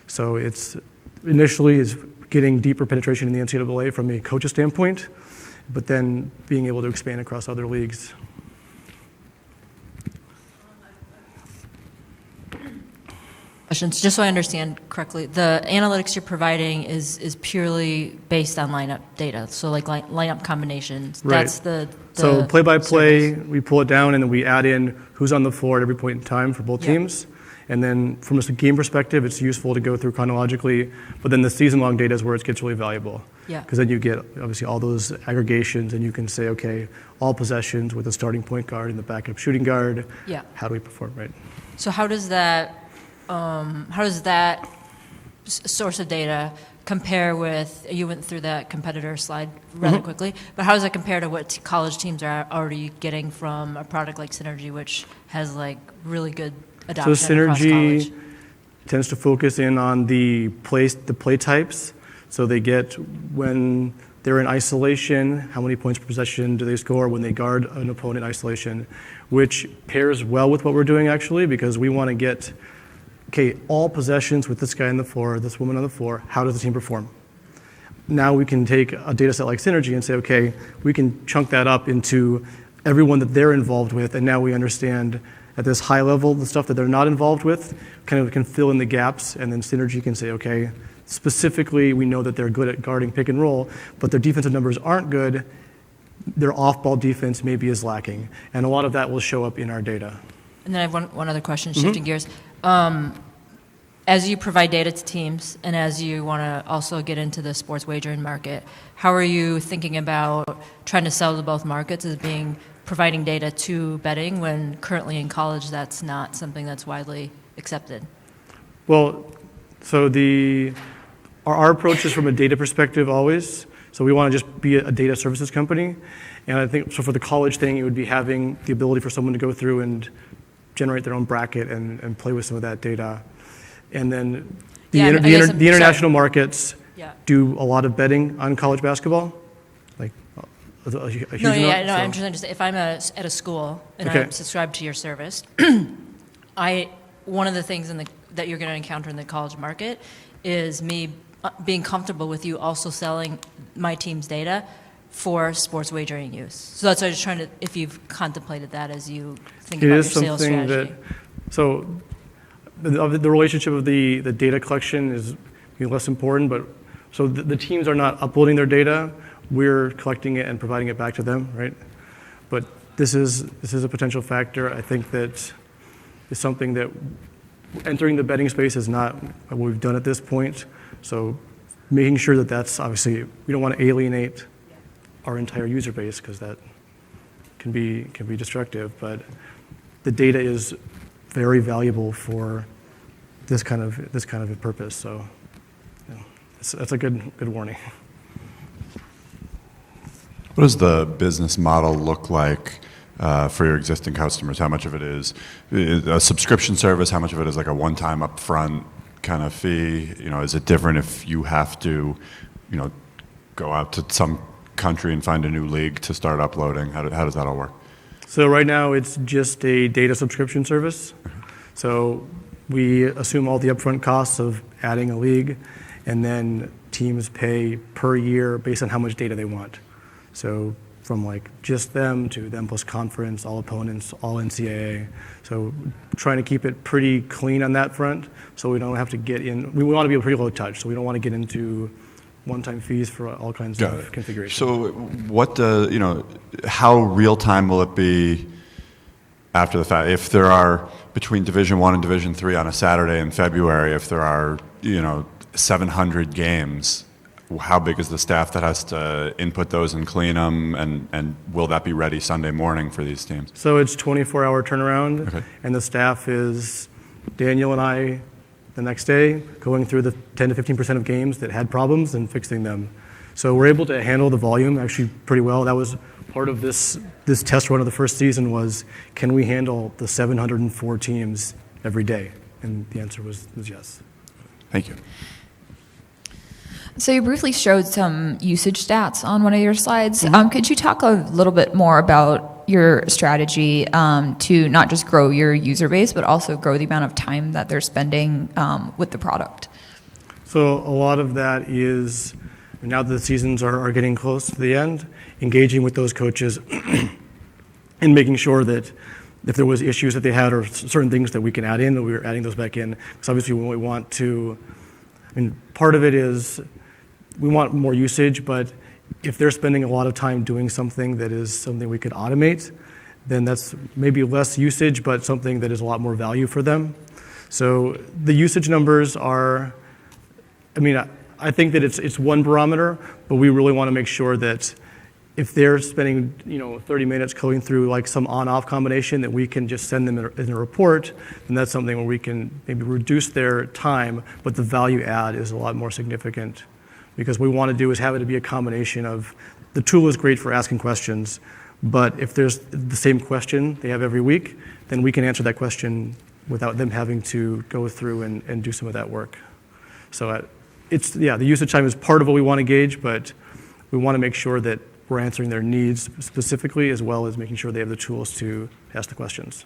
So it's initially is getting deeper penetration in the NCAA from a coach's standpoint, but then being able to expand across other leagues. Questions, just so I understand correctly, the analytics you're providing is purely based on lineup data, so like lineup combinations. Right. That's the so play-by-play, service. we pull it down and then we add in who's on the floor at every point in time for both teams. And then from a game perspective, it's useful to go through chronologically, but then the season-long data is where it gets really valuable. Yeah. Because then you get, obviously, all those aggregations, and you can say, okay, all possessions with a starting point guard and the backup shooting guard, Yeah. how do we perform, right? So how does that source of data compare with, you went through that competitor slide rather quickly, but how does that compare to what college teams are already getting from a product like Synergy, which has like really good adoption So across college? Synergy tends to focus in on the play types. So they get, when they're in isolation, how many points per possession do they score when they guard an opponent in isolation, which pairs well with what we're doing actually, because we want to get, okay, all possessions with this guy on the floor, this woman on the floor, how does the team perform? Now we can take a data set like Synergy and say, okay, we can chunk that up into everyone that they're involved with, and now we understand at this high level the stuff that they're not involved with, kind of can fill in the gaps, and then Synergy can say, okay, specifically we know that they're good at guarding pick and roll, but their defensive numbers aren't good, their off-ball defense maybe is lacking, and a lot of that will show up in our data. And then I have one other question, shifting gears. As you provide data to teams and as you want to also get into the sports wagering market, how are you thinking about trying to sell to both markets as being providing data to betting when currently in college that's not something that's widely accepted? Well, so our approach is from a data perspective always. So we want to just be a data services company. And I think, so for the college thing, it would be having the ability for someone to go through and generate their own bracket and play with some of that data. And then the international markets do a lot of betting on college basketball. Like a huge amount. I'm just understand. If I'm at a school and I'm subscribed to your service, one of the things that you're going to encounter in the college market is me being comfortable with you also selling my team's data for sports wagering use. So that's why I was trying to, if you've contemplated that as you think about your sales strategy. So the relationship of the data collection is less important, but so the teams are not uploading their data, we're collecting it and providing it back to them, right? But this is a potential factor. I think that is something that entering the betting space is not what we've done at this point. So making sure that that's obviously, we don't want to alienate our entire user base because that can be destructive, but the data is very valuable for this kind of a purpose. So that's a good warning. What does the business model look like for your existing customers? How much of it is a subscription service? How much of it is like a one-time upfront kind of fee? Is it different if you have to, go out to some country and find a new league to start uploading? How does that all work? So right now it's just a data subscription service. So we assume all the upfront costs of adding a league, and then teams pay per year based on how much data they want. So from like just them to them plus conference, all opponents, all NCAA. So trying to keep it pretty clean on that front, so we don't have to get in. We want to be pretty low touch, so we don't want to get into one-time fees for all kinds of configurations. So what how real time will it be after the fact? If there are between Division I and Division III on a Saturday in February, if there are 700 games, how big is the staff that has to input those and clean them, and will that be ready Sunday morning for these teams? So it's 24-hour turnaround, and the staff is Daniel and I the next day going through the 10 to 15% of games that had problems and fixing them. So we're able to handle the volume actually pretty well. That was part of this test run of the first season was, can we handle the 704 teams every day? And the answer was yes. Thank you. So you briefly showed some usage stats on one of your slides. Could you talk a little bit more about your strategy to not just grow your user base, but also grow the amount of time that they're spending with the product? So a lot of that is, now that the seasons are getting close to the end, engaging with those coaches and making sure that if there was issues that they had or certain things that we can add in, that we were adding those back in. Because obviously we want to, part of it is we want more usage, but if they're spending a lot of time doing something that is something we could automate, then that's maybe less usage, but something that is a lot more value for them. So the usage numbers are, I think that it's one barometer, but we really want to make sure that if they're spending 30 minutes going through like some on-off combination that we can just send them in a report, then that's something where we can maybe reduce their time, but the value add is a lot more significant. Because what we want to do is have it to be a combination of, the tool is great for asking questions, but if there's the same question they have every week, then we can answer that question without them having to go through and do some of that work. So the usage time is part of what we want to gauge, but we want to make sure that we're answering their needs specifically, as well as making sure they have the tools to ask the questions.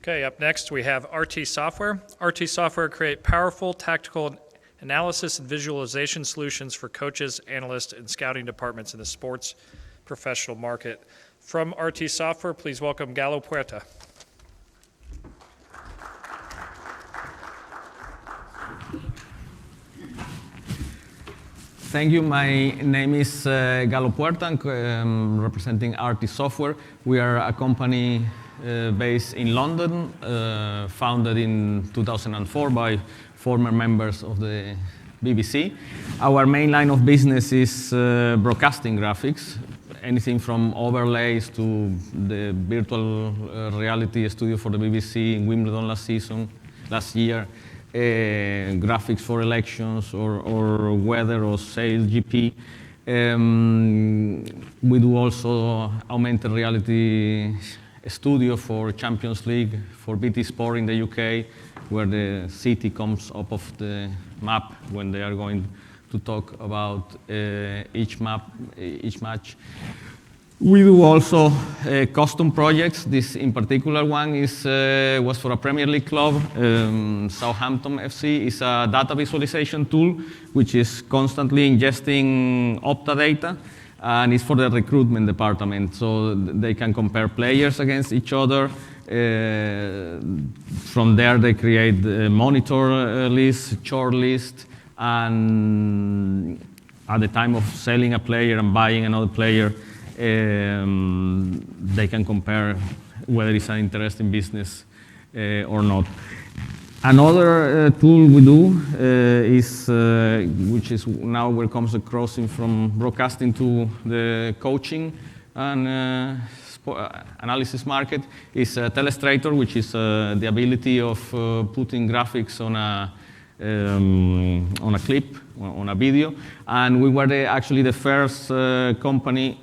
Okay, up next we have RT Software. RT Software create powerful tactical analysis and visualization solutions for coaches, analysts, and scouting departments in the sports professional market. From RT Software, please welcome Galo Puerta. Thank you. My name is Galo Puerta. I'm representing RT Software. We are a company based in London, founded in 2004 by former members of the BBC. Our main line of business is broadcasting graphics, anything from overlays to the virtual reality studio for the BBC in Wimbledon last year, graphics for elections or weather or sales GP. We do also augmented reality studio for Champions League, for BT Sport in the UK, where the city comes up of the map when they are going to talk about each match. We do also custom projects. This in particular one was for a Premier League club, Southampton FC. It's a data visualization tool which is constantly ingesting Opta data, and it's for the recruitment department, so they can compare players against each other. From there, they create a monitor list, short list, and at the time of selling a player and buying another player, they can compare whether it's an interesting business or not. Another tool we do is, which is now where comes the crossing from broadcasting to the coaching and analysis market, is Telestrator, which is the ability of putting graphics on a clip, on a video. And we were actually the first company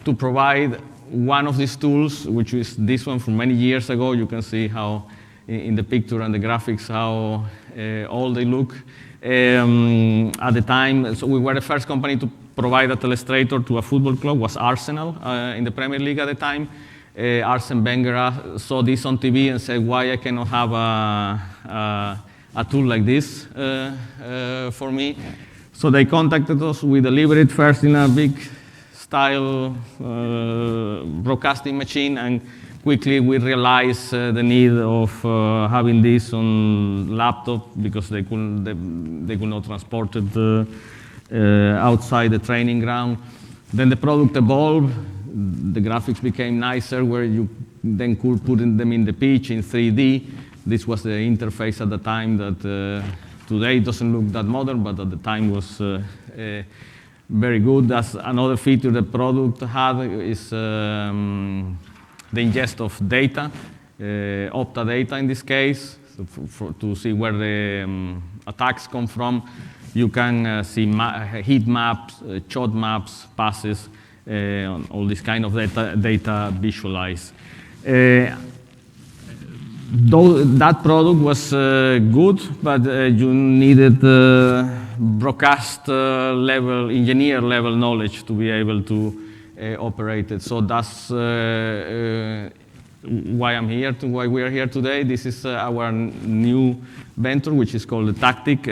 to provide one of these tools, which is this one from many years ago. You can see how in the picture and the graphics how old they look at the time. So we were the first company to provide a Telestrator to a football club, was Arsenal in the Premier League at the time. Arsene Wenger saw this on TV and said, why I cannot have a tool like this for me? So they contacted us. We delivered it first in a big style broadcasting machine, and quickly we realized the need of having this on laptop because they could not transport it outside the training ground. Then the product evolved. The graphics became nicer, where you then could put them in the pitch in 3D. This was the interface at the time that today doesn't look that modern, but at the time was very good. That's another feature the product had, is the ingest of data, Opta data in this case, so to see where the attacks come from. You can see heat maps, shot maps, passes, all this kind of data visualized. That product was good, but you needed broadcast level, engineer level knowledge to be able to operate it. So that's why I'm here, why we are here today. This is our new venture, which is called the Tactic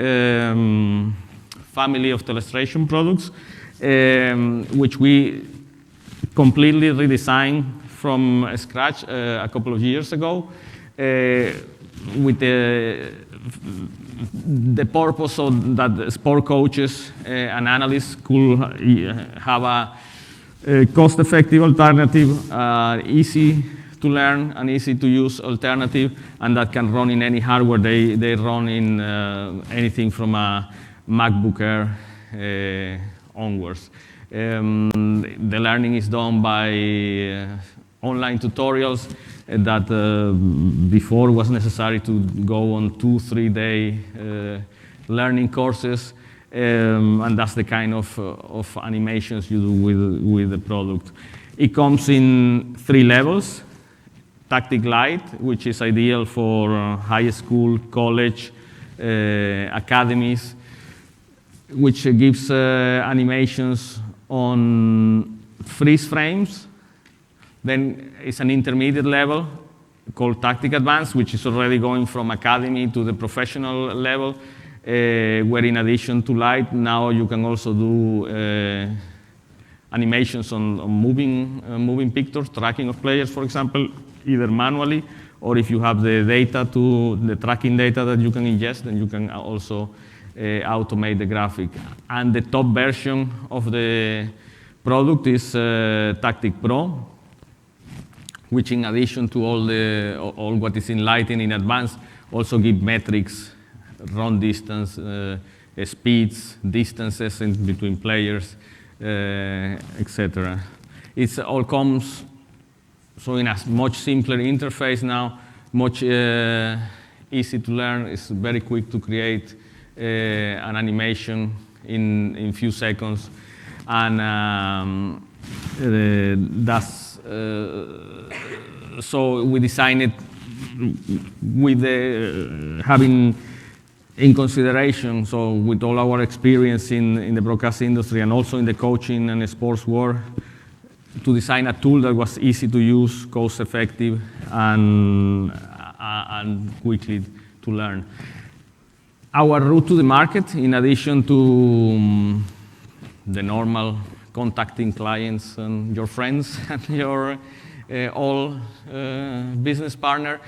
family of telestration products, which we completely redesigned from scratch a couple of years ago, with the purpose of that sport coaches and analysts could have a cost-effective alternative, easy to learn and easy to use alternative, and that can run in any hardware. They run in anything from a MacBook Air onwards. The learning is done by online tutorials that before was necessary to go on 2-3 day learning courses, and that's the kind of animations you do with the product. It comes in 3 levels. Tactic Lite, which is ideal for high school, college, academies, which gives animations on freeze frames. Then it's an intermediate level called Tactic Advanced, which is already going from academy to the professional level, where in addition to Lite, now you can also do animations on moving pictures, tracking of players, for example, either manually, or if you have the data the tracking data that you can ingest, then you can also automate the graphic. And the top version of the product is Tactic Pro, which in addition to all what is in Lite and in Advanced, also give metrics, run distance, speeds, distances in between players, etc. It all comes so in a much simpler interface now, much easy to learn. It's very quick to create an animation in few seconds, and that's so we designed it with having in consideration, so with all our experience in the broadcast industry and also in the coaching and the sports world, to design a tool that was easy to use, cost effective, and quickly to learn. Our route to the market, in addition to the normal contacting clients and your friends and your all business partner,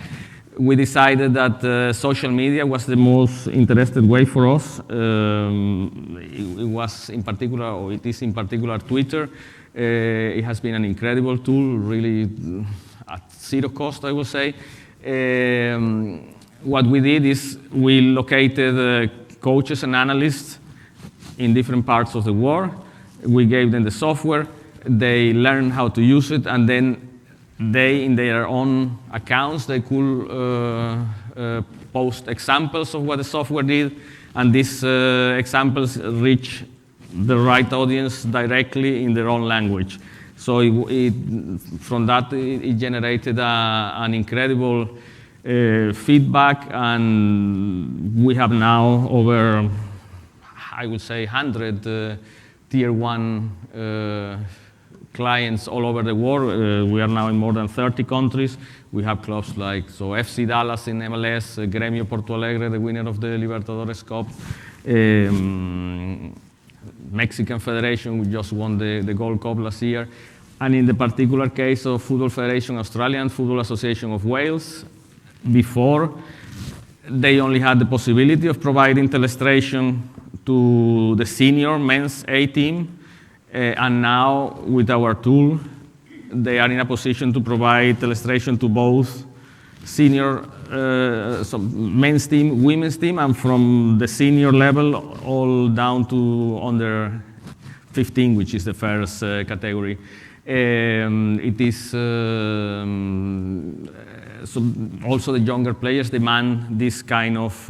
we decided that social media was the most interested way for us. It was in particular, or it is in particular, Twitter. It has been an incredible tool, really at zero cost, I would say. What we did is we located coaches and analysts in different parts of the world. We gave them the software. They learned how to use it, and then they, in their own accounts, they could post examples of what the software did, and these examples reach the right audience directly in their own language. So from that, it generated an incredible feedback, and we have now over, I would say, 100 tier 1 clients all over the world. We are now in more than 30 countries. We have clubs like FC Dallas in MLS, Gremio Porto Alegre, the winner of the Libertadores Cup, Mexican Federation, we just won the Gold Cup last year. And in the particular case of Football Federation Australia and Football Association of Wales, before they only had the possibility of providing telestration to the senior men's A team, and now with our tool, they are in a position to provide telestration to both senior men's team, women's team, and from the senior level all down to under 15, which is the first category. It is so also the younger players demand this kind of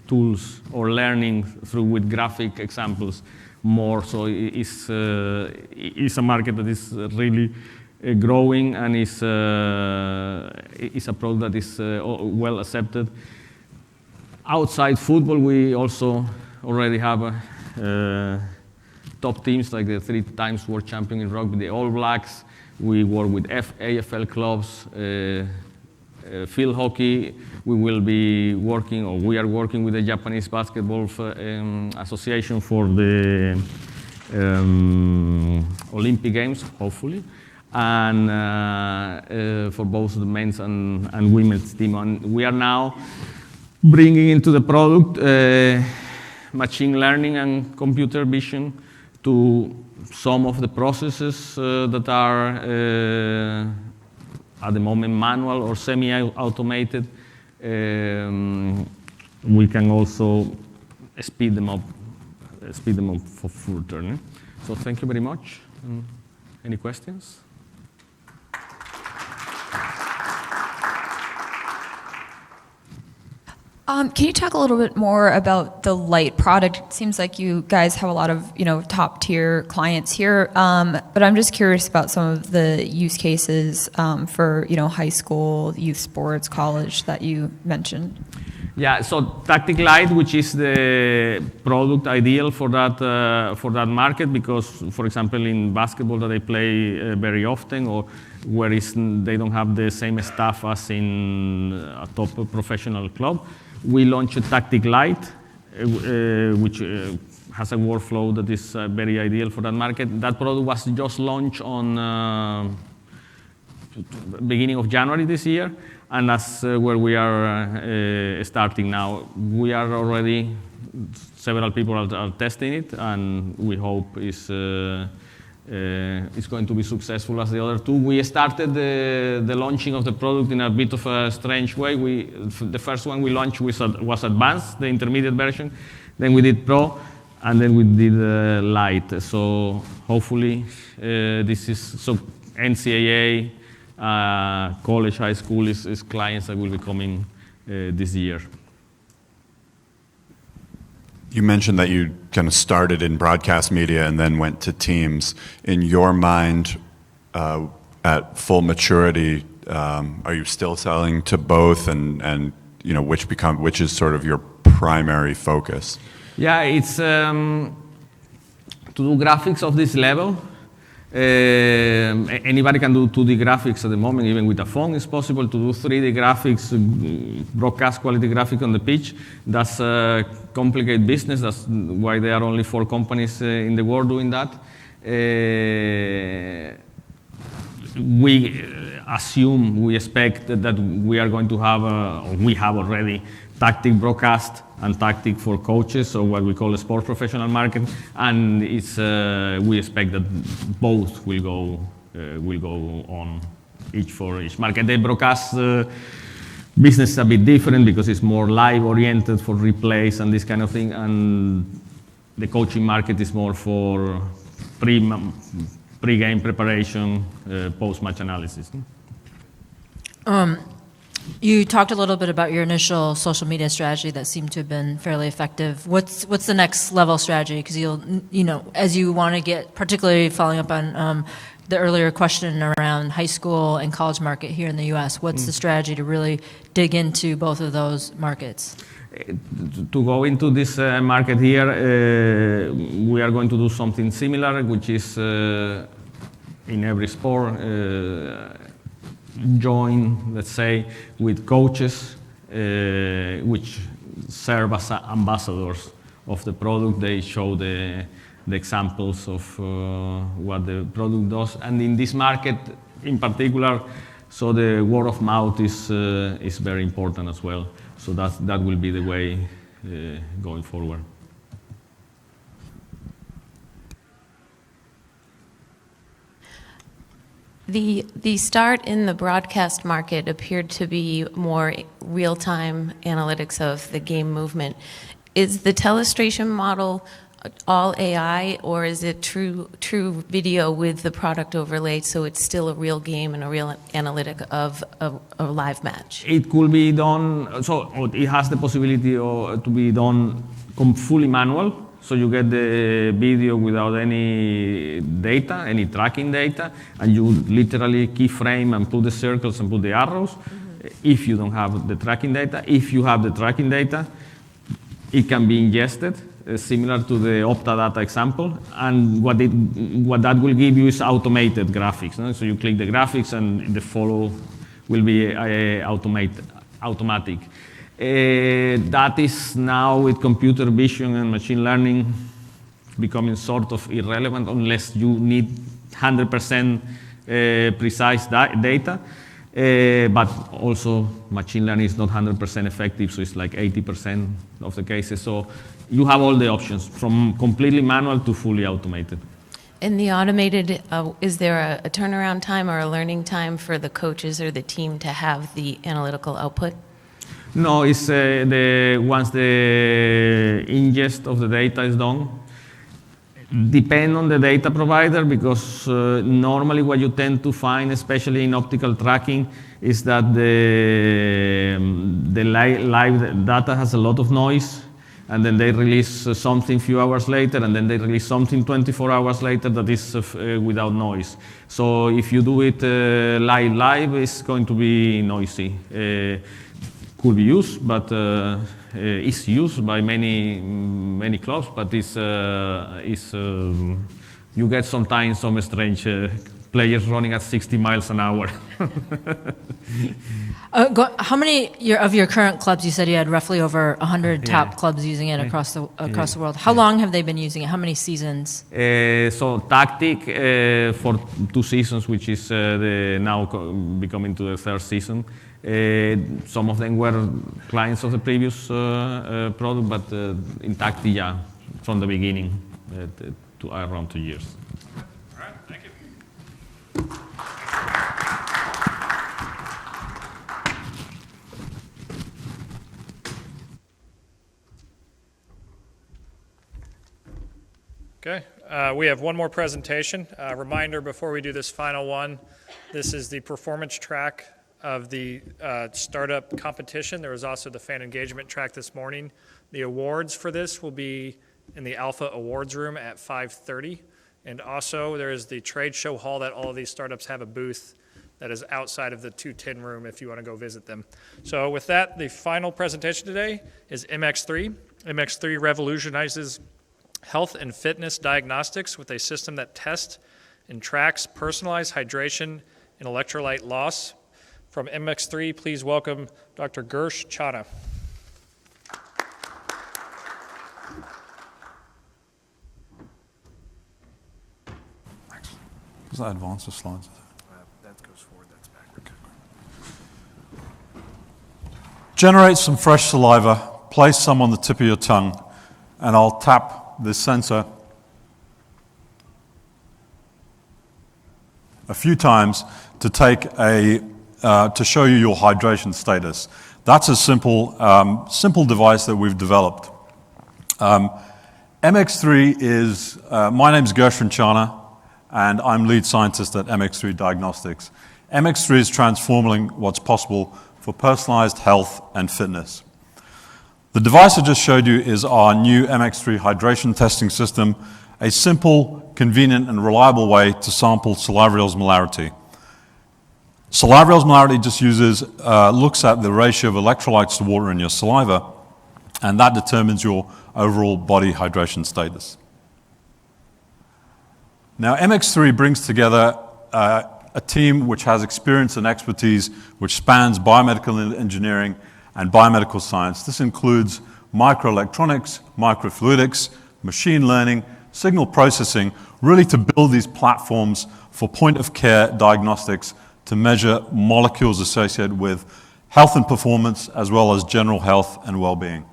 tools or learning through with graphic examples more. So it's a market that is really growing, and is a product that is well accepted. Outside football, we also already have top teams like the 3 times world champion in rugby, the All Blacks. We work with AFL clubs, field hockey. We will be working, or we are working with the Japanese Basketball Association for the Olympic Games, hopefully, and for both the men's and women's team. And we are now bringing into the product machine learning and computer vision to some of the processes that are at the moment manual or semi-automated. We can also speed them up for further. So thank you very much. Any questions? Can you talk a little bit more about the Lite product? It seems like you guys have a lot of top tier clients here, but I'm just curious about some of the use cases for high school, youth sports, college that you mentioned. Yeah, so Tactic Lite, which is the product ideal for that market, because, for example, in basketball that they play very often, or where they don't have the same staff as in a top professional club, we launched a Tactic Lite, which has a workflow that is very ideal for that market. That product was just launched on beginning of January this year, and that's where we are starting now. We are already, several people are testing it, and we hope it's going to be successful as the other two. We started the launching of the product in a bit of a strange way. The first one we launched was Advanced, the intermediate version. Then we did Pro, and then we did Lite. So hopefully this is so NCAA, college, high school is clients that will be coming this year. You mentioned that you kind of started in broadcast media and then went to teams. In your mind, at full maturity, are you still selling to both, and which is sort of your primary focus? Yeah, it's to do graphics of this level. Anybody can do 2D graphics at the moment, even with a phone. It's possible to do 3D graphics, broadcast quality graphic on the pitch. That's a complicated business. That's why there are only 4 companies in the world doing that. We assume, we expect that we are going to have, we have already, tactic broadcast and tactic for coaches, so what we call a sports professional market, and we expect that both will go on each for each market. The broadcast business is a bit different because it's more live oriented for replays and this kind of thing, and the coaching market is more for pre-game preparation, post-match analysis. You talked a little bit about your initial social media strategy that seemed to have been fairly effective. What's the next level strategy? Because as you want to get, particularly following up on the earlier question around high school and college market here in the U.S., what's the strategy to really dig into both of those markets? To go into this market here, we are going to do something similar, which is in every sport, join, let's say, with coaches which serve as ambassadors of the product. They show the examples of what the product does. And in this market in particular, so the word of mouth is very important as well. So that will be the way going forward. The start in the broadcast market appeared to be more real-time analytics of the game movement. Is the telestration model all AI, or is it true video with the product overlaid, so it's still a real game and a real analytic of a live match? It could be done, so it has the possibility to be done fully manual. So you get the video without any data, any tracking data, and you literally keyframe and put the circles and put the arrows if you don't have the tracking data. If you have the tracking data, it can be ingested, similar to the Optadata example, and what that will give you is automated graphics. No? So you click the graphics and the follow will be automatic. That is now with computer vision and machine learning becoming sort of irrelevant unless you need 100% precise data. But also machine learning is not 100% effective, so it's like 80% of the cases. So you have all the options from completely manual to fully automated. In the automated, is there a turnaround time or a learning time for the coaches or the team to have the analytical output? No, it's once the ingest of the data is done. Depend on the data provider, because normally what you tend to find, especially in optical tracking, is that the live data has a lot of noise, and then they release something a few hours later, and then they release something 24 hours later that is without noise. So if you do it live, it's going to be noisy. Could be used, but is used by many clubs, but you get sometimes some strange players running at 60 miles an hour. How many of your current clubs? You said you had roughly over 100 top clubs using it across the world. How long have they been using it? How many seasons? So Tactic for 2 seasons, which is now becoming to the 3rd season. Some of them were clients of the previous product, but in Tactic, from the beginning to around 2 years. All right, thank you. Okay, we have one more presentation. Reminder before we do this final one, this is the performance track of the startup competition. There was also the fan engagement track this morning. The awards for this will be in the Alpha Awards room at 5:30. And also there is the trade show hall that all of these startups have a booth that is outside of the 210 room if you want to go visit them. So with that, the final presentation today is MX3. MX3 revolutionizes health and fitness diagnostics with a system that tests and tracks personalized hydration and electrolyte loss. From MX3, please welcome Dr. Gersh Chana. Does that advance the slides? That goes forward, that's backward. Generate some fresh saliva, place some on the tip of your tongue, and I'll tap this sensor a few times to take a to show you your hydration status. That's a simple device that we've developed. MX3 is, my name's Gershwin Chana, and I'm lead scientist at MX3 Diagnostics. MX3 is transforming what's possible for personalized health and fitness. The device I just showed you is our new MX3 hydration testing system, a simple, convenient, and reliable way to sample salivary osmolarity. Salivary osmolarity just looks at the ratio of electrolytes to water in your saliva, and that determines your overall body hydration status. Now, MX3 brings together a team which has experience and expertise which spans biomedical engineering and biomedical science. This includes microelectronics, microfluidics, machine learning, signal processing, really to build these platforms for point-of-care diagnostics to measure molecules associated with health and performance, as well as general health and well-being.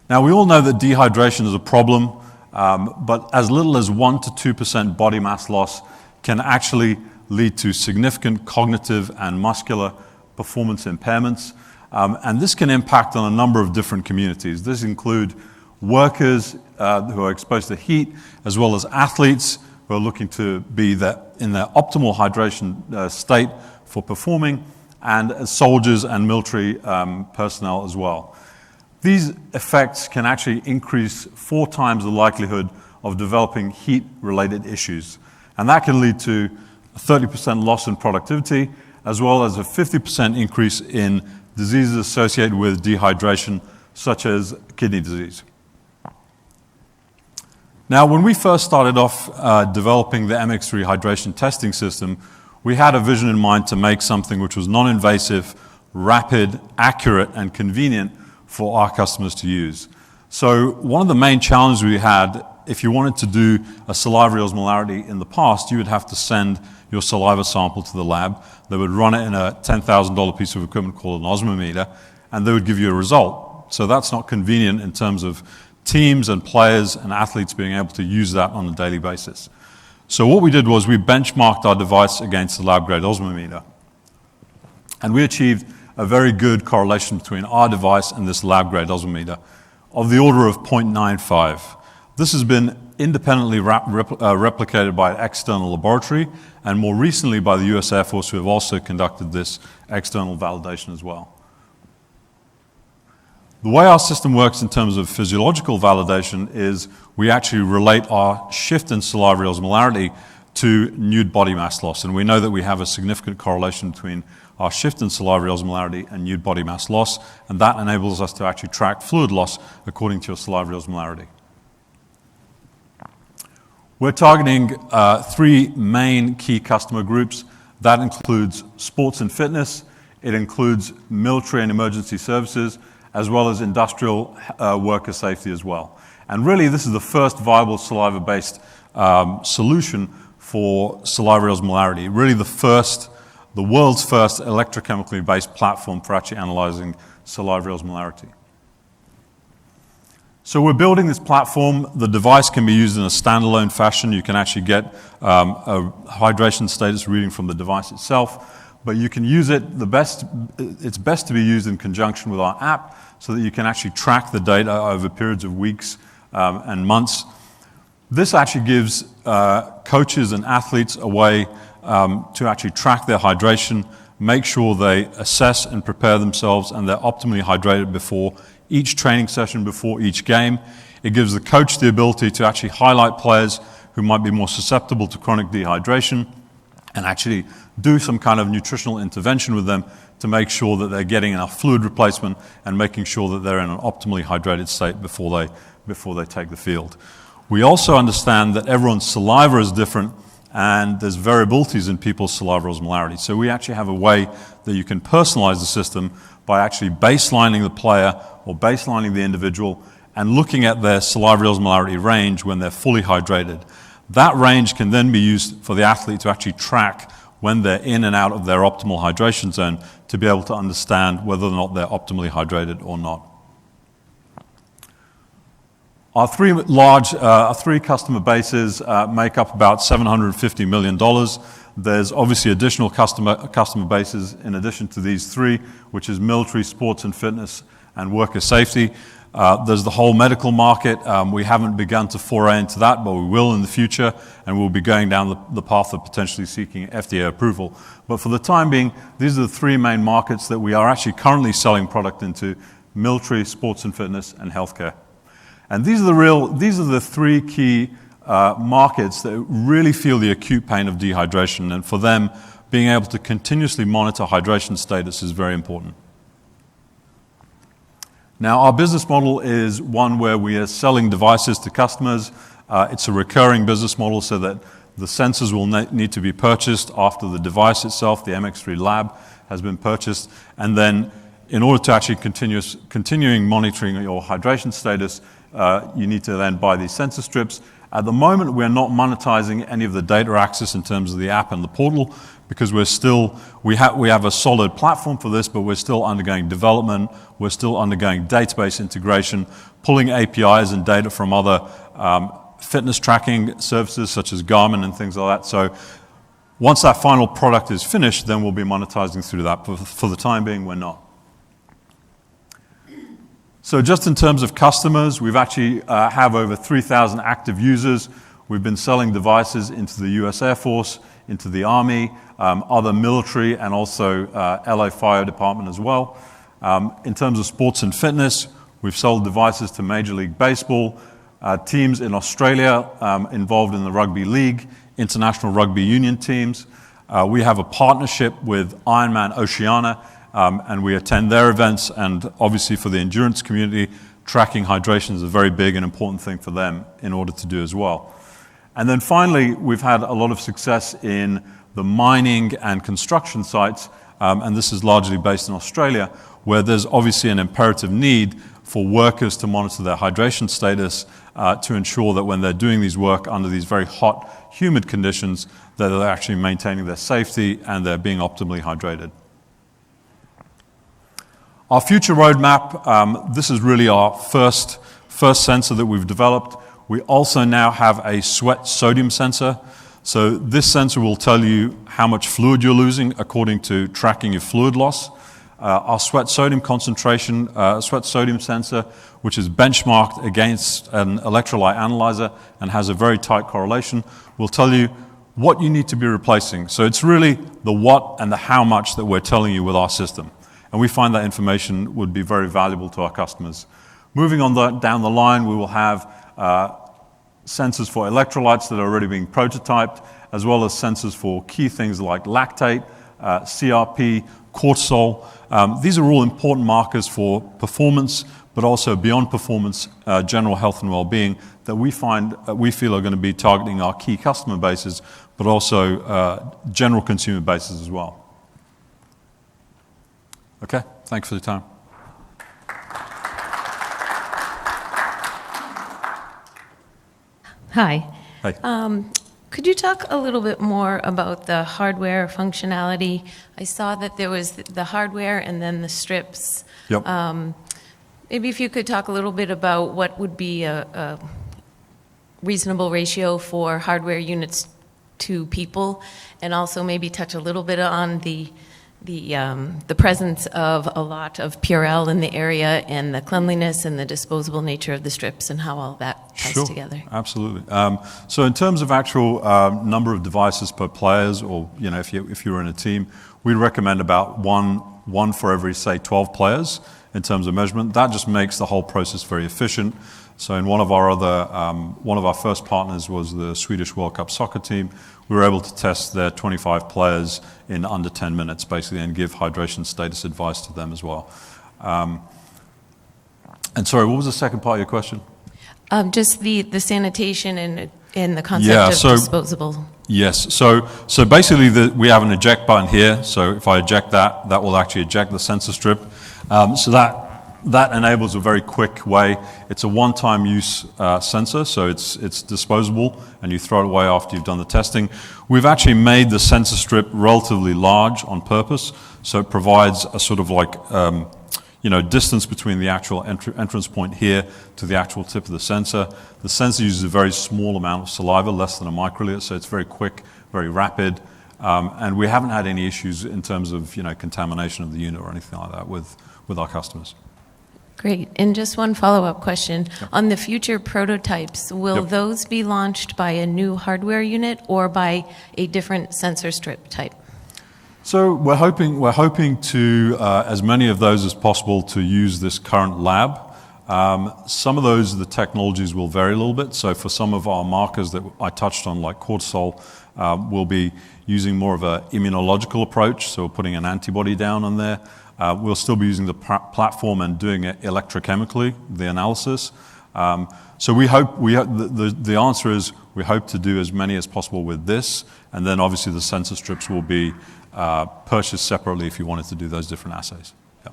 Now, we all know that dehydration is a problem, but as little as 1% to 2% body mass loss can actually lead to significant cognitive and muscular performance impairments, and this can impact on a number of different communities. This include workers who are exposed to heat, as well as athletes who are looking to be in their optimal hydration state for performing, and soldiers and military personnel as well. These effects can actually increase 4 times the likelihood of developing heat-related issues, and that can lead to a 30% loss in productivity, as well as a 50% increase in diseases associated with dehydration, such as kidney disease. Now, when we first started off developing the MX3 hydration testing system, we had a vision in mind to make something which was non-invasive, rapid, accurate, and convenient for our customers to use. So one of the main challenges we had, if you wanted to do a salivary osmolarity in the past, you would have to send your saliva sample to the lab. They would run it in a $10,000 piece of equipment called an osmometer, and they would give you a result. So that's not convenient in terms of teams and players and athletes being able to use that on a daily basis. So what we did was we benchmarked our device against the lab-grade osmometer, and we achieved a very good correlation between our device and this lab-grade osmometer of the order of 0.95. This has been independently replicated by an external laboratory, and more recently by the US Air Force, who have also conducted this external validation as well. The way our system works in terms of physiological validation is we actually relate our shift in salivary osmolarity to nude body mass loss, and we know that we have a significant correlation between our shift in salivary osmolarity and nude body mass loss, and that enables us to actually track fluid loss according to your salivary osmolarity. We're targeting 3 main key customer groups. That includes sports and fitness, it includes military and emergency services, as well as industrial worker safety as well. And really, this is the first viable saliva-based solution for salivary osmolarity. Really the world's first electrochemically based platform for actually analyzing salivary osmolarity. So we're building this platform. The device can be used in a standalone fashion. You can actually get a hydration status reading from the device itself, but you can use it, it's best to be used in conjunction with our app so that you can actually track the data over periods of weeks and months. This actually gives coaches and athletes a way to actually track their hydration, make sure they assess and prepare themselves and they're optimally hydrated before each training session, before each game. It gives the coach the ability to actually highlight players who might be more susceptible to chronic dehydration and actually do some kind of nutritional intervention with them to make sure that they're getting enough fluid replacement and making sure that they're in an optimally hydrated state before they take the field. We also understand that everyone's saliva is different and there's variabilities in people's salivary osmolarity. So we actually have a way that you can personalize the system by actually baselining the player or baselining the individual and looking at their salivary osmolarity range when they're fully hydrated. That range can then be used for the athlete to actually track when they're in and out of their optimal hydration zone to be able to understand whether or not they're optimally hydrated or not. Our 3 customer bases make up about $750 million. There's obviously additional customer bases in addition to these three, which is military, sports and fitness, and worker safety. There's the whole medical market. We haven't begun to foray into that, but we will in the future, and we'll be going down the path of potentially seeking FDA approval. But for the time being, these are the three main markets that we are actually currently selling product into: military, sports and fitness, and healthcare. And these are the three key markets that really feel the acute pain of dehydration, and for them, being able to continuously monitor hydration status is very important. Now, our business model is one where we are selling devices to customers. It's a recurring business model, so that the sensors will need to be purchased after the device itself, the MX3 Lab, has been purchased. And then in order to actually continuing monitoring your hydration status, you need to then buy these sensor strips. At the moment, we're not monetizing any of the data access in terms of the app and the portal, because we have a solid platform for this, but we're still undergoing development. We're still undergoing database integration, pulling APIs and data from other fitness tracking services such as Garmin and things like that. So once that final product is finished, then we'll be monetizing through that. But for the time being, we're not. So just in terms of customers, we've actually have over 3,000 active users. We've been selling devices into the US Air Force, into the Army, other military, and also LA Fire Department as well. In terms of sports and fitness, we've sold devices to Major League Baseball, teams in Australia involved in the Rugby League, International Rugby Union teams. We have a partnership with Ironman Oceania, and we attend their events, and obviously for the endurance community, tracking hydration is a very big and important thing for them in order to do as well. And then finally, we've had a lot of success in the mining and construction sites, and this is largely based in Australia, where there's obviously an imperative need for workers to monitor their hydration status to ensure that when they're doing these work under these very hot, humid conditions, that they're actually maintaining their safety and they're being optimally hydrated. Our future roadmap, this is really our first sensor that we've developed. We also now have a sweat sodium sensor. So this sensor will tell you how much fluid you're losing according to tracking your fluid loss. Our sweat sodium concentration, sweat sodium sensor, which is benchmarked against an electrolyte analyzer and has a very tight correlation, will tell you what you need to be replacing. So it's really the what and the how much that we're telling you with our system. And we find that information would be very valuable to our customers. Moving on down the line, we will have sensors for electrolytes that are already being prototyped, as well as sensors for key things like lactate, CRP, cortisol. These are all important markers for performance, but also beyond performance, general health and well-being that we feel are going to be targeting our key customer bases, but also general consumer bases as well. Okay, thanks for the time. Hi. Hi. Could you talk a little bit more about the hardware functionality? I saw that there was the hardware and then the strips. Yep. Maybe if you could talk a little bit about what would be a reasonable ratio for hardware units to people, and also maybe touch a little bit on the presence of a lot of Purell in the area and the cleanliness and the disposable nature of the strips and how all that ties together. Absolutely. So in terms of actual number of devices per players, or if you're in a team, we recommend about one for every, say, 12 players in terms of measurement. That just makes the whole process very efficient. So in one of our first partners was the Swedish World Cup soccer team. We were able to test their 25 players in under 10 minutes, basically, and give hydration status advice to them as well. And sorry, what was the second part of your question? Just the sanitation and the concept of disposable. Yes. So basically, we have an eject button here. So if I eject that will actually eject the sensor strip. So that enables a very quick way. It's a one-time use sensor, so it's disposable, and you throw it away after you've done the testing. We've actually made the sensor strip relatively large on purpose, so it provides a sort of like distance between the actual entrance point here to the actual tip of the sensor. The sensor uses a very small amount of saliva, less than a microliter, so it's very quick, very rapid. And we haven't had any issues in terms of contamination of the unit or anything like that with our customers. Great. And just one follow-up question. On the future prototypes, will those be launched by a new hardware unit or by a different sensor strip type? So we're hoping to, as many of those as possible, to use this current lab. Some of those, the technologies will vary a little bit. So for some of our markers that I touched on, like cortisol, we'll be using more of an immunological approach. So we're putting an antibody down on there. We'll still be using the platform and doing it electrochemically, the analysis. So the answer is we hope to do as many as possible with this, and then obviously the sensor strips will be purchased separately if you wanted to do those different assays. Yeah.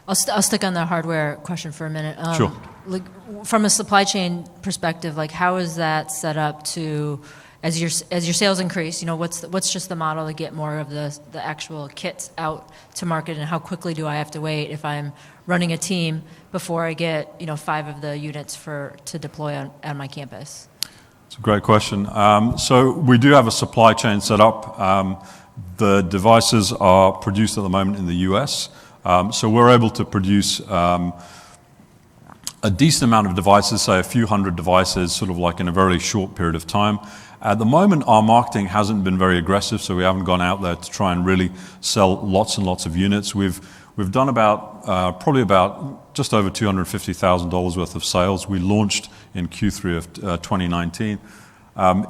I'll stick on the hardware question for a minute. Sure. Like, from a supply chain perspective, like how is that set up to, as your sales increase, what's just the model to get more of the actual kits out to market, and how quickly do I have to wait if I'm running a team before I get 5 of the units to deploy on my campus? It's a great question. So we do have a supply chain set up. The devices are produced at the moment in the US. So we're able to produce a decent amount of devices, say a few hundred devices, sort of like in a very short period of time. At the moment, our marketing hasn't been very aggressive, so we haven't gone out there to try and really sell lots and lots of units. We've done probably about just over $250,000 worth of sales. We launched in Q3 of 2019.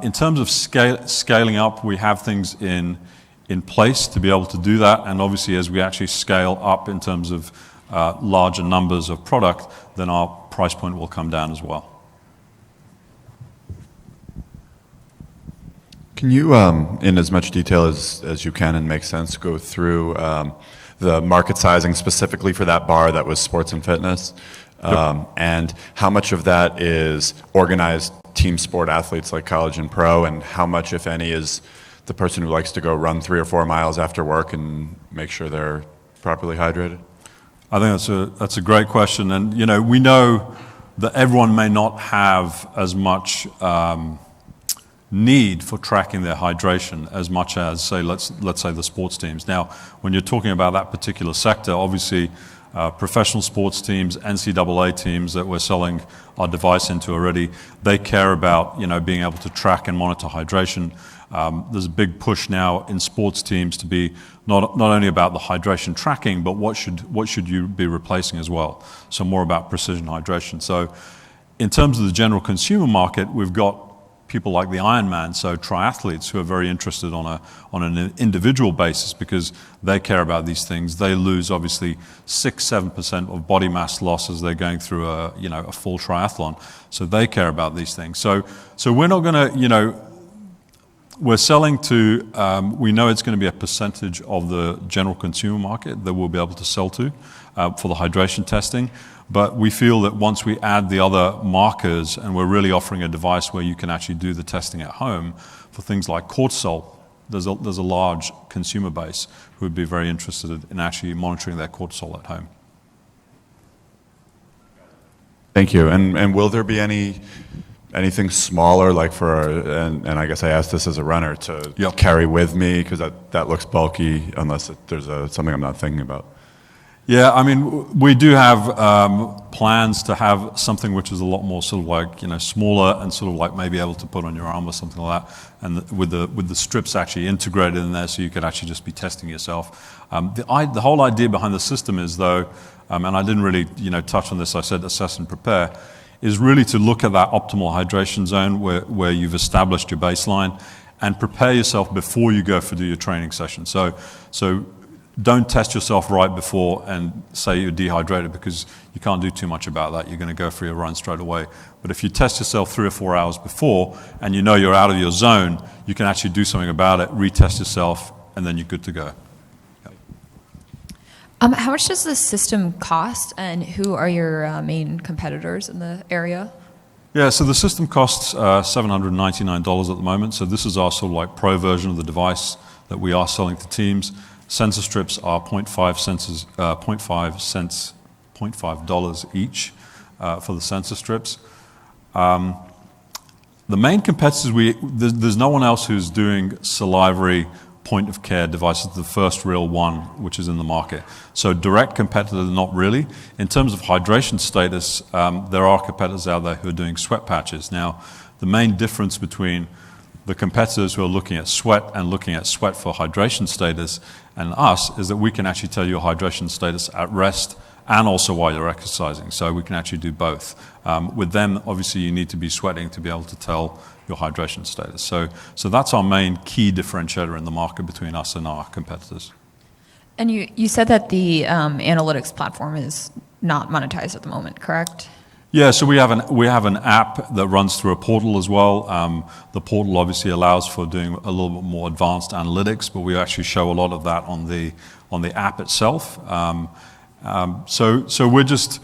In terms of scaling up, we have things in place to be able to do that, and obviously as we actually scale up in terms of larger numbers of product, then our price point will come down as well. Can you, in as much detail as you can and make sense, go through the market sizing specifically for that bar that was sports and fitness? And how much of that is organized team sport athletes like college and pro, and how much, if any, is the person who likes to go run 3 or 4 miles after work and make sure they're properly hydrated? I think that's a great question, and we know that everyone may not have as much need for tracking their hydration as much as, say, let's say the sports teams. Now, when you're talking about that particular sector, obviously professional sports teams, NCAA teams that we're selling our device into already, they care about being able to track and monitor hydration. There's a big push now in sports teams to be not only about the hydration tracking, but what should you be replacing as well. So more about precision hydration. So in terms of the general consumer market, we've got people like the Ironman, so triathletes who are very interested on an individual basis because they care about these things. They lose obviously 6-7% of body mass loss as they're going through a full triathlon. So they care about these things. So we're not going to we're selling to, we know it's going to be a percentage of the general consumer market that we'll be able to sell to for the hydration testing. But we feel that once we add the other markers, and we're really offering a device where you can actually do the testing at home for things like cortisol, there's a large consumer base who would be very interested in actually monitoring their cortisol at home. Thank you. And will there be anything smaller, like and I guess I asked this as a runner, to carry with me, because that looks bulky, unless there's something I'm not thinking about? Yeah, I mean, we do have plans to have something which is a lot more sort of like, smaller and sort of like maybe able to put on your arm or something like that, and with the strips actually integrated in there so you could actually just be testing yourself. The whole idea behind the system is, though, and I didn't really touch on this, I said assess and prepare, is really to look at that optimal hydration zone where you've established your baseline and prepare yourself before you go do your training session. So don't test yourself right before and say you're dehydrated, because you can't do too much about that. You're going to go for your run straight away. But if you test yourself 3 or 4 hours before and you're out of your zone, you can actually do something about it, retest yourself, and then you're good to go. How much does this system cost, and who are your main competitors in the area? Yeah, so the system costs $799 at the moment. So this is our sort of like pro version of the device that we are selling to teams. Sensor strips are $0.5 each for the sensor strips. The main competitors, there's no one else who's doing salivary point-of-care devices, the first real one which is in the market. So direct competitors, not really. In terms of hydration status, there are competitors out there who are doing sweat patches. Now, the main difference between the competitors who are looking at sweat and looking at sweat for hydration status and us is that we can actually tell your hydration status at rest and also while you're exercising. So we can actually do both. With them, obviously, you need to be sweating to be able to tell your hydration status. So that's our main key differentiator in the market between us and our competitors. And you said that the analytics platform is not monetized at the moment, correct? Yeah, so we have an app that runs through a portal as well. The portal obviously allows for doing a little bit more advanced analytics, but we actually show a lot of that on the app itself. So we're just,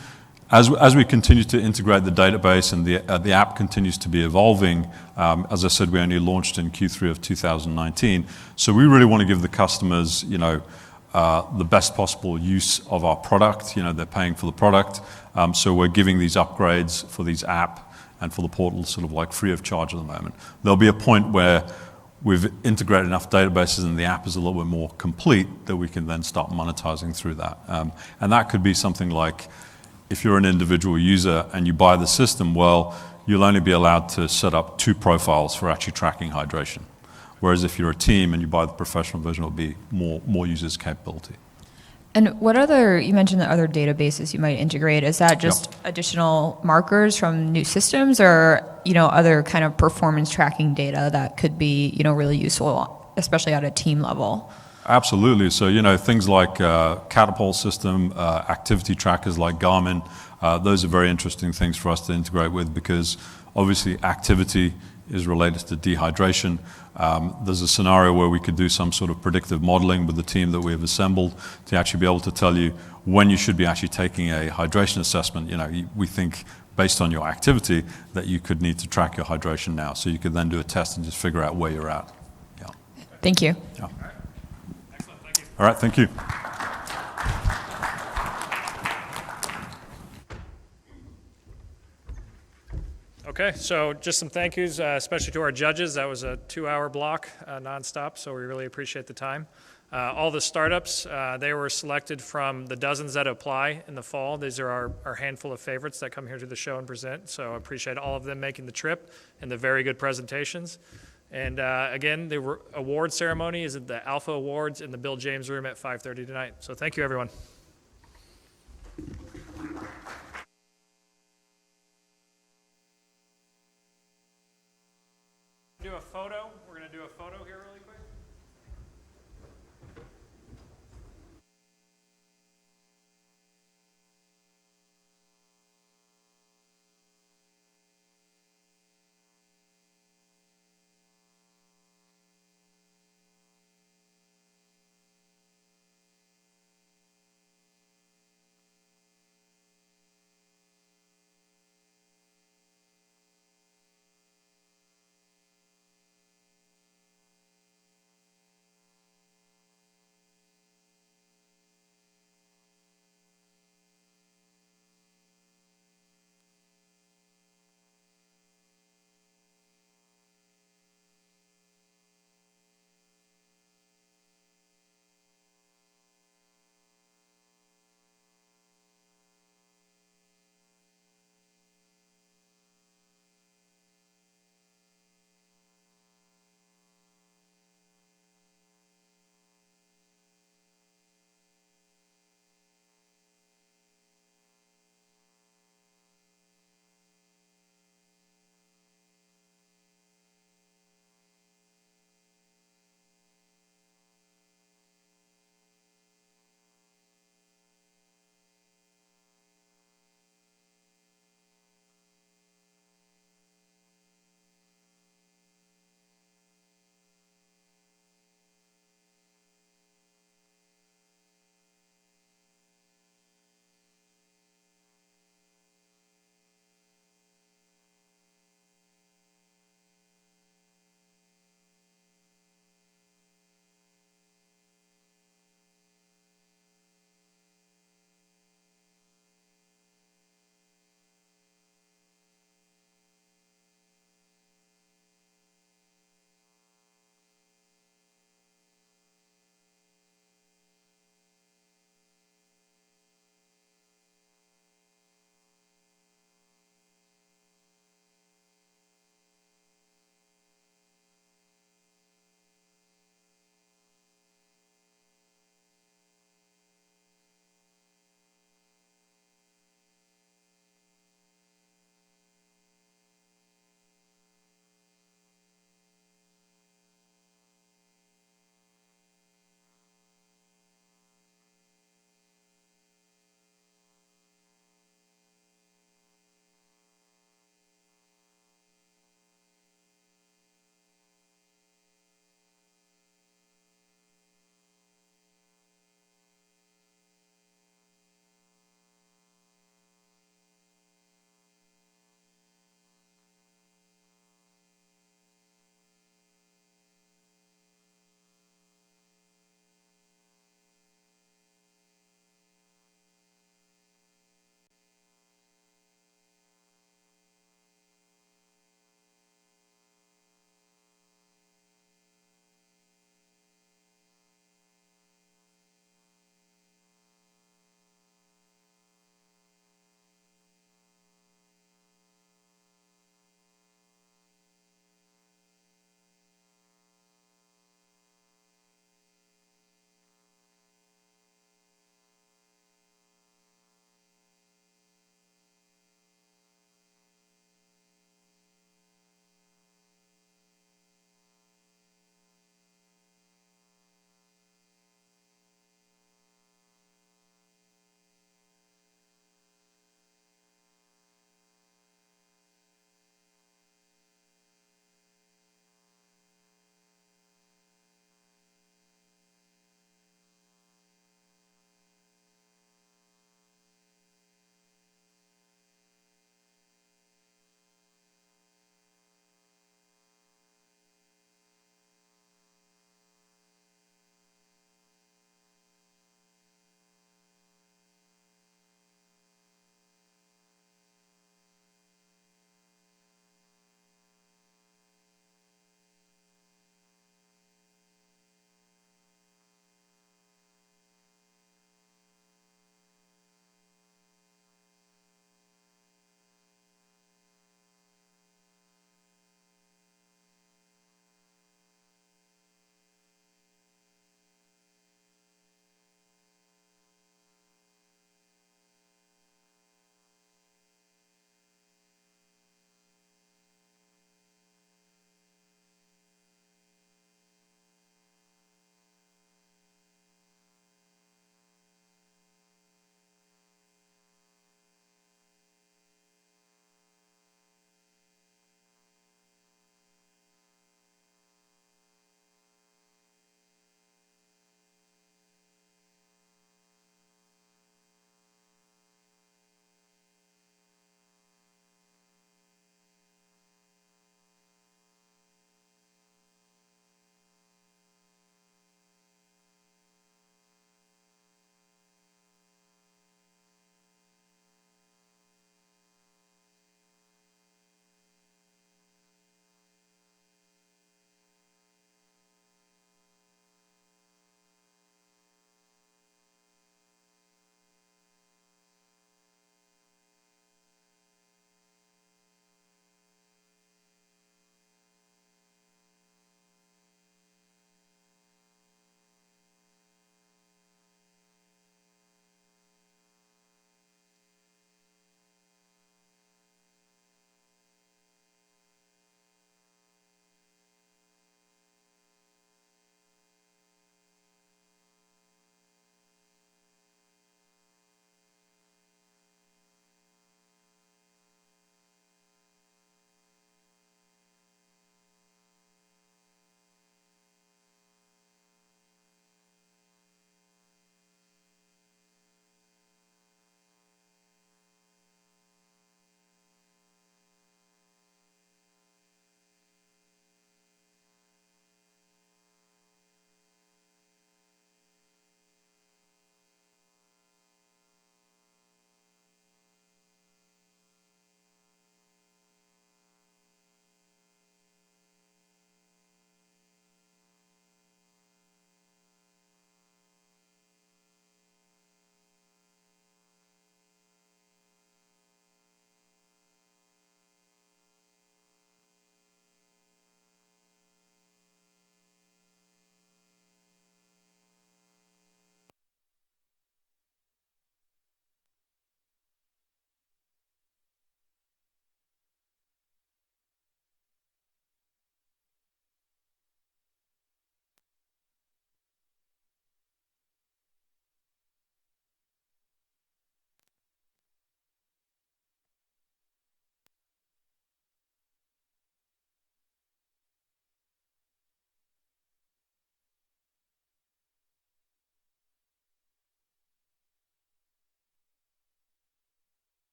as we continue to integrate the database and the app continues to be evolving, as I said, we only launched in Q3 of 2019. So we really want to give the customers, the best possible use of our product. They're paying for the product. So we're giving these upgrades for these app and for the portal sort of like free of charge at the moment. There'll be a point where we've integrated enough databases and the app is a little bit more complete that we can then start monetizing through that. And that could be something like, if you're an individual user and you buy the system, well, you'll only be allowed to set up 2 profiles for actually tracking hydration. Whereas if you're a team and you buy the professional version, it'll be more users' capability. And what you mentioned the other databases you might integrate. Is that just additional markers from new systems or, other kind of performance tracking data that could be, really useful, especially at a team level? Absolutely. So, things like Catapult system, activity trackers like Garmin, those are very interesting things for us to integrate with because obviously activity is related to dehydration. There's a scenario where we could do some sort of predictive modeling with the team that we have assembled to actually be able to tell you when you should be actually taking a hydration assessment. We think based on your activity that you could need to track your hydration now. So you could then do a test and just figure out where you're at. Yeah. Thank you. Yeah. Excellent. Thank you. All right. Thank you. Okay, so just some thank yous, especially to our judges. That was a 2-hour block nonstop, so we really appreciate the time. All the startups, they were selected from the dozens that apply in the fall. These are our handful of favorites that come here to the show and present, so I appreciate all of them making the trip and the very good presentations. And again, the award ceremony is at the Alpha Awards in the Bill James Room at 5:30 tonight. So thank you, everyone. Do a photo. We're going to do a photo here really quick.